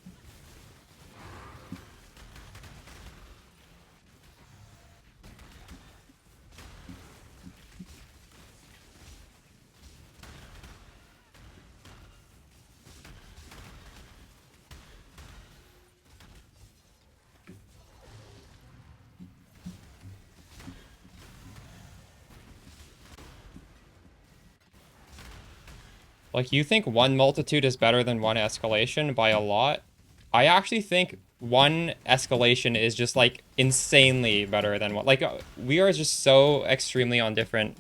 Like, you think one multitude is better than one escalation by a lot? I actually think one escalation is just, like, insanely better than one. Like, we are just so extremely on different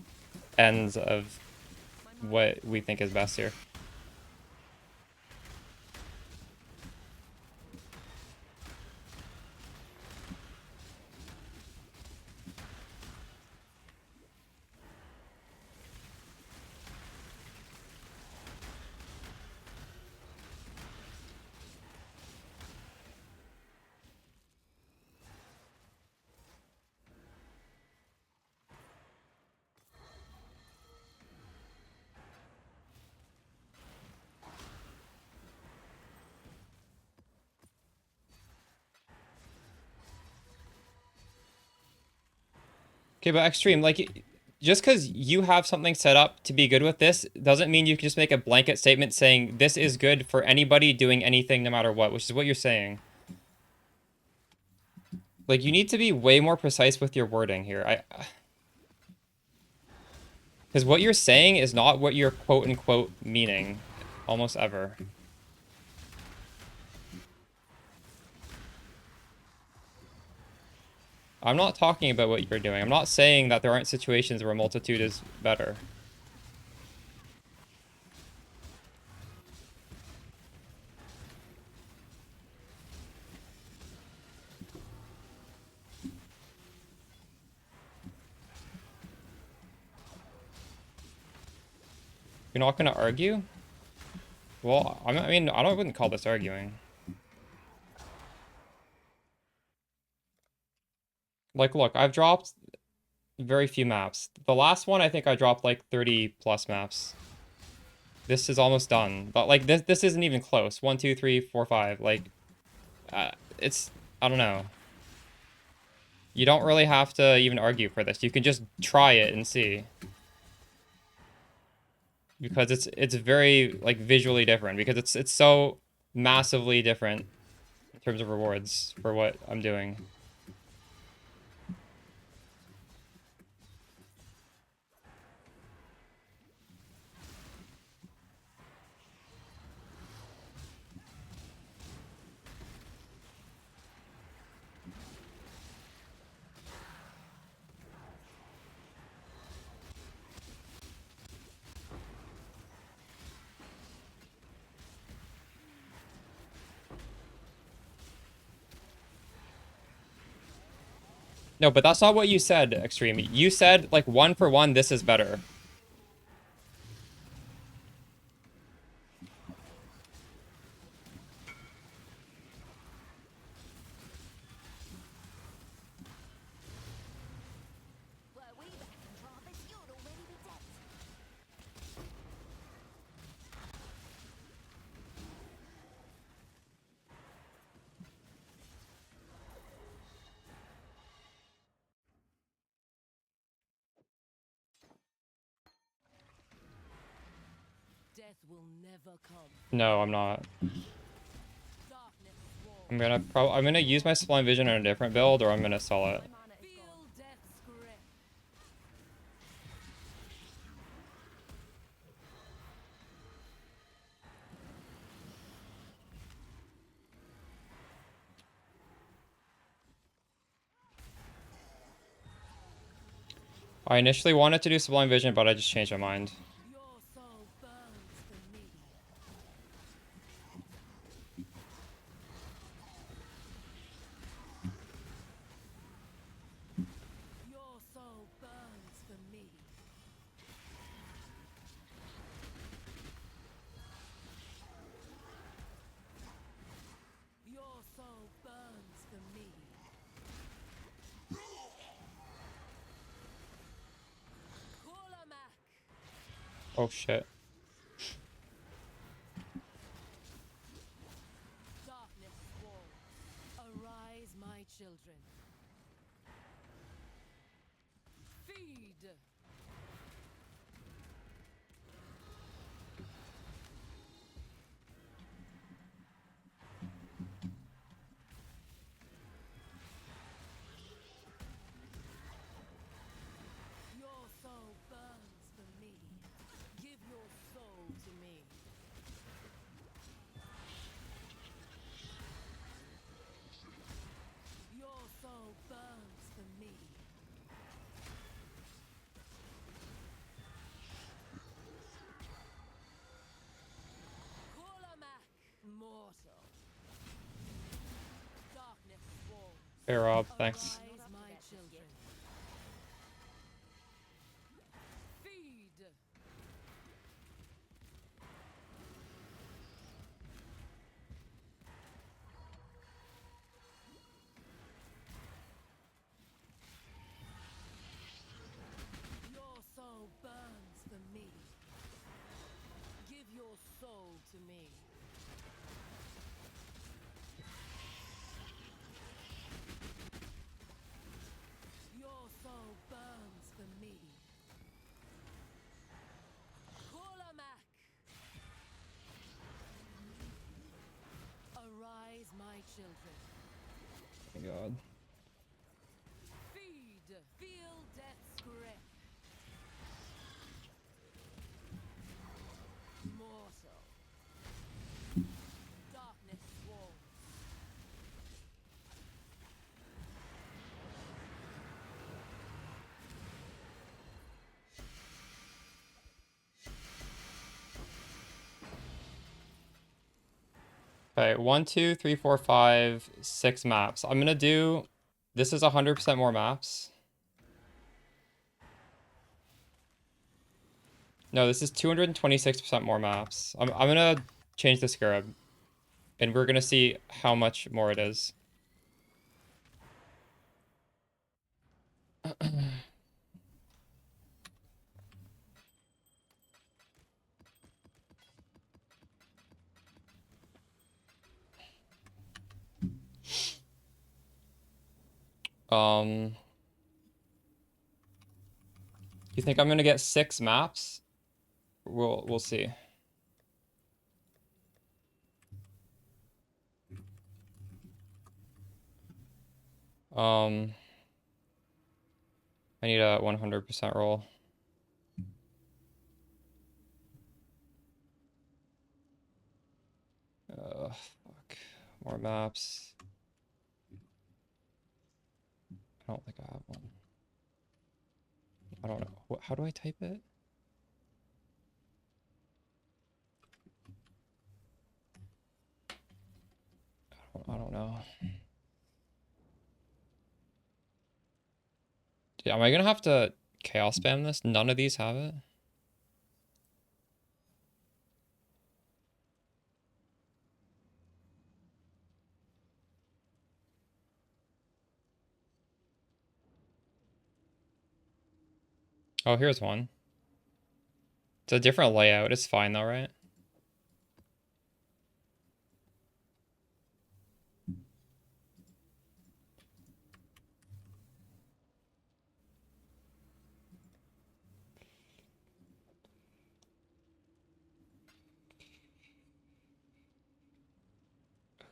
ends of what we think is best here. Okay, but Extreme, like, just because you have something set up to be good with this doesn't mean you can just make a blanket statement saying this is good for anybody doing anything no matter what, which is what you're saying. Like, you need to be way more precise with your wording here. Because what you're saying is not what you're quote-unquote meaning, almost ever. I'm not talking about what you're doing. I'm not saying that there aren't situations where multitude is better. You're not going to argue? Well, I mean, I wouldn't call this arguing. Like, look, I've dropped very few maps. The last one, I think I dropped like 30 plus maps. This is almost done. But like, this isn't even close. 1, 2, 3, 4, 5. Like, it's, I don't know. You don't really have to even argue for this. You can just try it and see. Because it's very like visually different because it's so massively different in terms of rewards for what I'm doing. No, but that's not what you said, Extreme. You said like 1 for 1, this is better. Death will never come. No, I'm not. Darkness walls. I'm gonna use my Sublime Vision on a different build, or I'm gonna sell it. Feel death's grip. I initially wanted to do Sublime Vision, but I just changed my mind. Your soul burns for me. Your soul burns for me. Your soul burns for me. Kulamak. Oh shit. Darkness walls. Arise, my children. Feed. Your soul burns for me. Give your soul to me. Your soul burns for me. Kulamak. Mortal. Darkness walls. Hey Rob, thanks. Arise, my children. Feed. Your soul burns for me. Give your soul to me. Your soul burns for me. Kulamak. Arise, my children. Oh my god. Feed. Feel death's grip. Mortal. Darkness walls. Okay, 1, 2, 3, 4, 5, 6 maps. I'm gonna do. This is 100% more maps. No, this is 226% more maps. I'm gonna change the scarab, and we're gonna see how much more it is. You think I'm gonna get 6 maps? We'll see. I need a 100% roll. Fuck. More maps. I don't think I have one. I don't know. How do I type it? I don't know. Yeah, am I gonna have to chaos spam this? None of these have it? Oh, here's one. It's a different layout. It's fine though, right?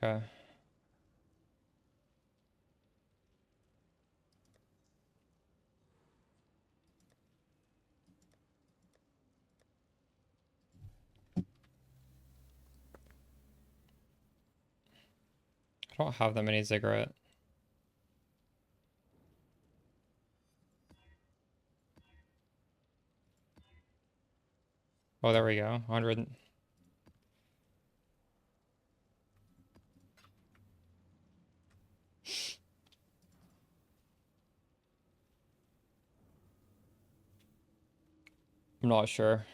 Okay. I don't have that many ziggurat. Oh, there we go. 100. I'm not sure.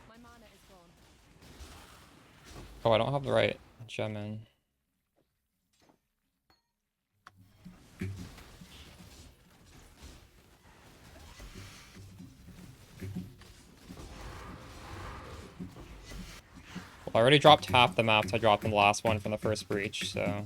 My mana is gone. Oh, I don't have the right gem in. Well, I already dropped half the maps I dropped in the last one from the first breach, so...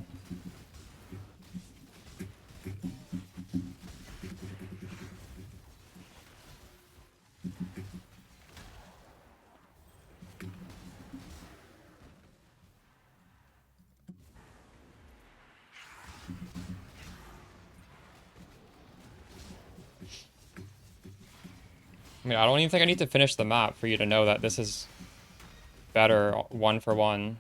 I mean, I don't even think I need to finish the map for you to know that this is better one for one.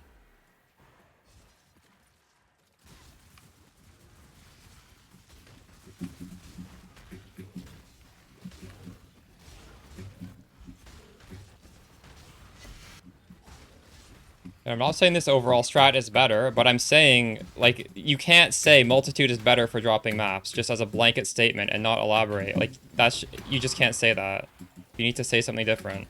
And I'm not saying this overall strat is better, but I'm saying, like, you can't say multitude is better for dropping maps just as a blanket statement and not elaborate. Like, that's, you just can't say that. You need to say something different.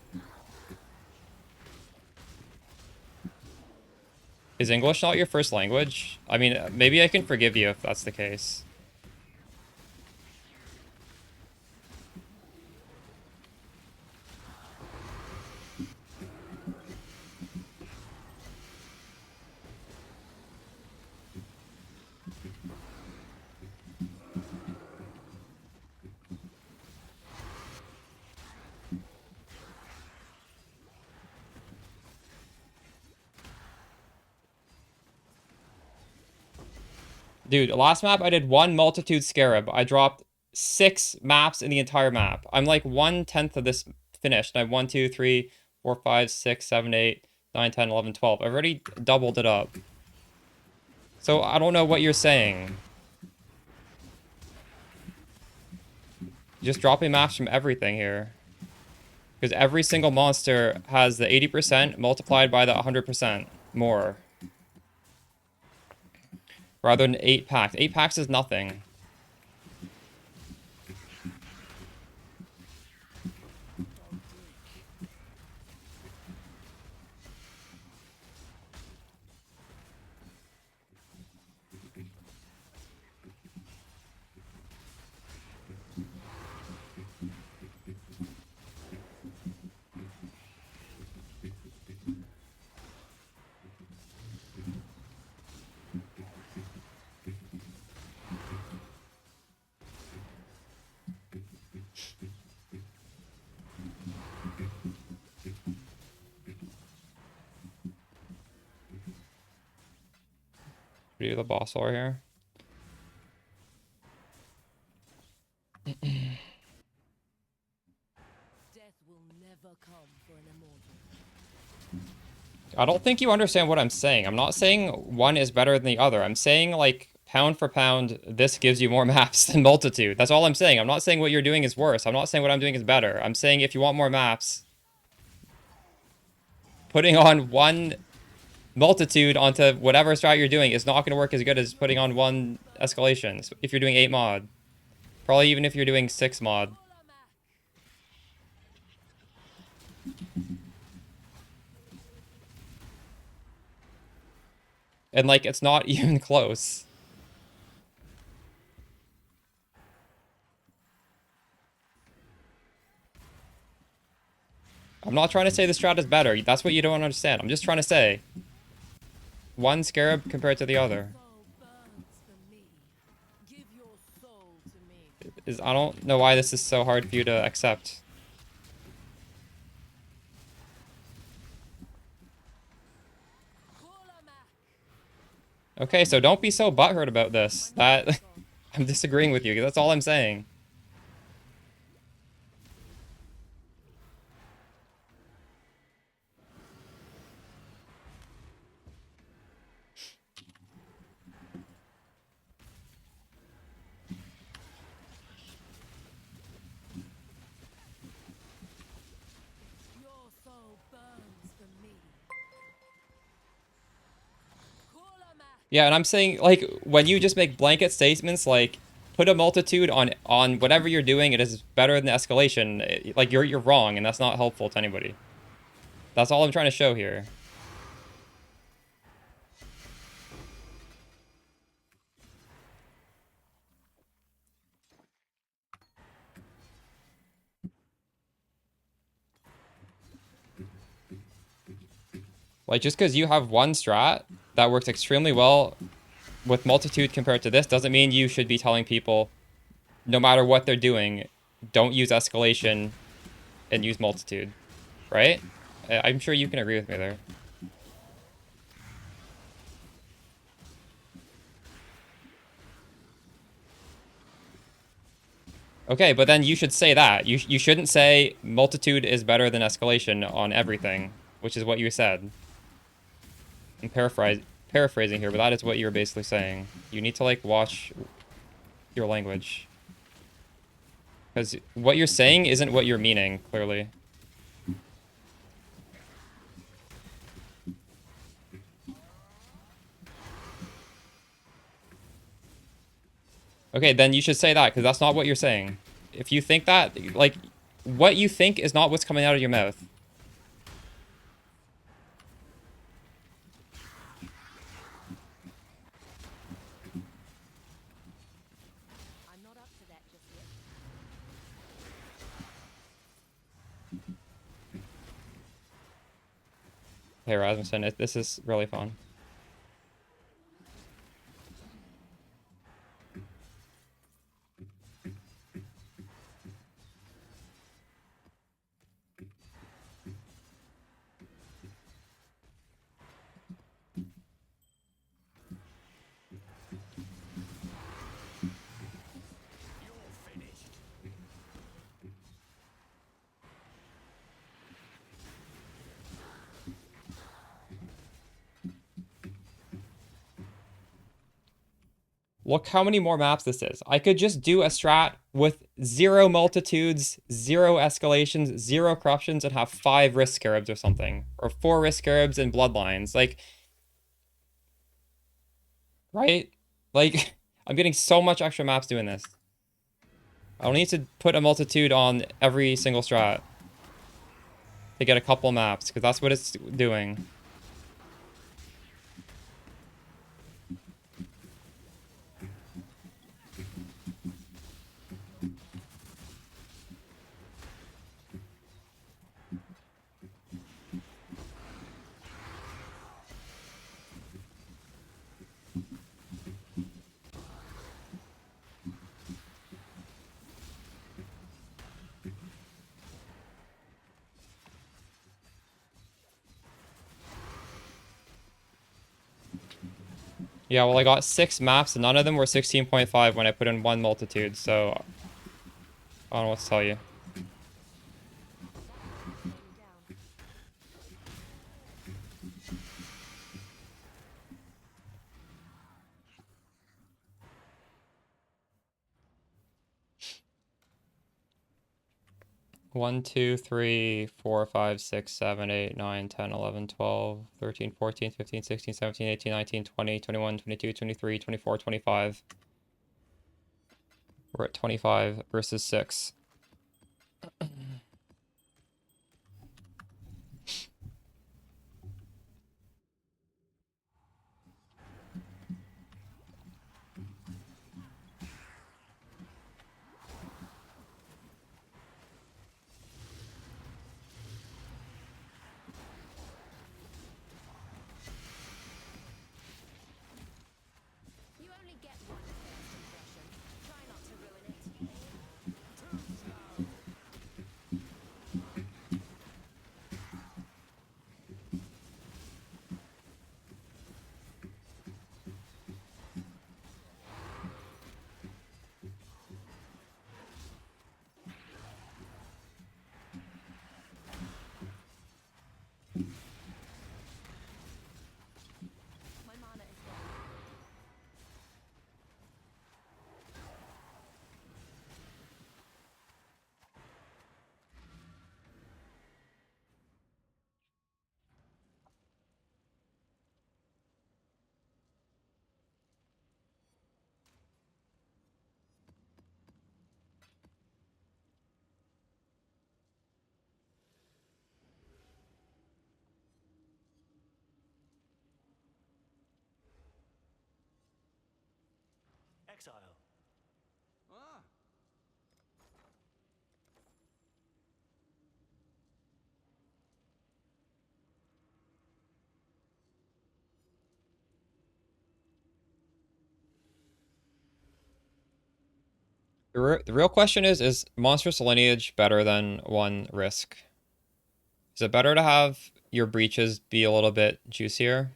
Is English not your first language? I mean, maybe I can forgive you if that's the case. Dude, last map I did one multitude scarab. I dropped 6 maps in the entire map. I'm like 1/10 of this finished. I have 1, 2, 3, 4, 5, 6, 7, 8, 9, 10, 11, 12. I've already doubled it up. So I don't know what you're saying. Just dropping maps from everything here. Because every single monster has the 80% multiplied by the 100% more. Rather than 8 packs. 8 packs is nothing. We do the boss over here. Death will never come for an immortal. I don't think you understand what I'm saying. I'm not saying one is better than the other. I'm saying, like, pound for pound, this gives you more maps than multitude. That's all I'm saying. I'm not saying what you're doing is worse. I'm not saying what I'm doing is better. I'm saying if you want more maps, putting on one multitude onto whatever strat you're doing is not going to work as good as putting on one escalation. If you're doing 8 mod. Probably even if you're doing 6 mod. And like, it's not even close. I'm not trying to say the strat is better. That's what you don't understand. I'm just trying to say one scarab compared to the other. Soul burns for me. Give your soul to me. I don't know why this is so hard for you to accept. Okay, so don't be so butthurt about this. That I'm disagreeing with you. That's all I'm saying. Your soul burns for me. Yeah, and I'm saying, like, when you just make blanket statements like put a multitude on whatever you're doing, it is better than escalation. Like you're wrong, and that's not helpful to anybody. That's all I'm trying to show here. Like, just because you have one strat that works extremely well with multitude compared to this doesn't mean you should be telling people, no matter what they're doing, don't use escalation and use multitude, right? I'm sure you can agree with me there. Okay, but then you should say that. You shouldn't say multitude is better than escalation on everything, which is what you said. I'm paraphrasing here, but that is what you're basically saying. You need to, like, watch your language. Because what you're saying isn't what you're meaning, clearly. Okay, then you should say that, because that's not what you're saying. If you think that, like, what you think is not what's coming out of your mouth. I'm not up to that just yet. Hey, Rasmussen, this is really fun. Look how many more maps this is. I could just do a strat with 0 multitudes, 0 escalations, 0 corruptions, and have 5 risk scarabs or something. Or 4 risk scarabs and bloodlines. Like, right? Like, I'm getting so much extra maps doing this. I don't need to put a multitude on every single strat to get a couple maps, because that's what it's doing. Yeah, well, I got 6 maps, and none of them were 16.5 when I put in 1 multitude, so I don't know what to tell you. One, 2, 3, 4, 5, 6, 7, 8, 9, 10, 11, 12, 13, 14, 15, 16, 17, 18, 19, 20, 21, 22, 23, 24, 25. We're at 25 versus 6. exile. Ah, The real question is Monstrous Lineage better than one Risk? Is it better to have your breaches be a little bit juicier?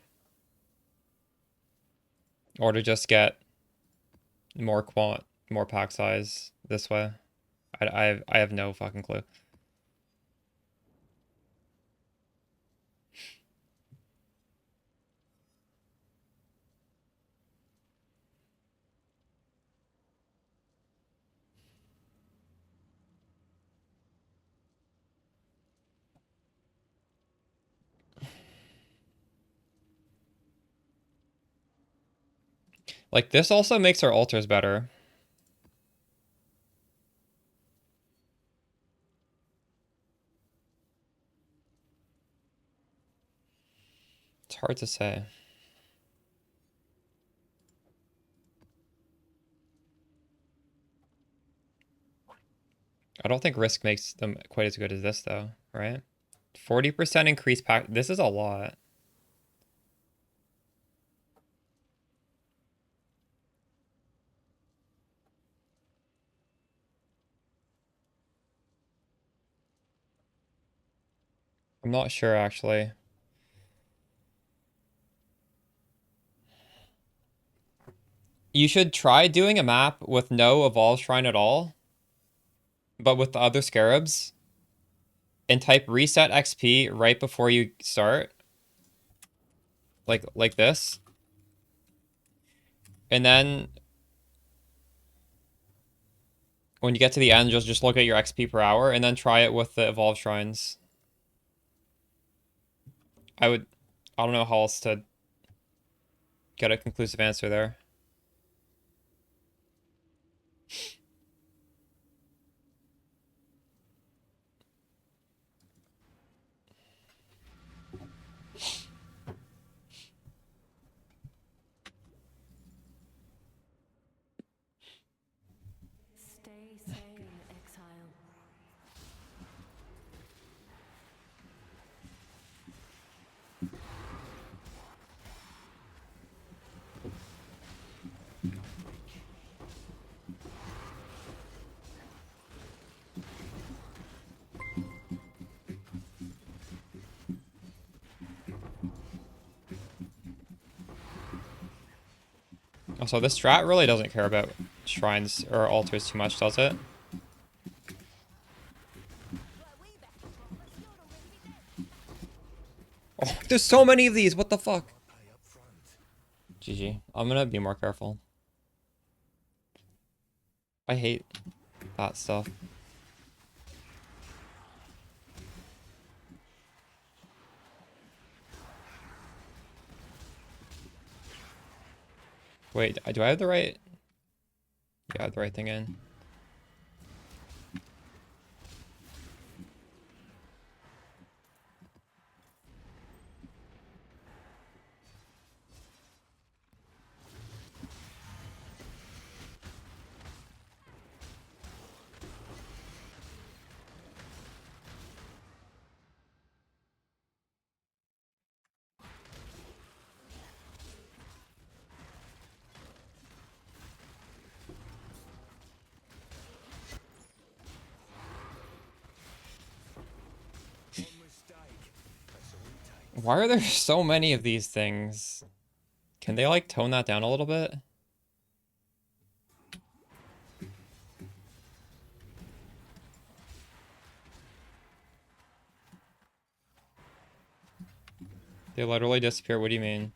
Or to just get more pack size this way? I have no fucking clue. Like, this also makes our altars better. It's hard to say. I don't think Risk makes them quite as good as this, though, right? 40% increase pack. This is a lot. I'm not sure, actually. You should try doing a map with no Evolve Shrine at all, but with the other Scarabs, and type reset XP right before you start. Like this. And then when you get to the end, just look at your XP per hour, and then try it with the Evolve Shrines. I don't know how else to get a conclusive answer there. Stay sane, exile. Also, this strat really doesn't care about shrines or altars too much, does it? Oh, there's so many of these. What the fuck? GG. I'm gonna be more careful. I hate that stuff. Wait, do I have the right? Yeah, I have the right thing in. Why are there so many of these things? Can they like tone that down a little bit? They literally disappear. What do you mean?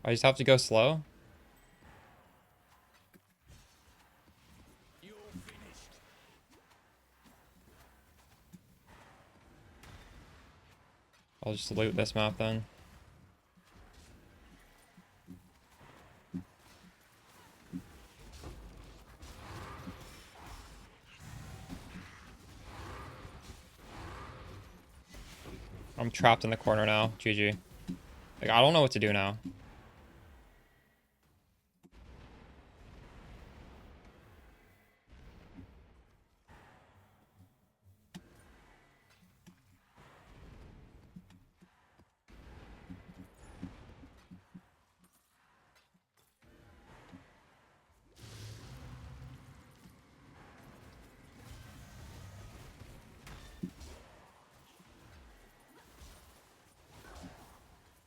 I just have to go slow? you're finished. I'll just loot this map then. I'm trapped in the corner now. GG. Like, I don't know what to do now.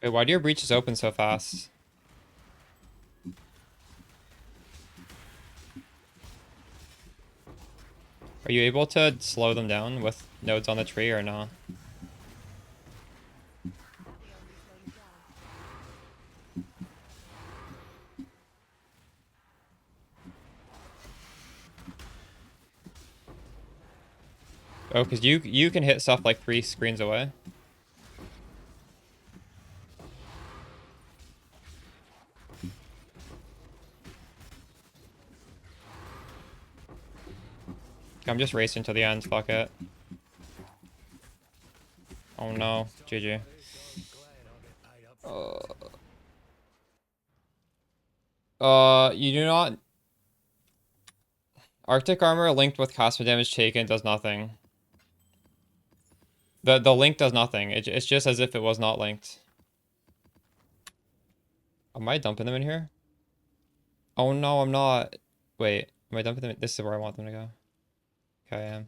Wait, why do your breaches open so fast? Are you able to slow them down with nodes on the tree or not? Oh, because you can hit stuff like 3 screens away. I'm just racing to the end, fuck it. Oh no, GG. You do not... Arctic armor linked with caster damage taken does nothing. The link does nothing. It's just as if it was not linked. Am I dumping them in here? Oh no, I'm not. Wait, am I dumping them? This is where I want them to go. Okay, I am.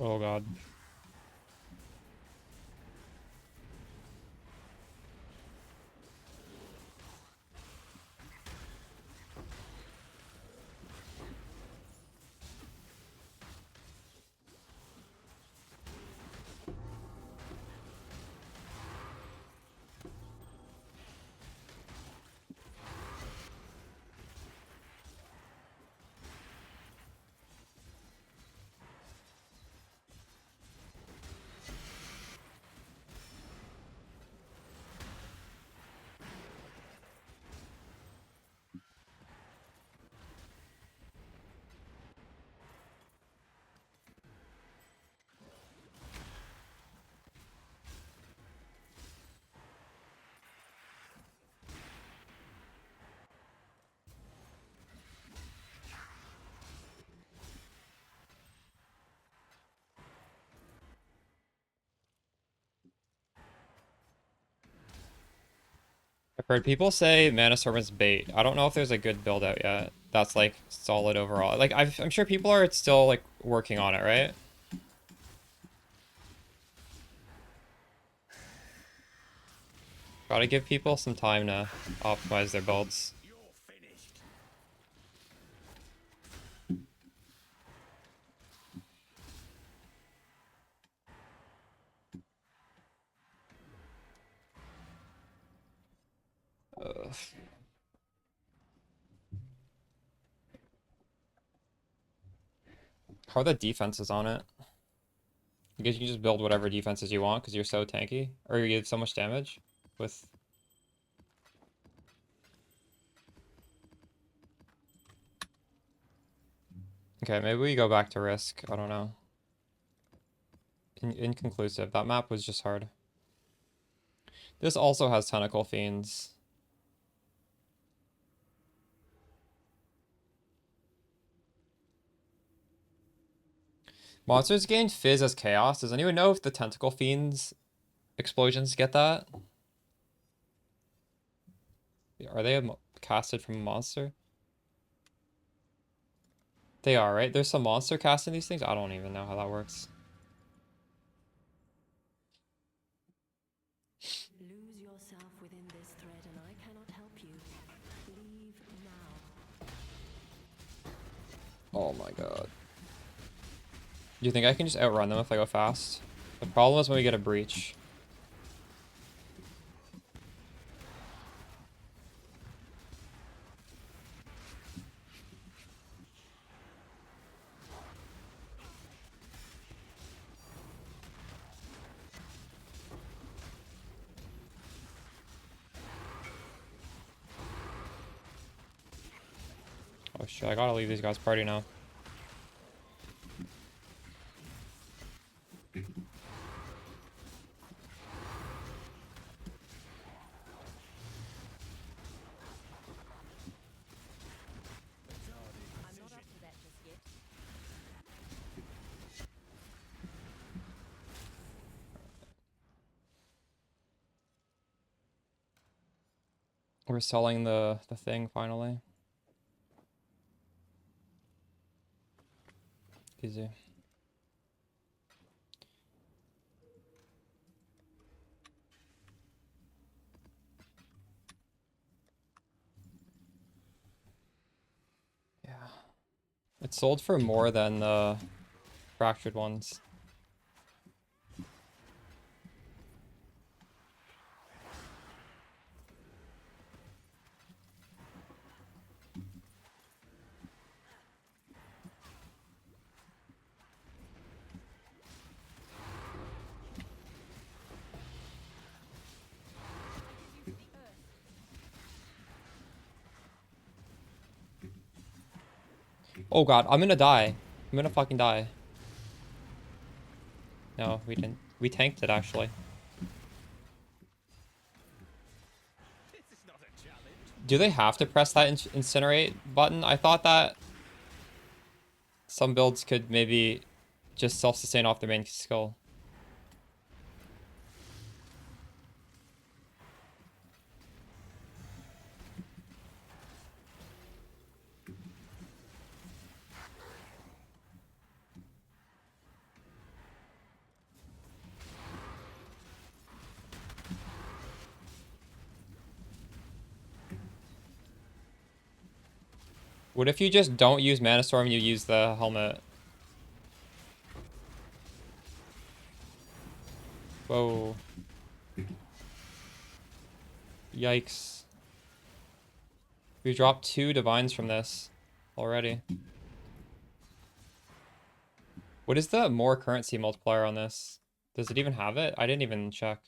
Oh god. I've heard people say Mana Servant's bait. I don't know if there's a good build out yet. That's like solid overall. Like I'm sure people are still like working on it, right? Gotta give people some time to optimize their builds. You're finished. Ugh. How are the defenses on it? Because you can just build whatever defenses you want because you're so tanky. Or you get so much damage with... Okay, maybe we go back to Risk. I don't know. Inconclusive. That map was just hard. This also has Tentacle Fiends. Monsters gain Fizz as Chaos. Does anyone know if the Tentacle Fiends explosions get that? Are they casted from a monster? They are, right? There's some monster casting these things? I don't even know how that works. Lose yourself within this thread, and I cannot help you. Leave now. Oh my god. Do you think I can just outrun them if I go fast? The problem is when we get a breach. Oh shit, I gotta leave these guys' party now. I'm not up to that just yet. We're selling the thing finally. Easy. Yeah. It sold for more than the fractured ones. Oh god, I'm gonna die. I'm gonna fucking die. No, we didn't. We tanked it, actually. This is not a challenge. Do they have to press that incinerate button? I thought that some builds could maybe just self-sustain off their main skill. What if you just don't use Mana Storm, you use the helmet? Whoa. Yikes. We dropped 2 divines from this already. What is the more currency multiplier on this? Does it even have it? I didn't even check.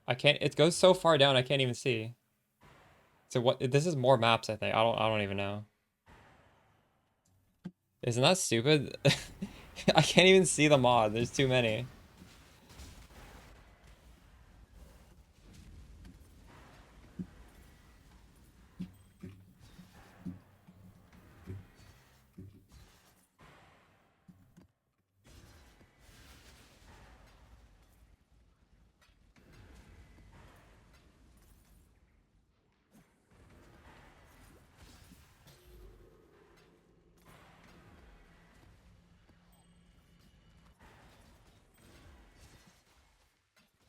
I can't, it goes so far down I can't even see. So what, this is more maps, I think. I don't even know. Isn't that stupid? I can't even see the mod. There's too many.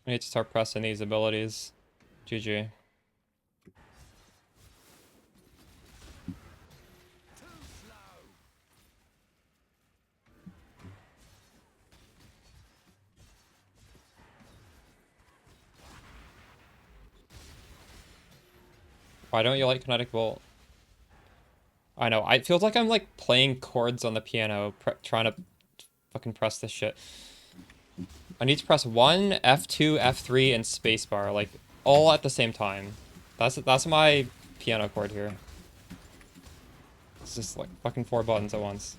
I need to start pressing these abilities. GG. Why don't you like Kinetic Bolt? I know, it feels like I'm like playing chords on the piano, trying to fucking press this shit. I need to press 1, F2, F3, and spacebar, like, all at the same time. That's my piano chord here. It's just like fucking 4 buttons at once.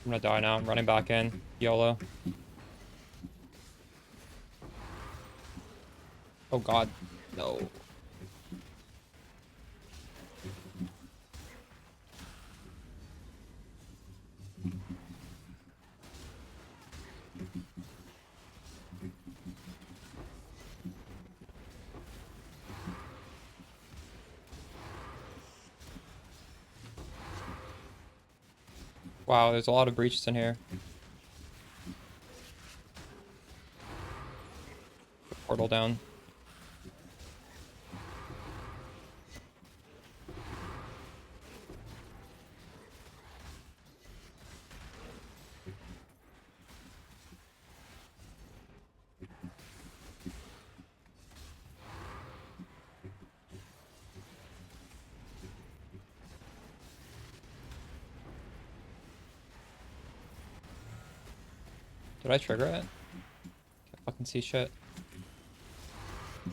I'm gonna die now. I'm running back in. YOLO. Oh god. No. Wow, there's a lot of breaches in here. Portal down. Did I trigger it? Can't fucking see shit. Do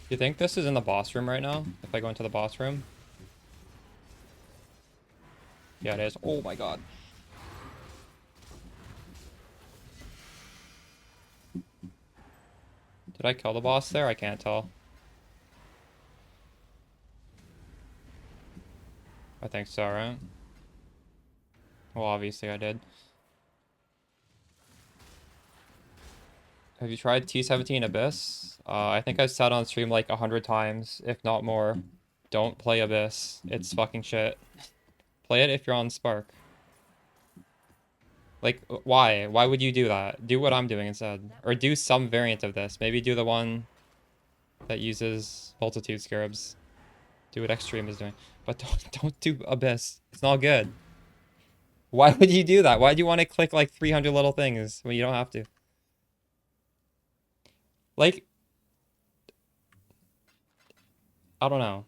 you think this is in the boss room right now? If I go into the boss room? Yeah, it is. Oh my god. Did I kill the boss there? I can't tell. I think so, right? Well, obviously I did. Have you tried T17 Abyss? I think I've said on stream like 100 times, if not more. Don't play Abyss. It's fucking shit. Play it if you're on Spark. Like, why? Why would you do that? Do what I'm doing instead. Or do some variant of this. Maybe do the one that uses Multitude Scarabs. Do what Extreme is doing. But don't do Abyss. It's not good. Why would you do that? Why do you want to click like 300 little things when you don't have to? Like, I don't know.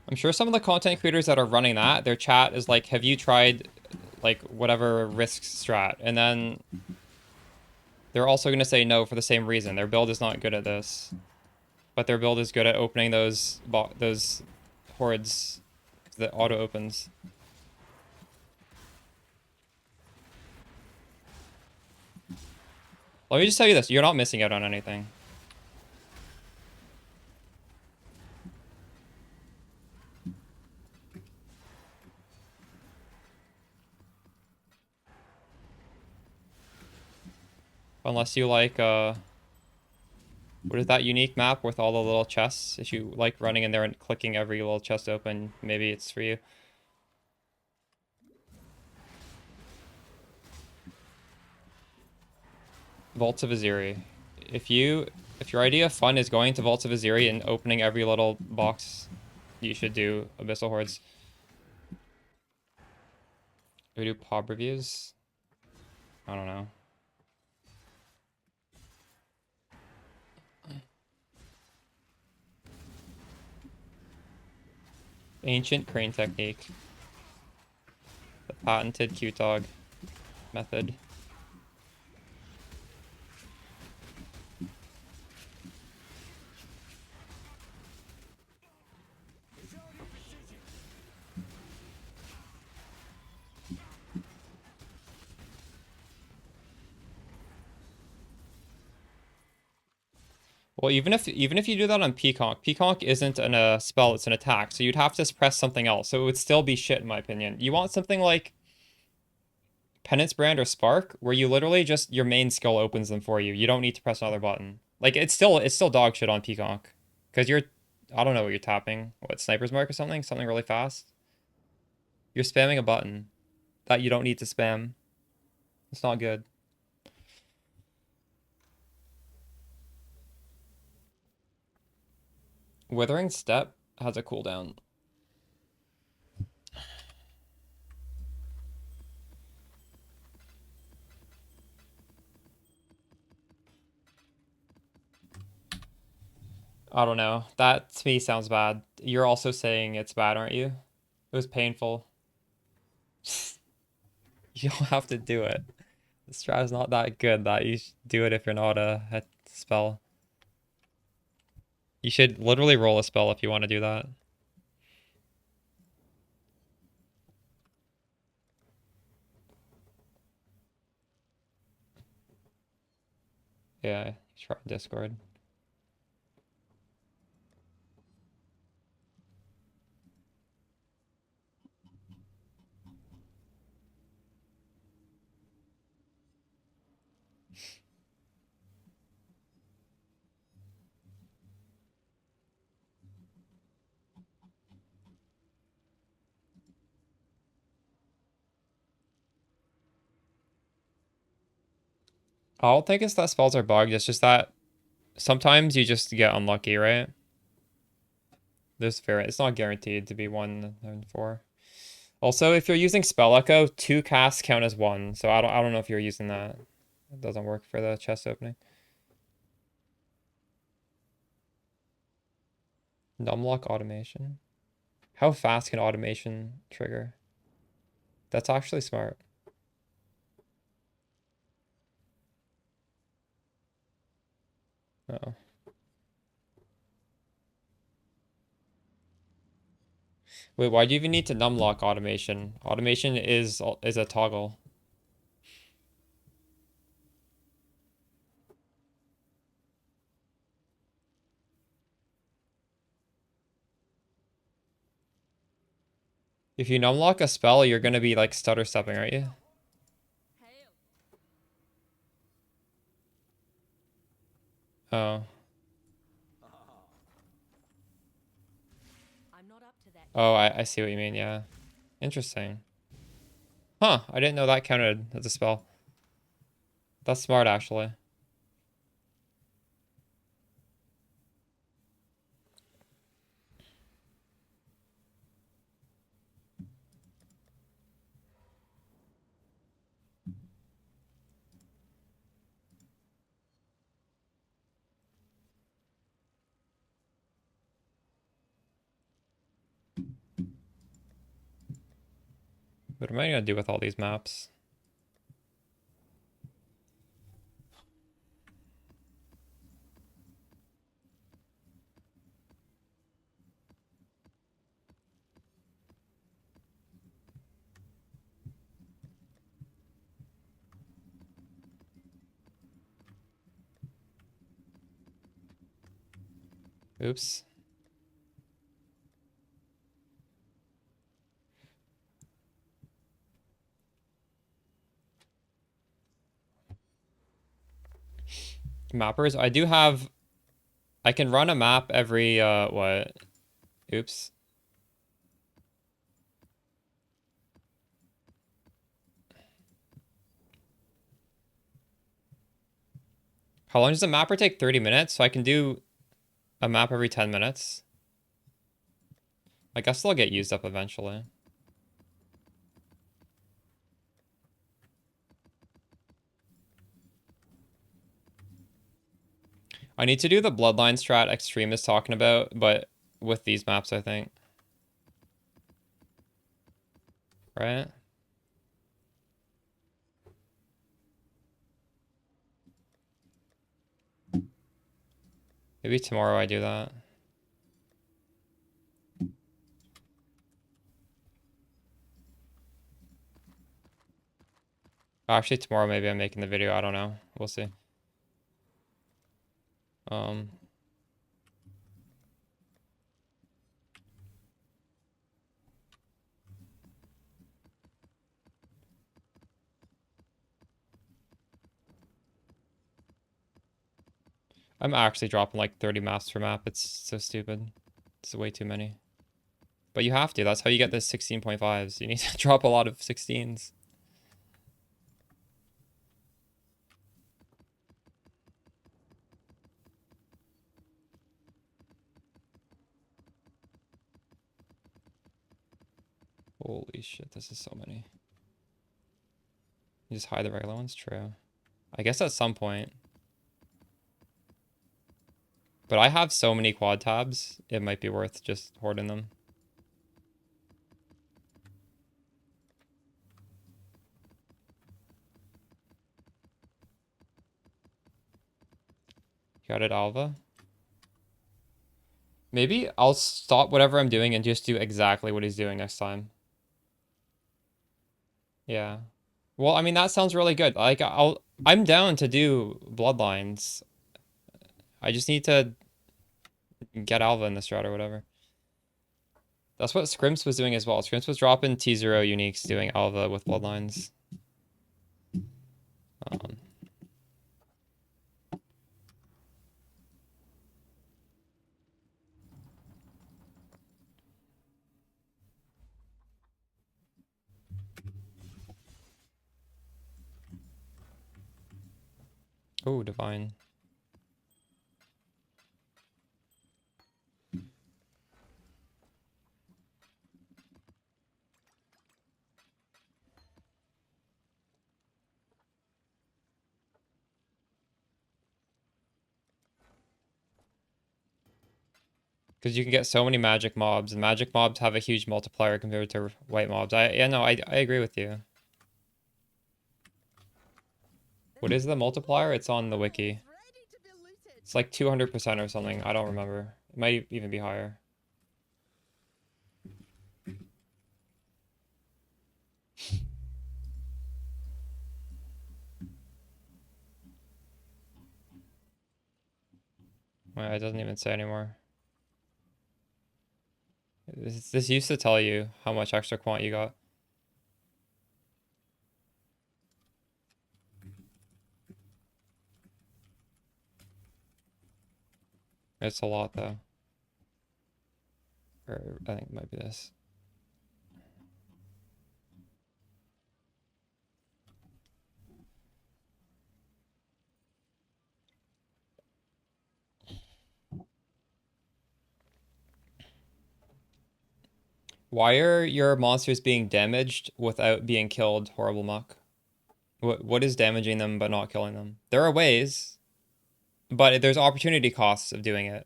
I'm sure some of the content creators that are running that, their chat is like, have you tried like whatever risk strat? And then they're also going to say no for the same reason. Their build is not good at this. But their build is good at opening those hordes that auto opens. Let me just tell you this, you're not missing out on anything. Unless you like, what is that unique map with all the little chests? If you like running in there and clicking every little chest open, maybe it's for you. Vaults of Aziri. If your idea of fun is going to Vaults of Aziri and opening every little box, you should do Abyssal Hordes. Do we do POB reviews? I don't know. Ancient crane technique. The patented Q-Tog method. Well, even if you do that on Peacock, Peacock isn't a spell, it's an attack. So you'd have to press something else. So it would still be shit in my opinion. You want something like Penance Brand or Spark, where you literally just your main skill opens them for you. You don't need to press another button. Like it's still dog shit on Peacock. Because you're I don't know what you're tapping. What, Sniper's Mark or something? Something really fast? You're spamming a button that you don't need to spam. It's not good. Withering Step has a cooldown. I don't know. That to me sounds bad. You're also saying it's bad, aren't you? It was painful. You don't have to do it. The strat is not that good that you should do it if you're not a spell. You should literally roll a spell if you want to do that. Yeah, try Discord. I don't think it's that spells are bugged. It's just that sometimes you just get unlucky, right? It's not guaranteed to be 1 and 4. Also, if you're using Spell Echo, 2 casts count as 1. So I don't know if you're using that. It doesn't work for the chest opening. Numlock automation. How fast can automation trigger? That's actually smart. Uh-oh. Wait, why do you even need to numlock automation? Automation is a toggle. If you numlock a spell, you're gonna be like stutter stepping, aren't you? Oh. I'm not up to that. Oh, I see what you mean, yeah. Interesting. Huh, I didn't know that counted as a spell. That's smart, actually. What am I gonna do with all these maps? Oops. Mappers, I can run a map every, what? Oops. How long does a mapper take? 30 minutes? So I can do a map every 10 minutes. I guess they'll get used up eventually. I need to do the Bloodline strat Extreme is talking about, but with these maps, I think. Right? Maybe tomorrow I do that. Actually, tomorrow maybe I'm making the video. I don't know. We'll see. I'm actually dropping like 30 maps per map. It's so stupid. It's way too many. But you have to. That's how you get the 16.5s. You need to drop a lot of 16s. Holy shit, this is so many. You just hide the regular ones? True. I guess at some point. But I have so many quad tabs, it might be worth just hoarding them. Got it, Alva? Maybe I'll stop whatever I'm doing and just do exactly what he's doing next time. Yeah. Well, I mean, that sounds really good. Like, I'm down to do Bloodlines. I just need to get Alva in this route or whatever. That's what Scrimps was doing as well. Scrimps was dropping T0 uniques doing Alva with Bloodlines. Oh, Divine. Because you can get so many magic mobs, and magic mobs have a huge multiplier compared to white mobs. I agree with you. What is the multiplier? It's on the wiki. Ready to be looted. It's like 200% or something. I don't remember. It might even be higher. Well, it doesn't even say anymore. This used to tell you how much extra quant you got. It's a lot though. Or I think it might be this. Why are your monsters being damaged without being killed, Horrible Muck? What is damaging them but not killing them? There are ways, but there's opportunity costs of doing it.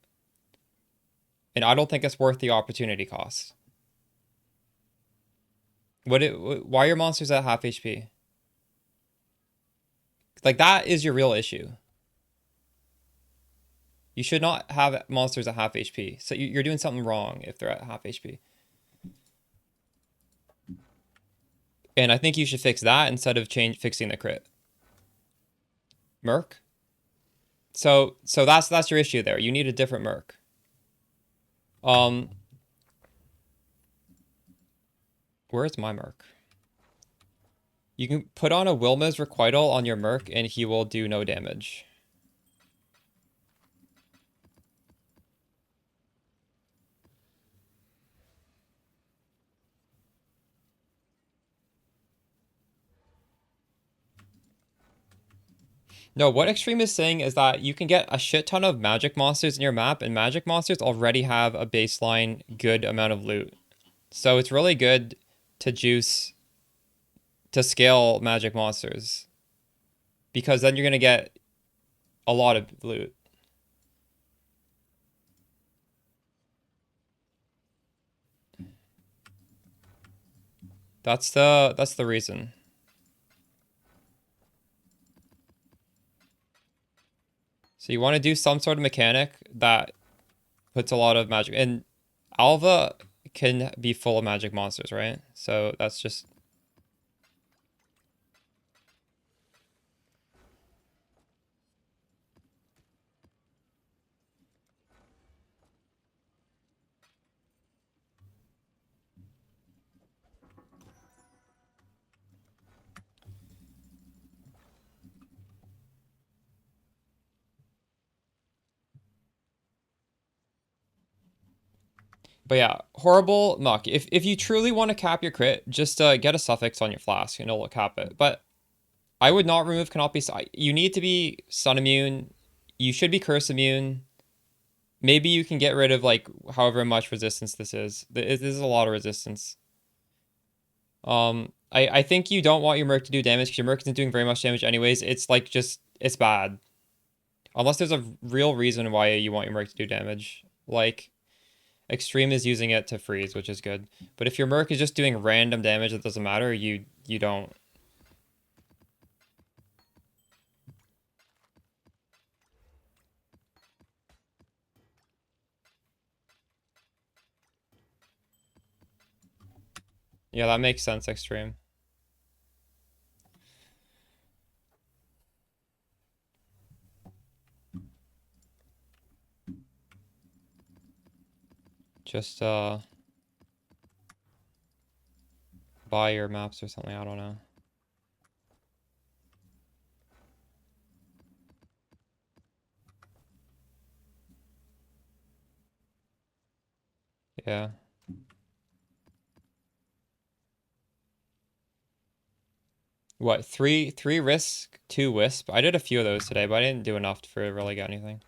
And I don't think it's worth the opportunity cost. Why are your monsters at half HP? Like, that is your real issue. You should not have monsters at half HP. So you're doing something wrong if they're at half HP. And I think you should fix that instead of fixing the crit. Merc? So that's your issue there. You need a different Merc. Where's my Merc? You can put on a Wilma's Requital on your Merc and he will do no damage. No, what Extreme is saying is that you can get a shit ton of magic monsters in your map, and magic monsters already have a baseline good amount of loot. So it's really good to scale magic monsters. Because then you're going to get a lot of loot. That's the reason. So you want to do some sort of mechanic that puts a lot of magic. And Alva can be full of magic monsters, right? So that's just... But yeah, horrible muck. If you truly want to cap your crit, just get a suffix on your flask and it'll cap it. But I would not remove Canopy. You need to be sun immune. You should be curse immune. Maybe you can get rid of like however much resistance this is. This is a lot of resistance. I think you don't want your Merc to do damage because your Merc isn't doing very much damage anyways. It's like just, it's bad. Unless there's a real reason why you want your Merc to do damage. Like, Extreme is using it to freeze, which is good. But if your Merc is just doing random damage that doesn't matter, you don't. Yeah, that makes sense, Extreme. Just, buy your maps or something, I don't know. Yeah. What, three risk, 2 wisp? I did a few of those today, but I didn't do enough to really get anything.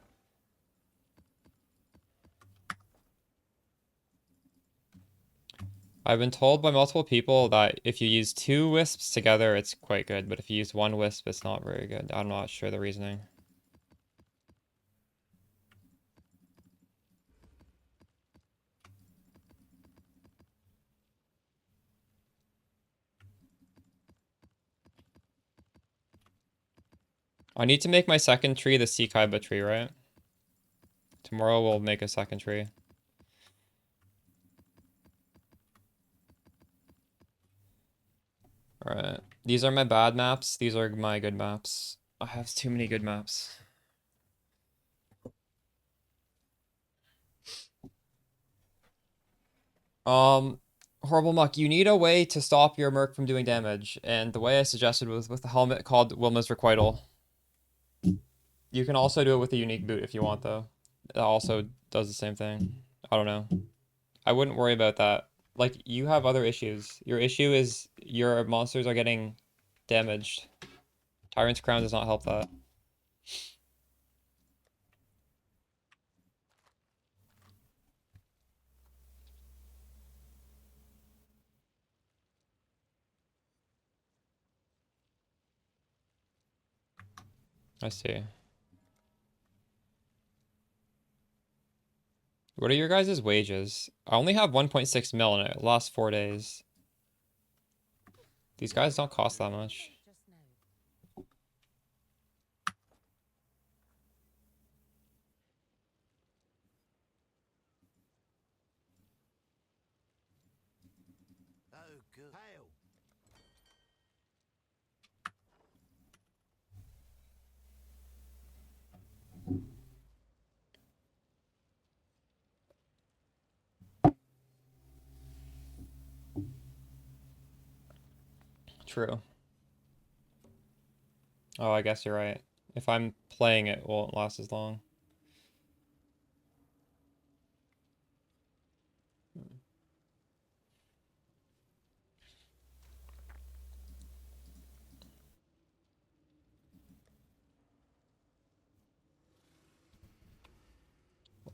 I've been told by multiple people that if you use 2 wisps together, it's quite good, but if you use 1 wisp, it's not very good. I'm not sure the reasoning. I need to make my second tree the Seakaiba tree, right? Tomorrow we'll make a second tree. Alright. These are my bad maps. These are my good maps. I have too many good maps. Horrible Muck, you need a way to stop your Merc from doing damage, and the way I suggested was with a helmet called Wilma's Requital. You can also do it with a unique boot if you want, though. It also does the same thing. I don't know. I wouldn't worry about that. Like, you have other issues. Your issue is your monsters are getting damaged. Tyrant's Crown does not help that. I see. What are your guys' wages? I only have 1.6 mil in it. Last 4 days. These guys don't cost that much. Just now. Oh, good. Hail. True. Oh, I guess you're right. If I'm playing it, it won't last as long.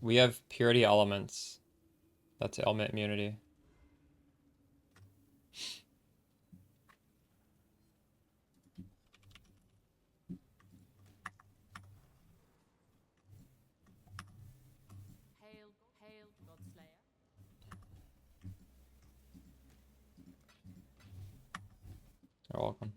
We have Purity Elements. That's element immunity. Hail, hail, Godslayer. You're welcome.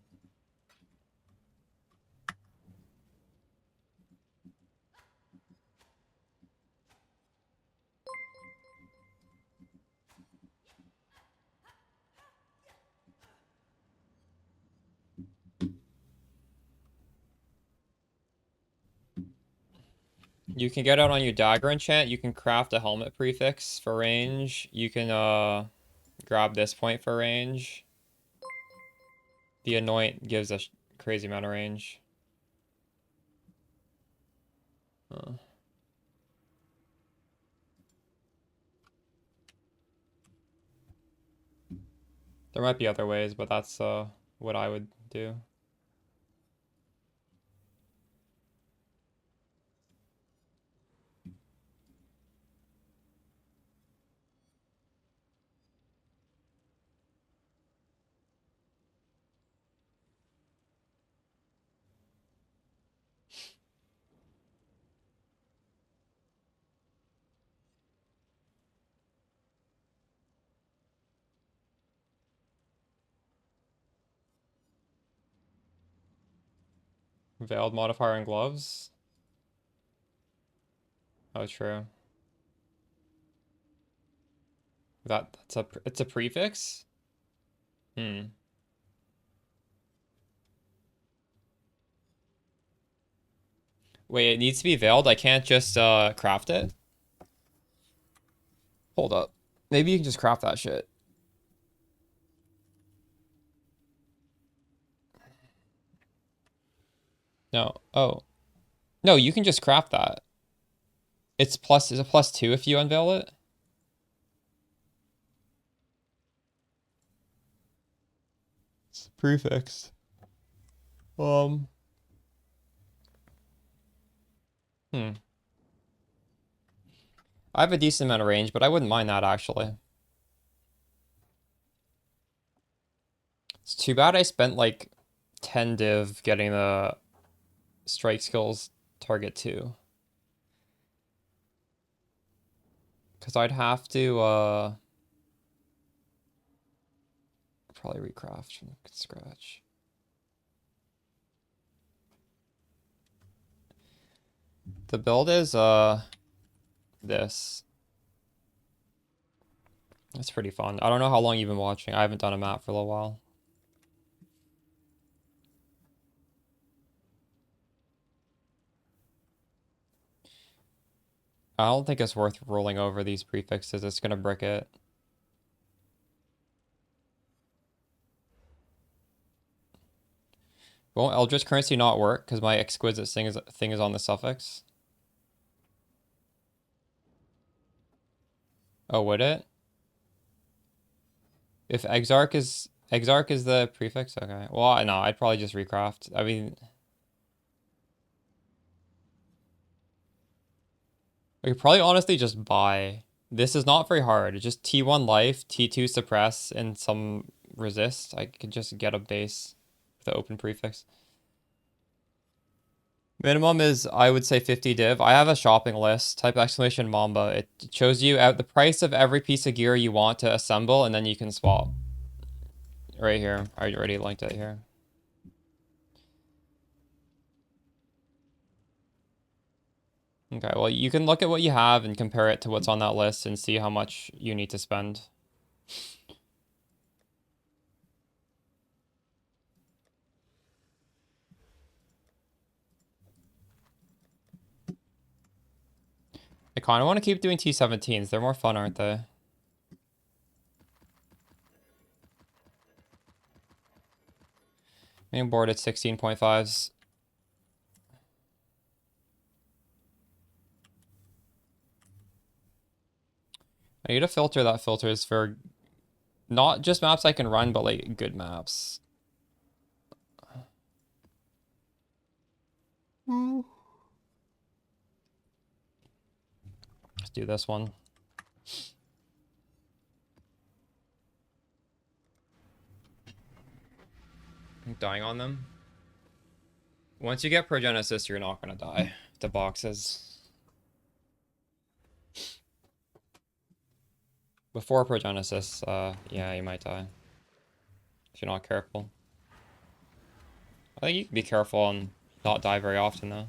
You can get out on your dagger enchant. You can craft a helmet prefix for range. You can grab this point for range. The anoint gives a crazy amount of range. There might be other ways, but that's what I would do. Veiled modifier and gloves? Oh, true. It's a prefix? Hmm. Wait, it needs to be veiled? I can't just craft it? Hold up. Maybe you can just craft that shit. No. Oh. No, you can just craft that. It's a +2 if you unveil it? It's prefix. Hmm. I have a decent amount of range, but I wouldn't mind that actually. It's too bad I spent like 10 div getting the strike skills target 2. Because I'd have to probably recraft from scratch. The build is this. It's pretty fun. I don't know how long you've been watching. I haven't done a map for a little while. I don't think it's worth rolling over these prefixes. It's gonna brick it. Won't Eldritch Currency not work because my exquisite thing is on the suffix? Oh, would it? If Exarch is the prefix? Okay. Well, no, I'd probably just recraft. I mean, we could probably honestly just buy. This is not very hard. It's just T1 life, T2 suppress, and some resist. I could just get a base with the open prefix. Minimum is, I would say, 50 div. I have a shopping list. Type exclamation Mamba. It shows you out the price of every piece of gear you want to assemble, and then you can swap. Right here. I already linked it here. Okay, well, you can look at what you have and compare it to what's on that list and see how much you need to spend. I kind of want to keep doing T17s. They're more fun, aren't they? Main board at 16.5s. I need a filter that filters for not just maps I can run, but like good maps. Let's do this one. I'm dying on them. Once you get Progenesis, you're not gonna die. The boxes. Before Progenesis, yeah, you might die. If you're not careful. I think you can be careful and not die very often, though.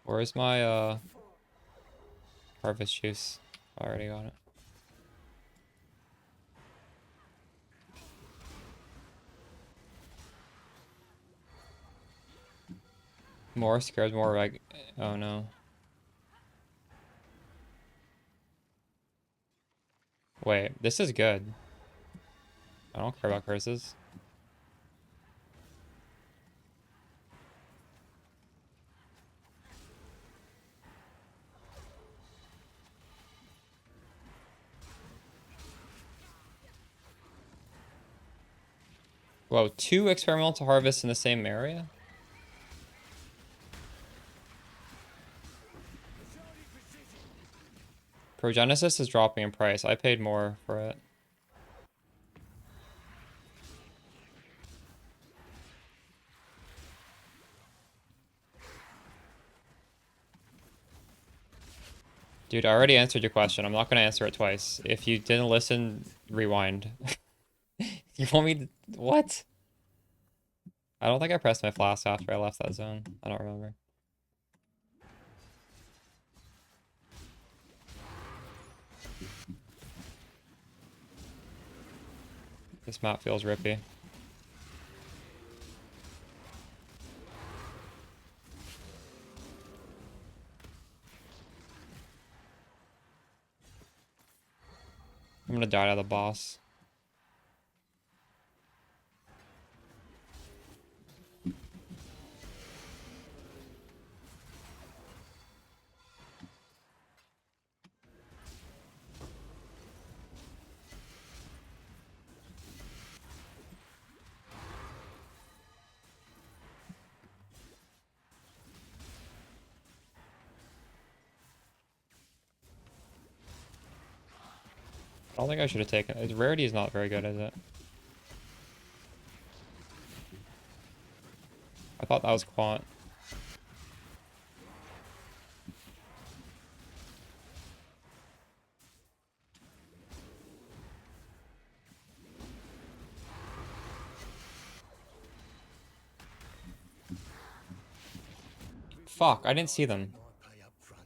Where's my, harvest juice? I already got it. More scared, more reg. Oh no. Wait, this is good. I don't care about curses. Whoa, 2 experimental harvests in the same area? Progenesis is dropping in price. I paid more for it. Dude, I already answered your question. I'm not gonna answer it twice. If you didn't listen, rewind. You want me to... What? I don't think I pressed my flask after I left that zone. I don't remember. This map feels rippy. I'm gonna die to the boss. I don't think I should have taken it. Rarity is not very good, is it? I thought that was quant. Fuck, I didn't see them. My pay up front.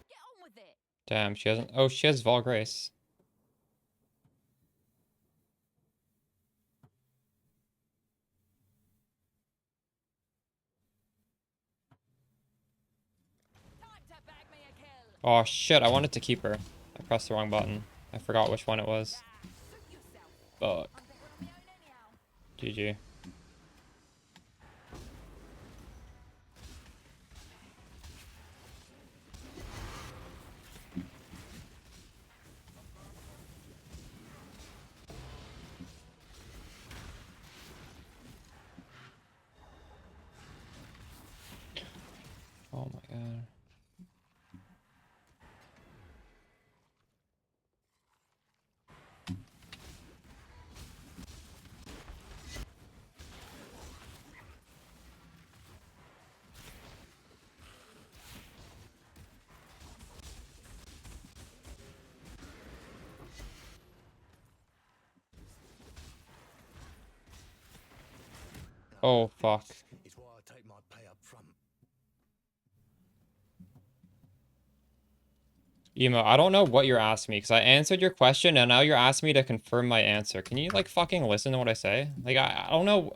Get on with it. Damn, she hasn't... Oh, she has Vol Grace. Time to bag me a kill. Oh shit, I wanted to keep her. I pressed the wrong button. I forgot which one it was. Suit yourself. Fuck. I'm thinking on my own anyhow. GG. Oh my god. Oh fuck. It's why I take my pay up front. Emo, I don't know what you're asking me because I answered your question and now you're asking me to confirm my answer. Can you like fucking listen to what I say? Like I don't know.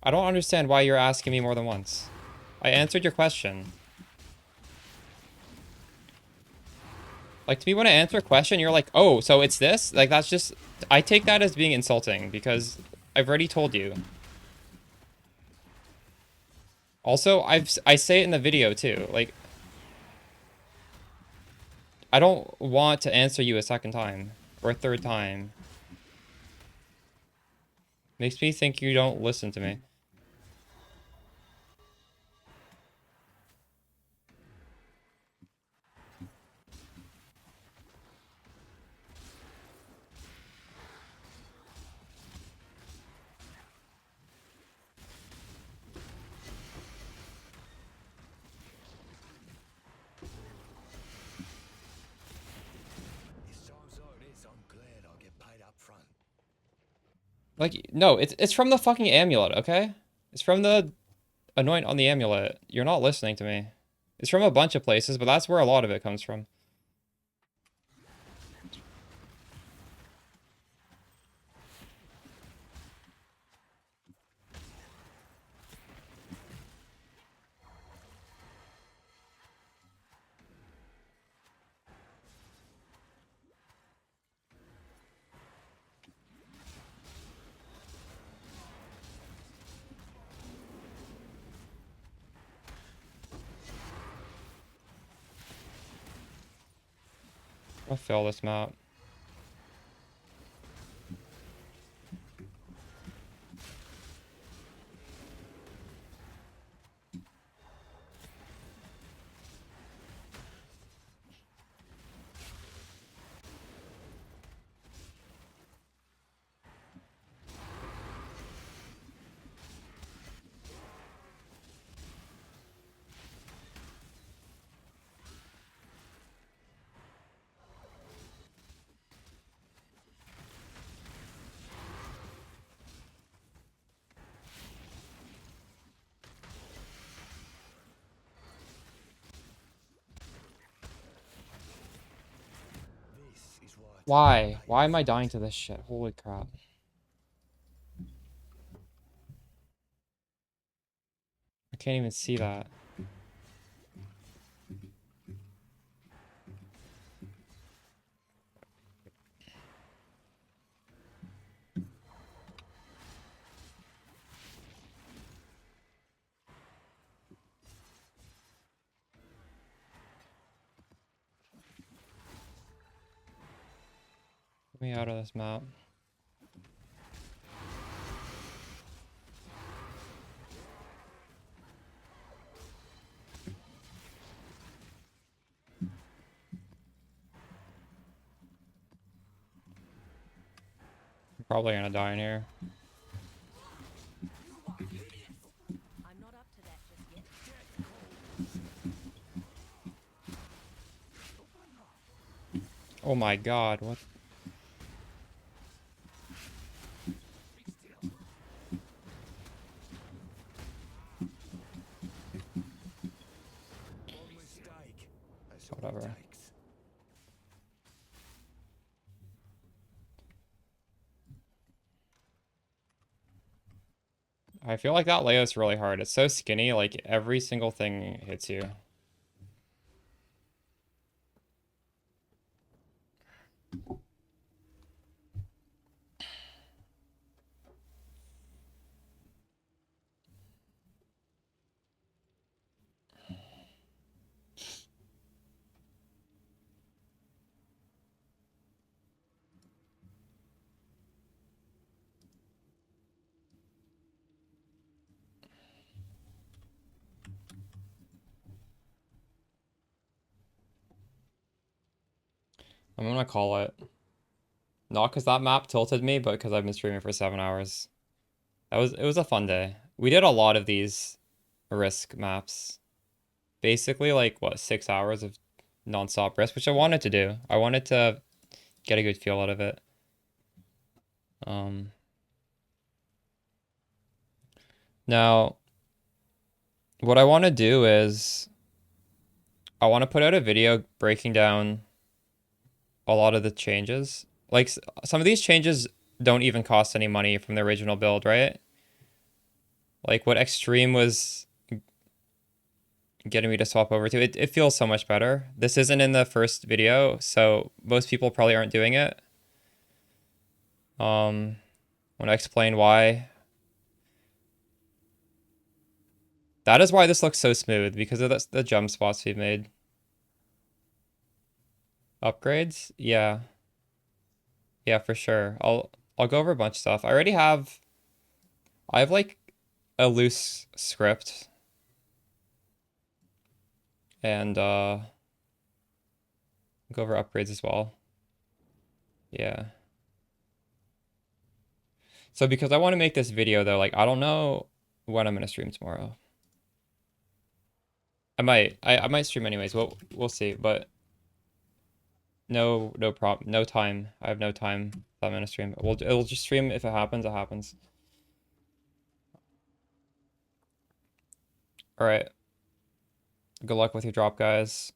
I don't understand why you're asking me more than once. I answered your question. Like to me when I answer a question, you're like, oh, so it's this? Like that's just, I take that as being insulting because I've already told you. Also, I say it in the video too. Like, I don't want to answer you a second time or a third time. Makes me think you don't listen to me. Like, no, it's from the fucking amulet, okay? It's from the anoint on the amulet. You're not listening to me. It's from a bunch of places, but that's where a lot of it comes from. I'll fill this map. This is why I Why? Why am I dying to this shit? Holy crap. I can't even see that. Get me out of this map. I'm probably gonna die in here. I'm not up to that just yet. Oh my god, what? one mistake. That's all Whatever. it takes. I feel like that layout's really hard. It's so skinny, like every single thing hits you. I'm gonna call it. Not because that map tilted me, but because I've been streaming for 7 hours. It was a fun day. We did a lot of these risk maps. Basically like what, 6 hours of non-stop risk, which I wanted to do. I wanted to get a good feel out of it. Now what I want to do is I want to put out a video breaking down a lot of the changes. Like some of these changes don't even cost any money from the original build, right? Like what Extreme was getting me to swap over to. It feels so much better. This isn't in the first video, so most people probably aren't doing it. Want to explain why. That is why this looks so smooth, because of the jump spots we've made. Upgrades? Yeah. Yeah, for sure. I'll go over a bunch of stuff. I have like a loose script. And go over upgrades as well. Yeah. So because I want to make this video though, like I don't know when I'm gonna stream tomorrow. I might stream anyways. We'll see, but No time. I have no time that I'm gonna stream. It'll just stream if it happens, it happens. Alright. Good luck with your drop, guys.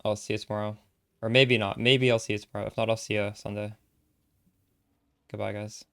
I'll see you tomorrow. Or maybe not. Maybe I'll see you tomorrow. If not, I'll see you Sunday. Goodbye, guys.